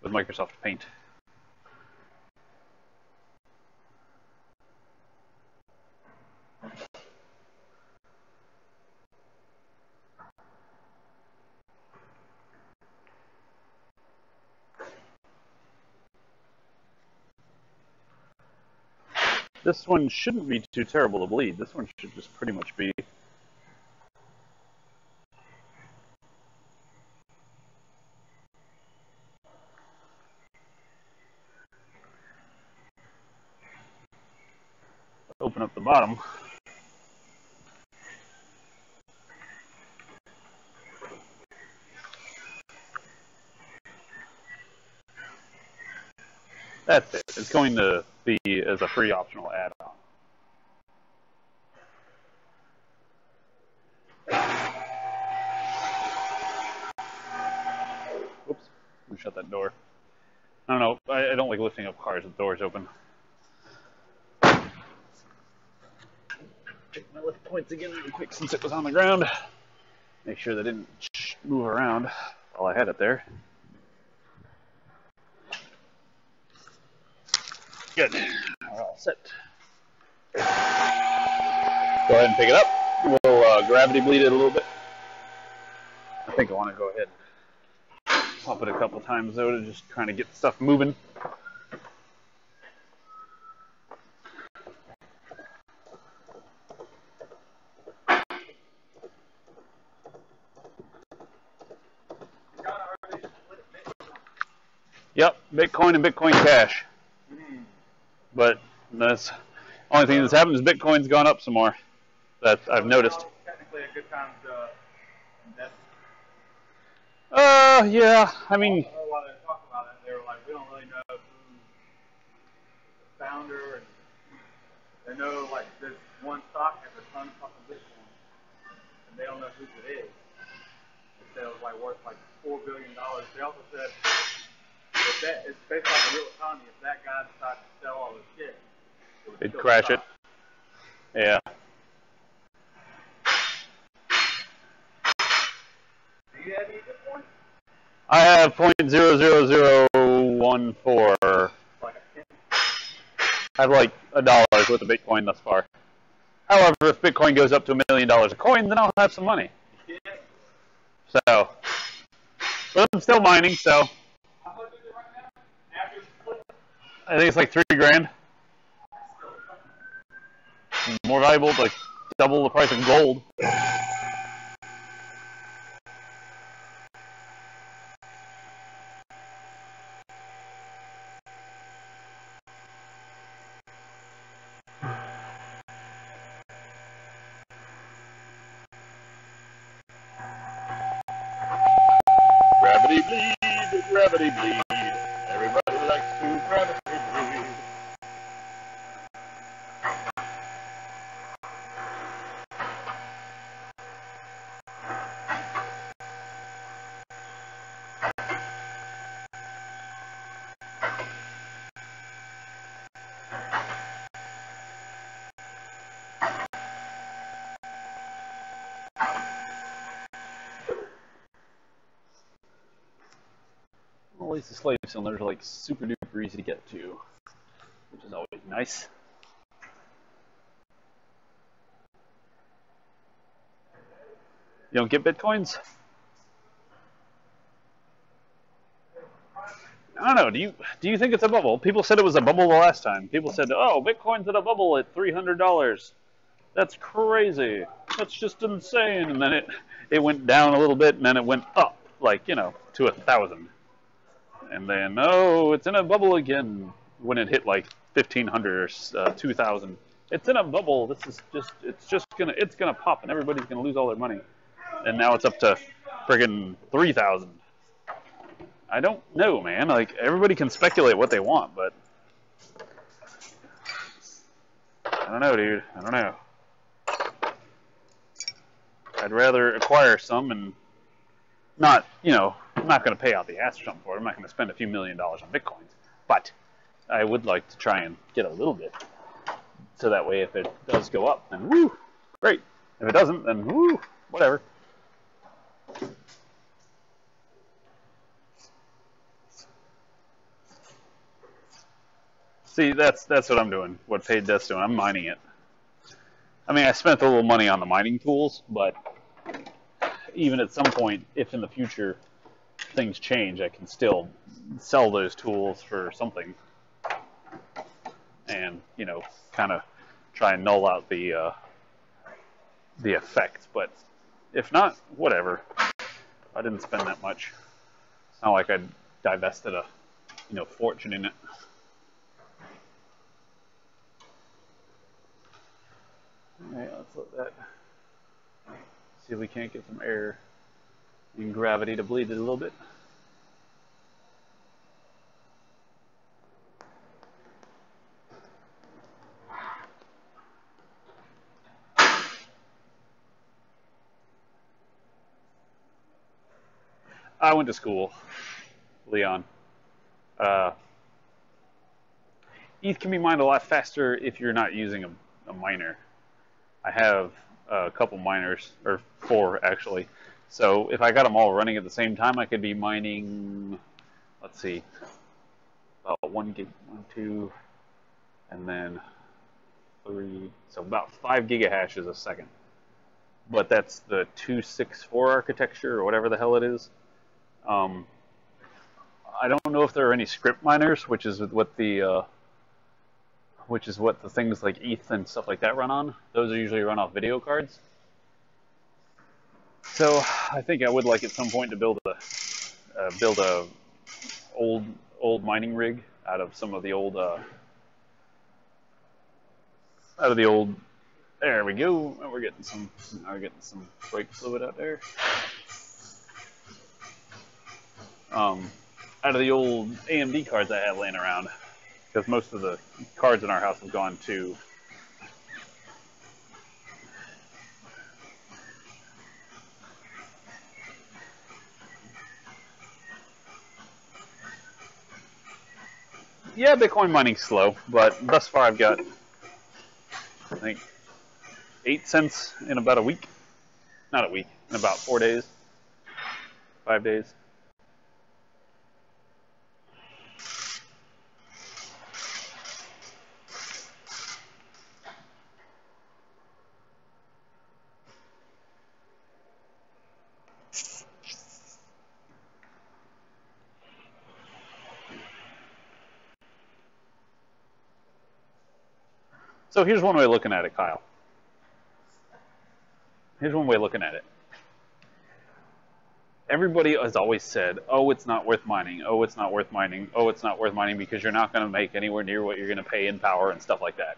with Microsoft Paint. This one shouldn't be too terrible to bleed. This one should just pretty much be. Open up the bottom. That's it. It's going to be as a free optional add-on. Oops. Let me shut that door. I don't know. I don't like lifting up cars with doors open. Check my lift points again real quick since it was on the ground. Make sure they didn't move around while I had it there. Good. We're all set. Go ahead and pick it up. We'll gravity bleed it a little bit. I think I want to go ahead and pump it a couple times though to just kind of get stuff moving. Yep, Bitcoin and Bitcoin Cash. But that's the only thing that's happened is Bitcoin's gone up some more. That I've noticed. Technically a good time to invest. Yeah. I mean. While they were talking about it, they were like, we don't really know who the founder, and they know like this one stock has a ton of fucking Bitcoin, and they don't know who it is. They said it was like worth like $4 billion. They also said if that it's based on the real economy. If that guy decided to sell all his shit, It'd crash it. Yeah. Do you have any Bitcoin? I have 0.00014. Like a 10? I have like $1 worth of Bitcoin thus far. However, if Bitcoin goes up to $1 million a coin, then I'll have some money. Yeah. So, but I'm still mining, so. How much is it right now? After the split? I think it's like $3,000. More valuable, like double the price of gold. Gravity bleed, gravity bleed. Everybody likes to gravity bleed. Well, at least the slave cylinders are like super duper easy to get to, which is always nice. You don't get Bitcoins? I don't know. Do you think it's a bubble? People said it was a bubble the last time. People said, "Oh, Bitcoin's at a bubble at $300. That's crazy. That's just insane." And then it went down a little bit, and then it went up, like to 1,000. And then it's in a bubble again when it hit like 1,500 or 2,000. It's in a bubble. This is it's gonna pop, and everybody's gonna lose all their money. And now it's up to friggin' 3,000. I don't know, man. Like, everybody can speculate what they want, but I don't know, dude. I don't know. I'd rather acquire some and not, I'm not going to pay out the ass or something for it. I'm not going to spend a few $1 million on Bitcoins. But I would like to try and get a little bit. So that way, if it does go up, then woo, great. If it doesn't, then woo, whatever. See, that's what I'm doing. What Paid Death's doing. I'm mining it. I mean, I spent a little money on the mining tools, but even at some point, if in the future things change, I can still sell those tools for something. and kind of try and null out the effect. But if not, whatever. I didn't spend that much. It's not like I divested a fortune in it. Alright, let's let that. See if we can't get some air and gravity to bleed it a little bit. I went to school, Leon. ETH can be mined a lot faster if you're not using a miner. I have a couple miners, or 4 actually. So if I got them all running at the same time, I could be mining, let's see, about 1 gig, 1, 2, and then 3, so about 5 gigahashes a second. But that's the 264 architecture, or whatever the hell it is. I don't know if there are any script miners, which is what the things like ETH and stuff like that run on. Those are usually run off video cards. So I think I would like at some point to build a old mining rig out of some of the old There we go. We're getting some brake fluid out there. Out of the old AMD cards I have laying around, because most of the cards in our house have gone to yeah, Bitcoin mining's slow, but thus far I've got, I think, 8 cents in about a week. Not a week, in about 4 days, 5 days. So here's one way of looking at it, Kyle. Here's one way of looking at it. Everybody has always said, oh, it's not worth mining. Oh, it's not worth mining. Oh, it's not worth mining because you're not going to make anywhere near what you're going to pay in power and stuff like that.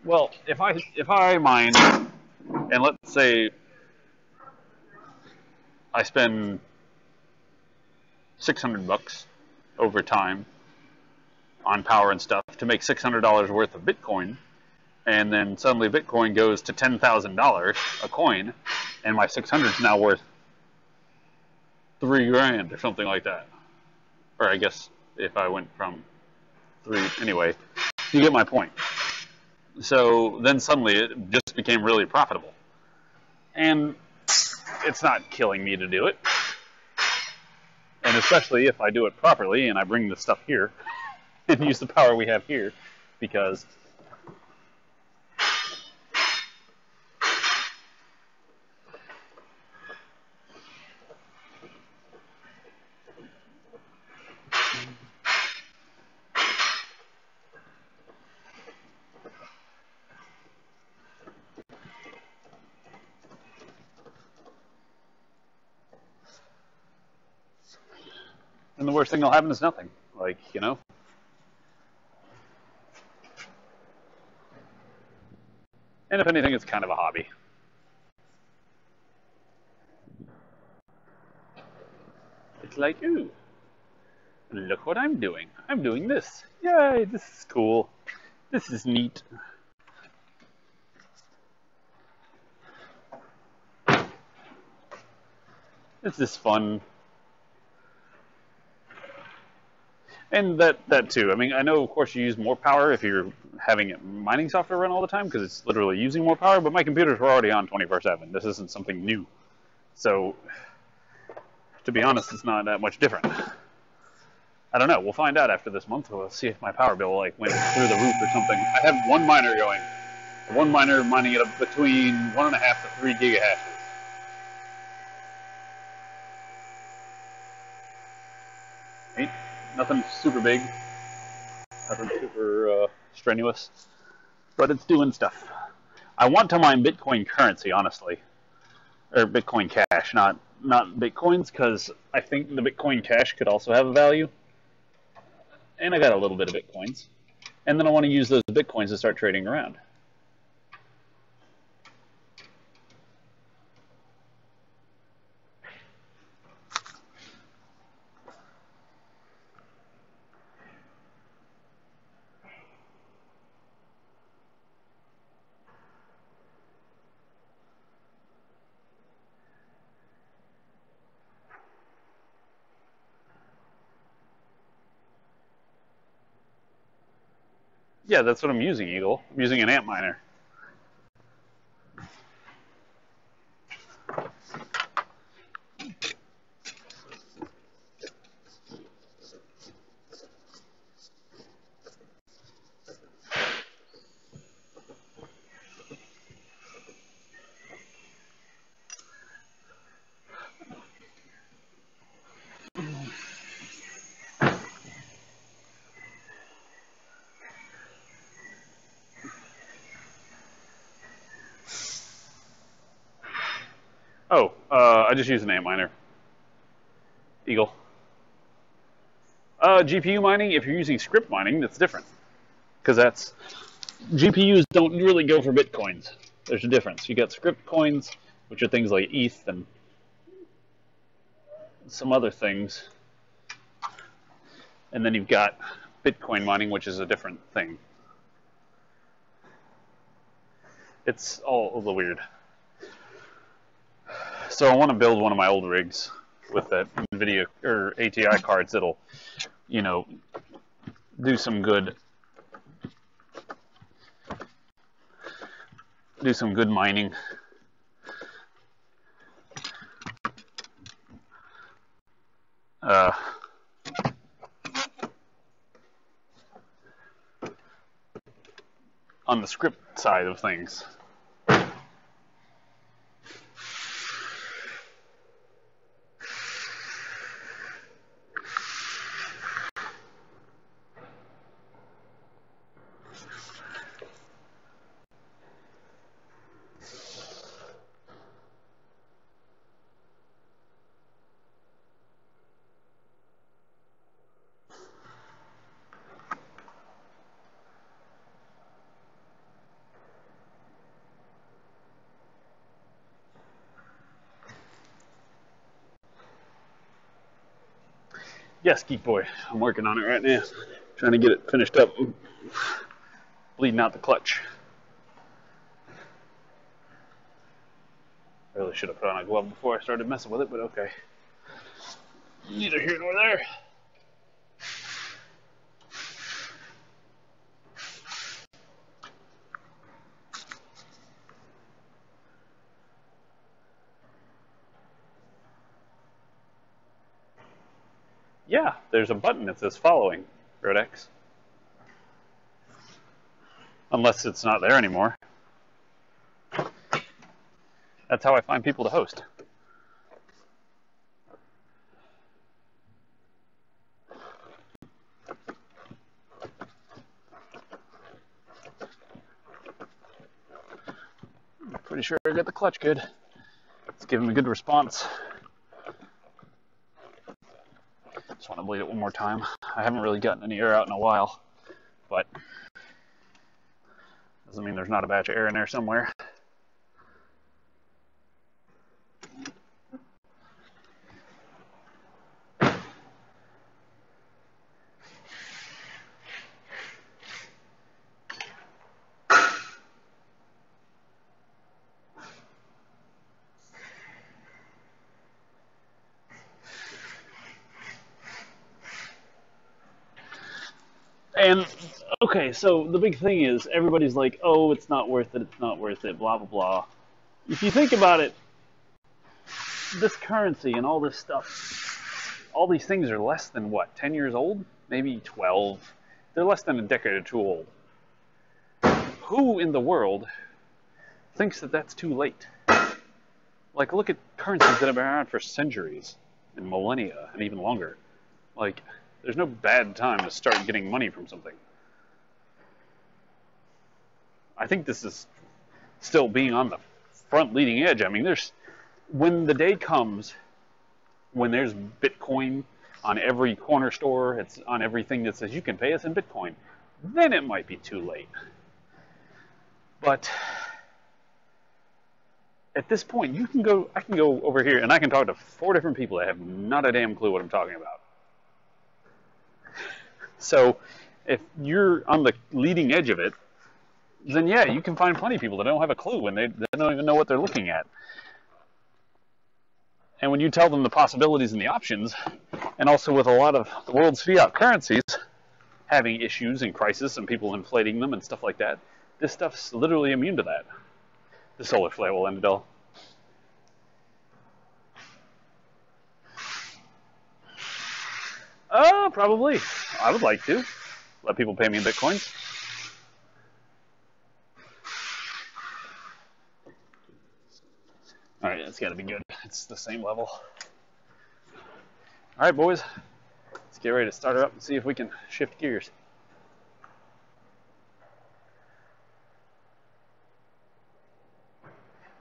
Well, if I mine, and let's say I spend $600 over time on power and stuff to make $600 worth of Bitcoin, and then suddenly Bitcoin goes to $10,000 a coin, and my 600 is now worth $3,000 or something like that. Or I guess if I went from 3, anyway, you get my point. So then suddenly it just became really profitable. And it's not killing me to do it. And especially if I do it properly and I bring the stuff here and use the power we have here, because and the worst thing that'll happen is nothing. Like, And if anything, it's kind of a hobby. It's like, ooh, look what I'm doing. I'm doing this. Yay, this is cool. This is neat. This is fun. And that too. I mean, I know, of course, you use more power if you're having mining software run all the time, because it's literally using more power, but my computers were already on 24/7. This isn't something new. So, to be honest, it's not that much different. I don't know. We'll find out after this month. We'll see if my power bill went through the roof or something. I have one miner going. One miner mining it up between 1.5 to 3 gigahashes. Ain't nothing super big. Nothing super strenuous, but it's doing stuff. I want to mine Bitcoin currency, honestly, or Bitcoin Cash, not Bitcoins, because I think the Bitcoin Cash could also have a value. And I got a little bit of Bitcoins, and then I want to use those Bitcoins to start trading around. Yeah, that's what I'm using, Eagle. I'm using an ant miner. Oh, I just use an ant miner. Eagle. GPU mining, if you're using script mining, that's different. Because GPUs don't really go for Bitcoins. There's a difference. You got script coins, which are things like ETH and some other things. And then you've got Bitcoin mining, which is a different thing. It's all a little weird. So I want to build one of my old rigs with that NVIDIA or ATI cards that'll, do some good mining. On the script side of things. Yes, Geek Boy. I'm working on it right now. Trying to get it finished up. Bleeding out the clutch. I really should have put on a glove before I started messing with it, but okay. Neither here nor there. Yeah, there's a button that says following, Rodex. Unless it's not there anymore. That's how I find people to host. I'm pretty sure I got the clutch good. It's giving me a good response. Just want to bleed it one more time. I haven't really gotten any air out in a while, but doesn't mean there's not a batch of air in there somewhere. And, okay, so the big thing is everybody's like, oh, it's not worth it, blah, blah, blah. If you think about it, this currency and all this stuff, all these things are less than, what, 10 years old? Maybe 12. They're less than a decade or two old. Who in the world thinks that that's too late? Like, look at currencies that have been around for centuries and millennia and even longer. Like, there's no bad time to start getting money from something. I think this is still being on the front leading edge. I mean, when the day comes when there's Bitcoin on every corner store, it's on everything that says you can pay us in Bitcoin, then it might be too late. But at this point, I can go over here and I can talk to 4 different people that have not a damn clue what I'm talking about. So if you're on the leading edge of it, then yeah, you can find plenty of people that don't have a clue and they don't even know what they're looking at. And when you tell them the possibilities and the options, and also with a lot of the world's fiat currencies having issues and crisis and people inflating them and stuff like that, this stuff's literally immune to that. The solar flare will end it all. Probably. I would like to. Let people pay me in Bitcoins. Alright, it's got to be good. It's the same level. Alright, boys. Let's get ready to start her up and see if we can shift gears.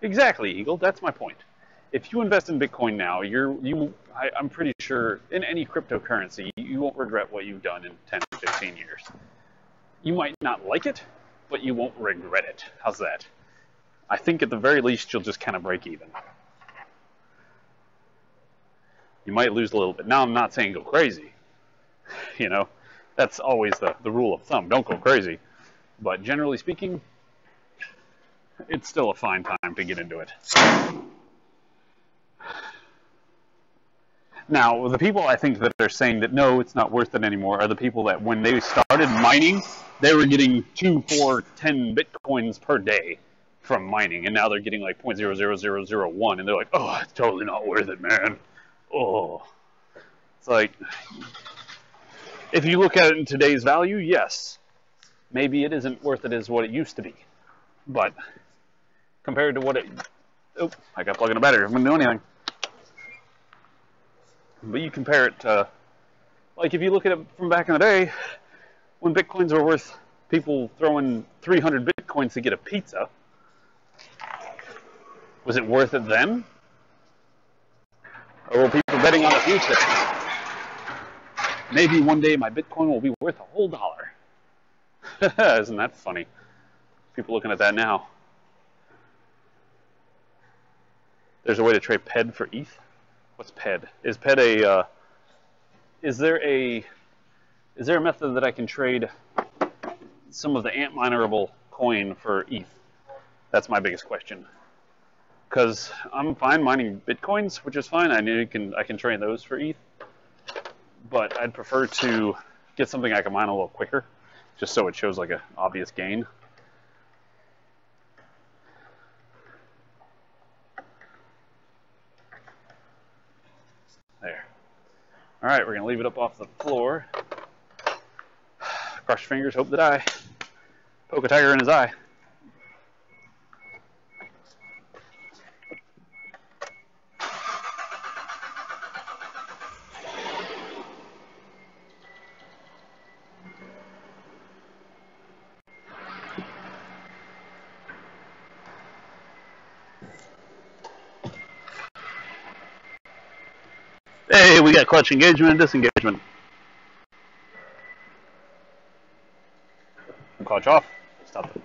Exactly, Eagle. That's my point. If you invest in Bitcoin now, I'm pretty sure in any cryptocurrency, you won't regret what you've done in 10 to 15 years. You might not like it, but you won't regret it. How's that? I think at the very least, you'll just kind of break even. You might lose a little bit. Now, I'm not saying go crazy. You know, that's always the rule of thumb. Don't go crazy. But generally speaking, it's still a fine time to get into it. Now, the people I think that are saying that no, it's not worth it anymore are the people that when they started mining, they were getting 2, 4, 10 Bitcoins per day from mining, and now they're getting like 0.00001, and they're like, oh, it's totally not worth it, man. Oh. It's like, if you look at it in today's value, yes, maybe it isn't worth it as what it used to be. But compared to what it... Oh, I got to plug in a battery. I didn't do anything. But you compare it to... Like, if you look at it from back in the day, when Bitcoins were worth people throwing 300 Bitcoins to get a pizza, was it worth it then? Or were people betting on the future? Maybe one day my Bitcoin will be worth a whole dollar. Isn't that funny? People looking at that now. There's a way to trade PED for ETH. What's PED? Is PED a? Is there a method that I can trade some of the Antminerable coin for ETH? That's my biggest question. Because I'm fine mining Bitcoins, which is fine. I can trade those for ETH. But I'd prefer to get something I can mine a little quicker, just so it shows like an obvious gain. There. All right, we're going to leave it up off the floor. Cross your fingers, hope that I poke a tiger in his eye. Hey, we got clutch engagement and disengagement. Clutch off. Stop it.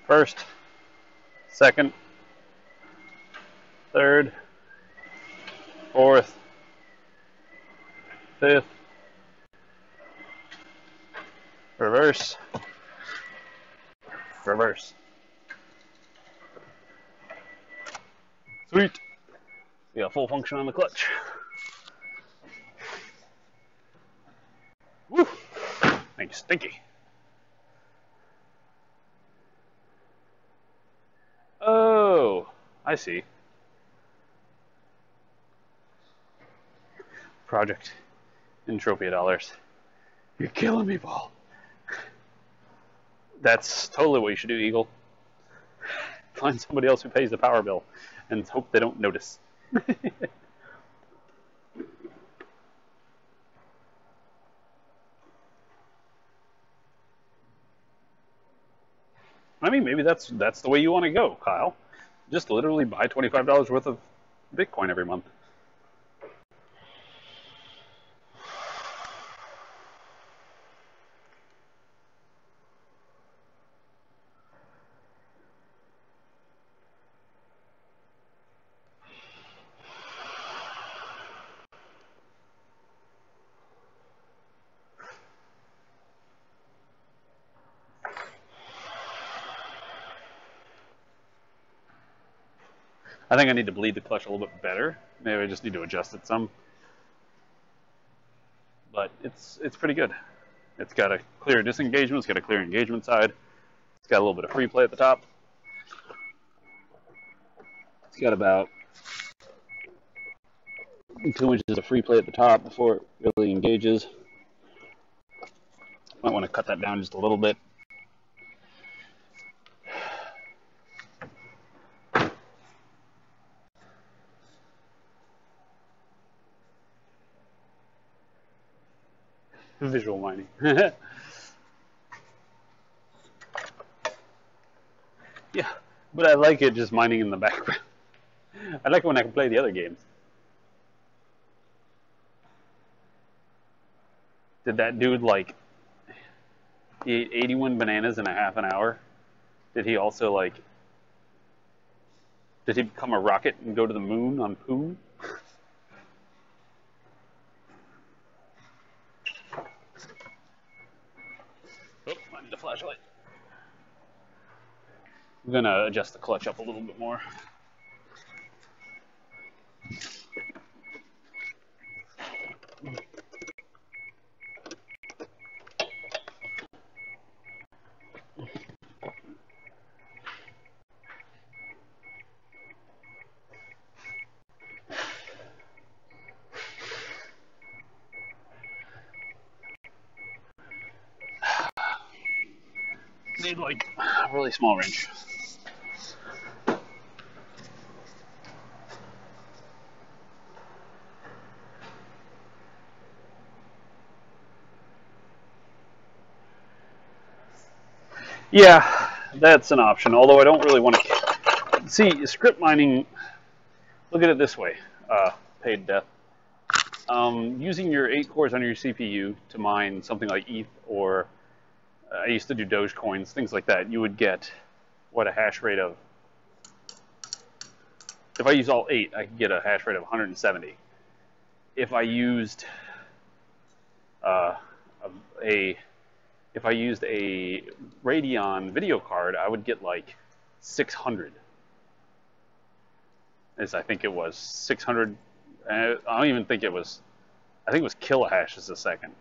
First, second, third, fourth, fifth, reverse, reverse. Sweet. We got full function on the clutch. Woo! Ain't stinky. Oh, I see. Project Entropia dollars. You're killing me, Paul. That's totally what you should do, Eagle. Find somebody else who pays the power bill and hope they don't notice. I mean, maybe that's the way you want to go, Kyle. Just literally buy $25 worth of Bitcoin every month. I think I need to bleed the clutch a little bit better. Maybe I just need to adjust it some. But it's pretty good. It's got a clear disengagement. It's got a clear engagement side. It's got a little bit of free play at the top. It's got about 2 inches of free play at the top before it really engages. Might want to cut that down just a little bit. Visual mining. Yeah, but I like it just mining in the background. I like it when I can play the other games. Did that dude he ate 81 bananas in a half an hour? Did he also did he become a rocket and go to the moon on poo? Oh, I need a flashlight. I'm gonna adjust the clutch up a little bit more. Need a really small wrench. Yeah, that's an option. Although I don't really want to see script mining. Look at it this way, paid death. Using your 8 cores on your CPU to mine something like ETH or I used to do Dogecoins, things like that, you would get a hash rate of. If I use all 8, I could get a hash rate of 170. If I used if I used a Radeon video card, I would get 600. I think it was 600. I don't even think it was. I think it was kilohashes a second.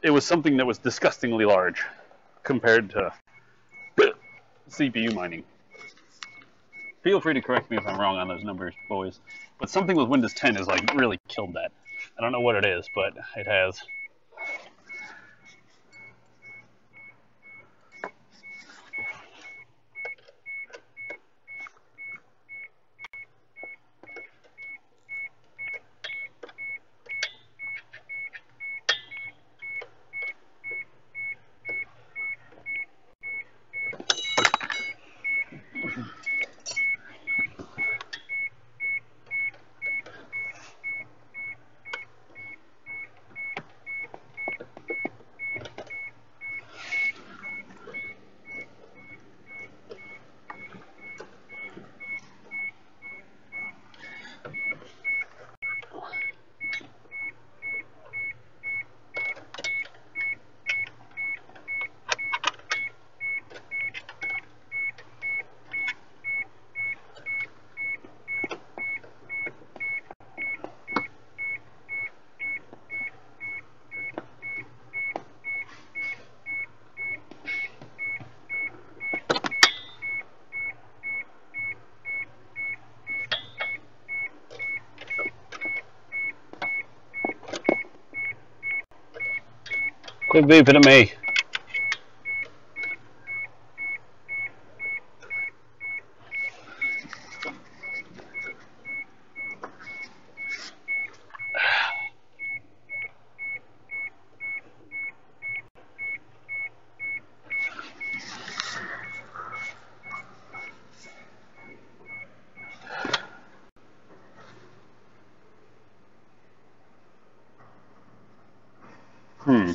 It was something that was disgustingly large compared to CPU mining. Feel free to correct me if I'm wrong on those numbers, boys. But something with Windows 10 has really killed that. I don't know what it is, but it has. Quit beeping at me. Hmm.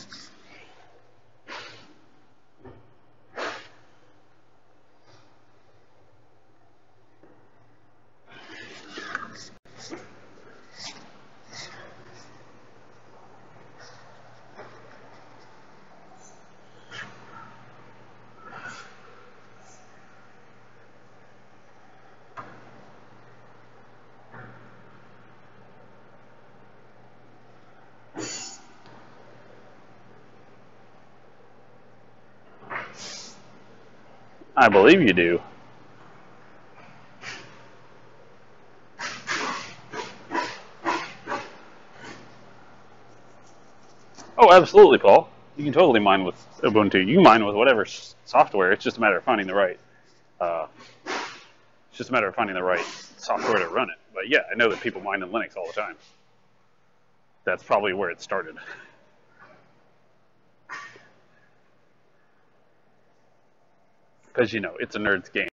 I believe you do. Oh, absolutely, Paul. You can totally mine with Ubuntu. You can mine with whatever software. It's just a matter of finding the right. It's just a matter of finding the right software to run it. But yeah, I know that people mine in Linux all the time. That's probably where it started. Because, you know, it's a nerd's game,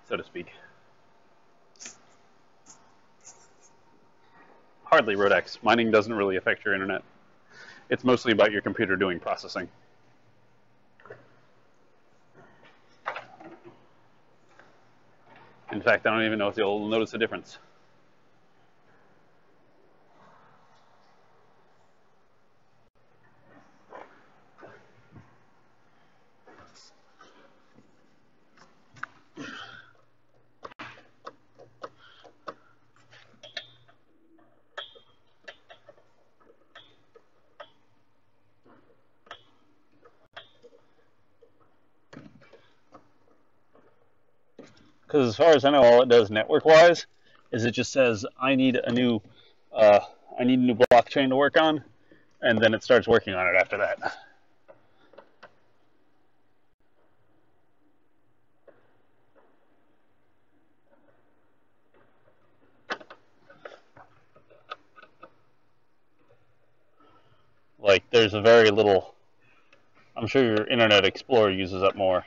so to speak. Hardly, Rodex. Mining doesn't really affect your internet. It's mostly about your computer doing processing. In fact, I don't even know if you'll notice a difference. Because as far as I know, all it does network-wise is it just says, I need a new blockchain to work on, and then it starts working on it after that. Like, there's a very little. I'm sure your Internet Explorer uses up more.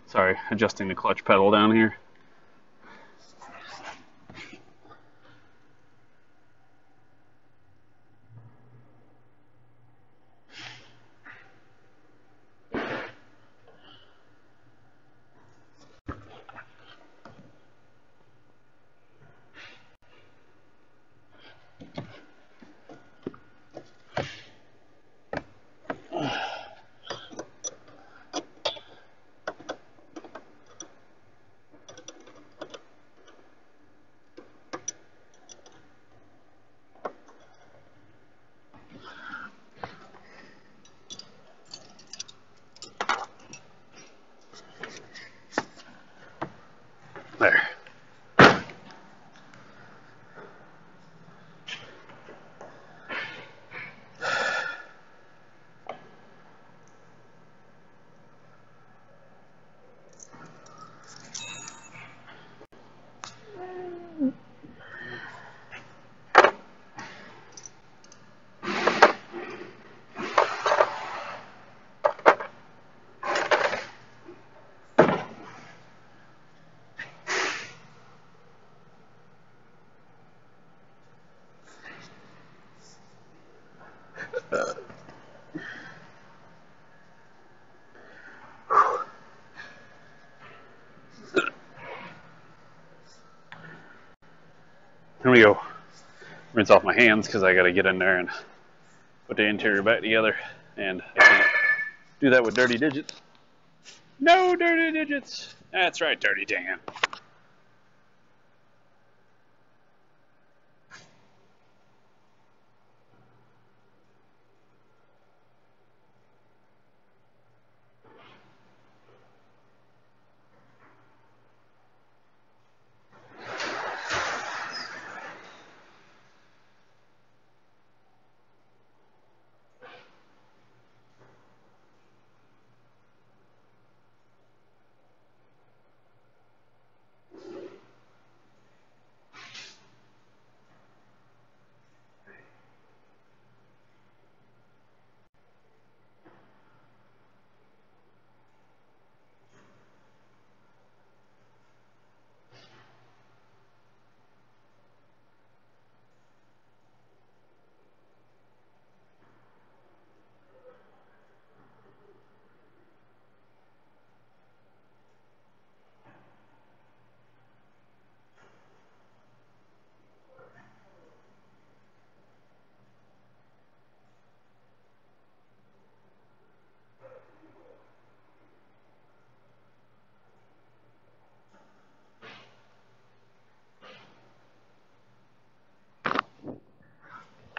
Sorry, adjusting the clutch pedal down here. I'm gonna go rinse off my hands because I gotta get in there and put the interior back together, and I can't do that with dirty digits. No dirty digits. That's right, Dirty Dan.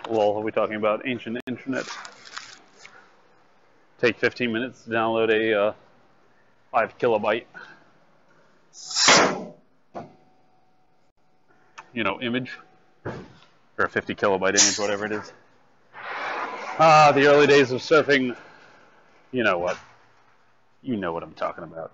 Well, are we talking about ancient internet? Take 15 minutes to download a 5 kilobyte, image, or a 50 kilobyte image, whatever it is. The early days of surfing. You know what? You know what I'm talking about.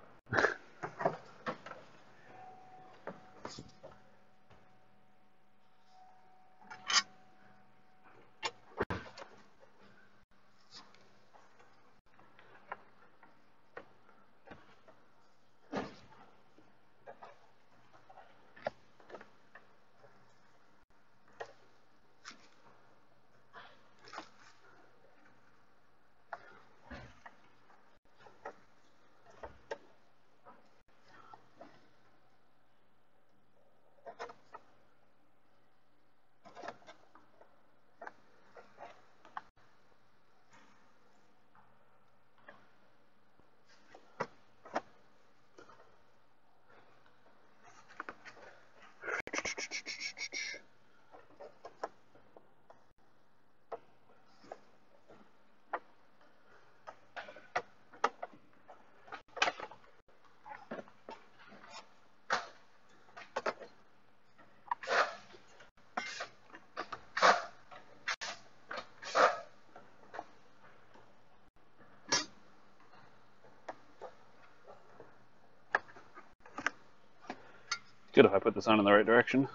Good if I put this on in the right direction.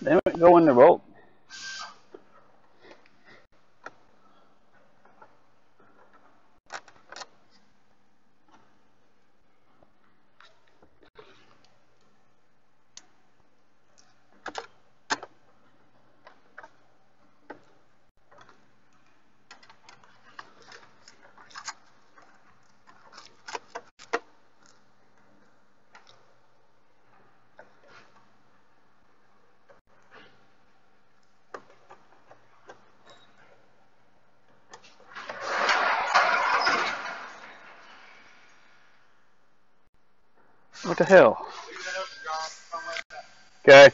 Damn it, go in the bolt. What the hell? Okay.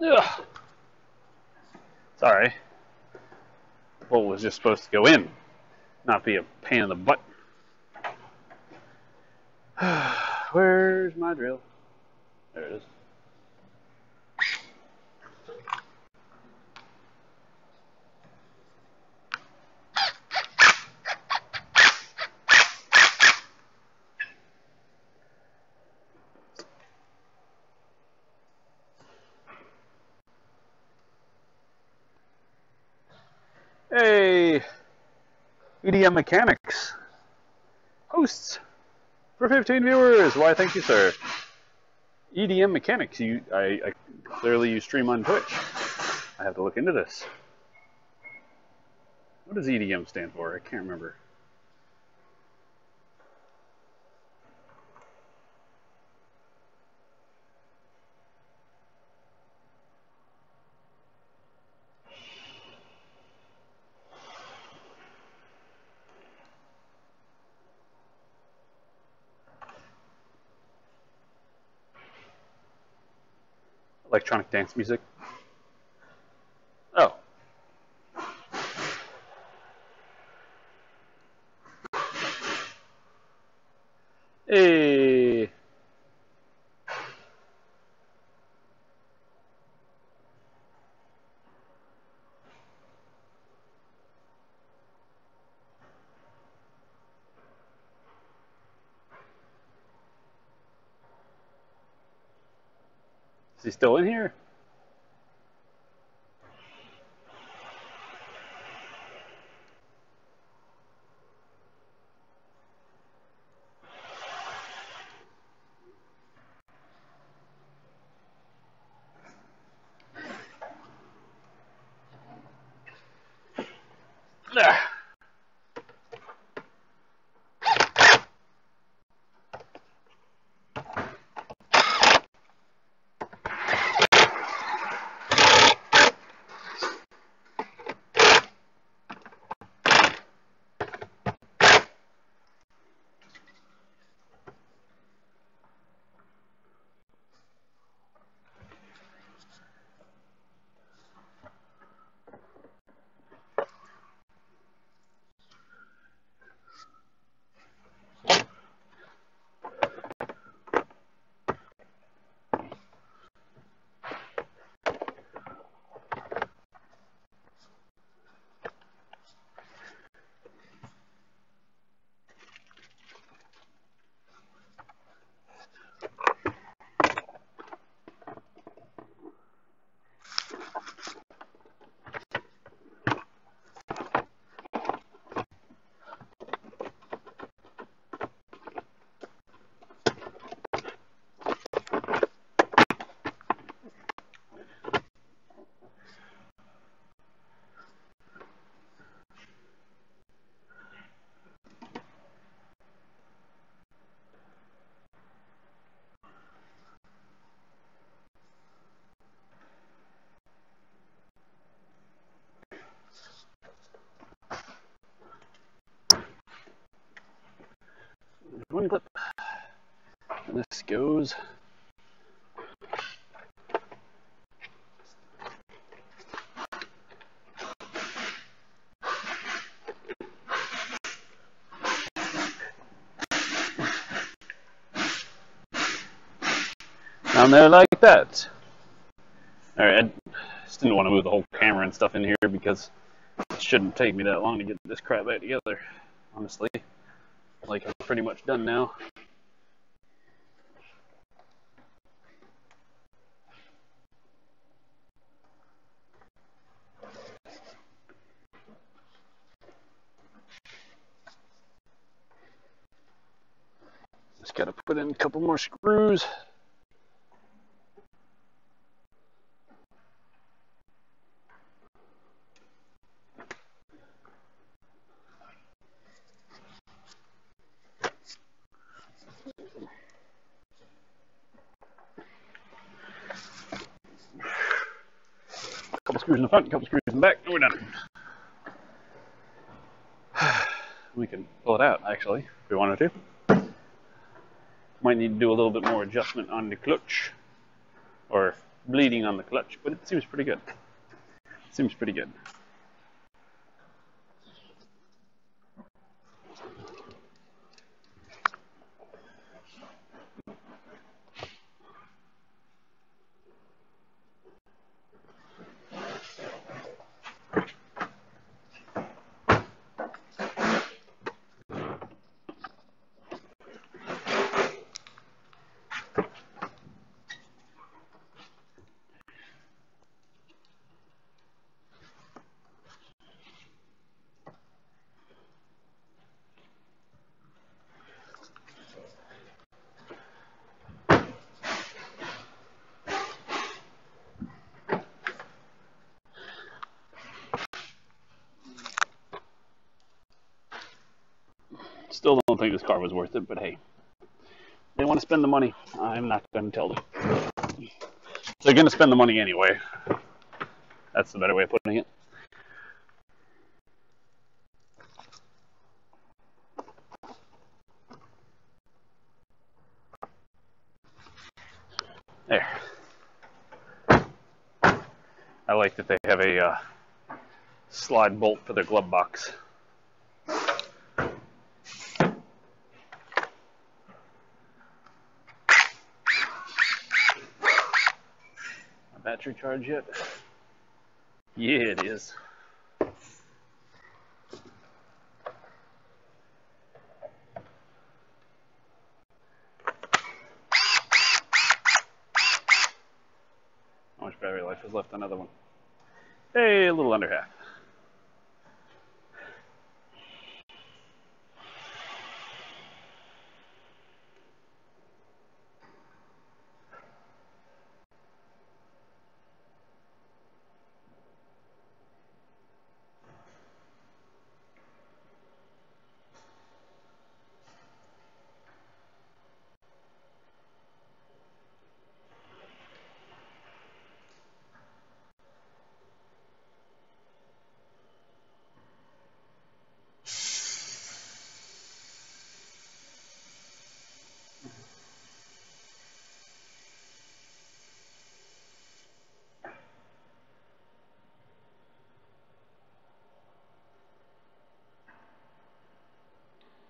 Ugh. Sorry. The bolt was just supposed to go in, not be a pain in the butt. Where's my drill? There it is. Hey, EDM Mechanics hosts for 15 viewers. Why, thank you, sir. EDM Mechanics. I clearly you stream on Twitch. I have to look into this. What does EDM stand for? I can't remember. Electronic dance music. Oh. Hey. Is he still in here? There. One clip. And this goes. Down there like that. Alright, I just didn't want to move the whole camera and stuff in here because it shouldn't take me that long to get this crap back together, honestly. Like, I'm pretty much done now. Just gotta put in a couple more screws. Couple screws in the front, couple screws in the back, and we're done. We can pull it out, actually, if we wanted to. Might need to do a little bit more adjustment on the clutch, or bleeding on the clutch, but it seems pretty good. Seems pretty good. Still don't think this car was worth it, but hey, they want to spend the money. I'm not going to tell them. They're going to spend the money anyway. That's the better way of putting it. There. I like that they have a slide bolt for their glove box. Battery charge yet? Yeah, it is. How much battery life is left on another one? Hey, a little under half.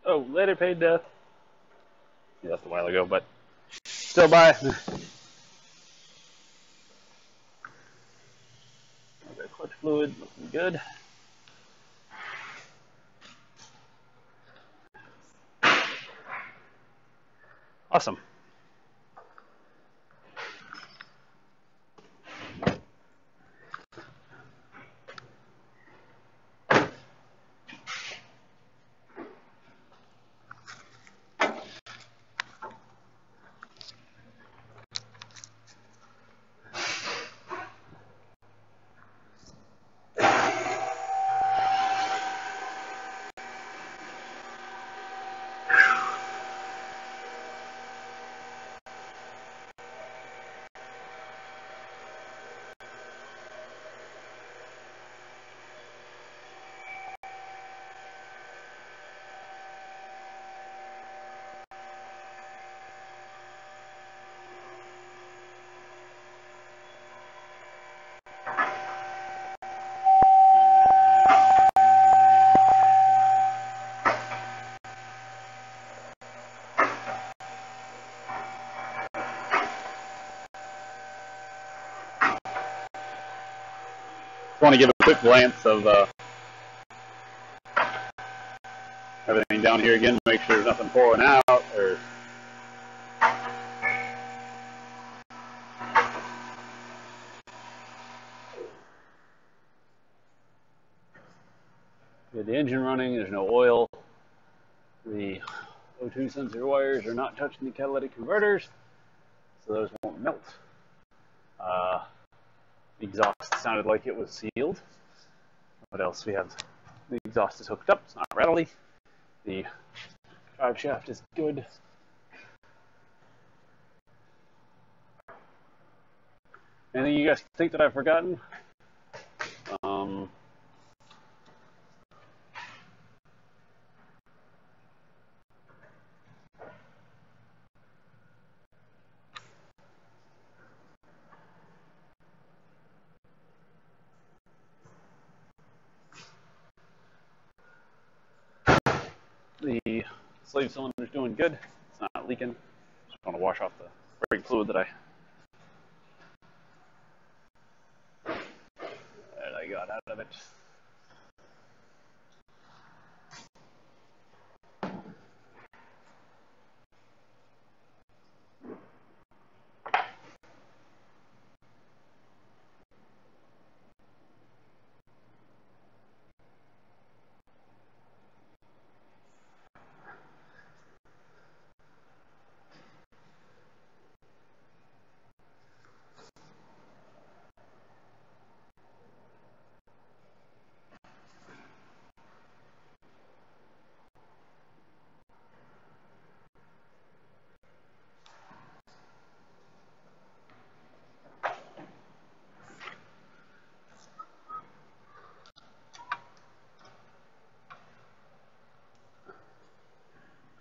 Oh, later paid death. Yeah, that's a while ago, but still buy. Okay, clutch fluid, looking good. Awesome. Want to give a quick glance of everything down here again, make sure there's nothing pouring out or get the engine running. There's no oil. The O2 sensor wires are not touching the catalytic converters, so those won't melt. The exhaust sounded like it was sealed. What else? We have the exhaust is hooked up. It's not rattly. The drive shaft is good. Anything you guys think that I've forgotten? the slave cylinder's doing good. It's not leaking. Just want to wash off the brake fluid that I got out of it.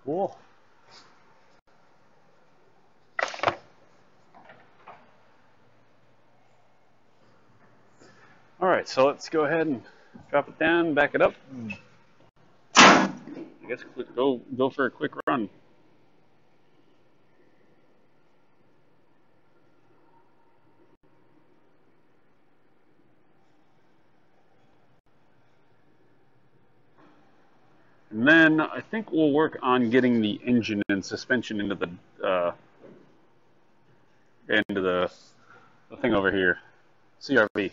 Cool. All right, so let's go ahead and drop it down, back it up. I guess go for a quick run. And then I think we'll work on getting the engine and suspension into the thing over here, CRV.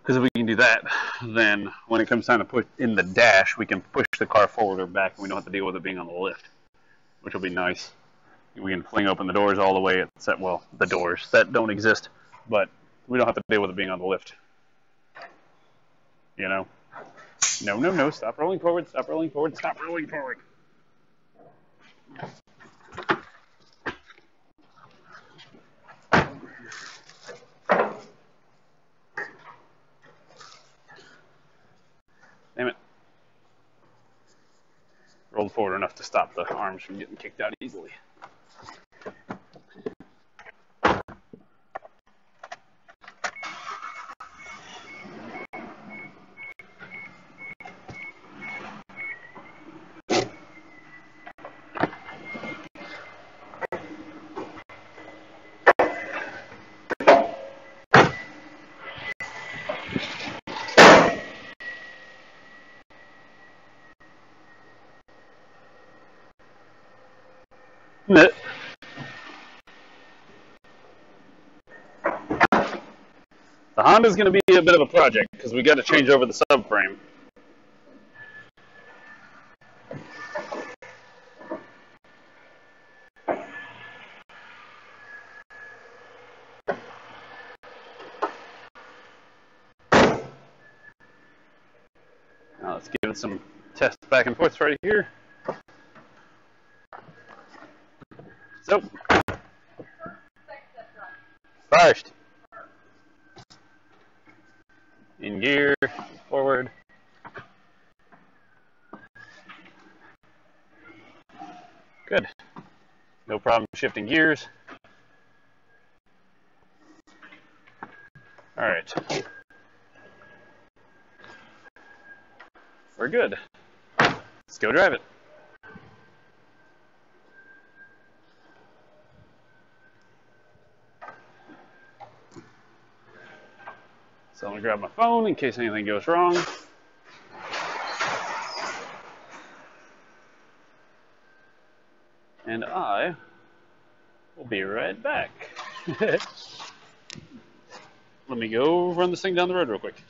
Because if we can do that, then when it comes time to put in the dash, we can push the car forward or back, and we don't have to deal with it being on the lift, which will be nice. We can fling open the doors all the way well, the doors that don't exist, but we don't have to deal with it being on the lift. You know? No, stop rolling forward, stop rolling forward, stop rolling forward. Damn it. Rolled forward enough to stop the arms from getting kicked out easily. The Honda's going to be a bit of a project because we got to change over the subframe. Now let's give it some tests back and forth right here. So, first, in gear, forward. Good. No problem shifting gears. All right. We're good. Let's go drive it. So I'm going to grab my phone in case anything goes wrong. And I will be right back. Let me go run this thing down the road real quick.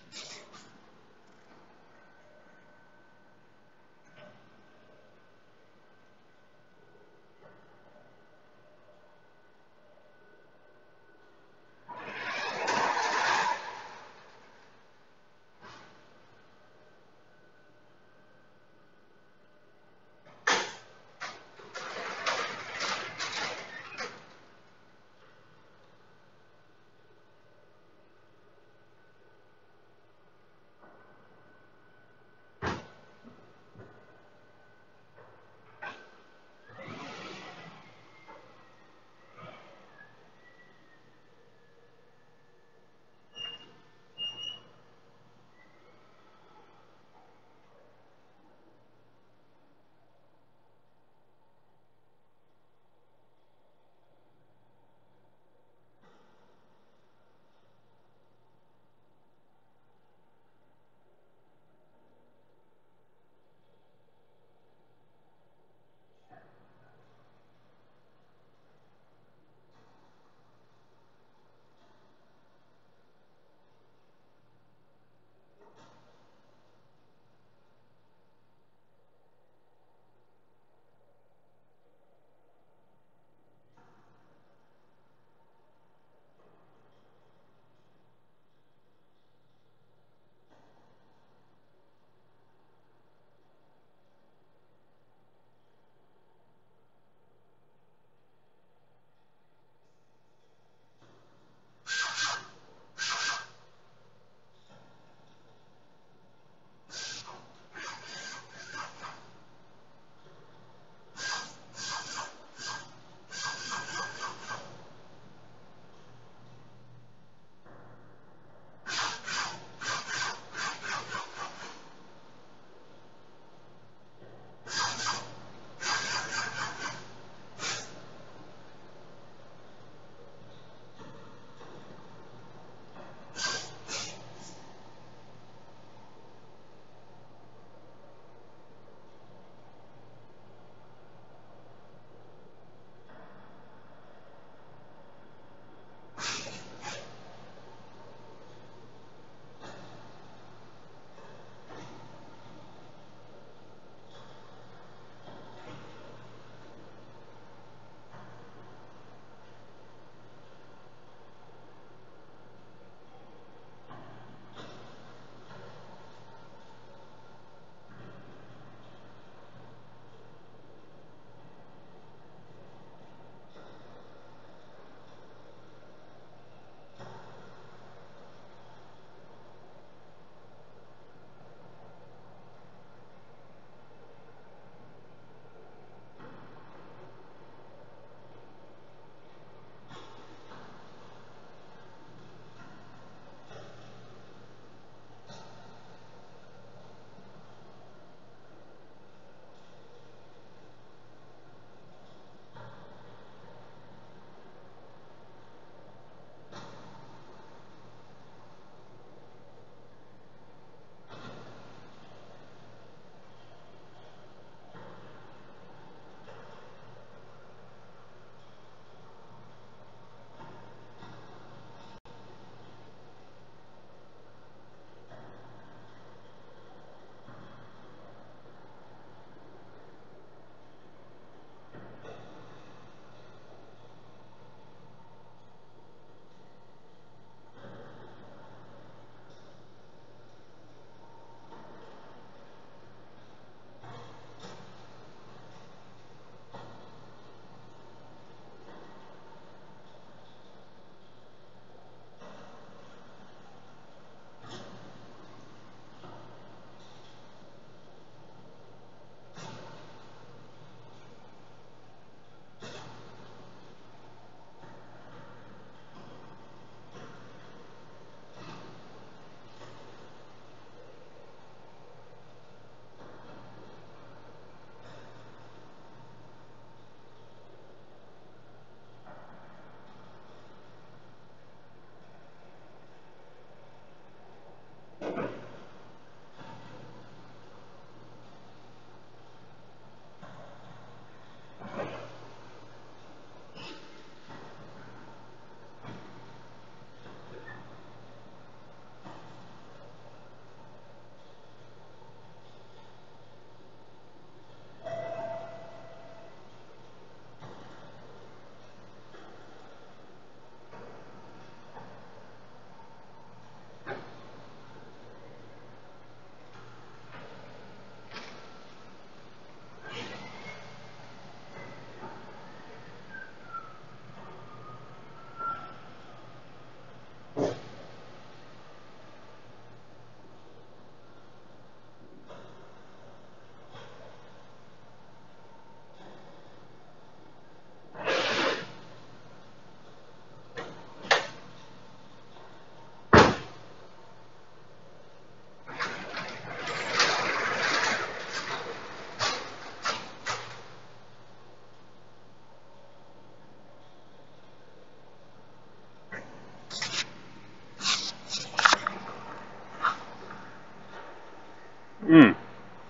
Mmm.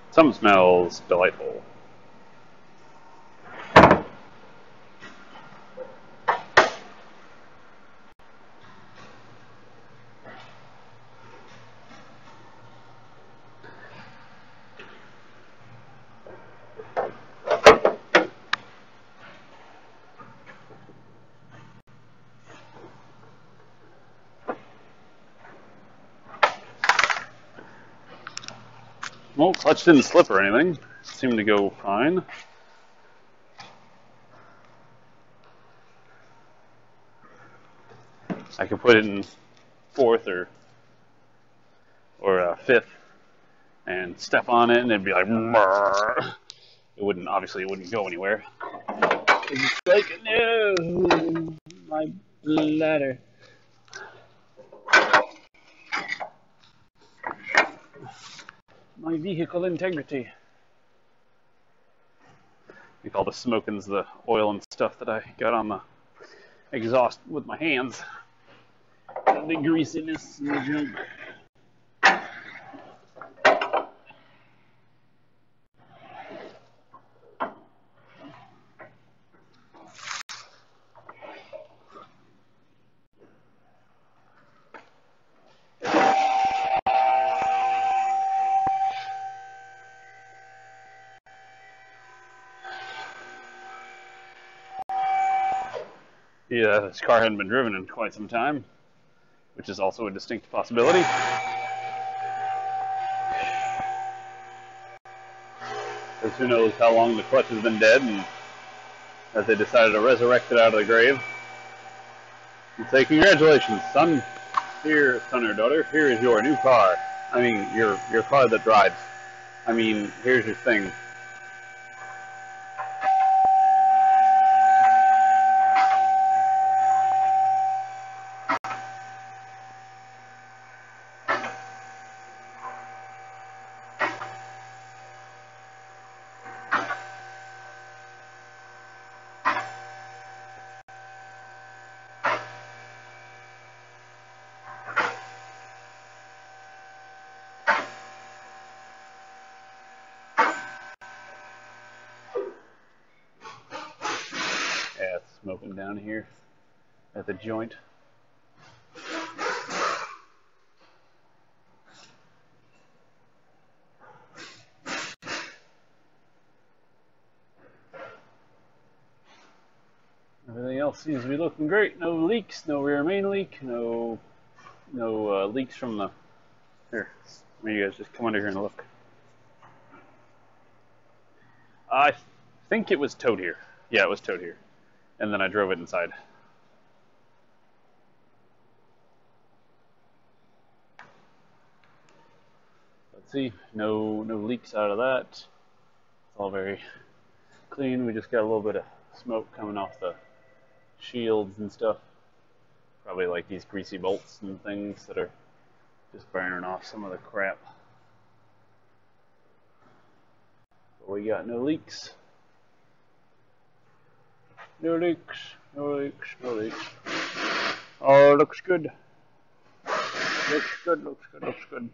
Some smells delightful. Well, clutch didn't slip or anything. Seemed to go fine. I could put it in fourth or fifth and step on it, and it'd be like, brrr. It wouldn't, obviously, it wouldn't go anywhere. It's like, no, my bladder. My vehicle integrity. I think all the smoking's the oil and stuff that I got on the exhaust with my hands. The greasiness and the junk. Yeah, this car hadn't been driven in quite some time, which is also a distinct possibility. Because who knows how long the clutch has been dead, and that they decided to resurrect it out of the grave and say, congratulations, son. Here, son or daughter, here is your new car. I mean, your car that drives. I mean, here's your thing. Yeah, it's smoking down here at the joint. Everything else seems to be looking great. No leaks, no rear main leak, no leaks from the... Here, you guys just come under here and look. I think it was towed here. Yeah, it was towed here. And then I drove it inside. Let's see, no leaks out of that. It's all very clean. We just got a little bit of smoke coming off the shields and stuff. Probably like these greasy bolts and things that are just burning off some of the crap. But we got no leaks. No leaks, no leaks, no leaks. Oh, looks good. Looks good, looks good, looks good.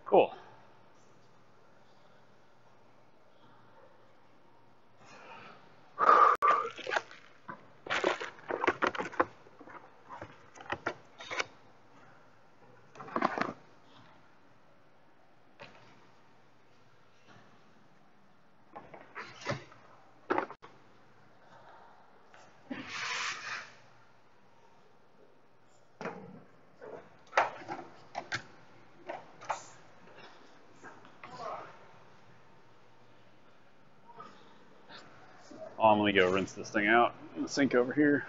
Cool. Let me go rinse this thing out in the sink over here.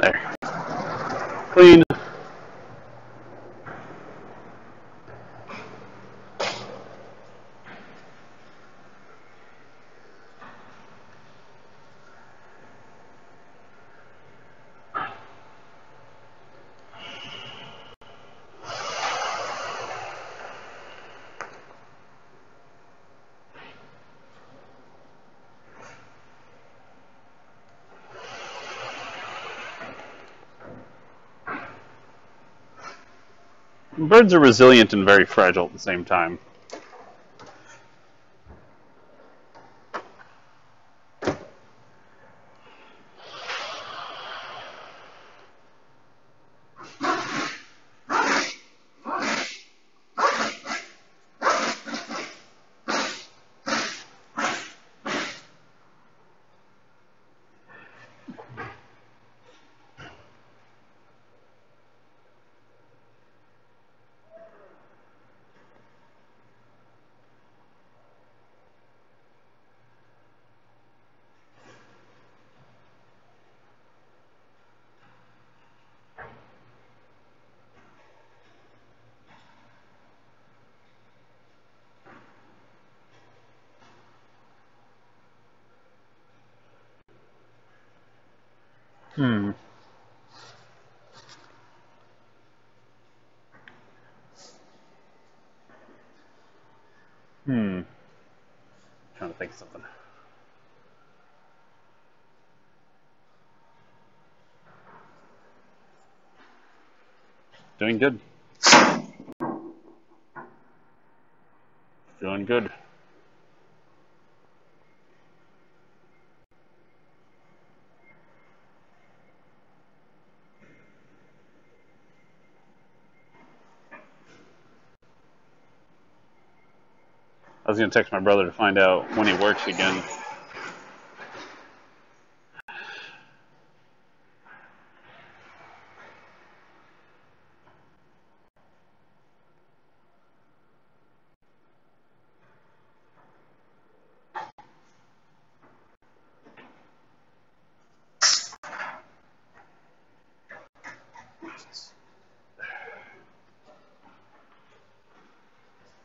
There. Clean. Birds are resilient and very fragile at the same time. Hmm. Trying to think of something. Doing good. Doing good. I was going to text my brother to find out when he works again.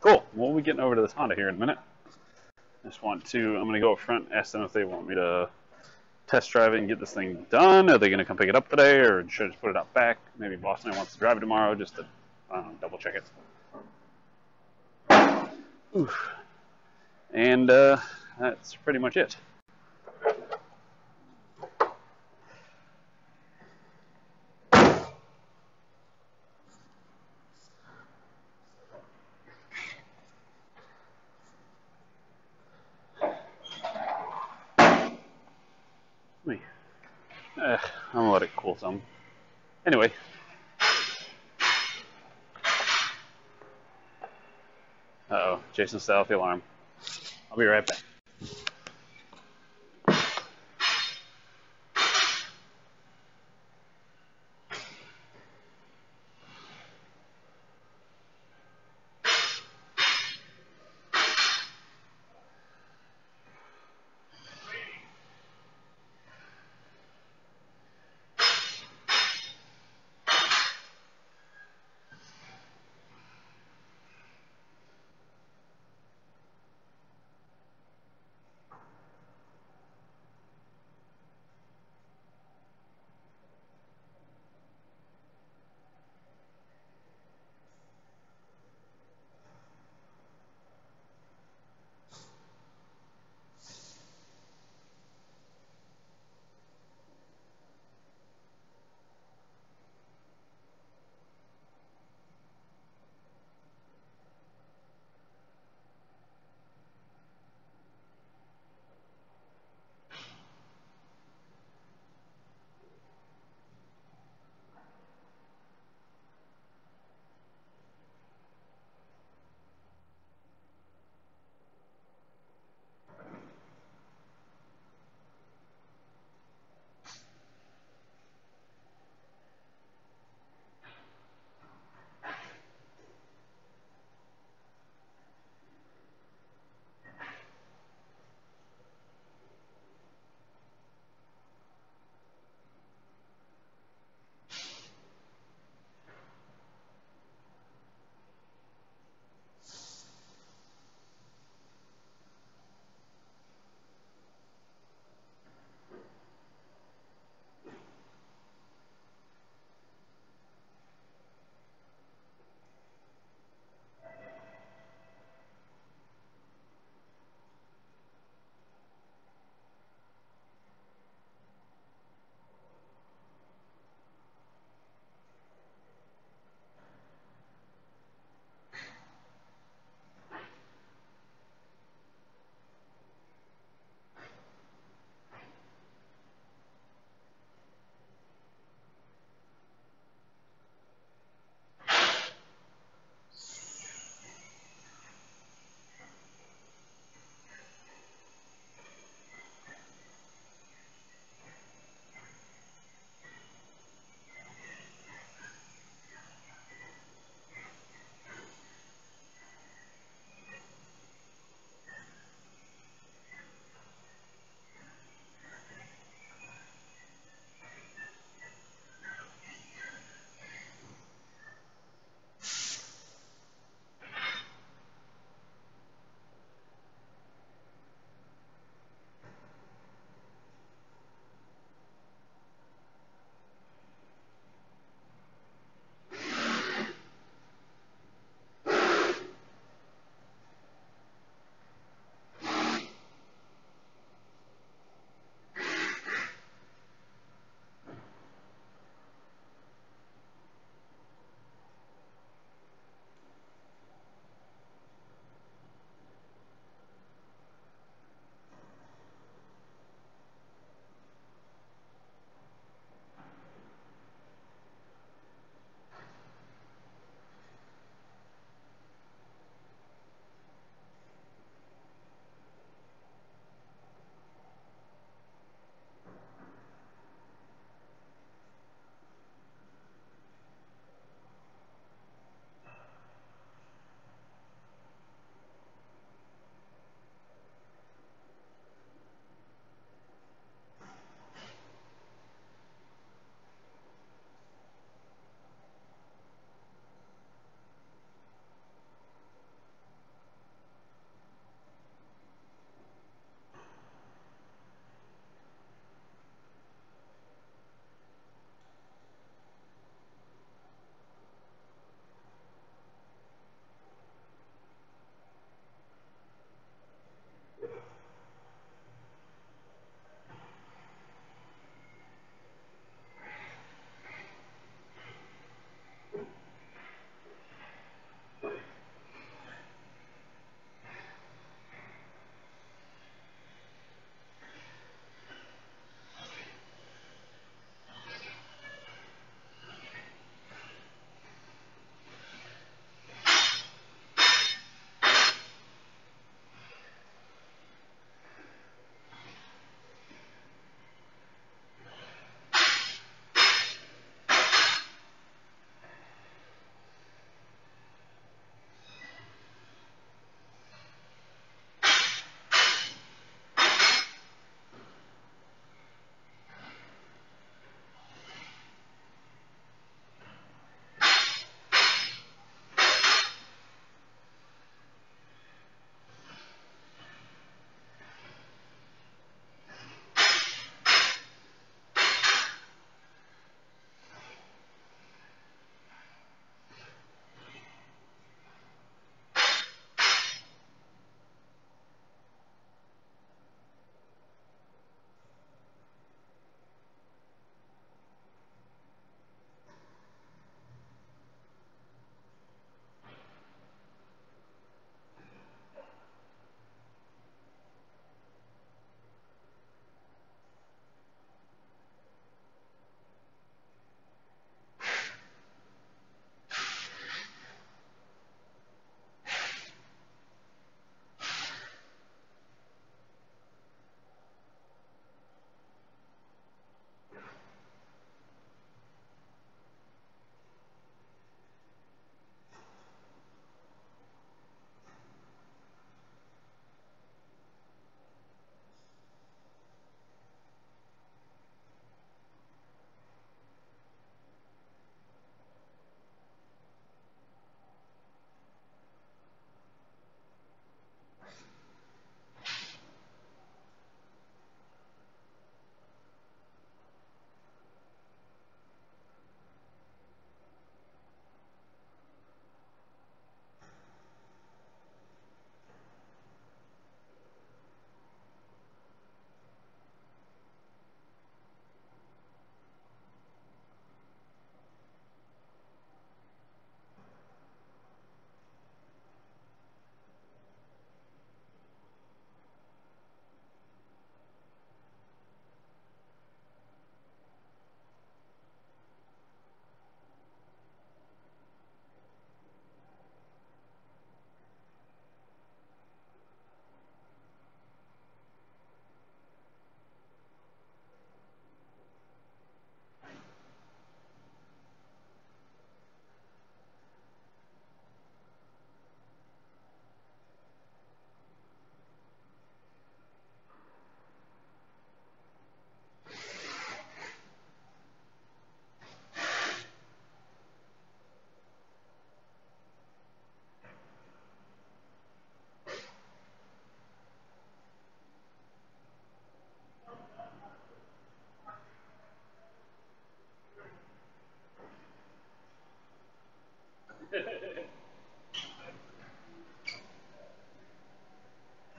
Cool. We'll be getting over to this Honda here in a minute. I'm going to go up front, ask them if they want me to test drive it and get this thing done. Are they going to come pick it up today, or should I just put it out back? Maybe Boston wants to drive it tomorrow just to double check it. Oof. And that's pretty much it. I'm gonna let it cool some. Anyway. Uh-oh, Jason set off the alarm. I'll be right back.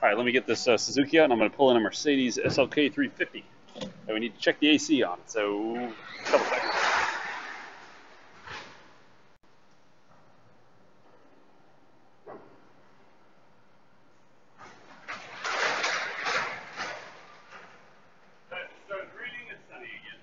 All right, let me get this Suzuki out, and I'm going to pull in a Mercedes SLK 350. And we need to check the AC on it, so a couple seconds. So it's raining and sunny again.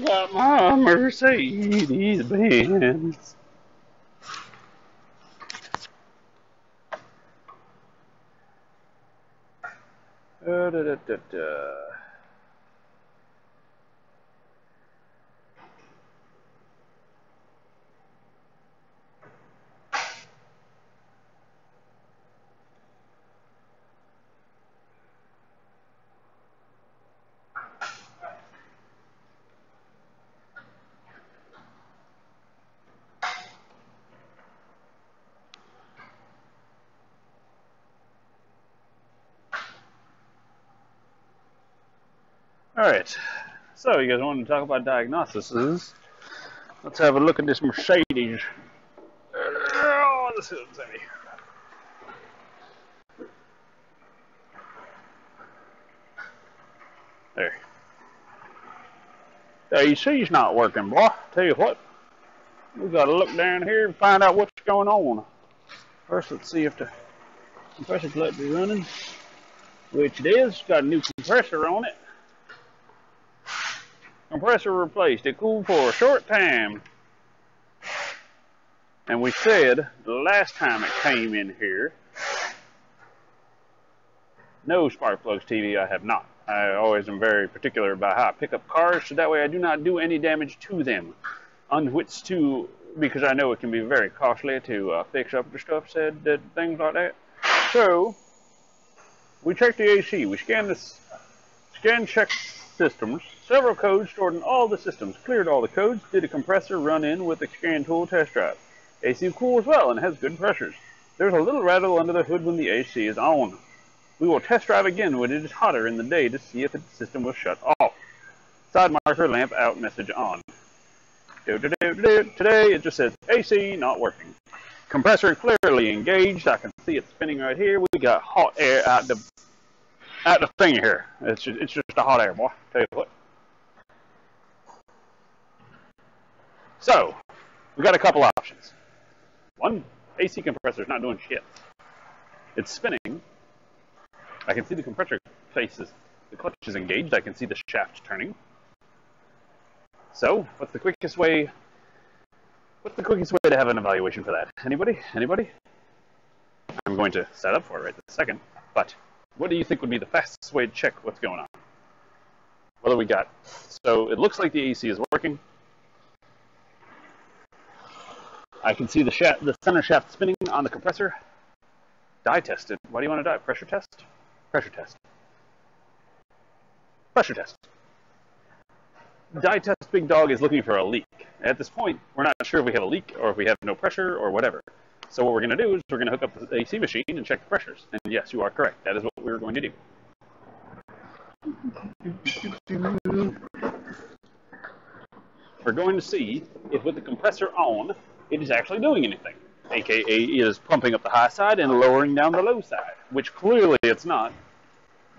Got my Mercedes Benz. Da, da, da, da, da. Alright, so you guys wanted to talk about diagnoses. Let's have a look at this Mercedes. Oh, this is heavy. There. The AC's not working, boy. Tell you what, we gotta look down here and find out what's going on. First, let's see if the compressor clutch is running. which it is. Got a new compressor on it. Compressor replaced. It cooled for a short time. And we said the last time it came in here, no spark plugs, TV, I have not. I always am very particular about how I pick up cars, so that way I do not do any damage to them. Unwhits to, because I know it can be very costly to fix up the stuff, said that things like that. So, we checked the AC. We scanned checked systems. Several codes stored in all the systems. Cleared all the codes. Did a compressor run in with a scan tool test drive. AC cools well and has good pressures. There's a little rattle under the hood when the AC is on. We will test drive again when it is hotter in the day to see if the system will shut off. Side marker, lamp out, message on. Today it just says AC not working. Compressor clearly engaged. I can see it spinning right here. We got hot air out the thing here. It's just a hot air, boy. Tell you what. So, we got a couple options. One, AC compressor is not doing shit. It's spinning. I can see the compressor faces. The clutch is engaged. I can see the shaft turning. So, what's the quickest way to have an evaluation for that? Anybody? Anybody? I'm going to set up for it right this second. But what do you think would be the fastest way to check what's going on? What do we got? So, it looks like the AC is working. I can see the center shaft spinning on the compressor. Dye tested. Why do you want to dye? Pressure test? Pressure test. Pressure test. Dye test big dog is looking for a leak. At this point, we're not sure if we have a leak or if we have no pressure or whatever. So what we're going to do is we're going to hook up the AC machine and check the pressures. And yes, you are correct. That is what we're going to do. We're going to see if with the compressor on, it is actually doing anything. AKA it is pumping up the high side and lowering down the low side, which clearly it's not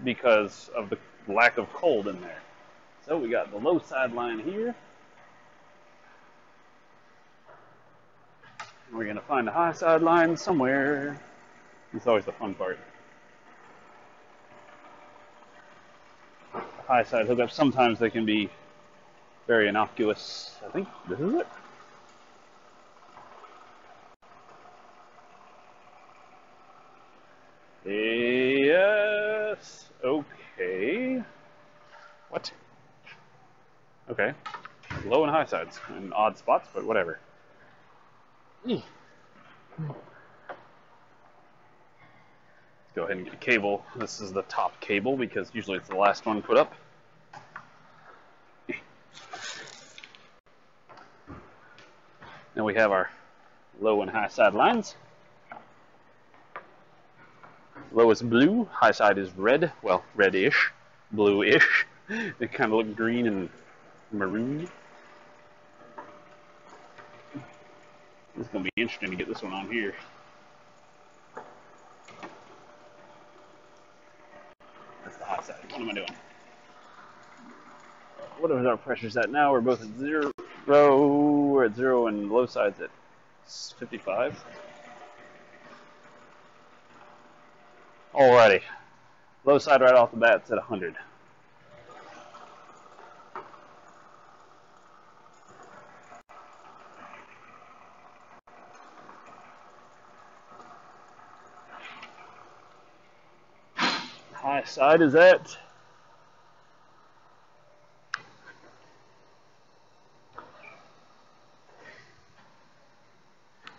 because of the lack of cold in there. So we got the low side line here. We're going to find the high side line somewhere. It's always the fun part. High side hookups, sometimes they can be very innocuous. I think this is it. Yes. Okay. What? Okay. Low and high sides in odd spots, but whatever. Let's go ahead and get a cable. This is the top cable because usually it's the last one put up. Now we have our low and high side lines. Low is blue, high side is red. Well, reddish, bluish. They kind of look green and maroon. It's going to be interesting to get this one on here. That's the high side. What am I doing? What are our pressures at now? We're both at 0. We're at 0 and low side's at 55. Alrighty. Low side right off the bat is at 100. High side is at 100.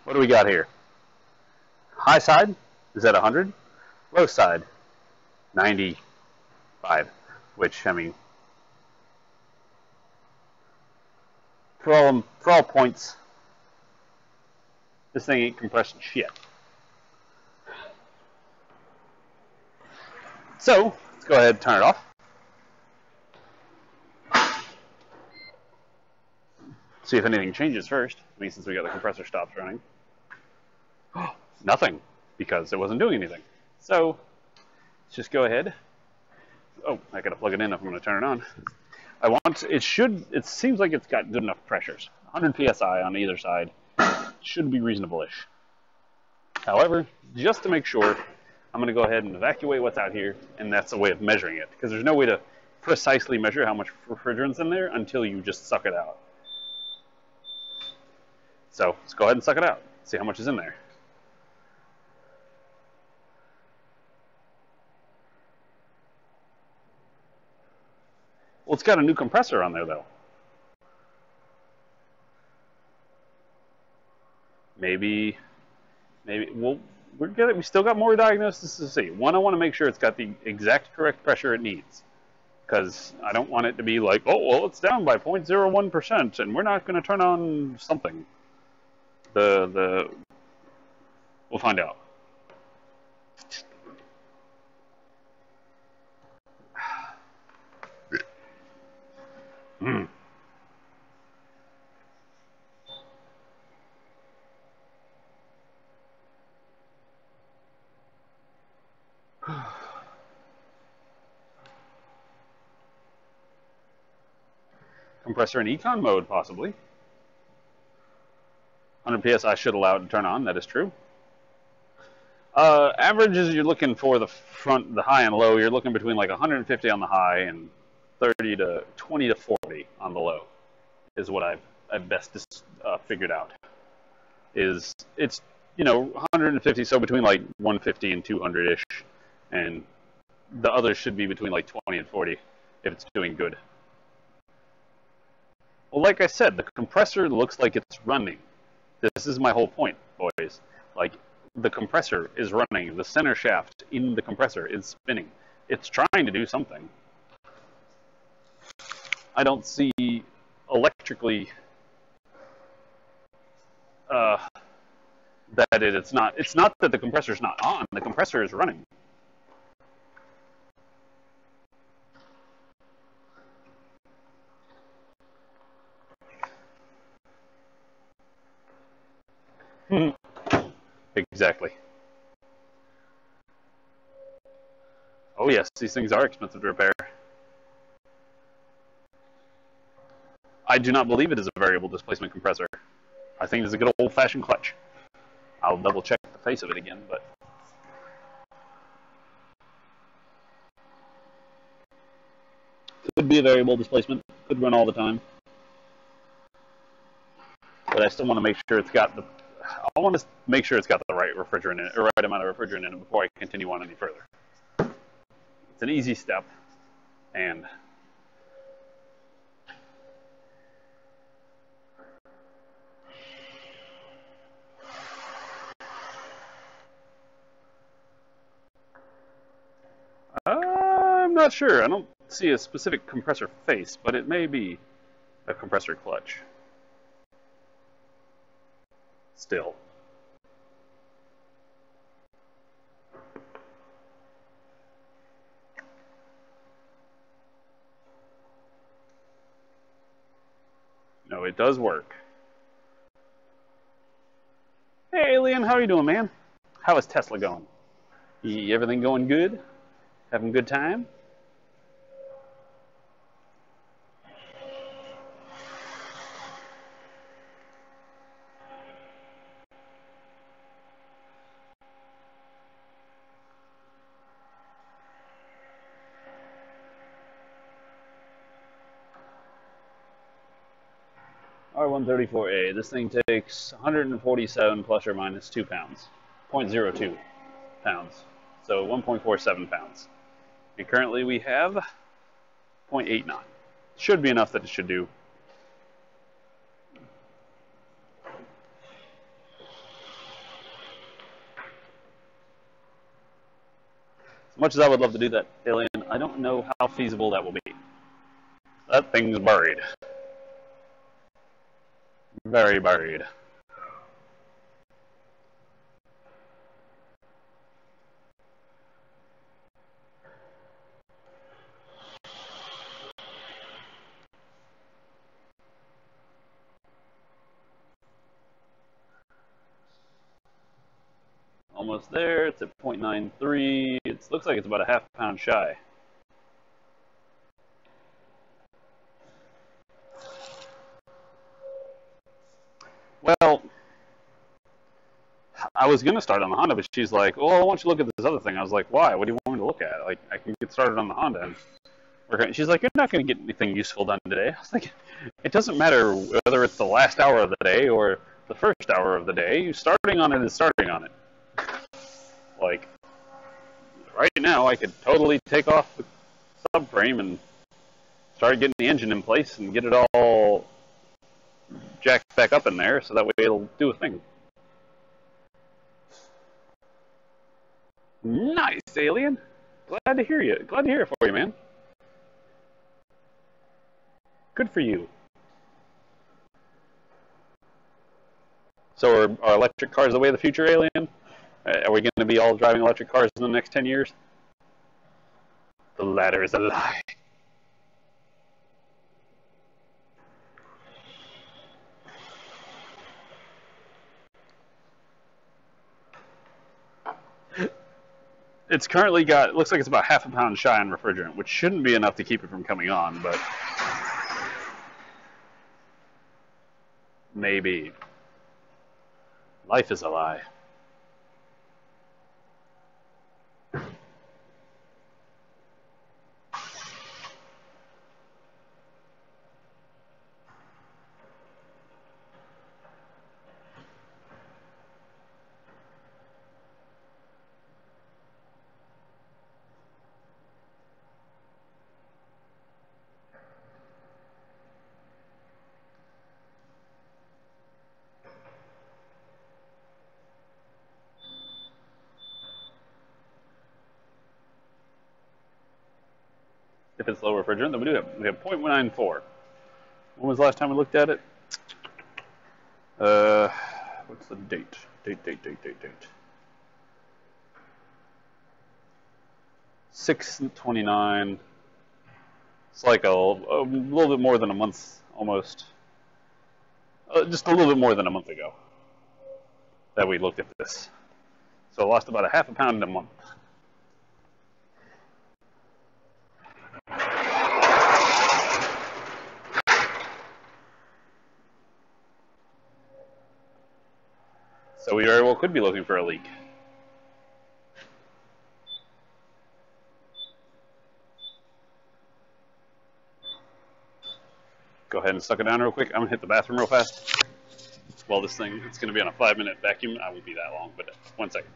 What do we got here? High side is at 100. Low side, 95, which, I mean, for all points, this thing ain't compressing shit. So, let's go ahead and turn it off. See if anything changes first. I mean, since we got the compressor stops running. Nothing, because it wasn't doing anything. So, let's just go ahead. Oh, I gotta plug it in if I'm gonna turn it on. It seems like it's got good enough pressures. 100 PSI on either side should be reasonable-ish. However, just to make sure, I'm going to go ahead and evacuate what's out here, and that's a way of measuring it, because there's no way to precisely measure how much refrigerant's in there until you just suck it out. So let's go ahead and suck it out, see how much is in there. Well, it's got a new compressor on there, though. Maybe, well, we still got more diagnoses to see. One, I want to make sure it's got the exact correct pressure it needs, because I don't want it to be like, oh, well, it's down by 0.01%, and we're not going to turn on something. We'll find out. Hmm. Compressor in econ mode, possibly. 100 psi should allow it to turn on. That is true. Averages, you're looking for the high and low. You're looking between like 150 on the high and 20 to 40 on the low, is what I've best figured out. It's 150, so between like 150 and 200 ish, and the others should be between like 20 and 40 if it's doing good. Well, like I said, the compressor looks like it's running. This is my whole point, boys. Like, the compressor is running. The center shaft in the compressor is spinning. It's trying to do something. I don't see electrically that it's not. It's not that the compressor's not on. The compressor is running. Exactly. Oh yes, these things are expensive to repair. I do not believe it is a variable displacement compressor. I think it's a good old-fashioned clutch. I'll double-check the face of it again, but... Could be a variable displacement. Could run all the time. But I still want to make sure it's got the... I want to make sure it's got the right refrigerant in it, or right amount of refrigerant in it before I continue on any further. It's an easy step, and... I'm not sure. I don't see a specific compressor face, but it may be a compressor clutch. Still. No, it does work. Hey, Alien, how are you doing, man? How is Tesla going? Everything going good? Having a good time? R134A. This thing takes 147 plus or minus 2 pounds. 0.02 pounds. So 1.47 pounds. And currently we have 0.89. Should be enough that it should do. As much as I would love to do that, Alien, I don't know how feasible that will be. That thing's buried. Very buried. Almost there. It's at 0.93. It looks like it's about a half pound shy. Well, I was gonna start on the Honda, but she's like, "Well, why don't you look at this other thing?" I was like, "Why? What do you want me to look at? Like, I can get started on the Honda." And she's like, "You're not gonna get anything useful done today." I was like, "It doesn't matter whether it's the last hour of the day or the first hour of the day. Starting on it is starting on it. Like, right now, I could totally take off the subframe and start getting the engine in place and get it all jacked back up in there, so that way it'll do a thing." Nice, Alien. Glad to hear you. Glad to hear it for you, man. Good for you. So are electric cars the way of the future, Alien? Are we going to be all driving electric cars in the next 10 years? The latter is a lie. It's currently got, looks like it's about half a pound shy on refrigerant, which shouldn't be enough to keep it from coming on, but maybe. Life is a lie. If it's low refrigerant, then we have 0.94. When was the last time we looked at it? What's the date? Date. 6/29. It's like a little bit more than a month, almost. Just a little bit more than a month ago that we looked at this. So I lost about a half a pound in a month. So we very well could be looking for a leak. Go ahead and suck it down real quick. I'm going to hit the bathroom real fast. Well, this thing, it's going to be on a 5-minute vacuum. I won't be that long, but 1 second.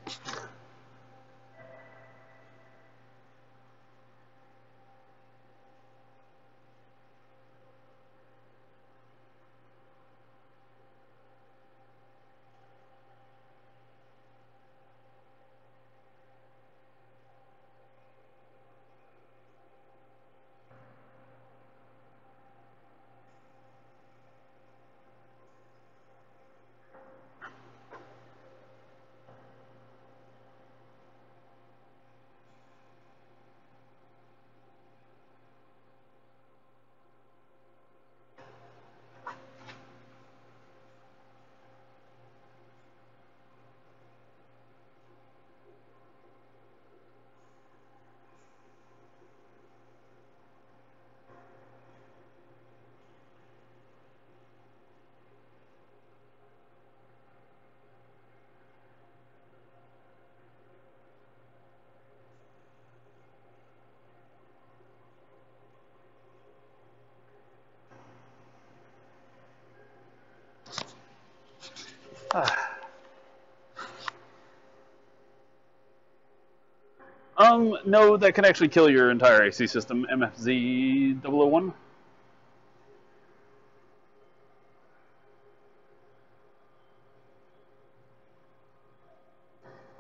No, that can actually kill your entire AC system. MFZ 001.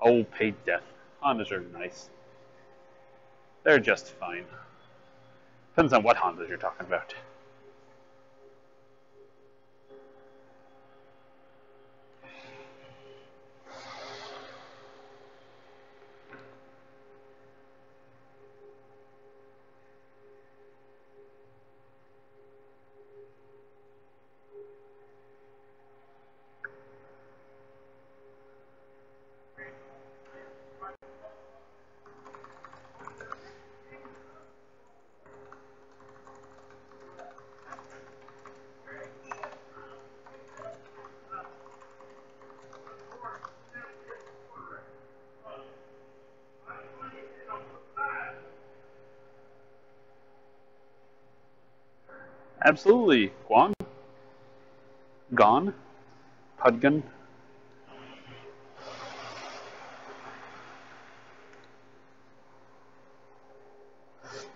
Oh, paid death. Hondas are nice. They're just fine. Depends on what Hondas you're talking about. Absolutely. Guan? Gone? Pudgun?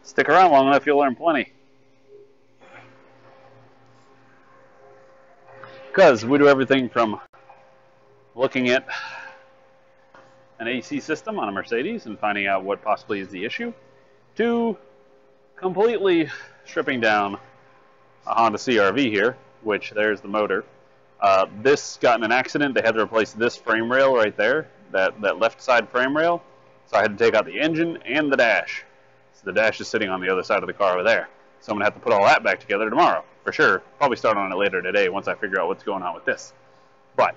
Stick around long enough, you'll learn plenty. Because we do everything from looking at an AC system on a Mercedes and finding out what possibly is the issue, to completely stripping down a Honda CR-V here, which there's the motor. This got in an accident. They had to replace this frame rail right there, that left side frame rail. So I had to take out the engine and the dash. So the dash is sitting on the other side of the car over there. So I'm going to have to put all that back together tomorrow, for sure. Probably start on it later today once I figure out what's going on with this. But,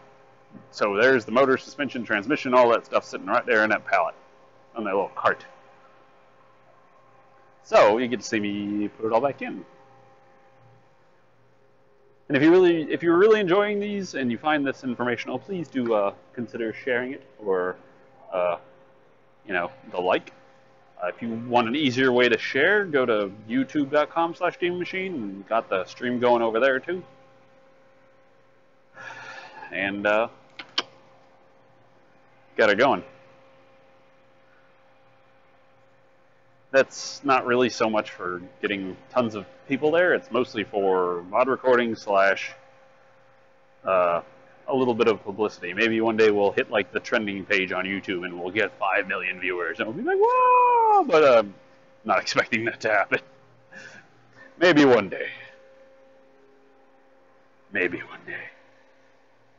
so there's the motor, suspension, transmission, all that stuff sitting right there in that pallet, on that little cart. So you get to see me put it all back in. And if you're really enjoying these and you find this informational, please do consider sharing it or, the like. If you want an easier way to share, go to youtube.com/DemonMachine and got the stream going over there too. And got it going. That's not really so much for getting tons of people there. It's mostly for mod recording / a little bit of publicity. Maybe one day we'll hit like the trending page on YouTube and we'll get 5 million viewers and we'll be like, whoa! But I'm not expecting that to happen. Maybe one day. Maybe one day.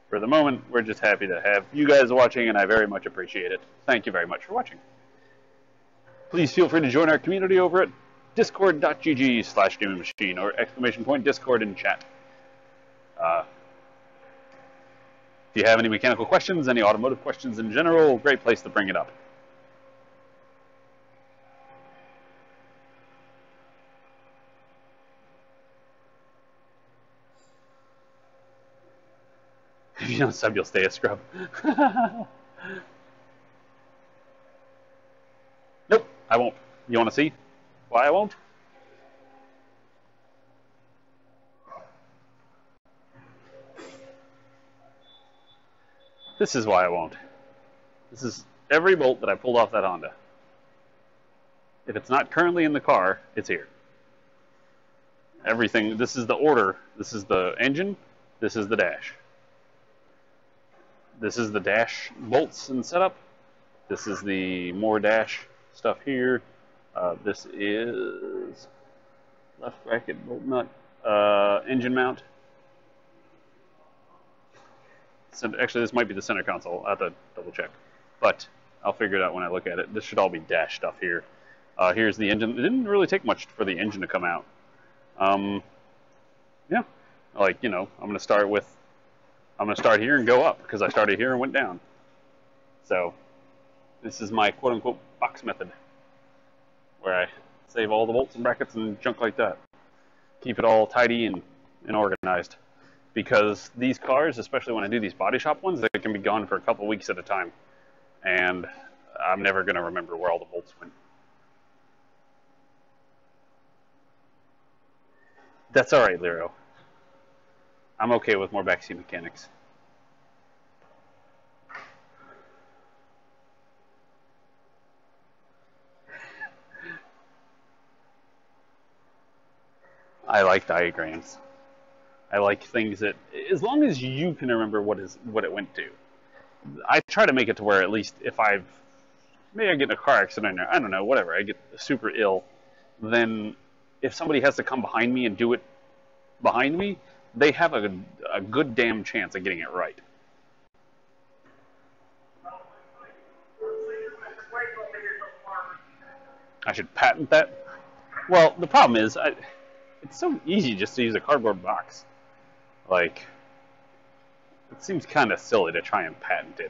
For the moment, we're just happy to have you guys watching, and I very much appreciate it. Thank you very much for watching. Please feel free to join our community over at discord.gg/DemonMachine or !Discord in chat. If you have any mechanical questions, any automotive questions in general, great place to bring it up. If you don't sub, you'll stay a scrub. Nope, I won't. You want to see why I won't? This is why I won't. This is every bolt that I pulled off that Honda. If it's not currently in the car, it's here. Everything, this is the order. This is the engine. This is the dash. This is the dash bolts and setup. This is the more dash stuff here. This is left bracket bolt nut, engine mount. So actually, this might be the center console. I have to double check, but I'll figure it out when I look at it. This should all be dash stuff here. Here's the engine. It didn't really take much for the engine to come out. Yeah, like I'm gonna start here and go up because I started here and went down. So this is my quote-unquote box method, where I save all the bolts and brackets and junk like that. Keep it all tidy and organized. Because these cars, especially when I do these body shop ones, they can be gone for a couple weeks at a time. And I'm never going to remember where all the bolts went. That's alright, Lero. I'm okay with more backseat mechanics. I like diagrams. I like things that, as long as you can remember what it went to. I try to make it to where at least if maybe I get in a car accident or I don't know, whatever, I get super ill, then if somebody has to come behind me and do it behind me, they have a good damn chance of getting it right. I should patent that. Well, the problem is, it's so easy just to use a cardboard box. Like, it seems kind of silly to try and patent it.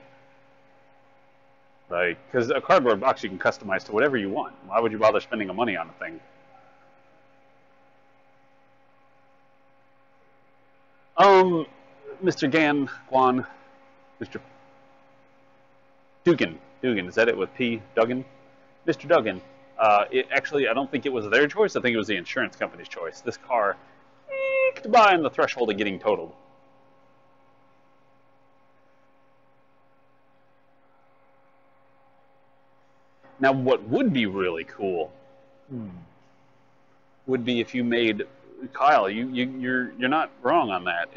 Like, because a cardboard box you can customize to whatever you want. Why would you bother spending the money on a thing? Mr. Guan, Mr. Dugan, is that it with P? Duggan? Mr. Duggan, actually, I don't think it was their choice. I think it was the insurance company's choice. This car, squeaked by on the threshold of getting totaled. Now, what would be really cool would be if you made, Kyle, you're not wrong on that.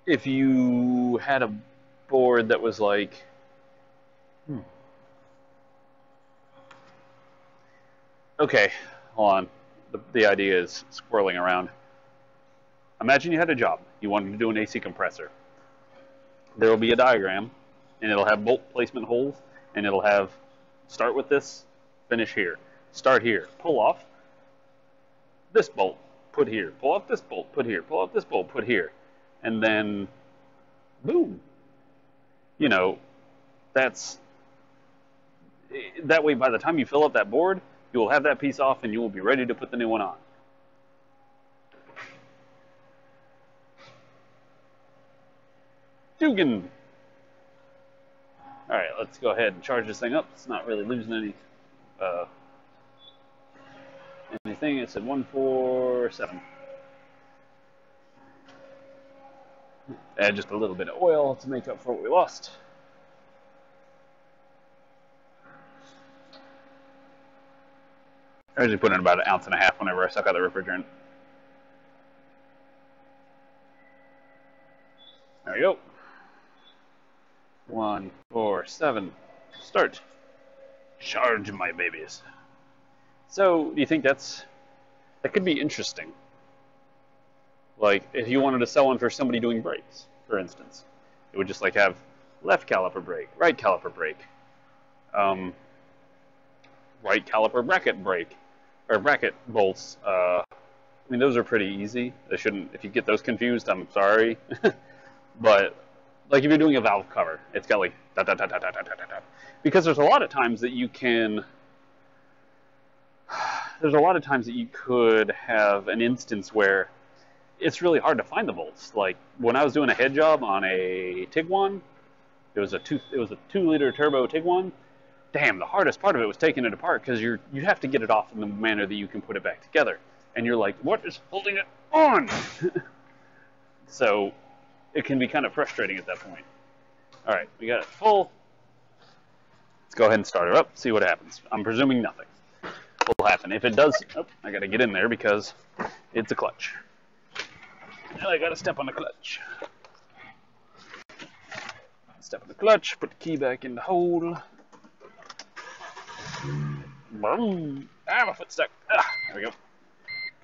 If you had a board that was like, okay, hold on. The idea is swirling around. Imagine you had a job. You wanted to do an AC compressor. There will be a diagram, and it'll have bolt placement holes, and it'll have start with this, finish here. Start here, pull off this bolt, put here. Pull off this bolt, put here. Pull off this bolt, put here. And then, boom. You know, that way by the time you fill up that board, you will have that piece off and you will be ready to put the new one on. Dugan. All right, let's go ahead and charge this thing up. It's not really losing anything. It said 147. Add just a little bit of oil to make up for what we lost. I usually put in about 1.5 ounces whenever I suck out the refrigerant. There we go. 147. Start. Charge my babies. So, do you think that could be interesting? Like, if you wanted to sell one for somebody doing brakes, for instance, it would just like have left caliper brake, right caliper brake, right caliper bracket brake, or bracket bolts. I mean, those are pretty easy. They shouldn't. If you get those confused, I'm sorry. But like if you're doing a valve cover, it's got like da da da da da da da da. Because there's a lot of times that you can. There's a lot of times that you could have an instance where it's really hard to find the bolts. Like when I was doing a head job on a Tiguan, it was a 2-liter turbo Tiguan. Damn, the hardest part of it was taking it apart because you have to get it off in the manner that you can put it back together. And you're like, what is holding it on? So it can be kind of frustrating at that point. All right, we got it full. Let's go ahead and start her up, see what happens. I'm presuming nothing will happen. If it does, oh, I got to get in there because it's a clutch. And I got to step on the clutch. Step on the clutch, put the key back in the hole. Boom. Ah, my foot's stuck. Ah, there we go.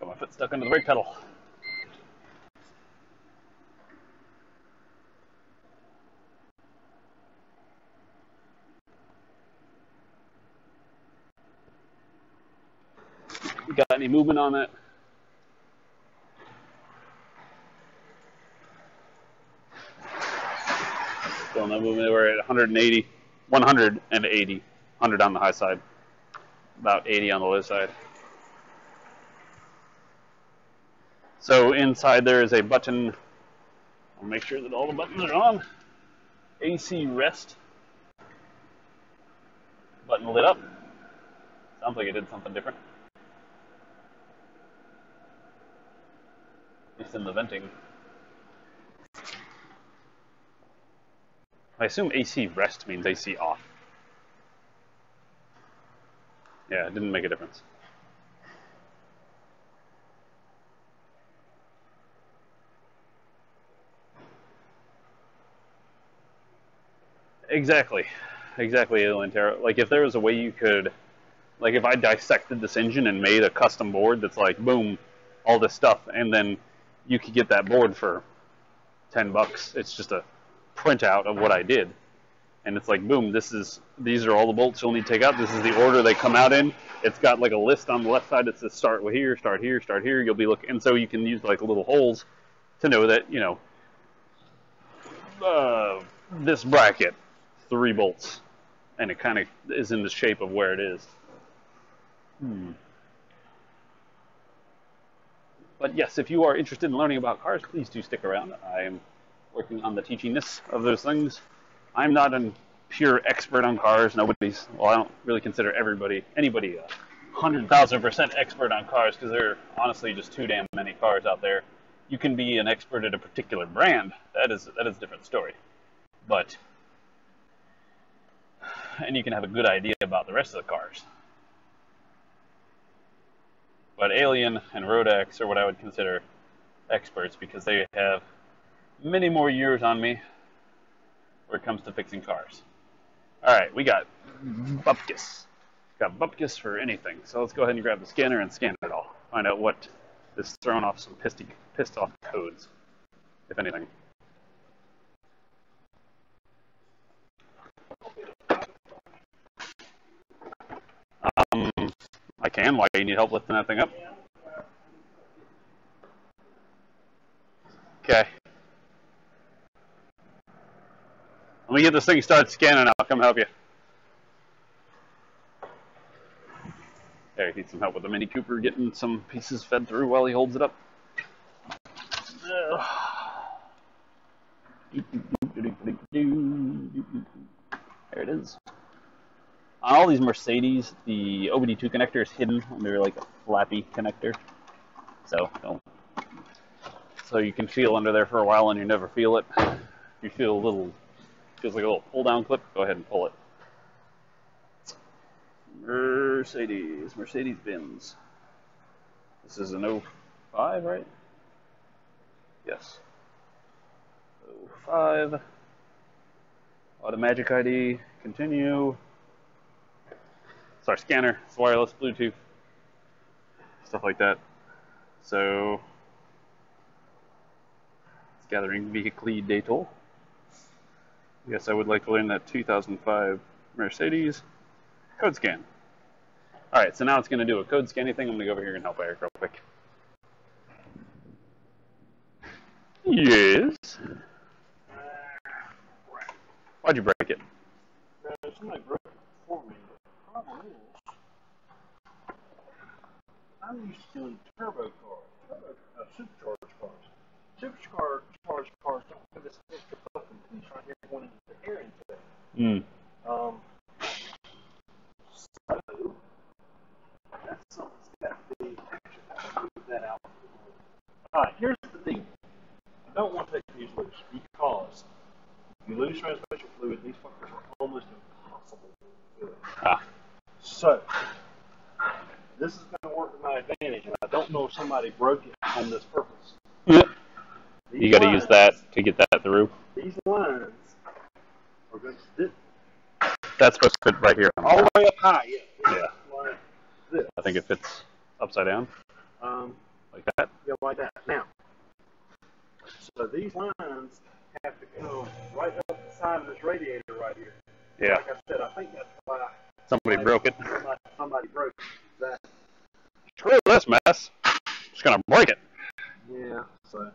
Got my foot stuck under the brake pedal. You got any movement on that? Still no movement. We're at 180, 180, 100 on the high side, about 80 on the low side. So inside there is a button. I'll make sure that all the buttons are on. AC rest. Button lit up. Sounds like it did something different. At least in the venting. I assume AC rest means AC off. Yeah, it didn't make a difference. Exactly, Lantero. Like if there was a way you could, like if I dissected this engine and made a custom board that's like, boom, all this stuff, and then you could get that board for $10. It's just a printout of what I did, and it's like, boom, these are all the bolts you'll need to take out. This is the order they come out in. It's got like a list on the left side that says start with here, start here, start here. You'll be looking, and so you can use like little holes to know that, you know, this bracket, 3 bolts, and it kind of is in the shape of where it is. But yes, if you are interested in learning about cars, please do stick around. I am working on the teachingness of those things. I'm not a pure expert on cars. Well, I don't really consider anybody 100,000% expert on cars because there are honestly just too damn many cars out there. You can be an expert at a particular brand. That is a different story. And you can have a good idea about the rest of the cars. But Alien and Rodex are what I would consider experts because they have many more years on me where it comes to fixing cars. Alright, we got Bupkis. Got Bupkis for anything. So let's go ahead and grab the scanner and scan it all. Find out what is throwing off some pissed off codes, if anything. I can. Why do you need help lifting that thing up? Okay. Let me get this thing started scanning. I'll come help you. There, he needs some help with the Mini Cooper getting some pieces fed through while he holds it up. There it is. On all these Mercedes, the OBD2 connector is hidden under like a flappy connector. So you can feel under there for a while and you never feel it. If you feel feels like a little pull down clip, go ahead and pull it. Mercedes Benz. This is an 05, right? Yes. 05. Automagic ID. Continue. It's our scanner. It's wireless, Bluetooth, stuff like that. So it's gathering vehicle data. Yes, I would like to learn that 2005 Mercedes code scan. All right, so now it's going to do a code scanning thing. I'm going to go over here and help Eric real quick. Yes. Why'd you break it? Somebody broke it for me. The problem is, I'm used to doing turbo cars, supercharged cars. Supercharged cars don't have this extra fucking piece right here going into the air intake. So that's something's got to be extra. Move that out. Alright, here's the deal. I don't want to take these loose because if you lose transmission fluid, these fuckers are almost impossible to fill. So this is going to work to my advantage, and I don't know if somebody broke it on this purpose. You got to use that to get that through. These lines are going to sit. That's supposed to fit right here. All the way up high, yeah. Yeah. Like this. I think it fits upside down. Like that. Yeah, like that. Now, so these lines have to come right up the side of this radiator right here. Yeah. Like I said, I think that's why Somebody broke it. Somebody broke that. Screw this mess. Just gonna break it. Yeah. So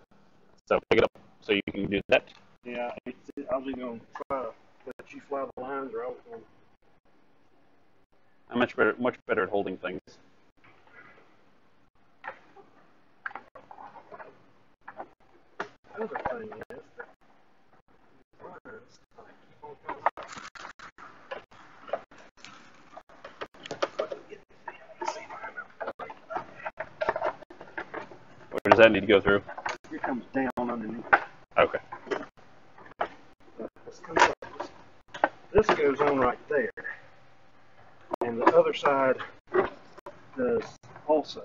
pick it up so you can do that. Yeah. I was going to try to let you fly the lines, or I was going to. I'm much better at holding things. The other thing is that lines keep on coming. Where does that need to go through? Here comes down underneath. Okay. This goes on right there. And the other side does also.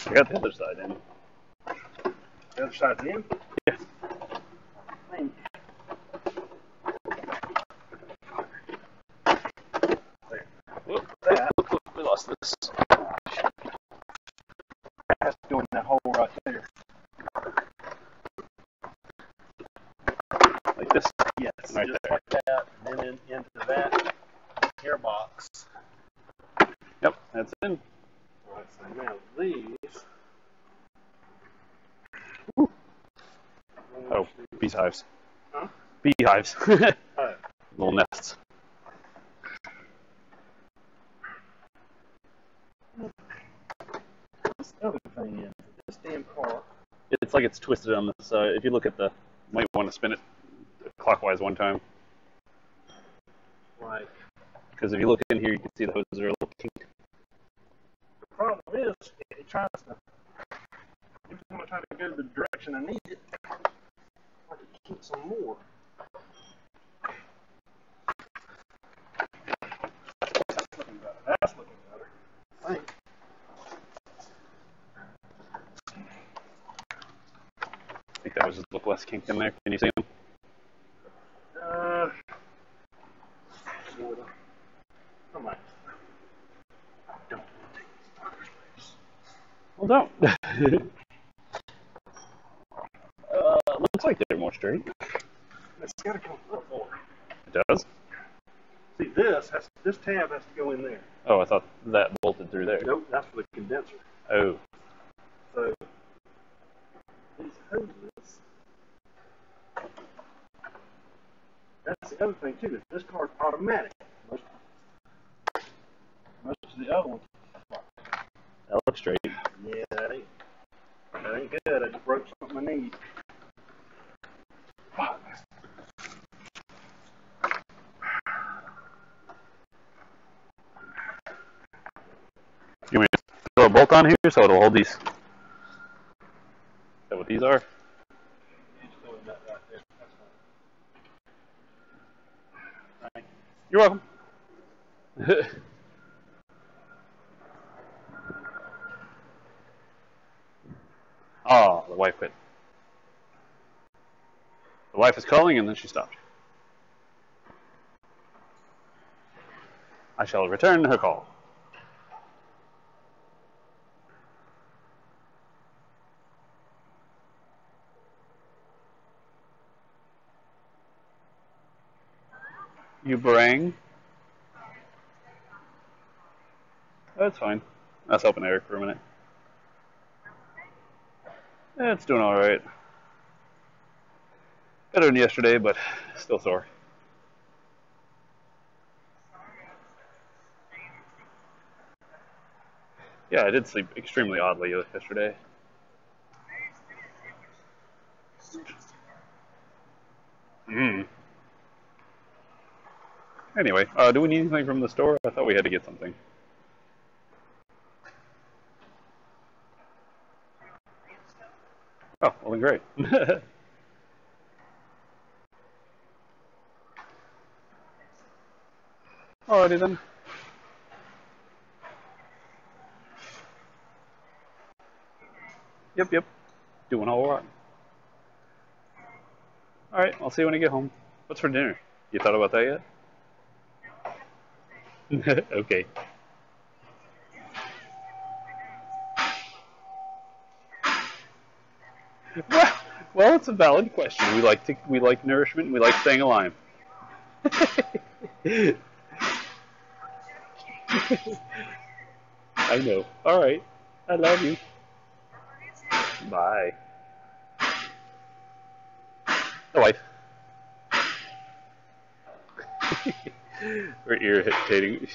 I got the other side in. The other side's in? Yeah. I think. There. Whoop. That. We lost this. Has to go in that hole right there. Like this? Yes. Right just there. like that. And then into that airbox. Yep, that's in. Alright, so now these. Oh, beehives. Huh? Beehives. Oh. Little nests. This other thing is, this damn car it's like it's twisted on this. If you look at the, might want to spin it clockwise one time. Like, Because if you look in here, you can see the hoses are a little kinked. the problem is, it tries to, every time I try to go the direction I need it, I can keep some more. That's looking better. That's looking better. I think. I think that was just look less kinked in there. Can you see them? Sort of. Come on. I don't want to take this tire space. Well, don't. Looks like they're more straight. It's got to come up more. It does? See, this tab has to go in there. Oh, I thought that bolted through there. Nope, that's for the condenser. Oh. So, these hoses. That's the other thing too. Is this car's automatic. Most of the other ones. That looks straight. Yeah, that ain't good. I just broke something I need. Fuck. You want me to throw a bolt on here so it'll hold these? Is that what these are? You just throw that right there. That's fine. Thank you. You're welcome. Oh, the wife quit. The wife is calling and then she stopped. I shall return her call. You brang? That's fine. I was helping Eric for a minute. It's doing alright. Better than yesterday, but still sore. Yeah, I did sleep extremely oddly yesterday. Anyway, do we need anything from the store? I thought we had to get something. Oh, well then great. Alrighty then. Yep. Doing all right. Alright, I'll see you when I get home. What's for dinner? You thought about that yet? Okay. Well, it's a valid question. We like nourishment. We like staying alive. I know. All right. I love you. Bye. The wife. We're irritating.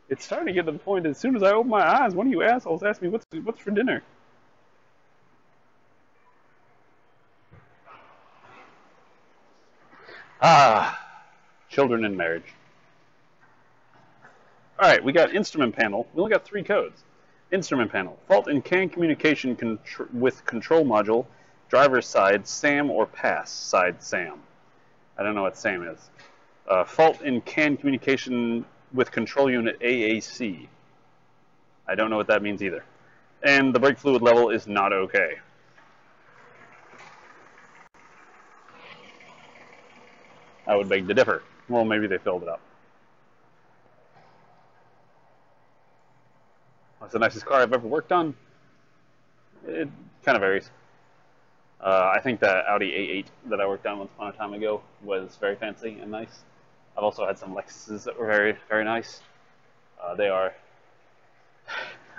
It's starting to get to the point. As soon as I open my eyes, one of you assholes asks me what's for dinner. Children in marriage. All right, we got instrument panel. We only got 3 codes. Instrument panel. Fault in CAN communication with control module, driver's side, SAM or pass, side SAM. I don't know what SAM is. Fault in CAN communication with control unit AAC. I don't know what that means either. And the brake fluid level is not okay. I would beg to differ. Well, maybe they filled it up. That's the nicest car I've ever worked on. It kind of varies. I think the Audi A8 that I worked on once upon a time ago was very fancy and nice. I've also had some Lexuses that were very, very nice. They are.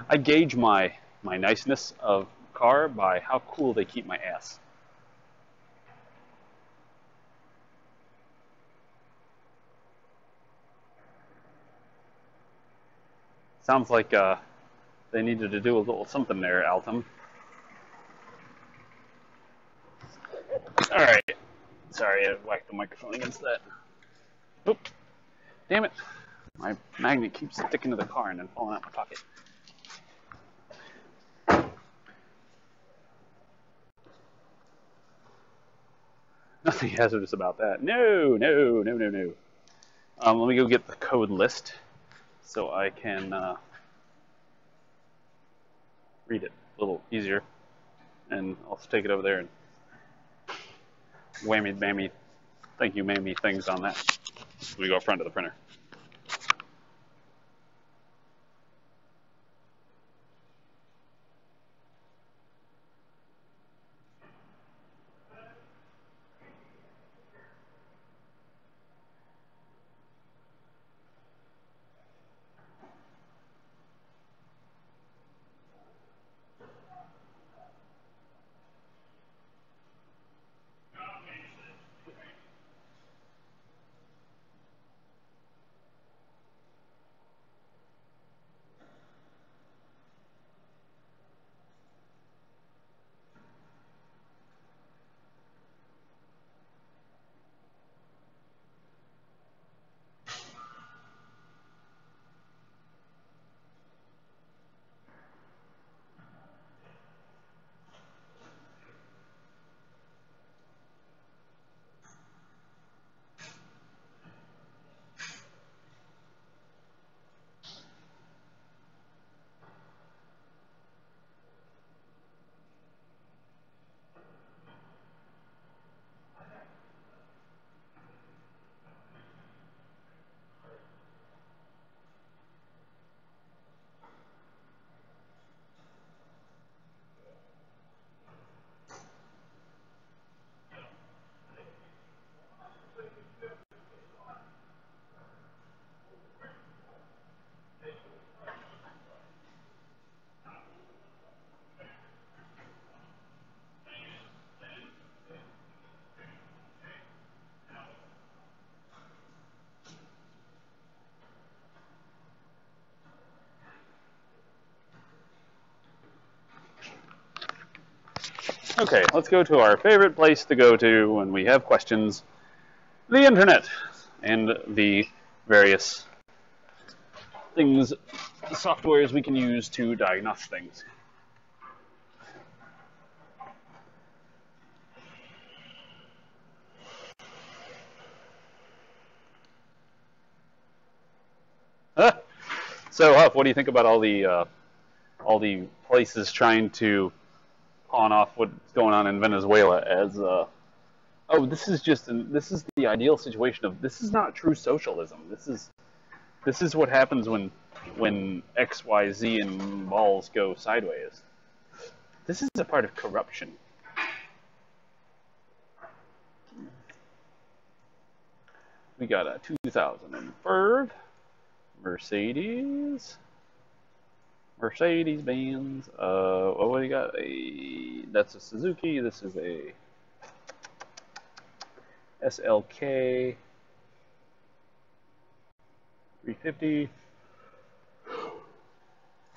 I gauge my niceness of car by how cool they keep my ass. Sounds like they needed to do a little something there, Altum. Sorry, I whacked the microphone against that. Oop. Damn it. My magnet keeps sticking to the car and then falling out my pocket. Nothing hazardous about that. No. Let me go get the code list so I can read it a little easier. And I'll take it over there and whammy, bammy, thank you, mammy things on that. We go up front of the printer. Okay, let's go to our favorite place to go to when we have questions, the internet, and the various things, softwares we can use to diagnose things. So, Huff, what do you think about all the places trying to pawn off what's going on in Venezuela as oh, this is the ideal situation of this is not true socialism. This is what happens when X, Y, Z and balls go sideways. This is a part of corruption. We got a 2005 Mercedes Benz. What do you got? That's a Suzuki. This is a SLK 350.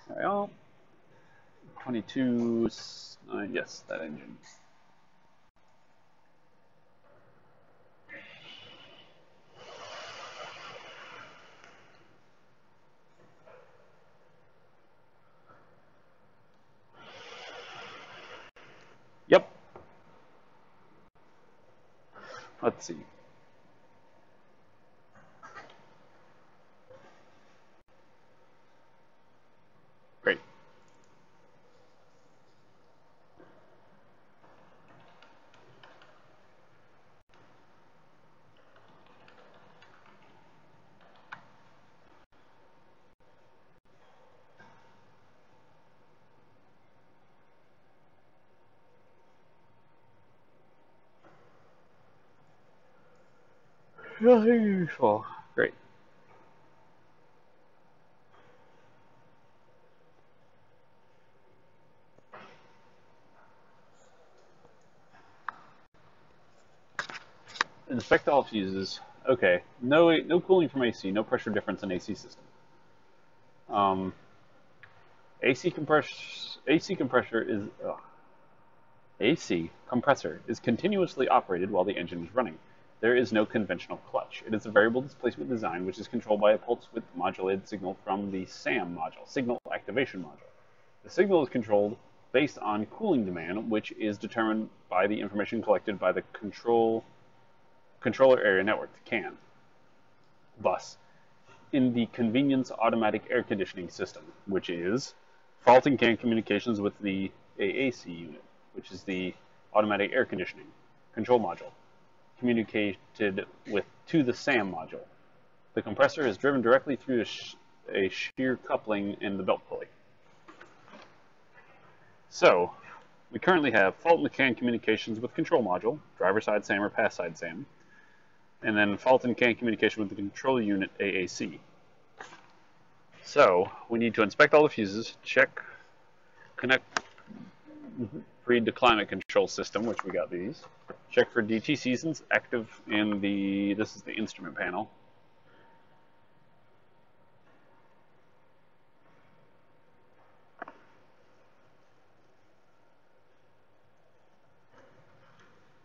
Well, 22. Yes, that engine. Yep. Let's see. Great. Nothing useful. Great. Inspect all fuses. Okay. No cooling from AC. No pressure difference in AC system. AC compressor is AC compressor is continuously operated while the engine is running. There is no conventional clutch. It is a variable displacement design which is controlled by a pulse width modulated signal from the SAM module, Signal Activation Module. The signal is controlled based on cooling demand, which is determined by the information collected by the controller area network, the CAN bus, in the convenience automatic air conditioning system, which is fault and CAN communications with the AAC unit, which is the automatic air conditioning control module, communicated with to the SAM module. The compressor is driven directly through a shear coupling in the belt pulley. So, we currently have fault and CAN communications with control module, driver side SAM or pass side SAM, and then fault and CAN communication with the control unit AAC. So, we need to inspect all the fuses, check, connect, read the climate control system, which we got these. Check for DT seasons active in this is the instrument panel.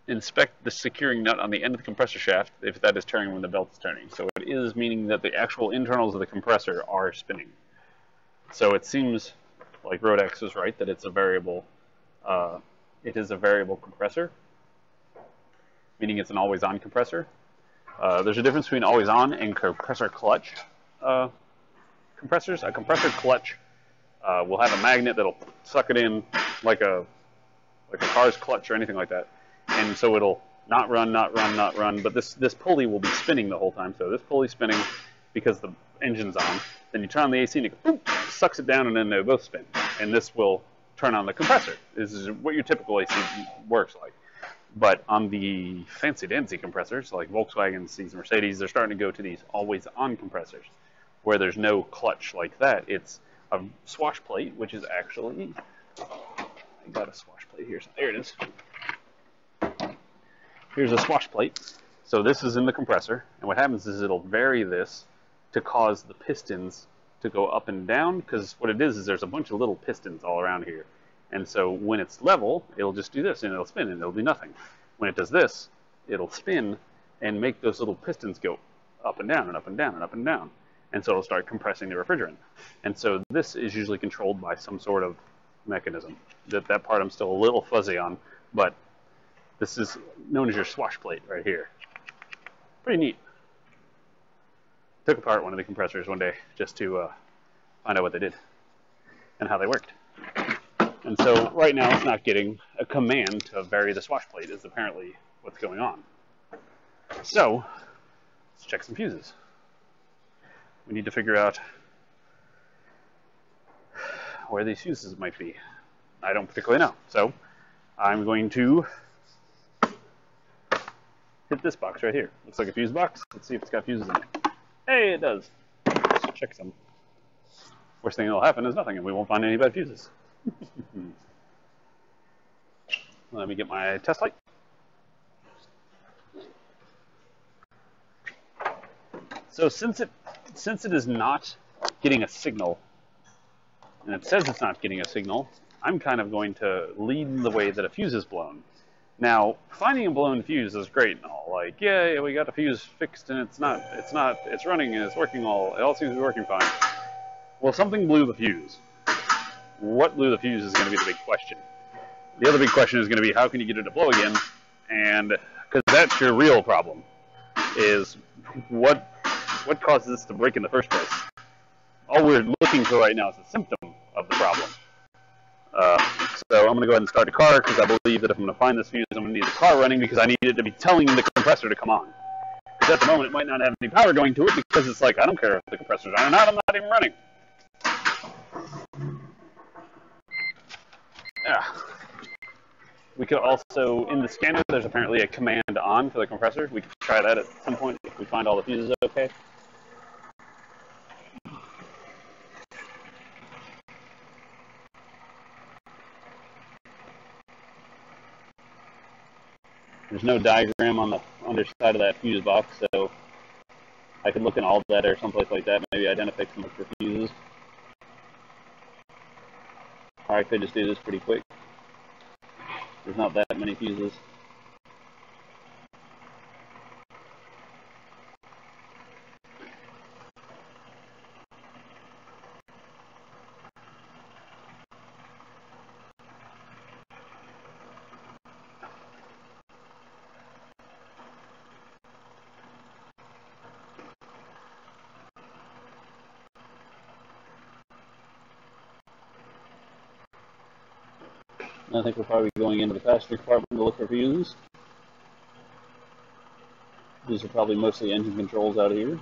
Inspect the securing nut on the end of the compressor shaft if that is turning when the belt is turning. So it is meaning that the actual internals of the compressor are spinning. So it seems like Rodex was right that it's a variable. It is a variable compressor, meaning it's an always-on compressor. There's a difference between always-on and compressor clutch compressors. A compressor clutch will have a magnet that'll suck it in like a car's clutch or anything like that. And so it'll not run, but this pulley will be spinning the whole time. So this pulley's spinning because the engine's on. Then you turn on the AC and it sucks it down and then they both spin. And this will turn on the compressor. This is what your typical AC works like. But on the fancy-dancy compressors, like Volkswagens, these Mercedes, they're starting to go to these always-on compressors, where there's no clutch like that. It's a swash plate, which is actually... I got a swash plate here. So there it is. Here's a swash plate. So this is in the compressor, and what happens is it'll vary this to cause the pistons to go up and down, because what it is there's a bunch of little pistons all around here. And so when it's level, it'll just do this, and it'll spin, and it'll do nothing. When it does this, it'll spin and make those little pistons go up and down and up and down and up and down. And so it'll start compressing the refrigerant. And so this is usually controlled by some sort of mechanism. That part I'm still a little fuzzy on, but this is known as your swash plate right here. Pretty neat. Took apart one of the compressors one day just to find out what they did and how they worked. And so right now it's not getting a command to vary the swash plate is apparently what's going on. So let's check some fuses. We need to figure out where these fuses might be. I don't particularly know. So I'm going to hit this box right here. Looks like a fuse box. Let's see if it's got fuses in it. Hey, it does. Let's check some. Worst thing that'll happen is nothing, and we won't find any bad fuses. Let me get my test light. So since it is not getting a signal, and it says it's not getting a signal, I'm kind of going to lead the way that a fuse is blown. Now, finding a blown fuse is great and all. Like, yeah, we got the fuse fixed and it's running and it's working it all seems to be working fine. Well, something blew the fuse. What blew the fuse is going to be the big question. The other big question is going to be how can you get it to blow again? And because that's your real problem, is what causes this to break in the first place? All we're looking for right now is a symptom of the problem. So I'm going to go ahead and start the car because I believe that if I'm going to find this fuse, I'm going to need the car running because I need it to be telling the compressor to come on. Because at the moment it might not have any power going to it because it's like, I don't care if the compressor's on or not, I'm not even running. Yeah. We could also, in the scanner, there's apparently a command on for the compressor. We could try that at some point if we find all the fuses okay. There's no diagram on the underside of that fuse box, so I could look in all that or someplace like that, maybe identify some extra fuses. Or I could just do this pretty quick. There's not that many fuses. I think we're probably going into the passenger compartment to look for fuses. These are probably mostly engine controls out here.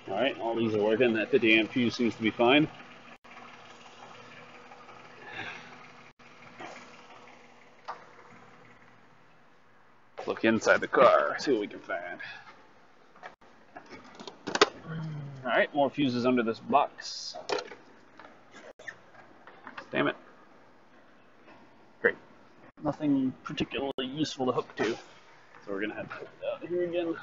Alright, all these are working. That 50 amp fuse seems to be fine. Look inside the car, see what we can find. Alright, more fuses under this box. Damn it. Great. Nothing particularly useful to hook to. So we're going to have to hook it out here again.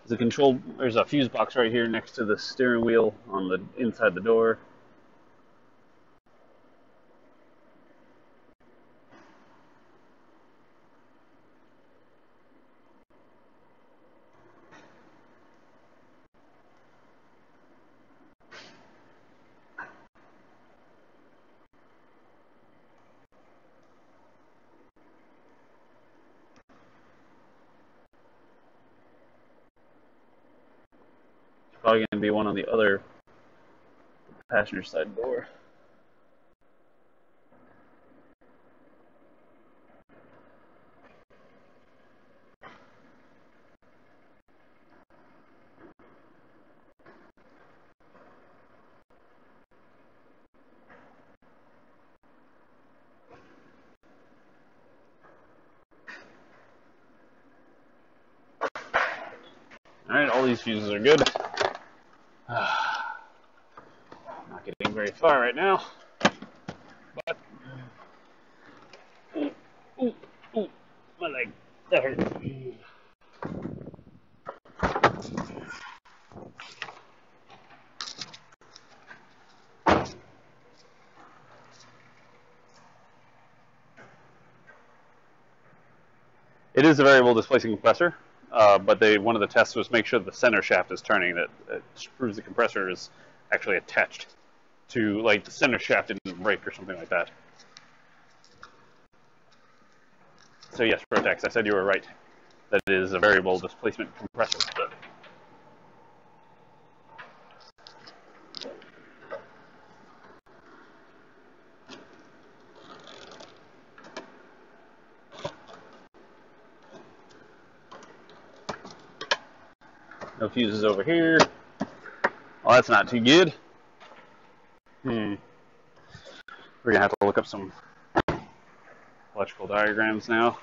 There's a fuse box right here next to the steering wheel on the inside the door. Probably going to be one on the other passenger side door. Alright, all these fuses are good. Not getting very far right now. But ooh, my leg. That hurt. It is a variable displacing compressor, but one of the tests was make sure the center shaft is turning. That proves the compressor is actually attached to, like, the center shaft didn't break or something like that. So yes, Protex, I said you were right. That it is a variable displacement compressor. No fuses over here. Well, that's not too good. We're gonna have to look up some electrical diagrams now.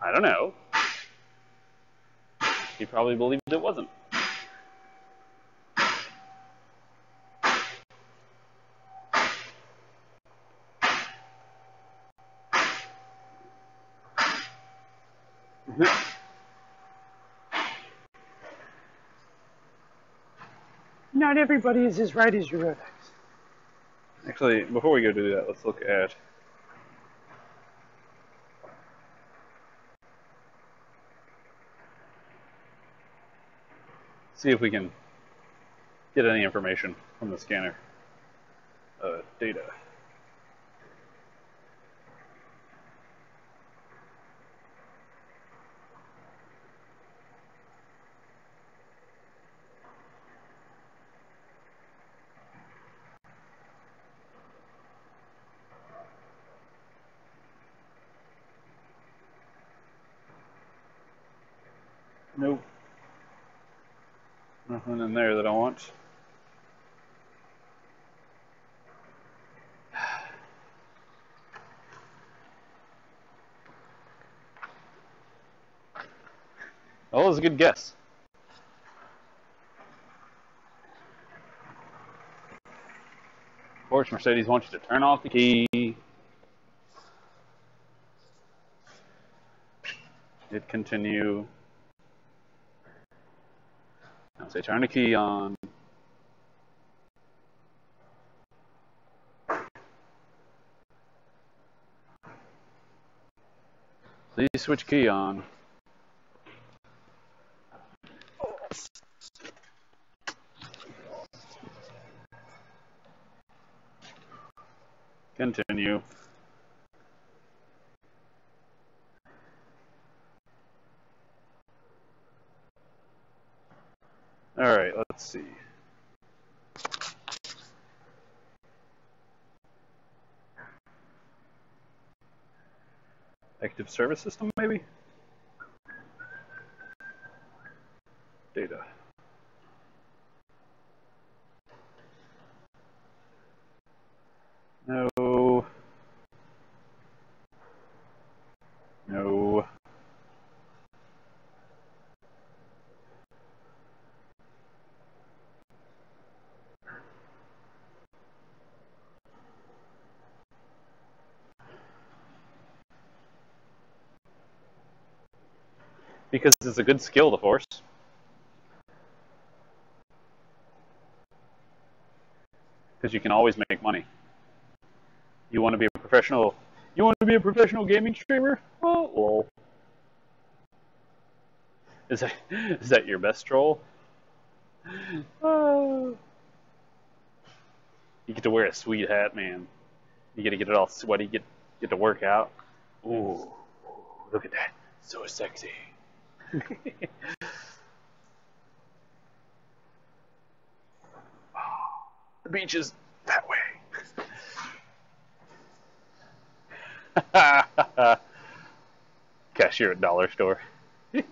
I don't know. He probably believed it wasn't. Not everybody is as right as your Rodex. Actually, before we go do that, let's look at see if we can get any information from the scanner. Data. Nope. Nothing in there that I want. Well, that was a good guess. Of course, Mercedes wants you to turn off the key. Hit continue. Now say turn the key on. Please switch key on. Continue. All right, let's see. Active service system, maybe? Data. No. No. Because it's a good skill to force. Because you can always make money. You want to be a professional? You want to be a professional gaming streamer? Oh, lol. Is that your best troll? Oh. You get to wear a sweet hat, man. You get to get it all sweaty. Get to work out. Ooh, look at that, so sexy. The beach is that way. Cashier at dollar store. See,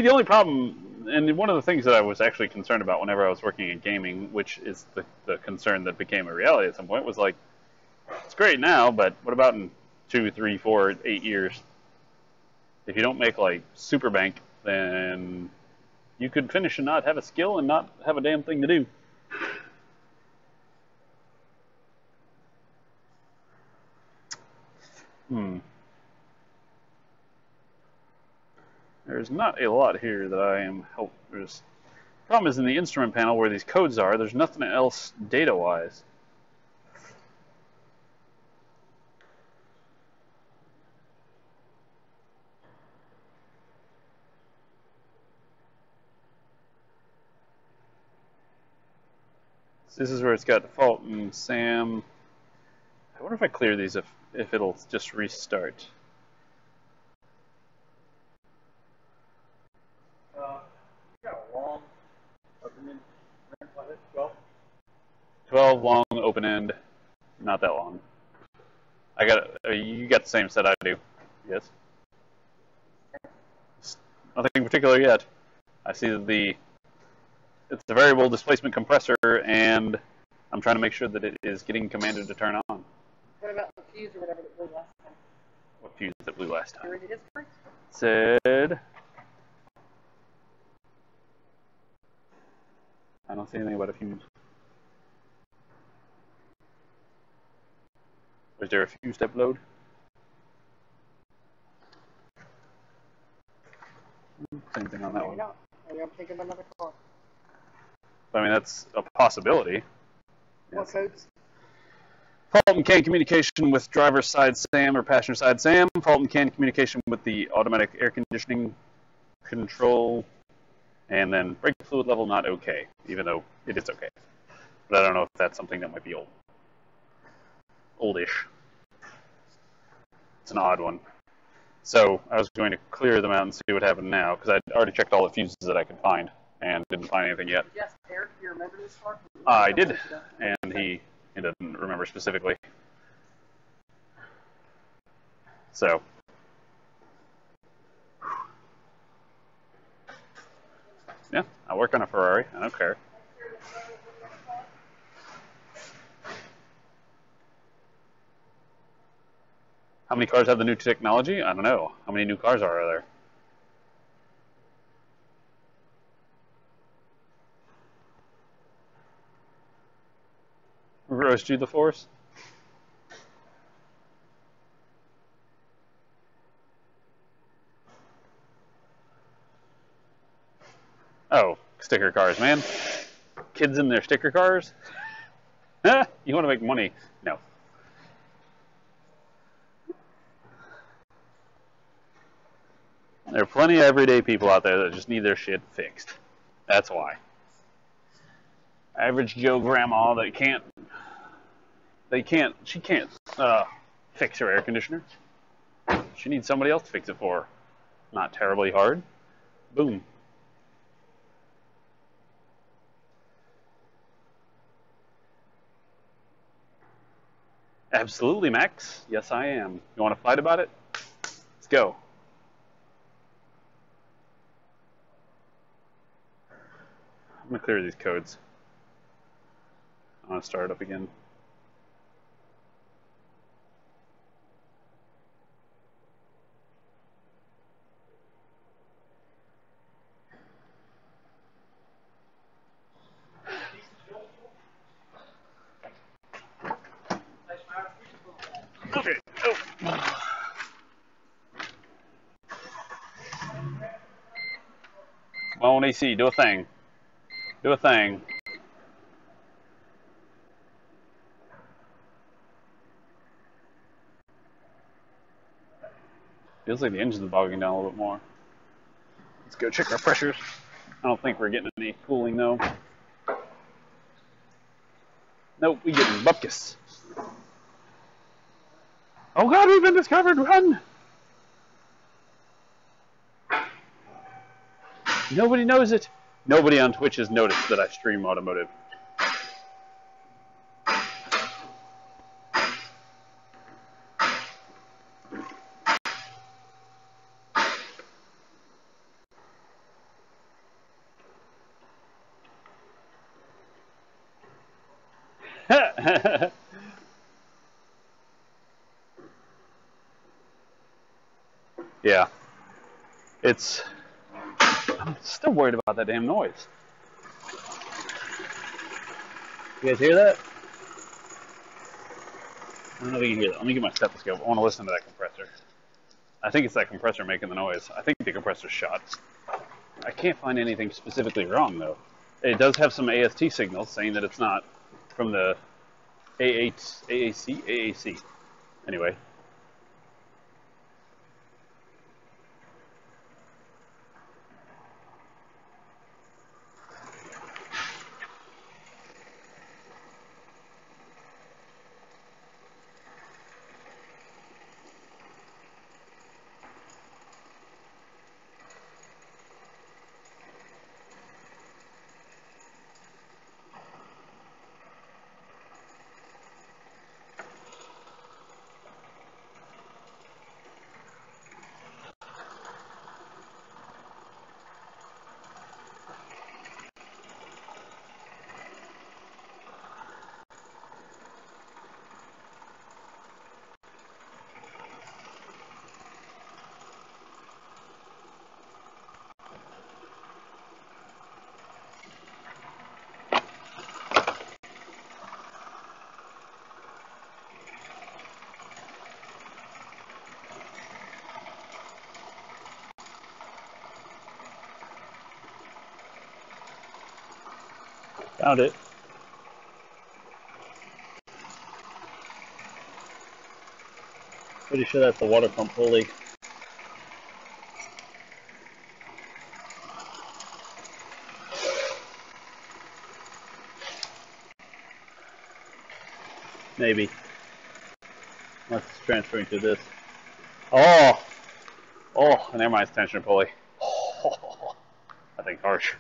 the only problem, and one of the things that I was actually concerned about whenever I was working in gaming, which is the concern that became a reality at some point, was like, it's great now, but what about in 2, 3, 4, 8 years? If you don't make like super bank, then you could finish and not have a skill and not have a damn thing to do. There's not a lot here that I am help. There's problem is in the instrument panel where these codes are. There's nothing else data-wise. This is where it's got default and Sam. I wonder if I clear these if it'll just restart. You got a long open end like this, 12? 12 long open end, not that long. I got you got the same set I do. Yes. Nothing particular yet. I see that it's a variable displacement compressor, and I'm trying to make sure that it is getting commanded to turn on. What about the fuse or whatever that blew last time? What fuse that blew last You time? read the history? Said. I don't see anything about a fuse. Was there a fuse step load? Same thing on that one. Maybe I'm thinking of another car. I mean, that's a possibility. What codes? Fault and CAN communication with driver side SAM or passenger side SAM. Fault and CAN communication with the automatic air conditioning control. And then brake fluid level not okay, even though it is okay. But I don't know if that's something that might be old. Oldish. It's an odd one. So I was going to clear them out and see what happened now, because I'd already checked all the fuses that I could find and didn't find anything yet. Yes, Eric, do you remember this car? I did, and he doesn't remember specifically. So. Yeah, I work on a Ferrari. I don't care. How many cars have the new technology? I don't know. How many new cars are there? Roast you the force? Oh, sticker cars, man. Kids in their sticker cars? You want to make money? No. There are plenty of everyday people out there that just need their shit fixed. That's why. Average Joe grandma that she can't fix her air conditioner. She needs somebody else to fix it for her. Not terribly hard. Boom. Absolutely, Max. Yes, I am. You want to fight about it? Let's go. I'm going to clear these codes. I want to start it up again. Okay. Oh. Come on, AC, do a thing. Do a thing. Feels like the engine's bogging down a little bit more. Let's go check our pressures. I don't think we're getting any cooling though. Nope, we getting bupkis. Oh god, we've been discovered! Run! Nobody knows it. Nobody on Twitch has noticed that I stream automotive. Yeah. I'm still worried about that damn noise. You guys hear that? I don't know if you can hear that. Let me get my stethoscope. I want to listen to that compressor. I think it's that compressor making the noise. I think the compressor's shot. I can't find anything specifically wrong, though. It does have some AST signals saying that it's not from the AAC? Anyway. Found it. Pretty sure that's the water pump pulley. Maybe. Unless it's transferring to this. Oh! Oh, never mind, it's tensioner pulley. Oh, I think harsh.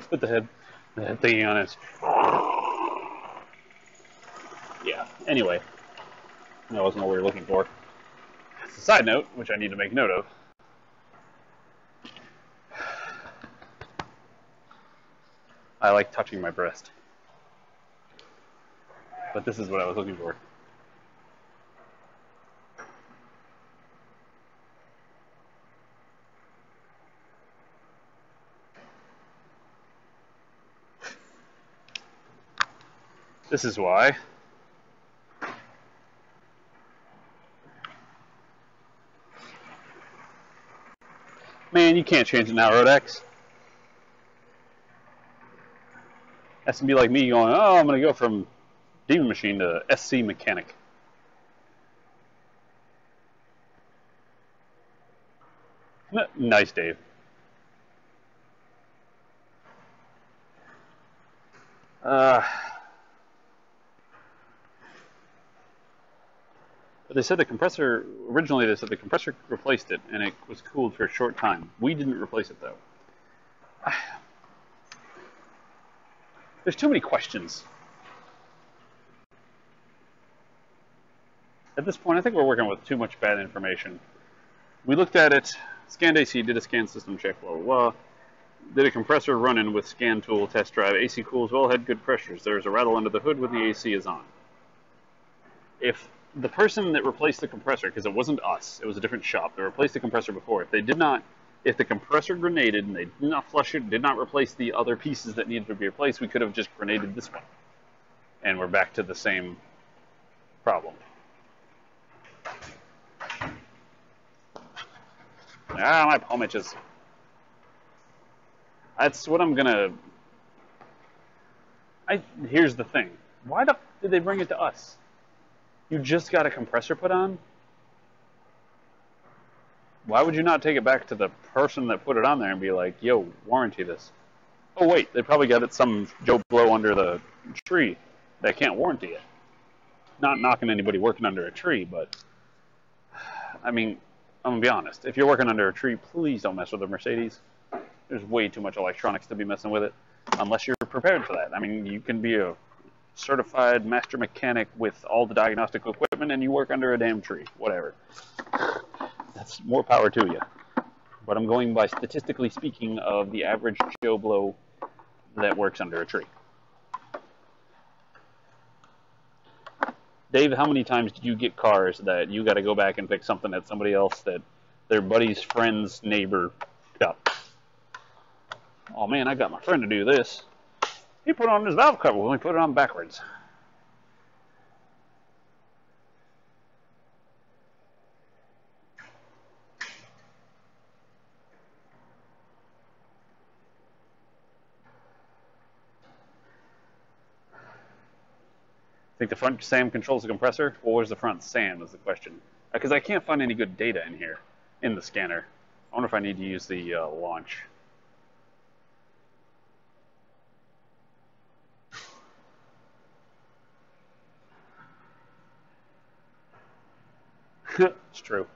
Put the head thingy on it. Yeah, anyway. That wasn't what we were looking for. It's a side note, which I need to make note of. I like touching my breast. But this is what I was looking for. This is why. Man, you can't change it now, Rodex. That's gonna be like me going, oh, I'm gonna go from Demon Machine to SC Mechanic. Nice, Dave. But they said the compressor, originally they said the compressor replaced it, and it was cooled for a short time. We didn't replace it, though. There's too many questions. At this point, I think we're working with too much bad information. We looked at it, scanned AC, did a scan system check, blah, blah, blah. Did a compressor run-in with scan tool test drive. AC cools well, had good pressures. There's a rattle under the hood when the AC is on. If the person that replaced the compressor, because it wasn't us, it was a different shop that replaced the compressor before, if the compressor grenaded and they did not flush it, did not replace the other pieces that needed to be replaced, we could have just grenaded this one. And we're back to the same problem. Ah, my palm itches. That's what I'm gonna... Here's the thing. Why the f did they bring it to us? You just got a compressor put on? Why would you not take it back to the person that put it on there and be like, yo, warranty this? Oh, wait, they probably got it some Joe Blow under the tree that can't warranty it. Not knocking anybody working under a tree, but... I mean, I'm going to be honest. If you're working under a tree, please don't mess with a Mercedes. There's way too much electronics to be messing with it, unless you're prepared for that. I mean, you can be a certified master mechanic with all the diagnostic equipment and you work under a damn tree. Whatever. That's more power to you. But I'm going by statistically speaking of the average Joe Blow that works under a tree. Dave, how many times did you get cars that you got to go back and fix something that somebody else, that their buddy's friend's neighbor got? Oh man, I got my friend to do this. He put on his valve cover when we put it on backwards. Think the front SAM controls the compressor? Well, where's the front SAM is the question. Because I can't find any good data in here, in the scanner. I wonder if I need to use the launch. It's true.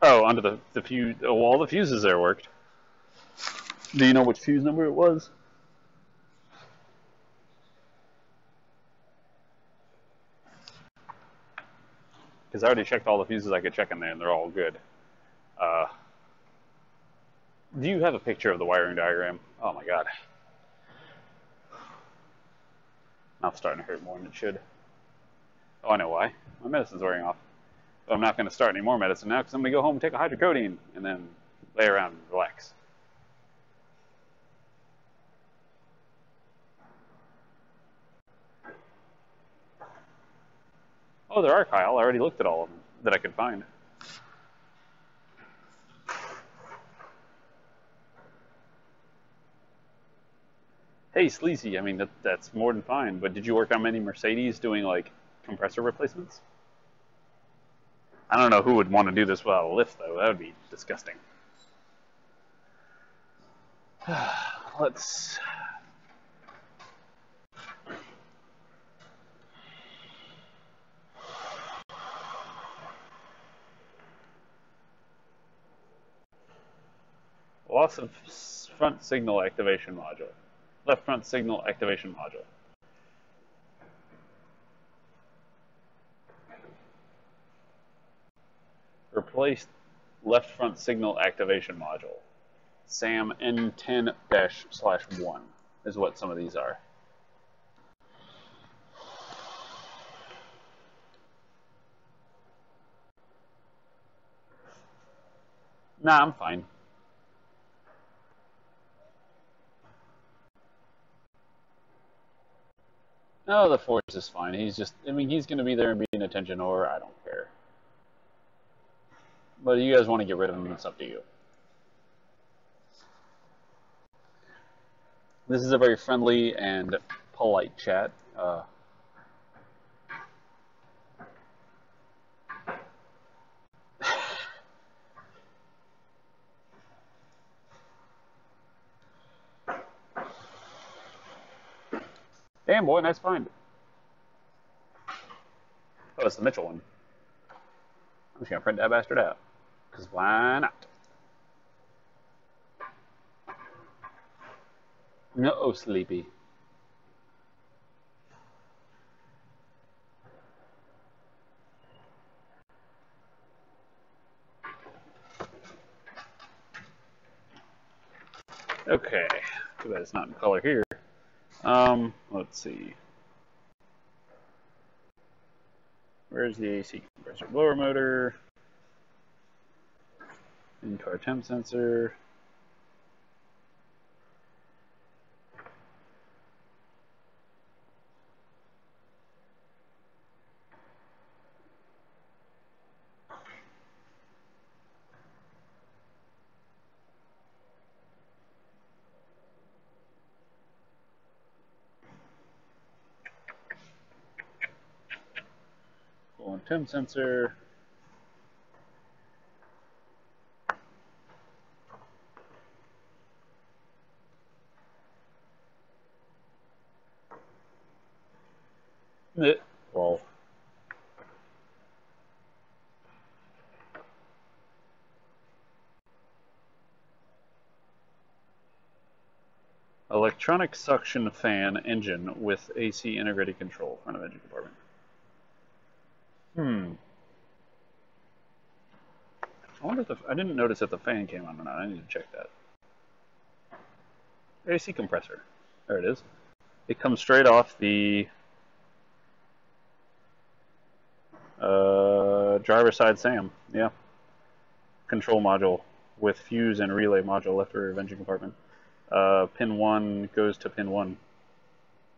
Oh, under the fuse. Oh, all the fuses there worked. Do you know which fuse number it was? Because I already checked all the fuses I could check in there, and they're all good. Do you have a picture of the wiring diagram? Oh my god. Mouth's starting to hurt more than it should. Oh, I know why. My medicine's wearing off. But I'm not going to start any more medicine now because I'm going to go home and take a hydrocodone and then lay around and relax. Oh, there are, Kyle. I already looked at all of them that I could find. Hey, Sleazy, I mean, that's more than fine, but did you work on many Mercedes doing, like, compressor replacements? I don't know who would want to do this without a lift, though. That would be disgusting. Let's... Loss of front signal activation module. Left front signal activation module. Replaced left front signal activation module. SAM N10-1 is what some of these are. Nah, I'm fine. No, the force is fine. He's just, I mean, he's going to be there and being attention, or I don't care. But if you guys want to get rid of him, it's up to you. This is a very friendly and polite chat. Damn, boy, nice find. Oh, it's the Mitchell one. I'm just going to print that bastard out. Because why not? No, sleepy. Okay. Too bad it's not in color here. Let's see. Where's the AC compressor? Blower motor. In-car temp sensor. Coolant temp sensor. Well. Electronic suction fan engine with AC integrated control, front of engine compartment. I wonder if I didn't notice if the fan came on or not. I need to check that. AC compressor. There it is. It comes straight off the driver side SAM. Yeah. Control module with fuse and relay module left rear of engine compartment. Pin 1 goes to pin 1.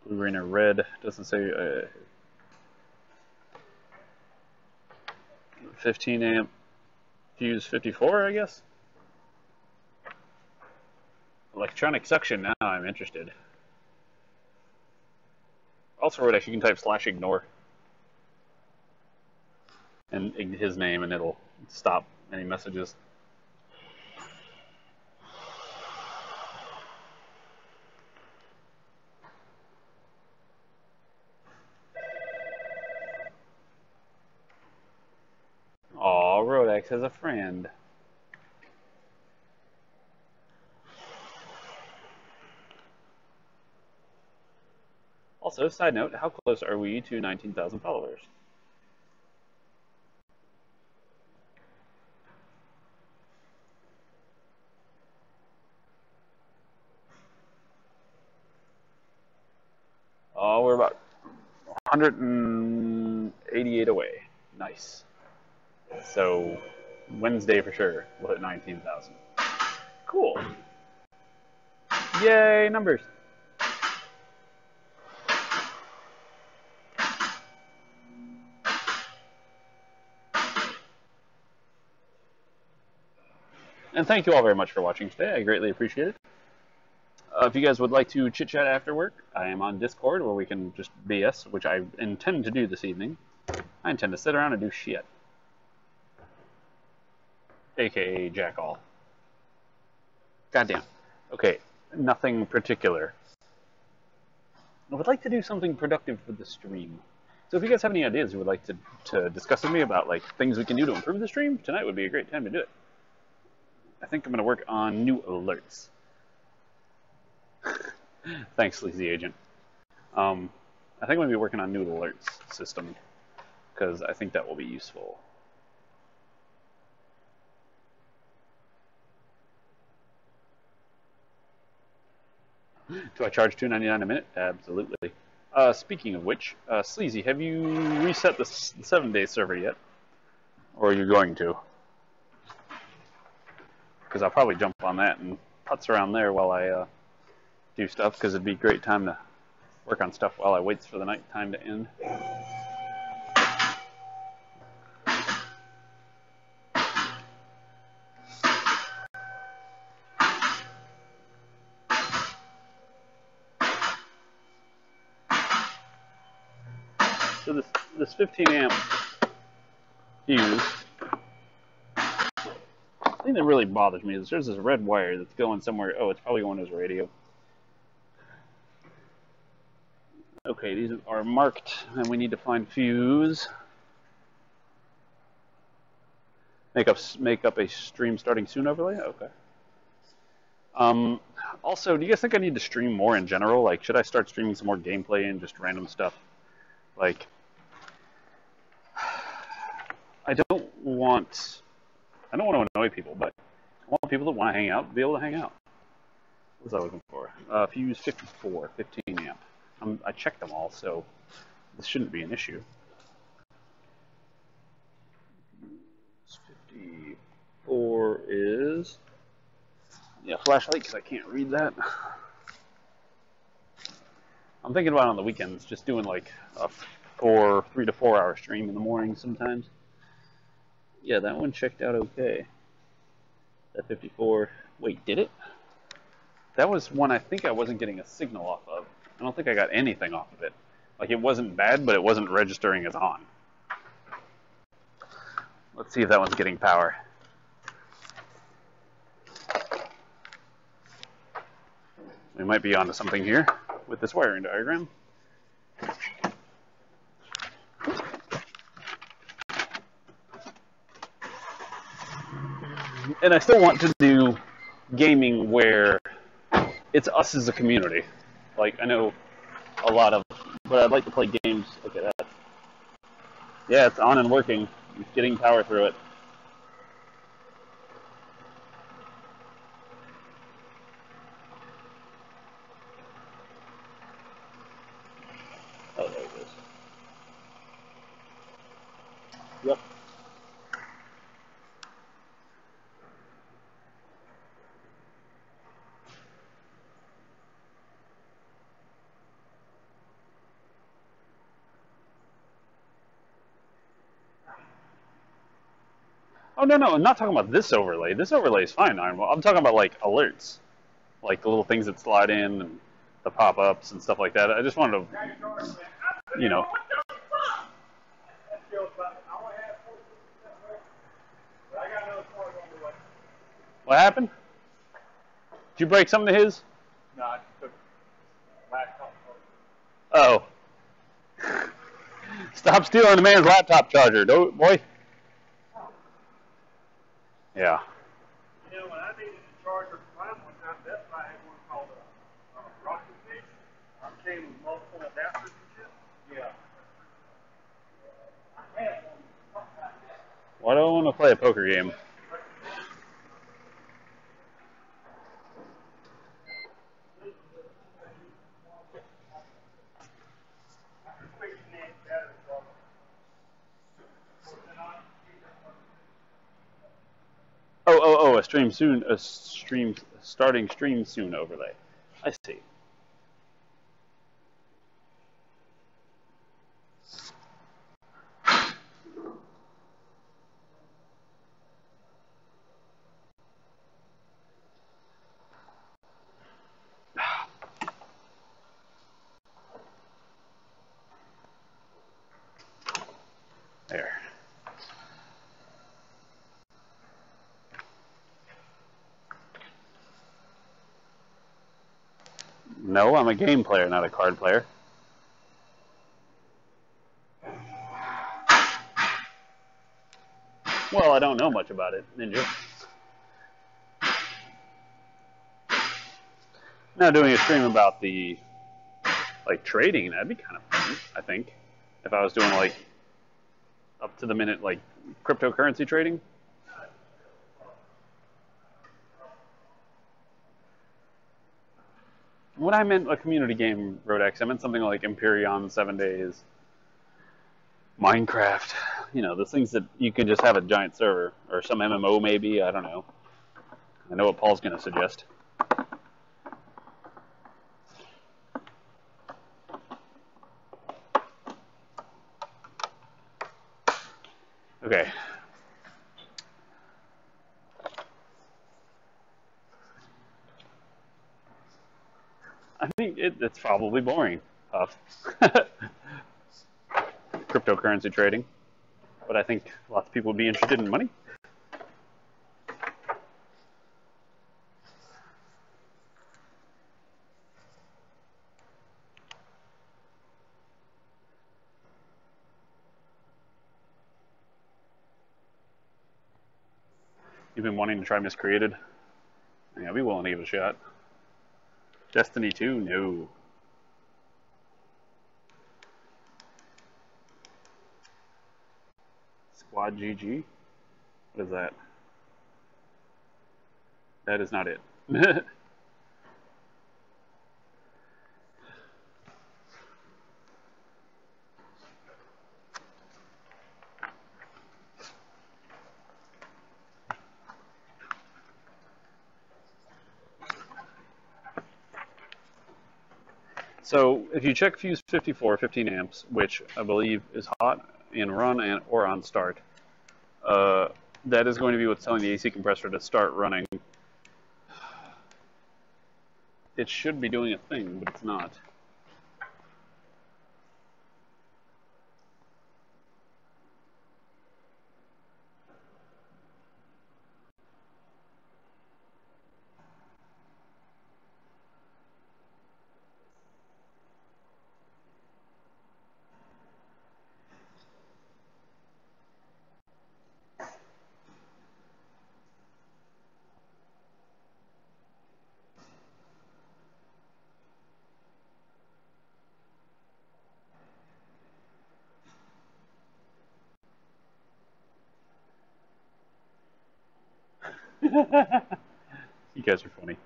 Blue, green, or red. Doesn't say 15 amp fuse 54, I guess. Electronic suction. Now I'm interested. Also, Rodex, you can type /ignore and his name, and it'll stop any messages. Aw, Rodex has a friend. Also, side note, how close are we to 19,000 followers? Oh, we're about 188 away. Nice. So, Wednesday for sure, we'll hit 19,000. Cool. Yay, numbers. And thank you all very much for watching today. I greatly appreciate it. If you guys would like to chit-chat after work, I am on Discord where we can just BS, which I intend to do this evening. I intend to sit around and do shit. AKA jack all. Goddamn. Okay, nothing particular. I would like to do something productive for the stream. So if you guys have any ideas you would like to discuss with me about like things we can do to improve the stream, tonight would be a great time to do it. I think I'm going to work on new alerts. Thanks, Sleazy Agent. I think I'm going to be working on new alerts system because I think that will be useful. Do I charge $2.99 a minute? Absolutely. Speaking of which, Sleazy, have you reset the 7-day server yet? Or are you going to? because I'll probably jump on that and putz around there while I do stuff, because it'd be a great time to work on stuff while I wait for the night time to end. So this 15 amp fuse, the thing that really bothers me is there's this red wire that's going somewhere. Oh, it's probably going to his radio. Okay, these are marked, and we need to find fuse. Make up a stream starting soon overlay. Okay. Also, do you guys think I need to stream more in general? Like, should I start streaming some more gameplay and just random stuff? Like, I don't want to annoy people, but I want people that want to hang out to be able to hang out. What was I looking for? Fuse 54, 15 amp. I checked them all, so this shouldn't be an issue. 54 is, yeah, flashlight, because I can't read that. I'm thinking about it on the weekends, just doing like a 3 to 4 hour stream in the morning sometimes. Yeah, that one checked out okay. That 54, wait, did it? That was one I think I wasn't getting a signal off of. I don't think I got anything off of it. Like, it wasn't bad, but it wasn't registering as on. Let's see if that one's getting power. We might be onto something here with this wiring diagram. And I still want to do gaming where it's us as a community. Like, I know a lot of, but I'd like to play games. Look at that. Yeah, it's on and working. It's getting power through it. Oh, there it is. Yep. Oh, no, I'm not talking about this overlay. This overlay is fine. I'm talking about, like, alerts. Like, the little things that slide in and the pop-ups and stuff like that. I just wanted to, you know. What happened? Did you break something to his? No, I took laptop. Oh. Stop stealing the man's laptop charger, boy. Yeah. You know, when I needed a charger for mine one time, Best Buy had one called a rocket fish. Came with multiple adapters and shit. Yeah. I had one. Why do I want to play a poker game? Oh, a stream soon, starting stream soon overlay. I see. There. No, I'm a game player, not a card player. Well, I don't know much about it, Ninja. Now doing a stream about the, like, trading, that'd be kind of fun, I think. If I was doing, like, up to the minute, like, cryptocurrency trading. When I meant a community game, Rodex, I meant something like Empyrean, 7 Days, Minecraft. You know, the things that you can just have a giant server, or some MMO maybe, I don't know. I know what Paul's going to suggest. Okay. I think it's probably boring. Cryptocurrency trading. But I think lots of people would be interested in money. You've been wanting to try Miscreated? Yeah, I'll be willing to give it a shot. Destiny 2? No. Squad GG? What is that? That is not it. So if you check fuse 54, 15 amps, which I believe is hot in run and or on start, that is going to be what's telling the AC compressor to start running. It should be doing a thing, but it's not. You guys are funny.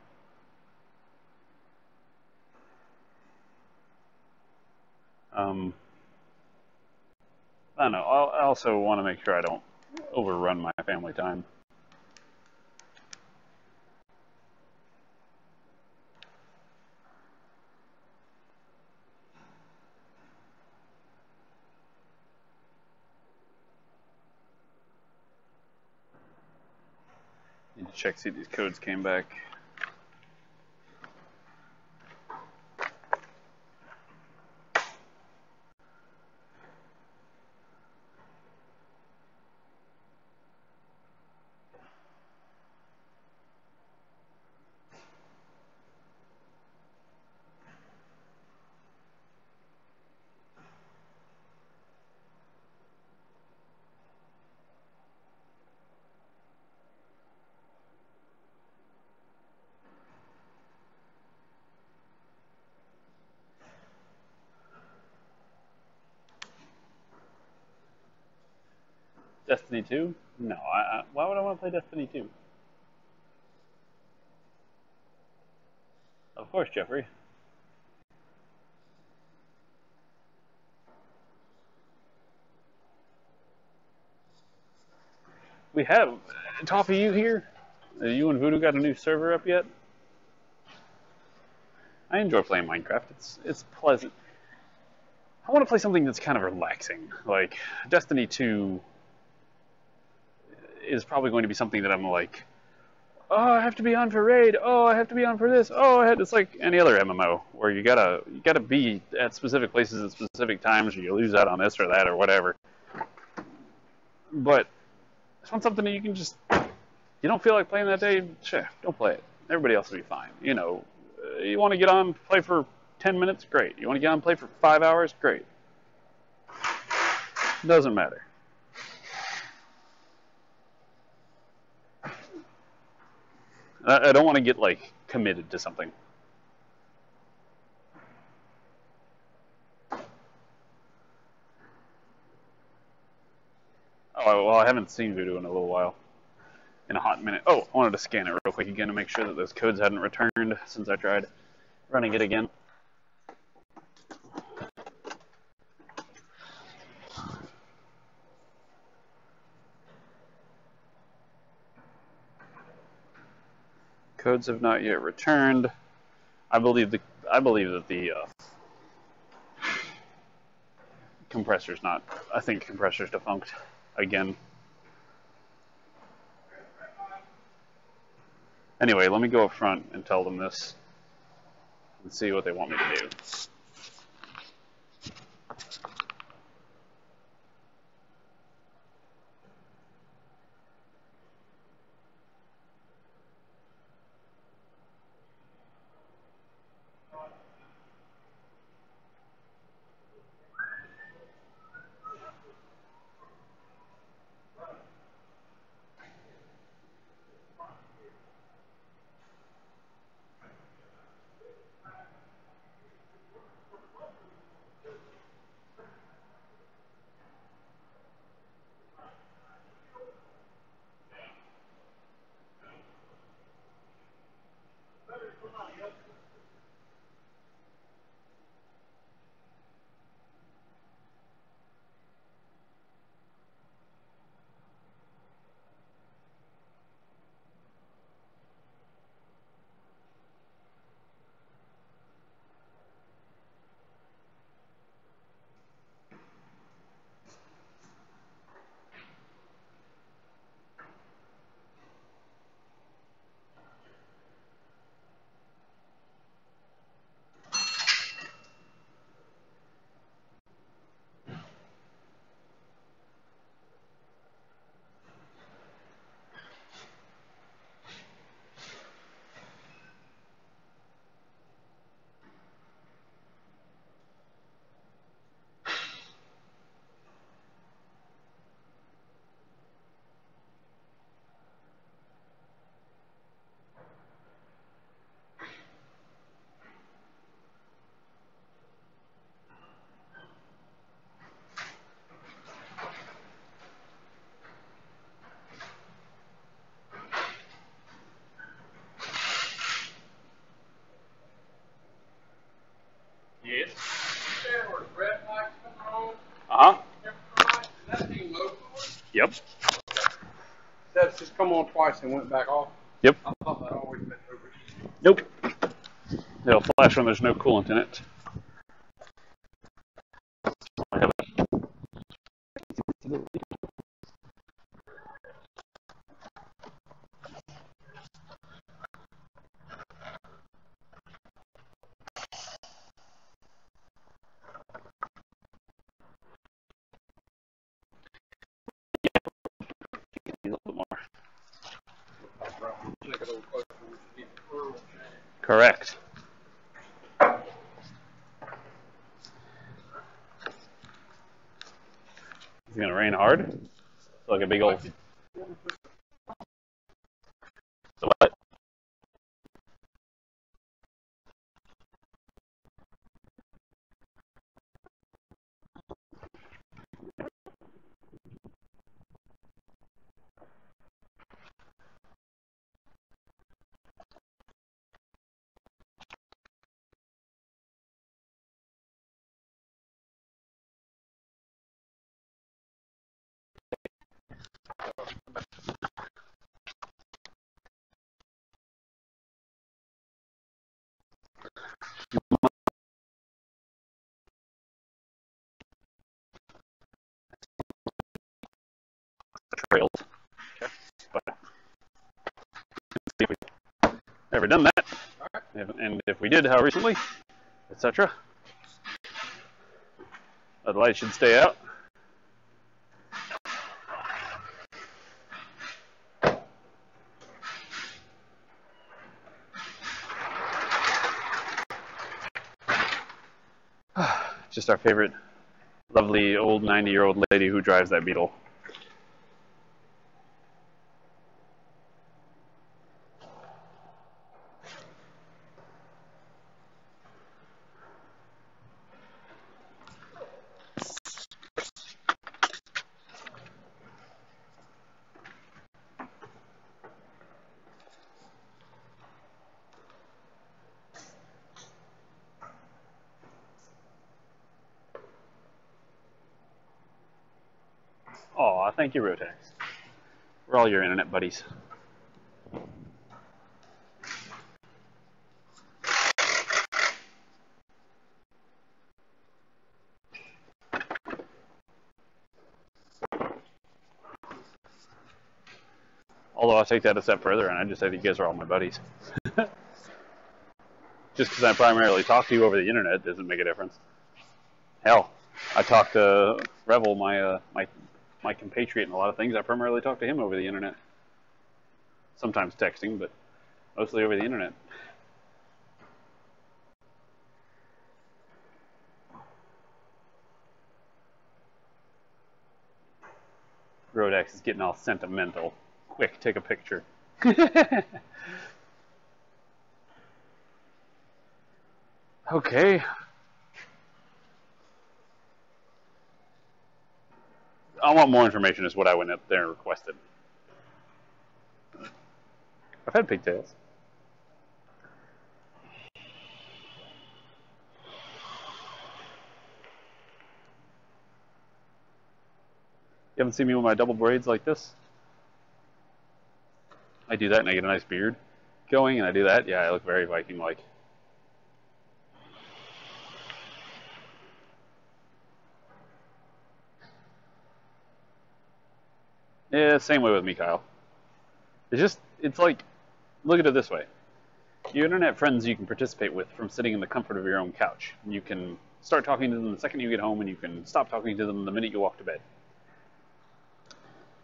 I don't know. I also want to make sure I don't overrun my family time. Need to check, see if these codes came back. Destiny 2? No, why would I want to play Destiny 2? Of course, Jeffrey. We have. Toffee, you here? You and Voodoo got a new server up yet? I enjoy playing Minecraft. It's pleasant. I want to play something that's kind of relaxing. Like, Destiny 2 is probably going to be something that I'm like, oh, I have to be on for raid. Oh, I have to be on for this. Oh, it's like any other MMO where you gotta be at specific places at specific times, or you lose out on this or that or whatever. But it's not something that you can just. You don't feel like playing that day. Sure, don't play it. Everybody else will be fine. You know, you want to get on, play for 10 minutes, great. You want to get on, play for 5 hours, great. Doesn't matter. I don't want to get like committed to something. Oh, well, I haven't seen Voodoo in a little while. In a hot minute. Oh, I wanted to scan it real quick again to make sure that those codes hadn't returned since I tried running it again. Codes have not yet returned. I believe that the compressor's not. I think compressor's defunct again. Anyway, let me go up front and tell them this and see what they want me to do. Yes. Uh-huh. Yep. That's just come on twice and went back off. Yep. I thought that always meant over. Nope. They'll flash when there's no coolant in it. I have a little bit more. Check it over closer. We should get the pearl. Correct. It's gonna rain hard. It's like a big old. So what? Trails. Okay. But see if we've ever done that. And if we did, how recently, etc. The light should stay out. Just our favorite lovely old 90-year-old lady who drives that Beetle. Aw, thank you, Rotex. We're all your internet buddies. Although I'll take that a step further, and I just say that you guys are all my buddies. Just because I primarily talk to you over the internet doesn't make a difference. Hell, I talk to Revel, my compatriot, in a lot of things. I primarily talk to him over the internet. Sometimes texting, but mostly over the internet. Rodex is getting all sentimental. Quick, take a picture. Okay. I want more information is what I went up there and requested. I've had pigtails. You haven't seen me with my double braids like this? I do that and I get a nice beard going, and I do that. Yeah, I look very Viking-like. Yeah, same way with me, Kyle. It's like, look at it this way. Your internet friends you can participate with from sitting in the comfort of your own couch. You can start talking to them the second you get home, and you can stop talking to them the minute you walk to bed.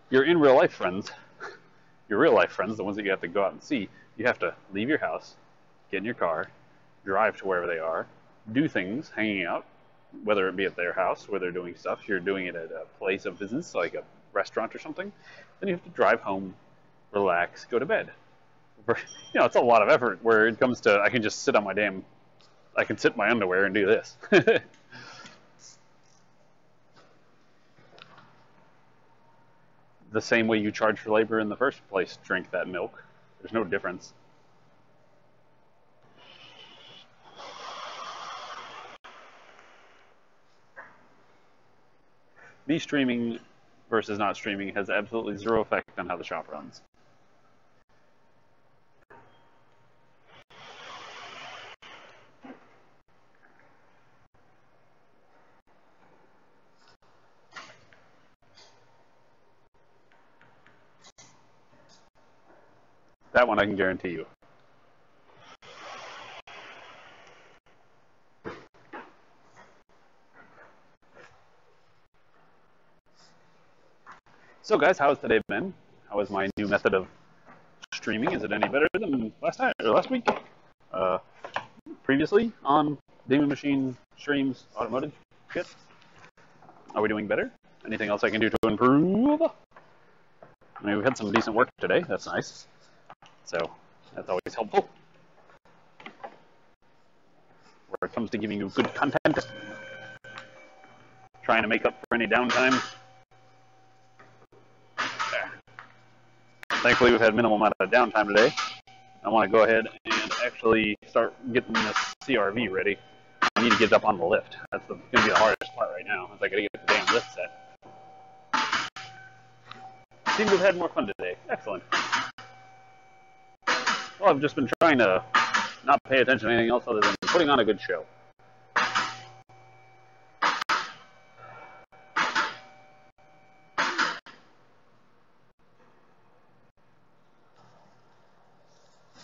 Your in real life friends, the ones that you have to go out and see, you have to leave your house, get in your car, drive to wherever they are, do things, hanging out, whether it be at their house where they're doing stuff, you're doing it at a place of business like a restaurant or something, then you have to drive home, relax, go to bed. It's a lot of effort where it comes to, I can just sit in my underwear and do this. The same way you charge for labor in the first place, drink that milk. There's no difference. Me streaming versus not streaming has absolutely zero effect on how the shop runs. That one I can guarantee you. So guys, how has today been? How is my new method of streaming? Is it any better than last week? Previously on Demon Machine Streams Automotive shit? Are we doing better? Anything else I can do to improve? I mean, we've had some decent work today. That's nice. So, that's always helpful. Where it comes to giving you good content. Trying to make up for any downtime. There. Thankfully, we've had minimal amount of downtime today. I want to go ahead and actually start getting this CRV ready. I need to get it up on the lift. That's going to be the hardest part right now. Is I got to get the damn lift set. Seem to have had more fun today. Excellent. Well, I've just been trying to not pay attention to anything else other than putting on a good show.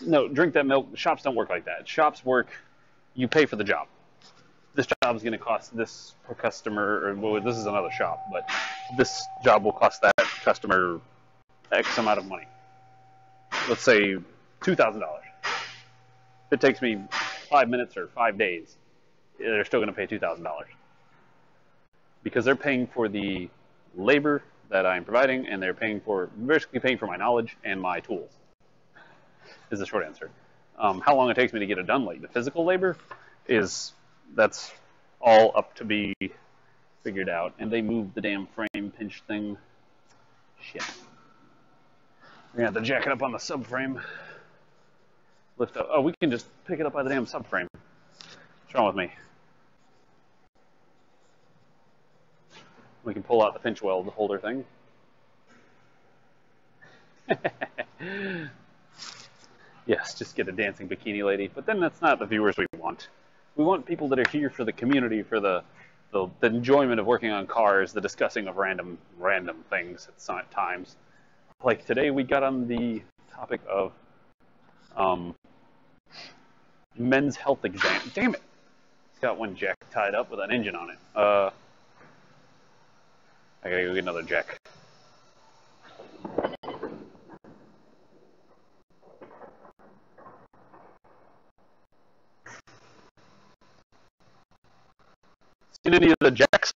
No, drink that milk. Shops don't work like that. Shops work, you pay for the job. This job is going to cost this per customer, or well, this is another shop, but this job will cost that customer X amount of money. Let's say $2,000. If it takes me 5 minutes or 5 days, they're still going to pay $2,000. Because they're paying for the labor that I'm providing, and they're basically paying for my knowledge and my tools, is the short answer. How long it takes me to get it done, like the physical labor, that's all up to be figured out. And they moved the damn frame pinch thing. Shit. We're going to have to jack it up on the subframe. Lift up. Oh, we can just pick it up by the damn subframe. What's wrong with me? We can pull out the pinch weld holder thing. Yes, just get a dancing bikini lady. But then that's not the viewers we want. We want people that are here for the community, for the enjoyment of working on cars, the discussing of random things at times. like today we got on the topic of men's health exam. Damn it! It's got one jack tied up with an engine on it. I gotta go get another jack. Seen any of the jacks?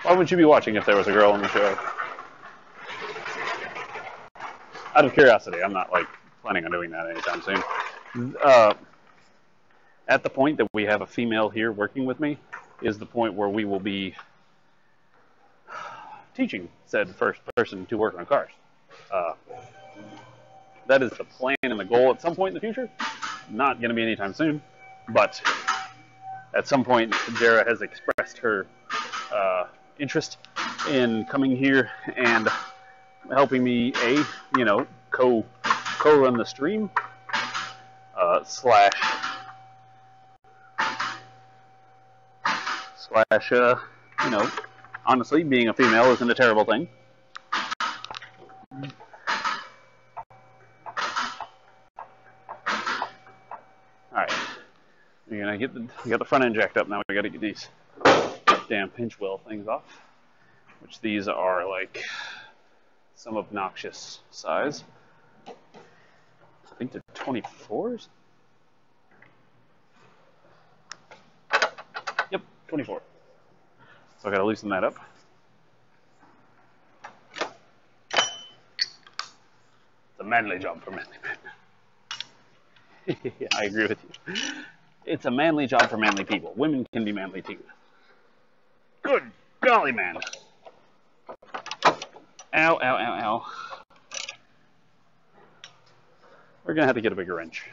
Why would you be watching if there was a girl on the show? Out of curiosity, I'm not like planning on doing that anytime soon. At the point that we have a female here working with me is the point where we will be teaching said first person to work on cars. That is the plan and the goal at some point in the future. Not going to be anytime soon, but at some point, Jara has expressed her interest in coming here and helping me co-run the stream slash honestly, being a female isn't a terrible thing. Alright. We got the front end jacked up, now we gotta get these damn pinch wheel things off. Which these are like some obnoxious size. I think they're 24s? Yep, 24. So I gotta loosen that up. It's a manly job for manly men. Yeah, I agree with you. It's a manly job for manly people. Women can be manly too. Good golly, man. Ow, ow, ow, ow. We're gonna have to get a bigger wrench.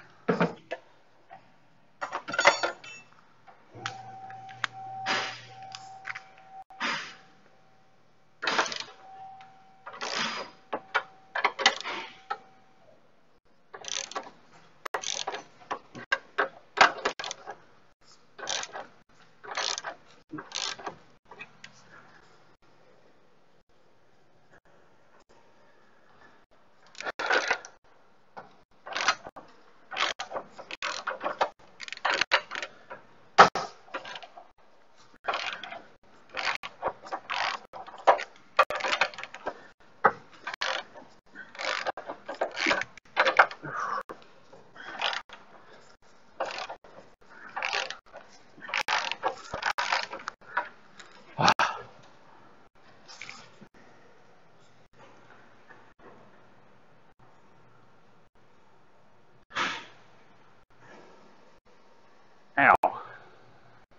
Ow.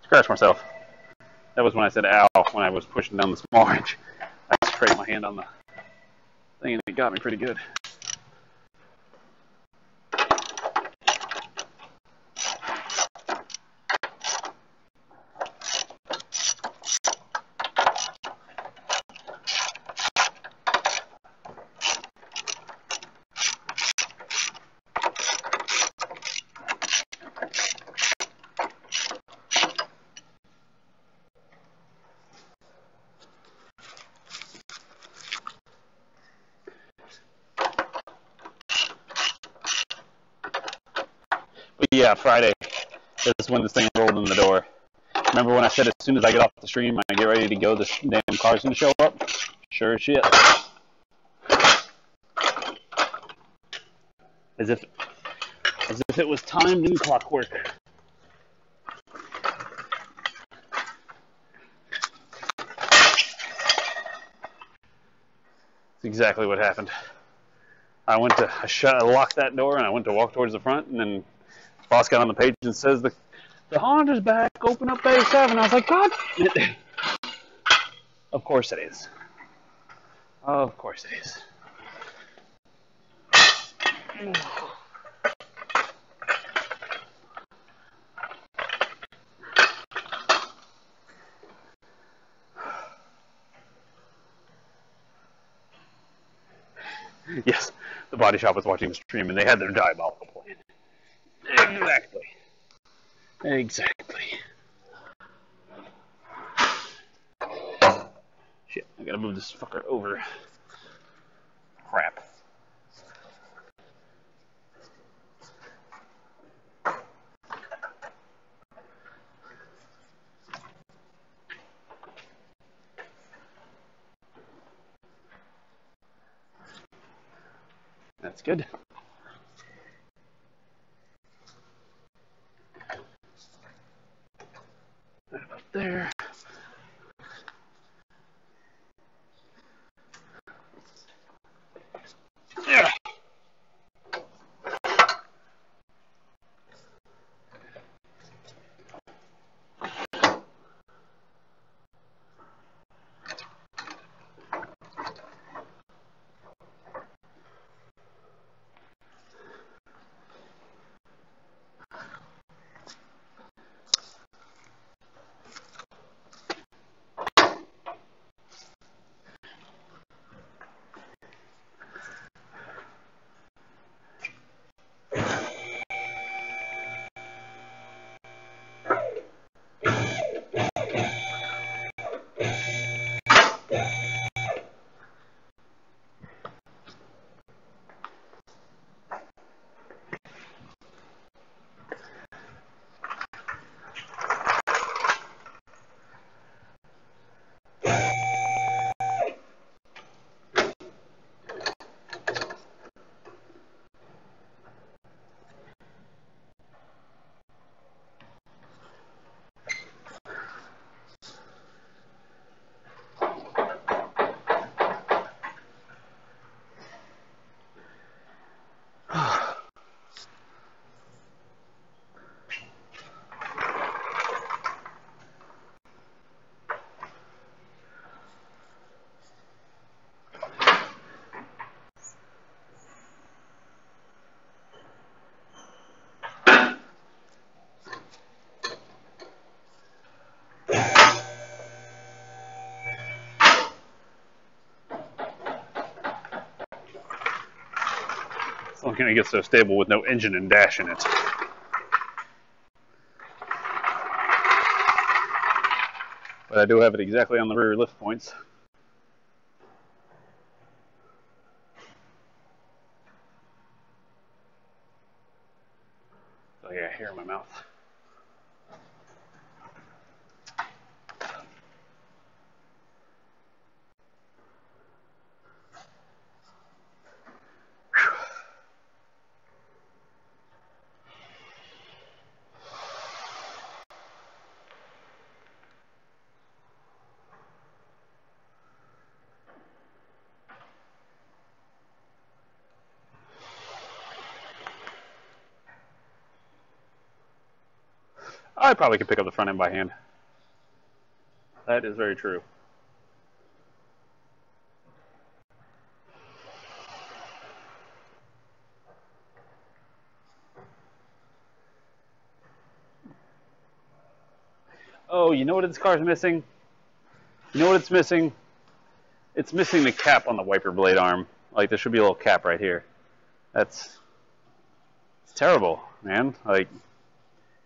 Scratch myself. That was when I said ow, when I was pushing down the small wrench. I scraped my hand on the thing and it got me pretty good. Yeah, Friday is when this thing rolled in the door. Remember when I said as soon as I get off the stream, I get ready to go, the damn car's gonna show up? Sure as shit. As if it was timed in clockwork. That's exactly what happened. I locked that door, and I went to walk towards the front, and then boss got on the page and says the Honda's back. Open up bay 7. I was like, God. Of course it is. Of course it is. Yes, the body shop was watching the stream, and they had their diabolical plan. Exactly. Exactly. Shit, I gotta move this fucker over. Crap. That's good. Right about there. Yeah. It's not gonna get so stable with no engine and dash in it. But I do have it exactly on the rear lift points. So yeah, hair in my mouth. I probably could pick up the front end by hand. That is very true. Oh, you know what this car's missing? You know what it's missing? It's missing the cap on the wiper blade arm. Like, there should be a little cap right here. It's terrible, man. Like,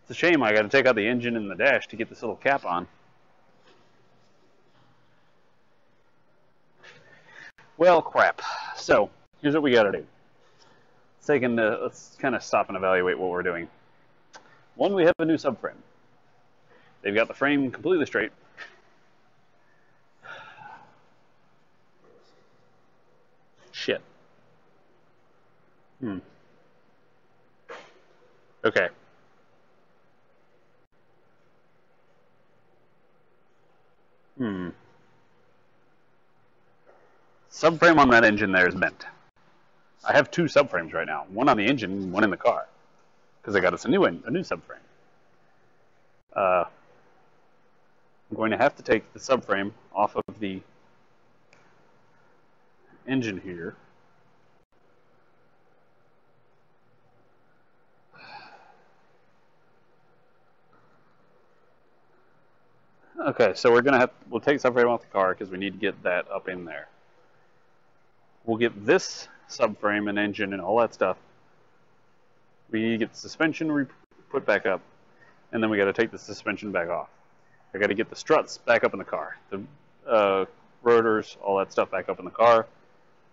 it's a shame I gotta take out the engine and the dash to get this little cap on. Well, crap. So, here's what we gotta do. Let's kind of stop and evaluate what we're doing. One, we have a new subframe. They've got the frame completely straight. Shit. Okay. Subframe on that engine there is bent. I have two subframes right now, one on the engine, one in the car, because I got us a new subframe. I'm going to have to take the subframe off of the engine here. Okay, so we'll take subframe off the car because we need to get that up in there. We'll get this subframe and engine and all that stuff. We need to get the suspension put back up, and then we got to take the suspension back off. I got to get the struts back up in the car, the rotors, all that stuff back up in the car.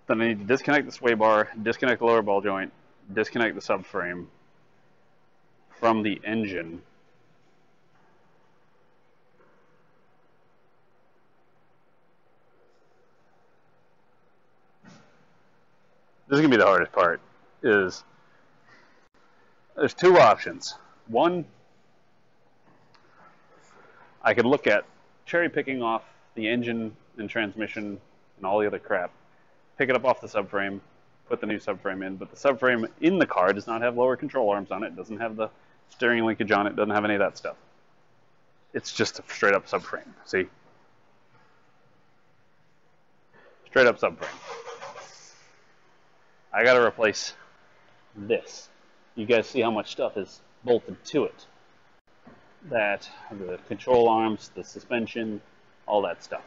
Then I need to disconnect the sway bar, disconnect the lower ball joint, disconnect the subframe from the engine. This is going to be the hardest part. There's two options. One, I could look at cherry picking off the engine and transmission and all the other crap, pick it up off the subframe, put the new subframe in, but the subframe in the car does not have lower control arms on it, doesn't have the steering linkage on it, doesn't have any of that stuff. It's just a straight up subframe, see? Straight up subframe. I gotta replace this. You guys see how much stuff is bolted to it. That, the control arms, the suspension, all that stuff.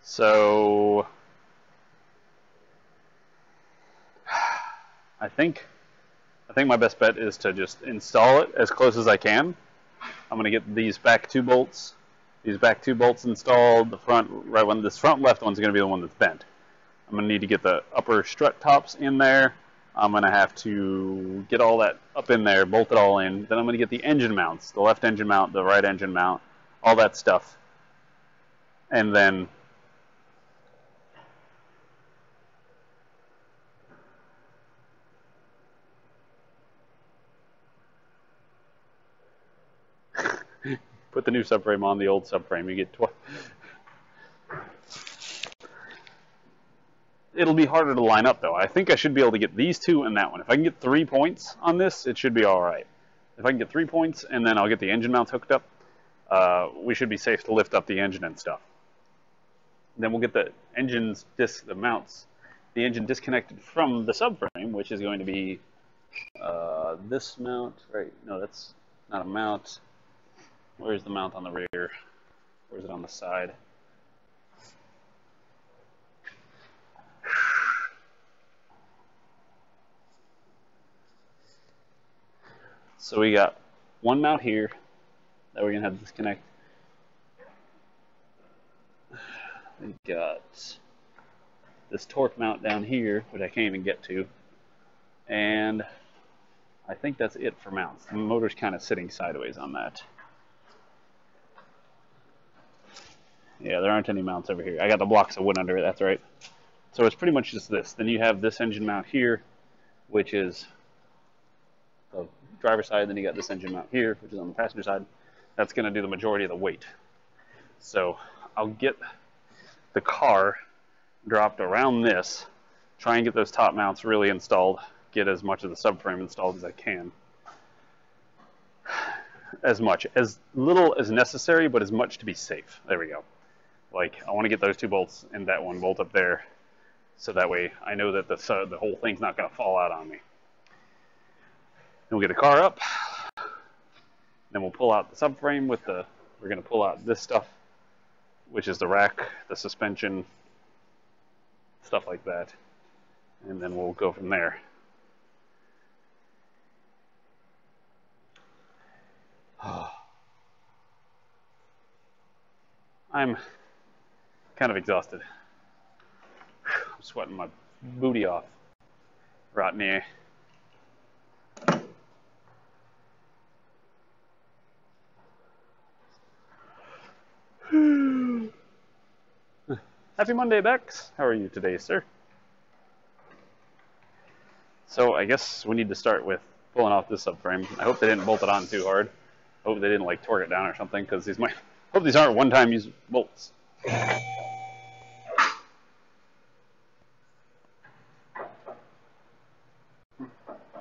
So, I think my best bet is to just install it as close as I can. I'm gonna get these back two bolts installed. The front right one, this front left one's gonna be the one that's bent. I'm gonna need to get the upper strut tops in there. I'm gonna have to get all that up in there, bolt it all in. Then I'm gonna get the engine mounts, the left engine mount, the right engine mount, all that stuff. And then put the new subframe on the old subframe. You get It'll be harder to line up, though. I think I should be able to get these two and that one. If I can get 3 points on this, it should be all right. If I can get 3 points, and then I'll get the engine mounts hooked up, we should be safe to lift up the engine and stuff. Then we'll get the engine disconnected from the subframe, which is going to be this mount, right? No, that's not a mount. Where's the mount on the rear? Where's it on the side? So we got one mount here that we're going to have to disconnect. We got this torque mount down here, which I can't even get to. And I think that's it for mounts. The motor's kind of sitting sideways on that. Yeah, there aren't any mounts over here. I got the blocks of wood under it, that's right. So it's pretty much just this. Then you have this engine mount here, which is the driver's side. Then you got this engine mount here, which is on the passenger side. That's going to do the majority of the weight. So I'll get the car dropped around this, try and get those top mounts really installed, get as much of the subframe installed as I can. As little as necessary, but as much to be safe. There we go. Like, I want to get those two bolts and that one bolt up there, so that way I know that the whole thing's not going to fall out on me. Then we'll get the car up. Then we'll pull out the subframe we're going to pull out this stuff, which is the rack, the suspension, stuff like that. And then we'll go from there. I'm kind of exhausted. I'm sweating my booty off right now. Happy Monday, Bex. How are you today, sir? So I guess we need to start with pulling off this subframe. I hope they didn't bolt it on too hard. I hope they didn't like torque it down or something, because these might Hope these aren't one-time use bolts.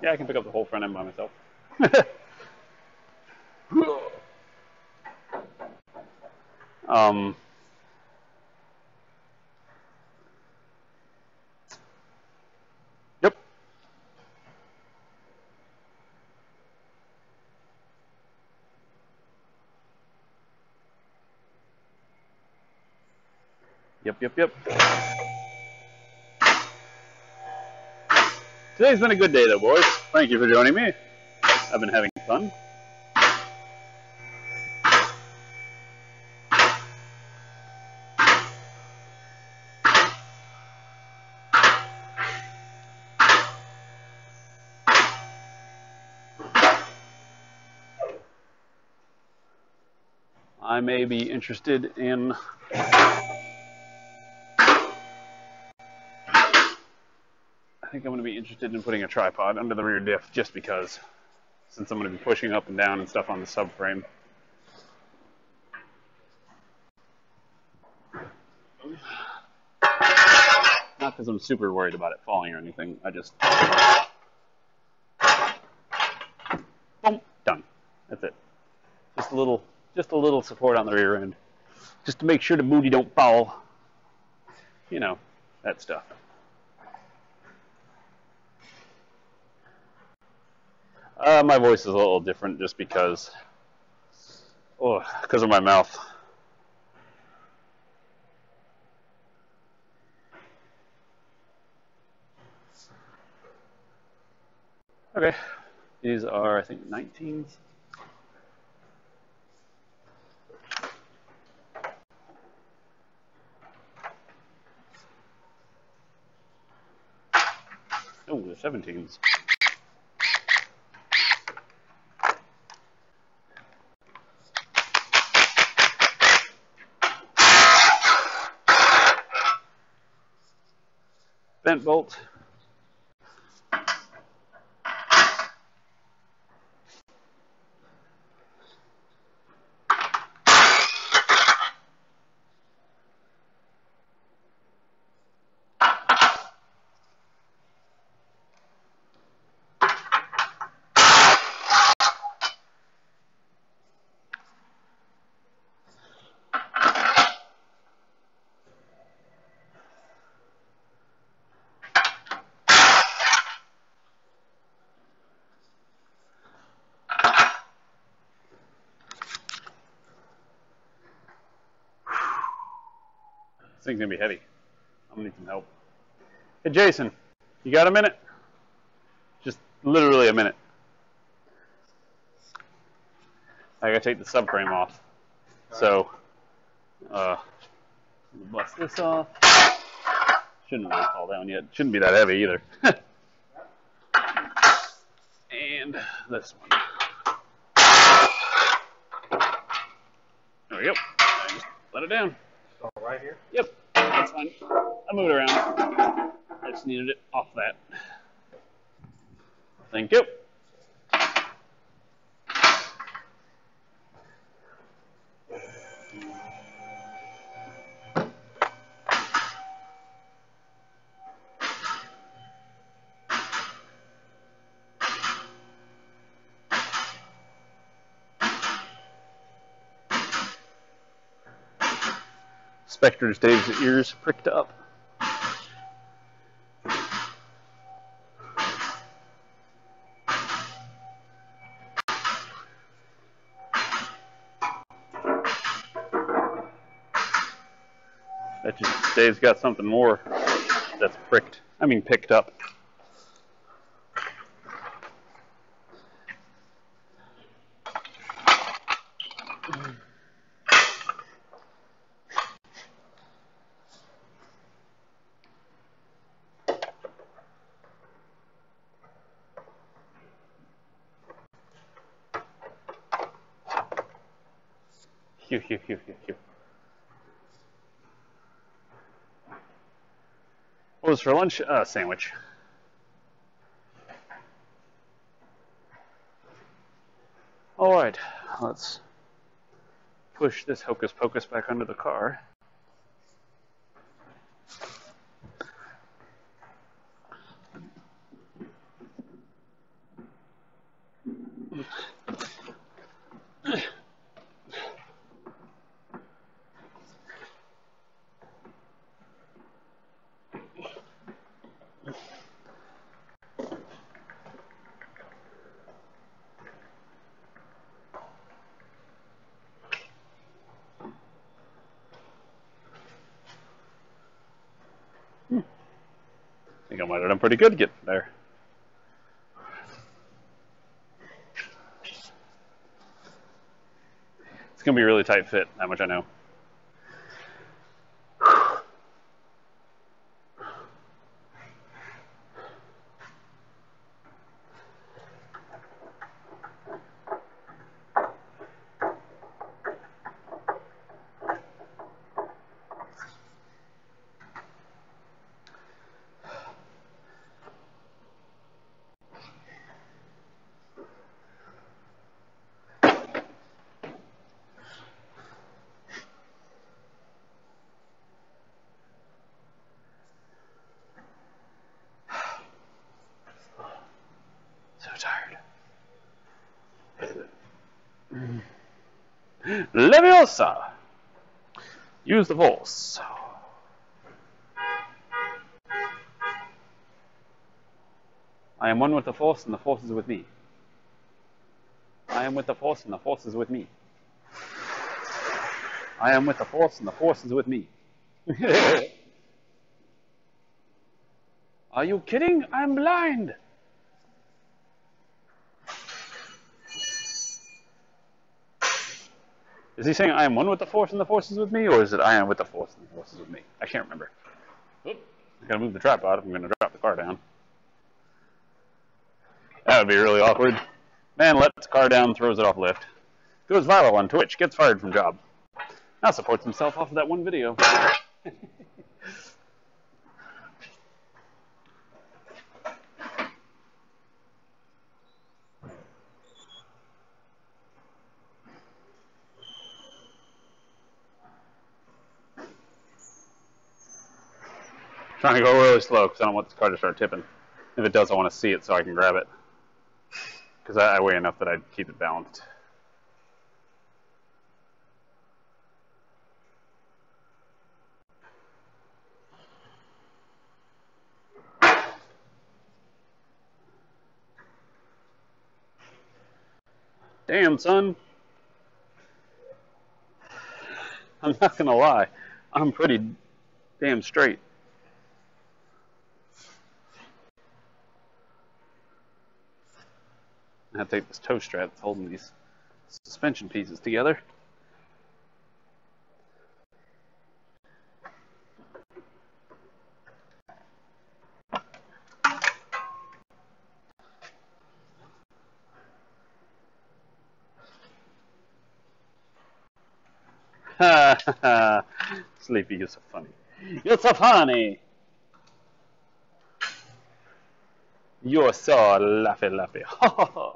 Yeah, I can pick up the whole front end by myself. um, yep. Yep. Today's been a good day, though, boys. Thank you for joining me. I've been having fun. I may be interested in I think I'm going to be interested in putting a tripod under the rear diff just because, since I'm going to be pushing up and down and stuff on the subframe. Not because I'm super worried about it falling or anything. I just, boom, done. That's it. Just a little support on the rear end, just to make sure the booty don't fall. You know, that stuff. My voice is a little different just because of my mouth. Okay, these are, I think, 19s. Oh, they're 17s. Bent bolt. This thing's gonna be heavy. I'm gonna need some help. Hey, Jason, you got a minute? Just literally a minute. I gotta take the subframe off. So, bust this off. Shouldn't really fall down yet. Shouldn't be that heavy either. And this one. There we go. Just let it down. So right here? Yep, that's fine. I moved it around. I just needed it off that. Thank you. Spectre's Dave's ears pricked up. That just, Dave's got something more that's pricked. I mean, picked up. Phew. What was for lunch? Sandwich. All right, let's push this hocus pocus back under the car. I think I might have done pretty good getting there. It's going to be a really tight fit, that much I know. So tired. Leviosa! Use the Force. I am one with the Force, and the Force is with me. I am with the Force, and the Force is with me. I am with the Force, and the Force is with me. Are you kidding? I'm blind! Is he saying I am one with the Force and the Force is with me, or is it I am with the Force and the Force is with me? I can't remember. Oop, I gotta move the tripod if I'm gonna drop the car down. That would be really awkward. Man lets car down, throws it off lift. Goes viral on Twitch, gets fired from job. Now supports himself off of that one video. Trying to go really slow because I don't want this car to start tipping. If it does, I want to see it so I can grab it. Because I weigh enough that I'd keep it balanced. Damn, son. I'm not going to lie. I'm pretty damn straight. I have to take this toe strap that's holding these suspension pieces together. Ha ha ha. Sleepy, you're so funny. You're so funny. You're so laughy. Ha ha ha.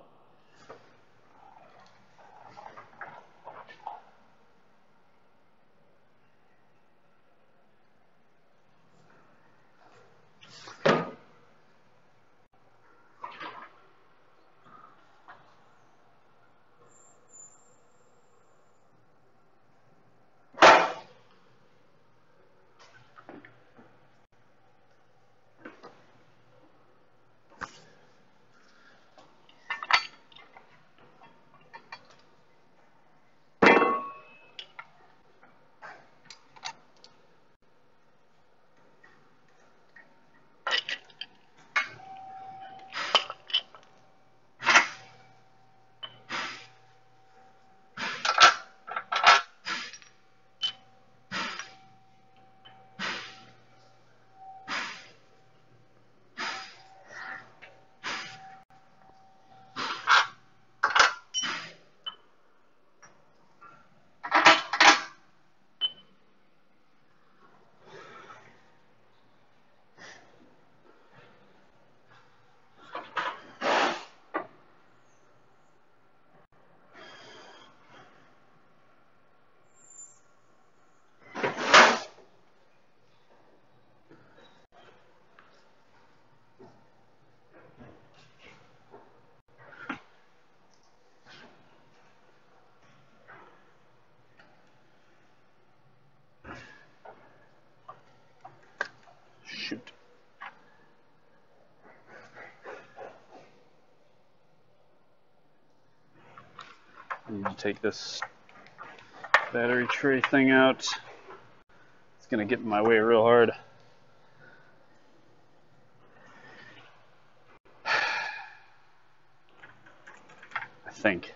I need to take this battery tray thing out. It's going to get in my way real hard. I think.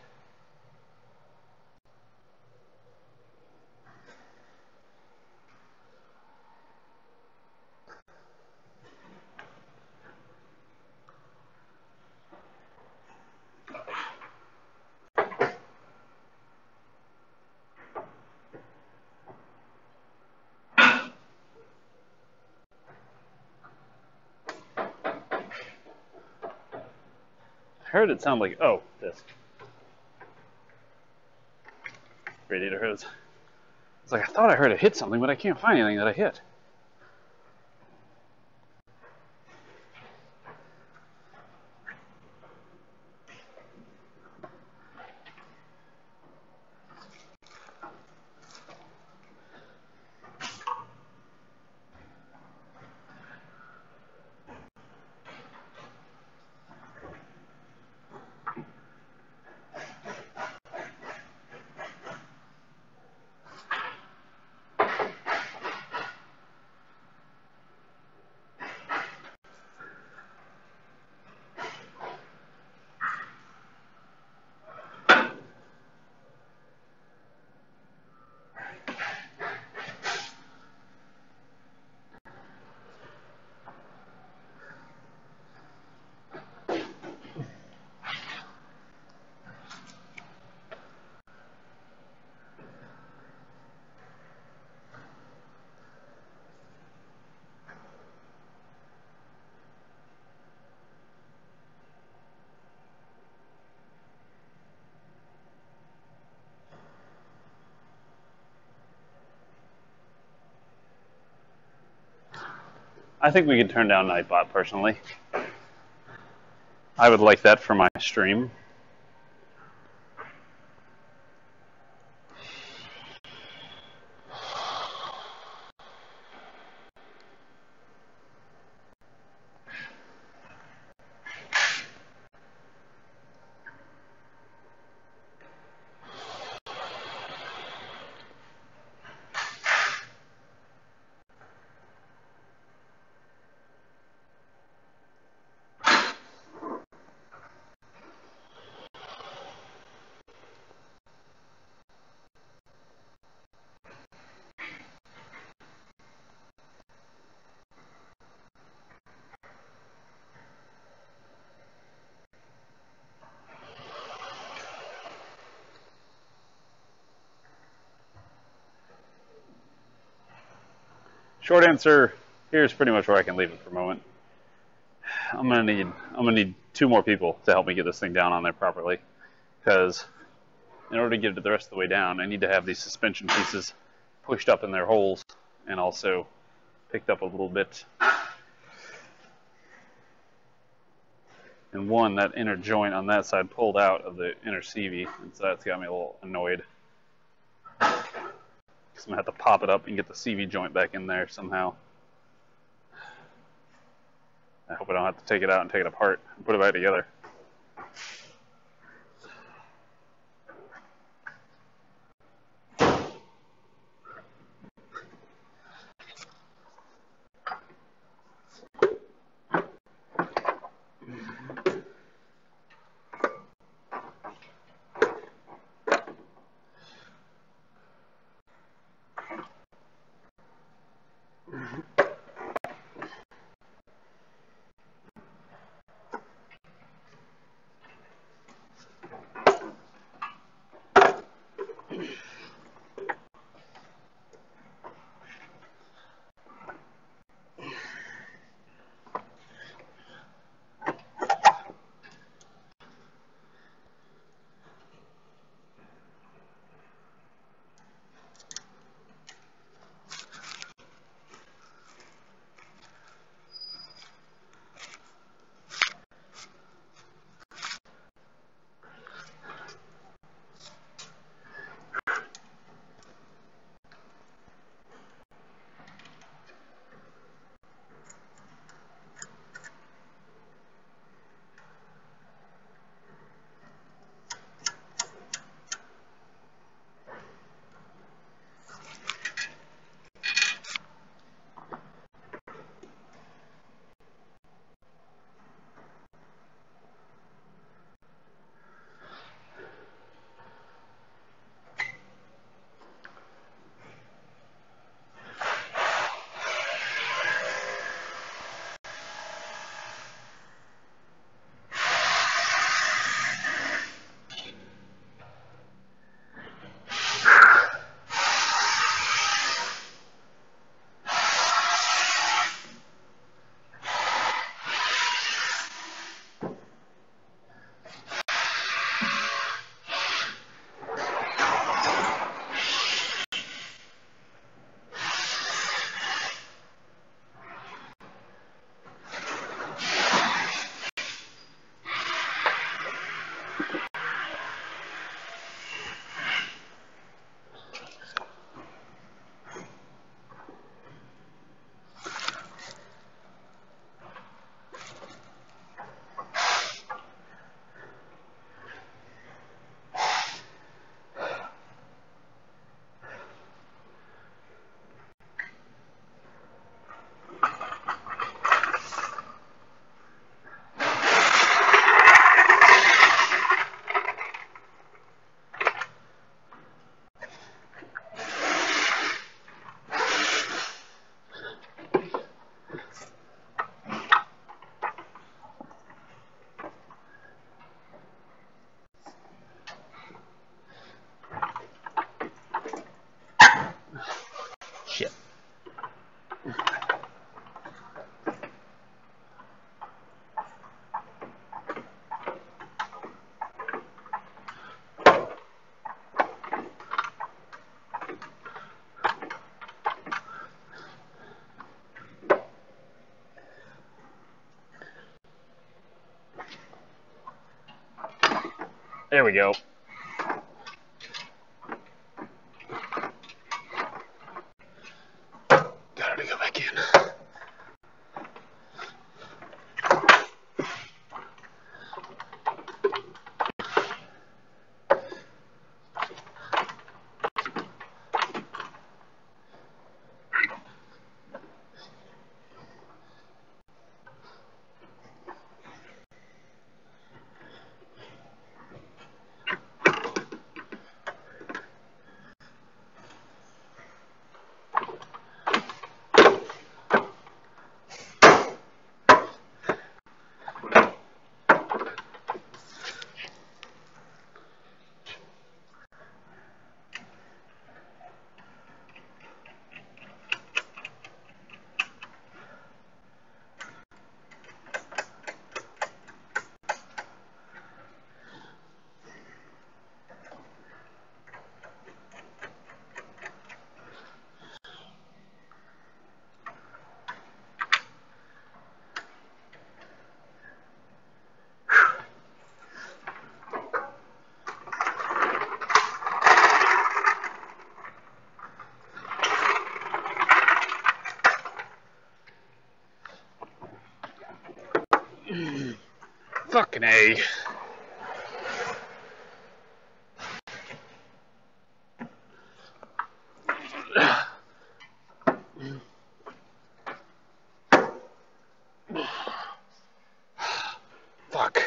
I heard it sound like, oh, this. Radiator hose. It's like I thought I heard it hit something, but I can't find anything that I hit. I think we can turn down Nightbot personally. I would like that for my stream. Short answer, here's pretty much where I can leave it for a moment. I'm gonna need 2 more people to help me get this thing down on there properly, because in order to get it the rest of the way down, I need to have these suspension pieces pushed up in their holes and also picked up a little bit. And one, that inner joint on that side pulled out of the inner CV, and so that's got me a little annoyed. I'm gonna have to pop it up and get the CV joint back in there somehow. I hope I don't have to take it out and take it apart and put it back together. There we go. Got her to go back in. Fucking A. Fuck.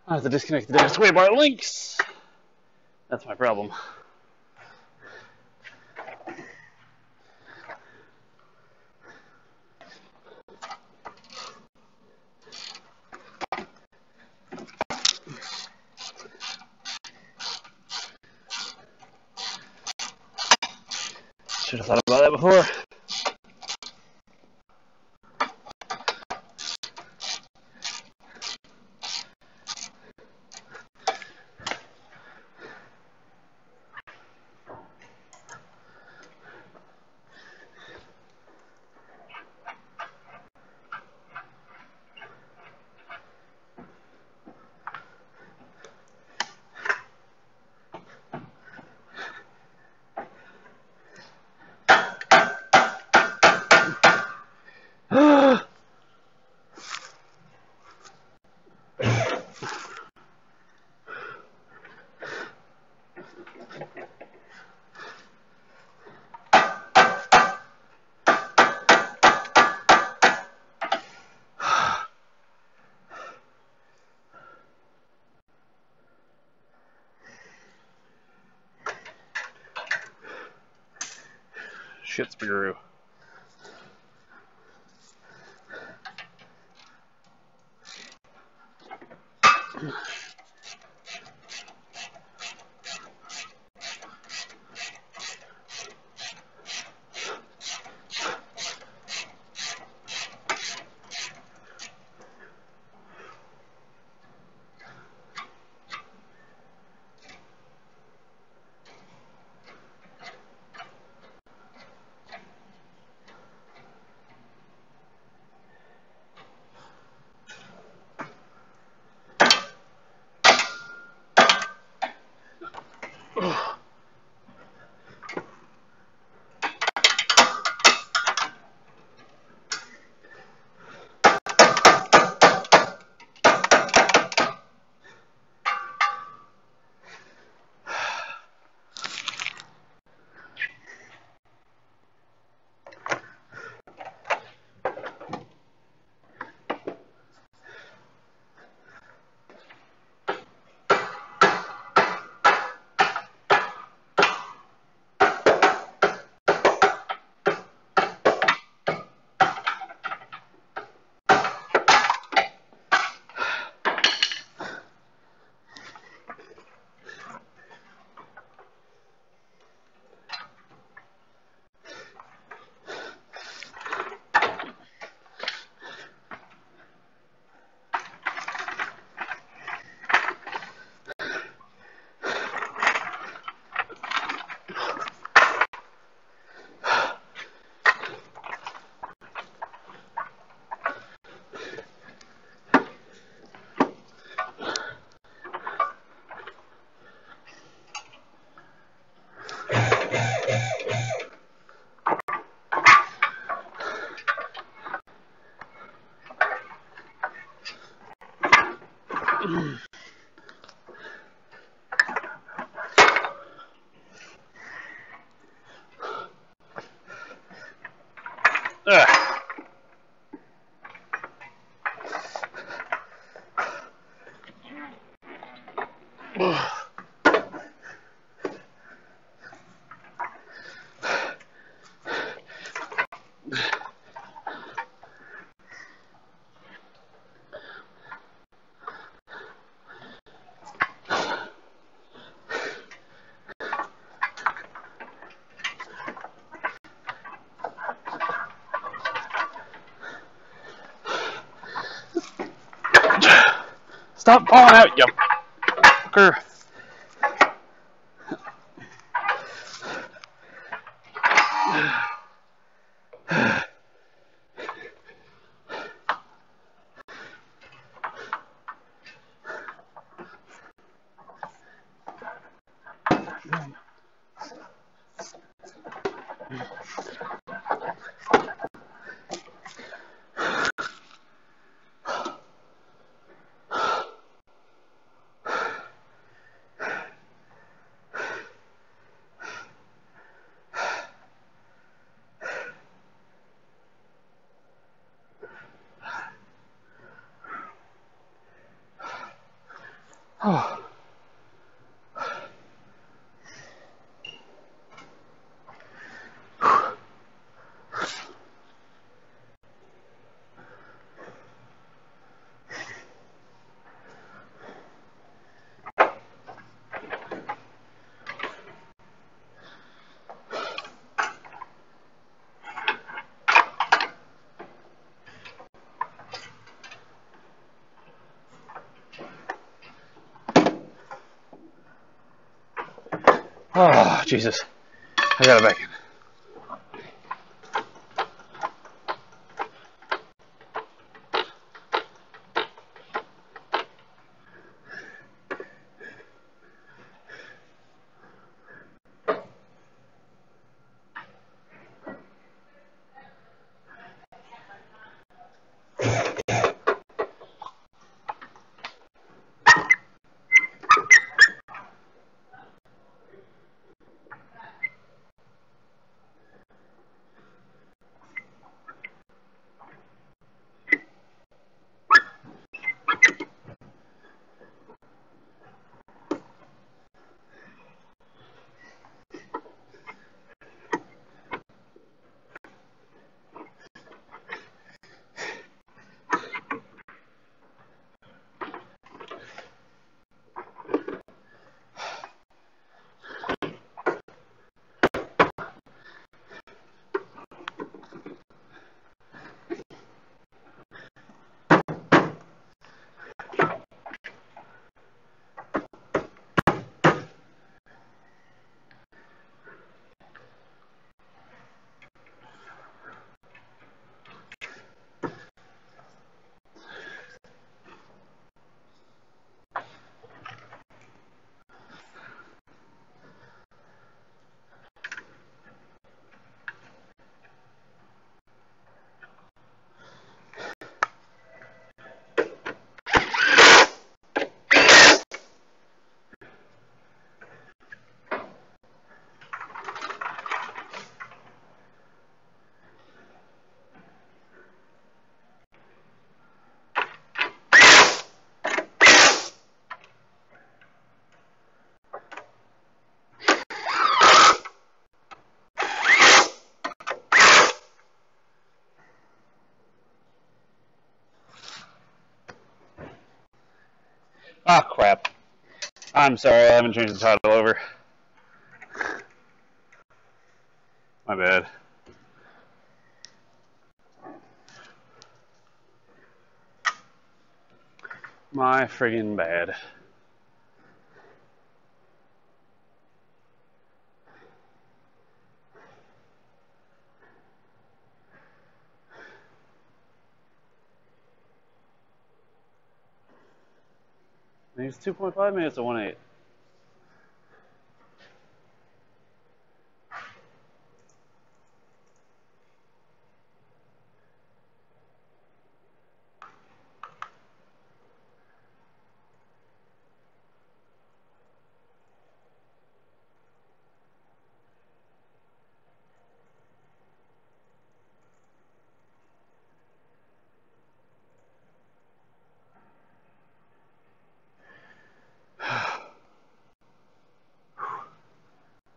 I have to disconnect the damn sway bar links. That's my problem. Should have thought about that before. Shit's bureau. Ugh. Stop falling out, you fucker. Oh. Oh, Jesus. I got it back in. Ah, crap. I'm sorry, I haven't changed the title over. My bad. My friggin' bad. I think it's 2.5 minutes to 1.8.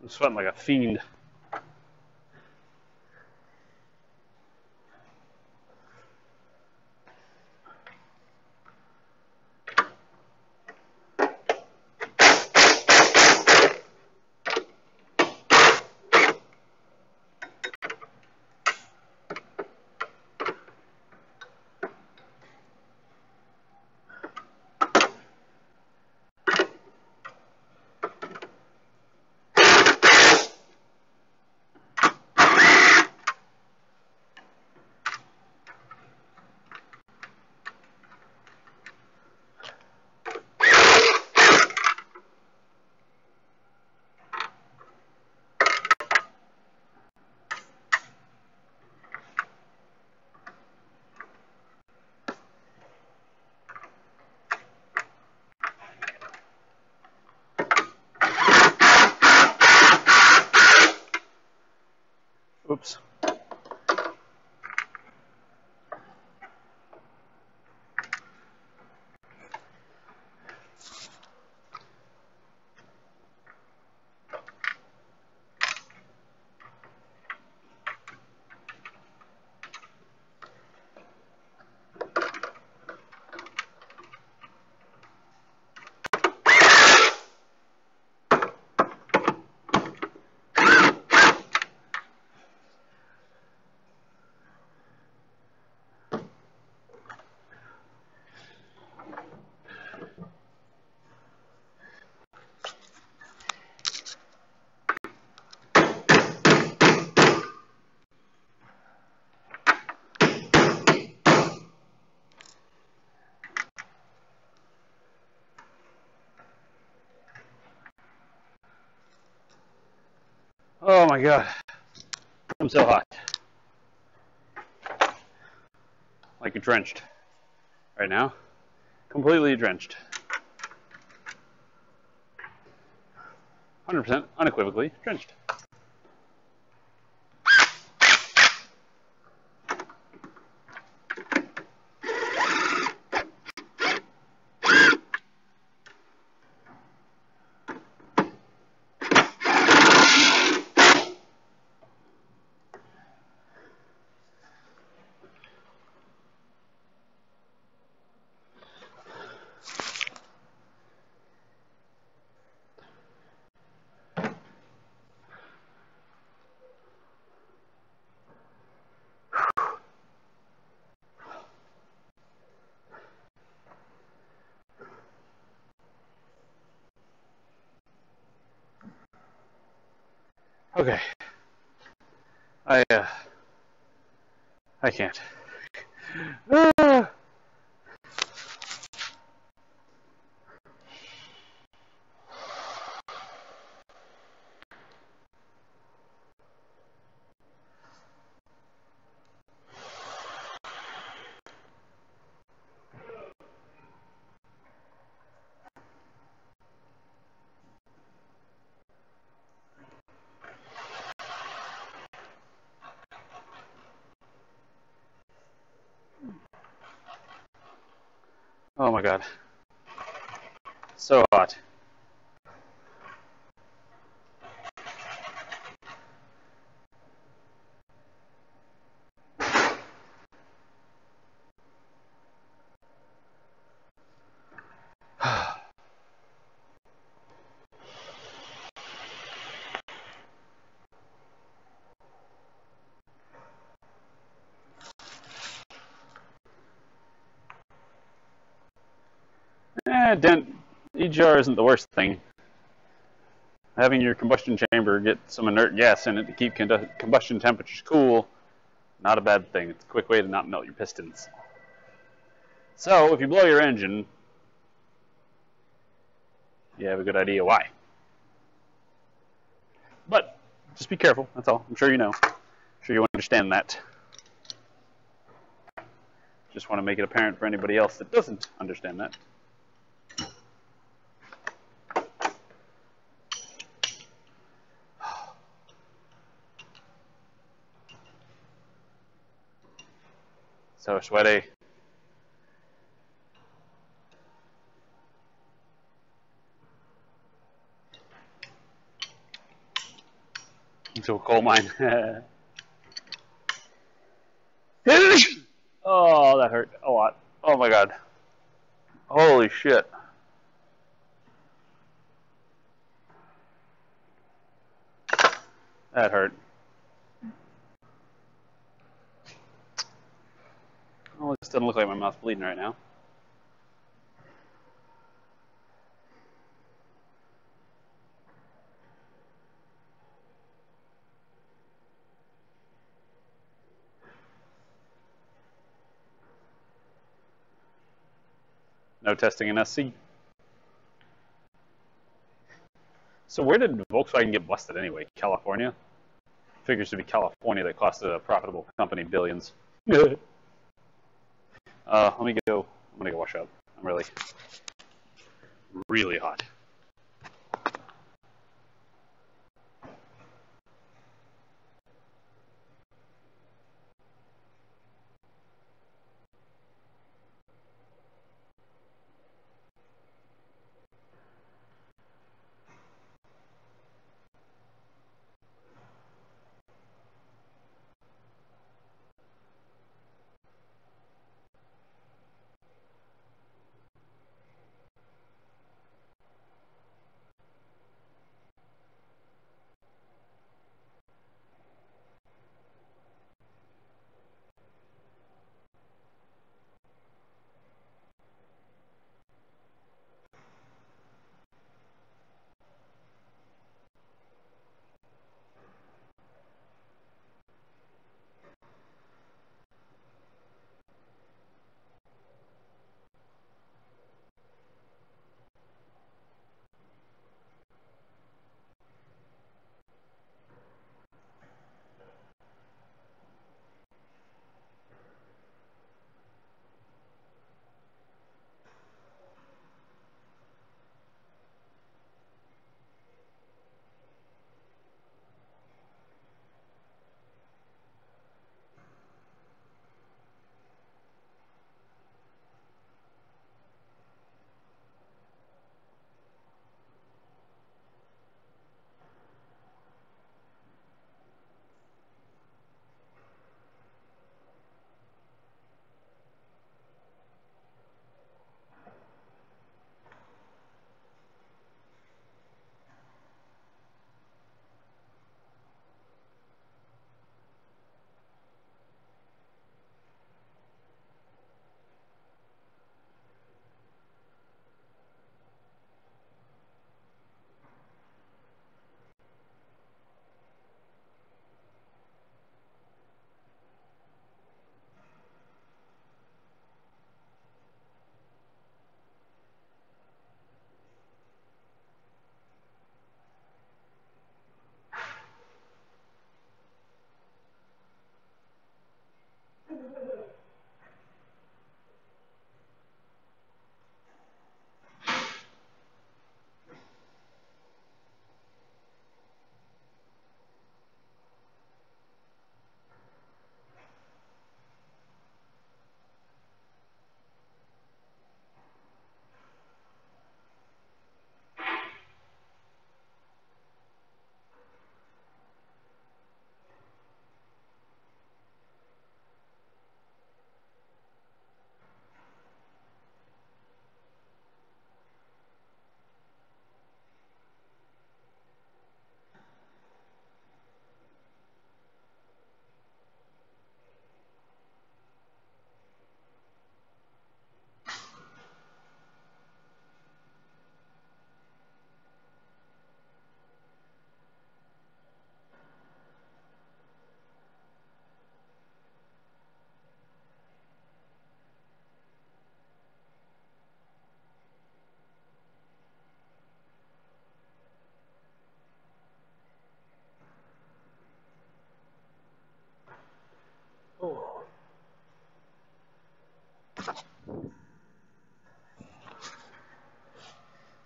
I'm sweating like a fiend. Oops. Oh my god. I'm so hot. Like drenched right now. Completely drenched. 100% unequivocally drenched. Okay. I can't. Ah. Oh my god. So hot. Dent EGR isn't the worst thing. Having your combustion chamber get some inert gas in it to keep combustion temperatures cool, not a bad thing. It's a quick way to not melt your pistons. So if you blow your engine, you have a good idea why. But just be careful, that's all. I'm sure you know. I'm sure you understand that. Just want to make it apparent for anybody else that doesn't understand that. So sweaty. into a coal mine. Oh, that hurt a lot. Oh my god. Holy shit. That hurt. Well, it just doesn't look like my mouth's bleeding right now. No testing in SC. So where did Volkswagen get busted anyway? California? Figures to be California that costed a profitable company billions. Let me go. I'm gonna go wash up. I'm really hot.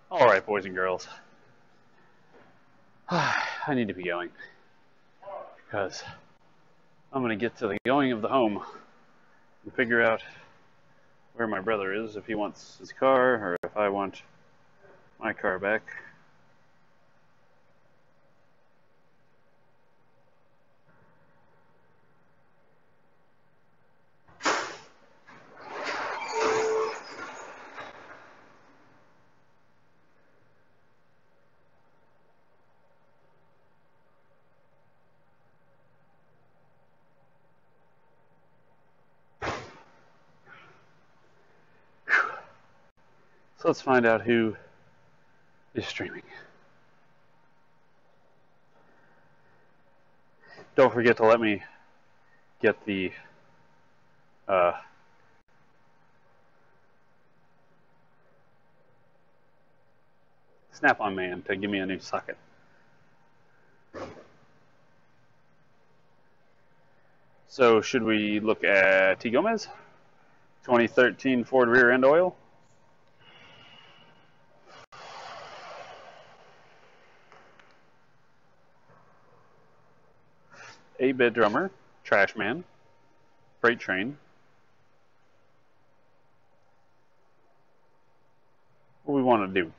Alright, boys and girls. I need to be going. Because I'm going to get to the going of the home and figure out where my brother is, if he wants his car or if I want my car back. So let's find out who is streaming. Don't forget to let me get the Snap-on man to give me a new socket. So should we look at T. Gomez? 2013 Ford rear end oil. Eight-bit drummer, trash man, freight train. What do we want to do?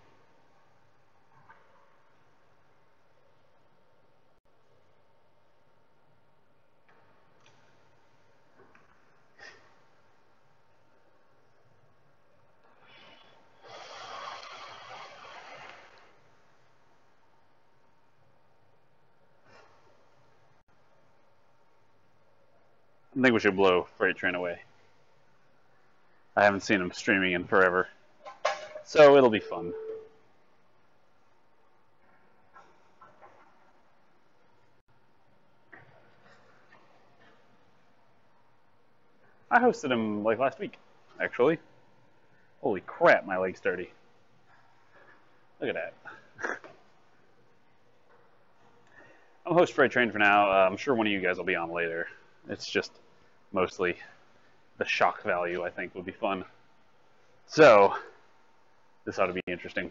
I think we should blow Freight Train away. I haven't seen him streaming in forever, so it'll be fun. I hosted him like last week, actually. Holy crap, my leg's dirty. Look at that. I'm host Freight Train for now. I'm sure one of you guys will be on later. It's just mostly the shock value, I think, would be fun. So, this ought to be interesting.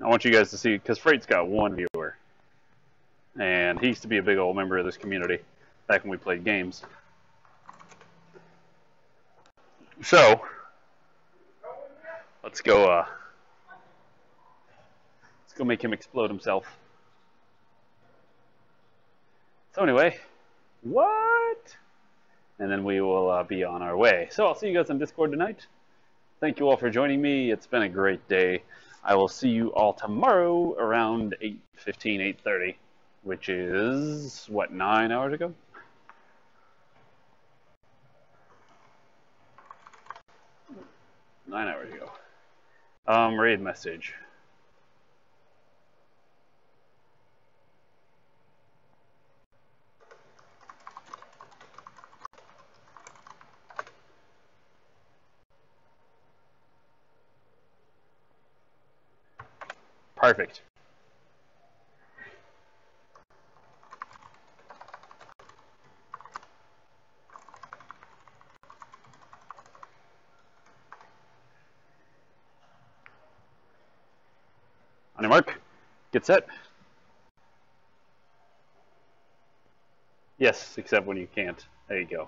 I want you guys to see, because Freight's got one viewer. And he used to be a big old member of this community back when we played games. So, let's go make him explode himself. So anyway, what? And then we will be on our way. So I'll see you guys on Discord tonight. Thank you all for joining me. It's been a great day. I will see you all tomorrow around 8:15, 8:30, which is, what, 9 hours ago? Nine hours ago. Raid message. Perfect. On your mark, get set. Yes, except when you can't. There you go.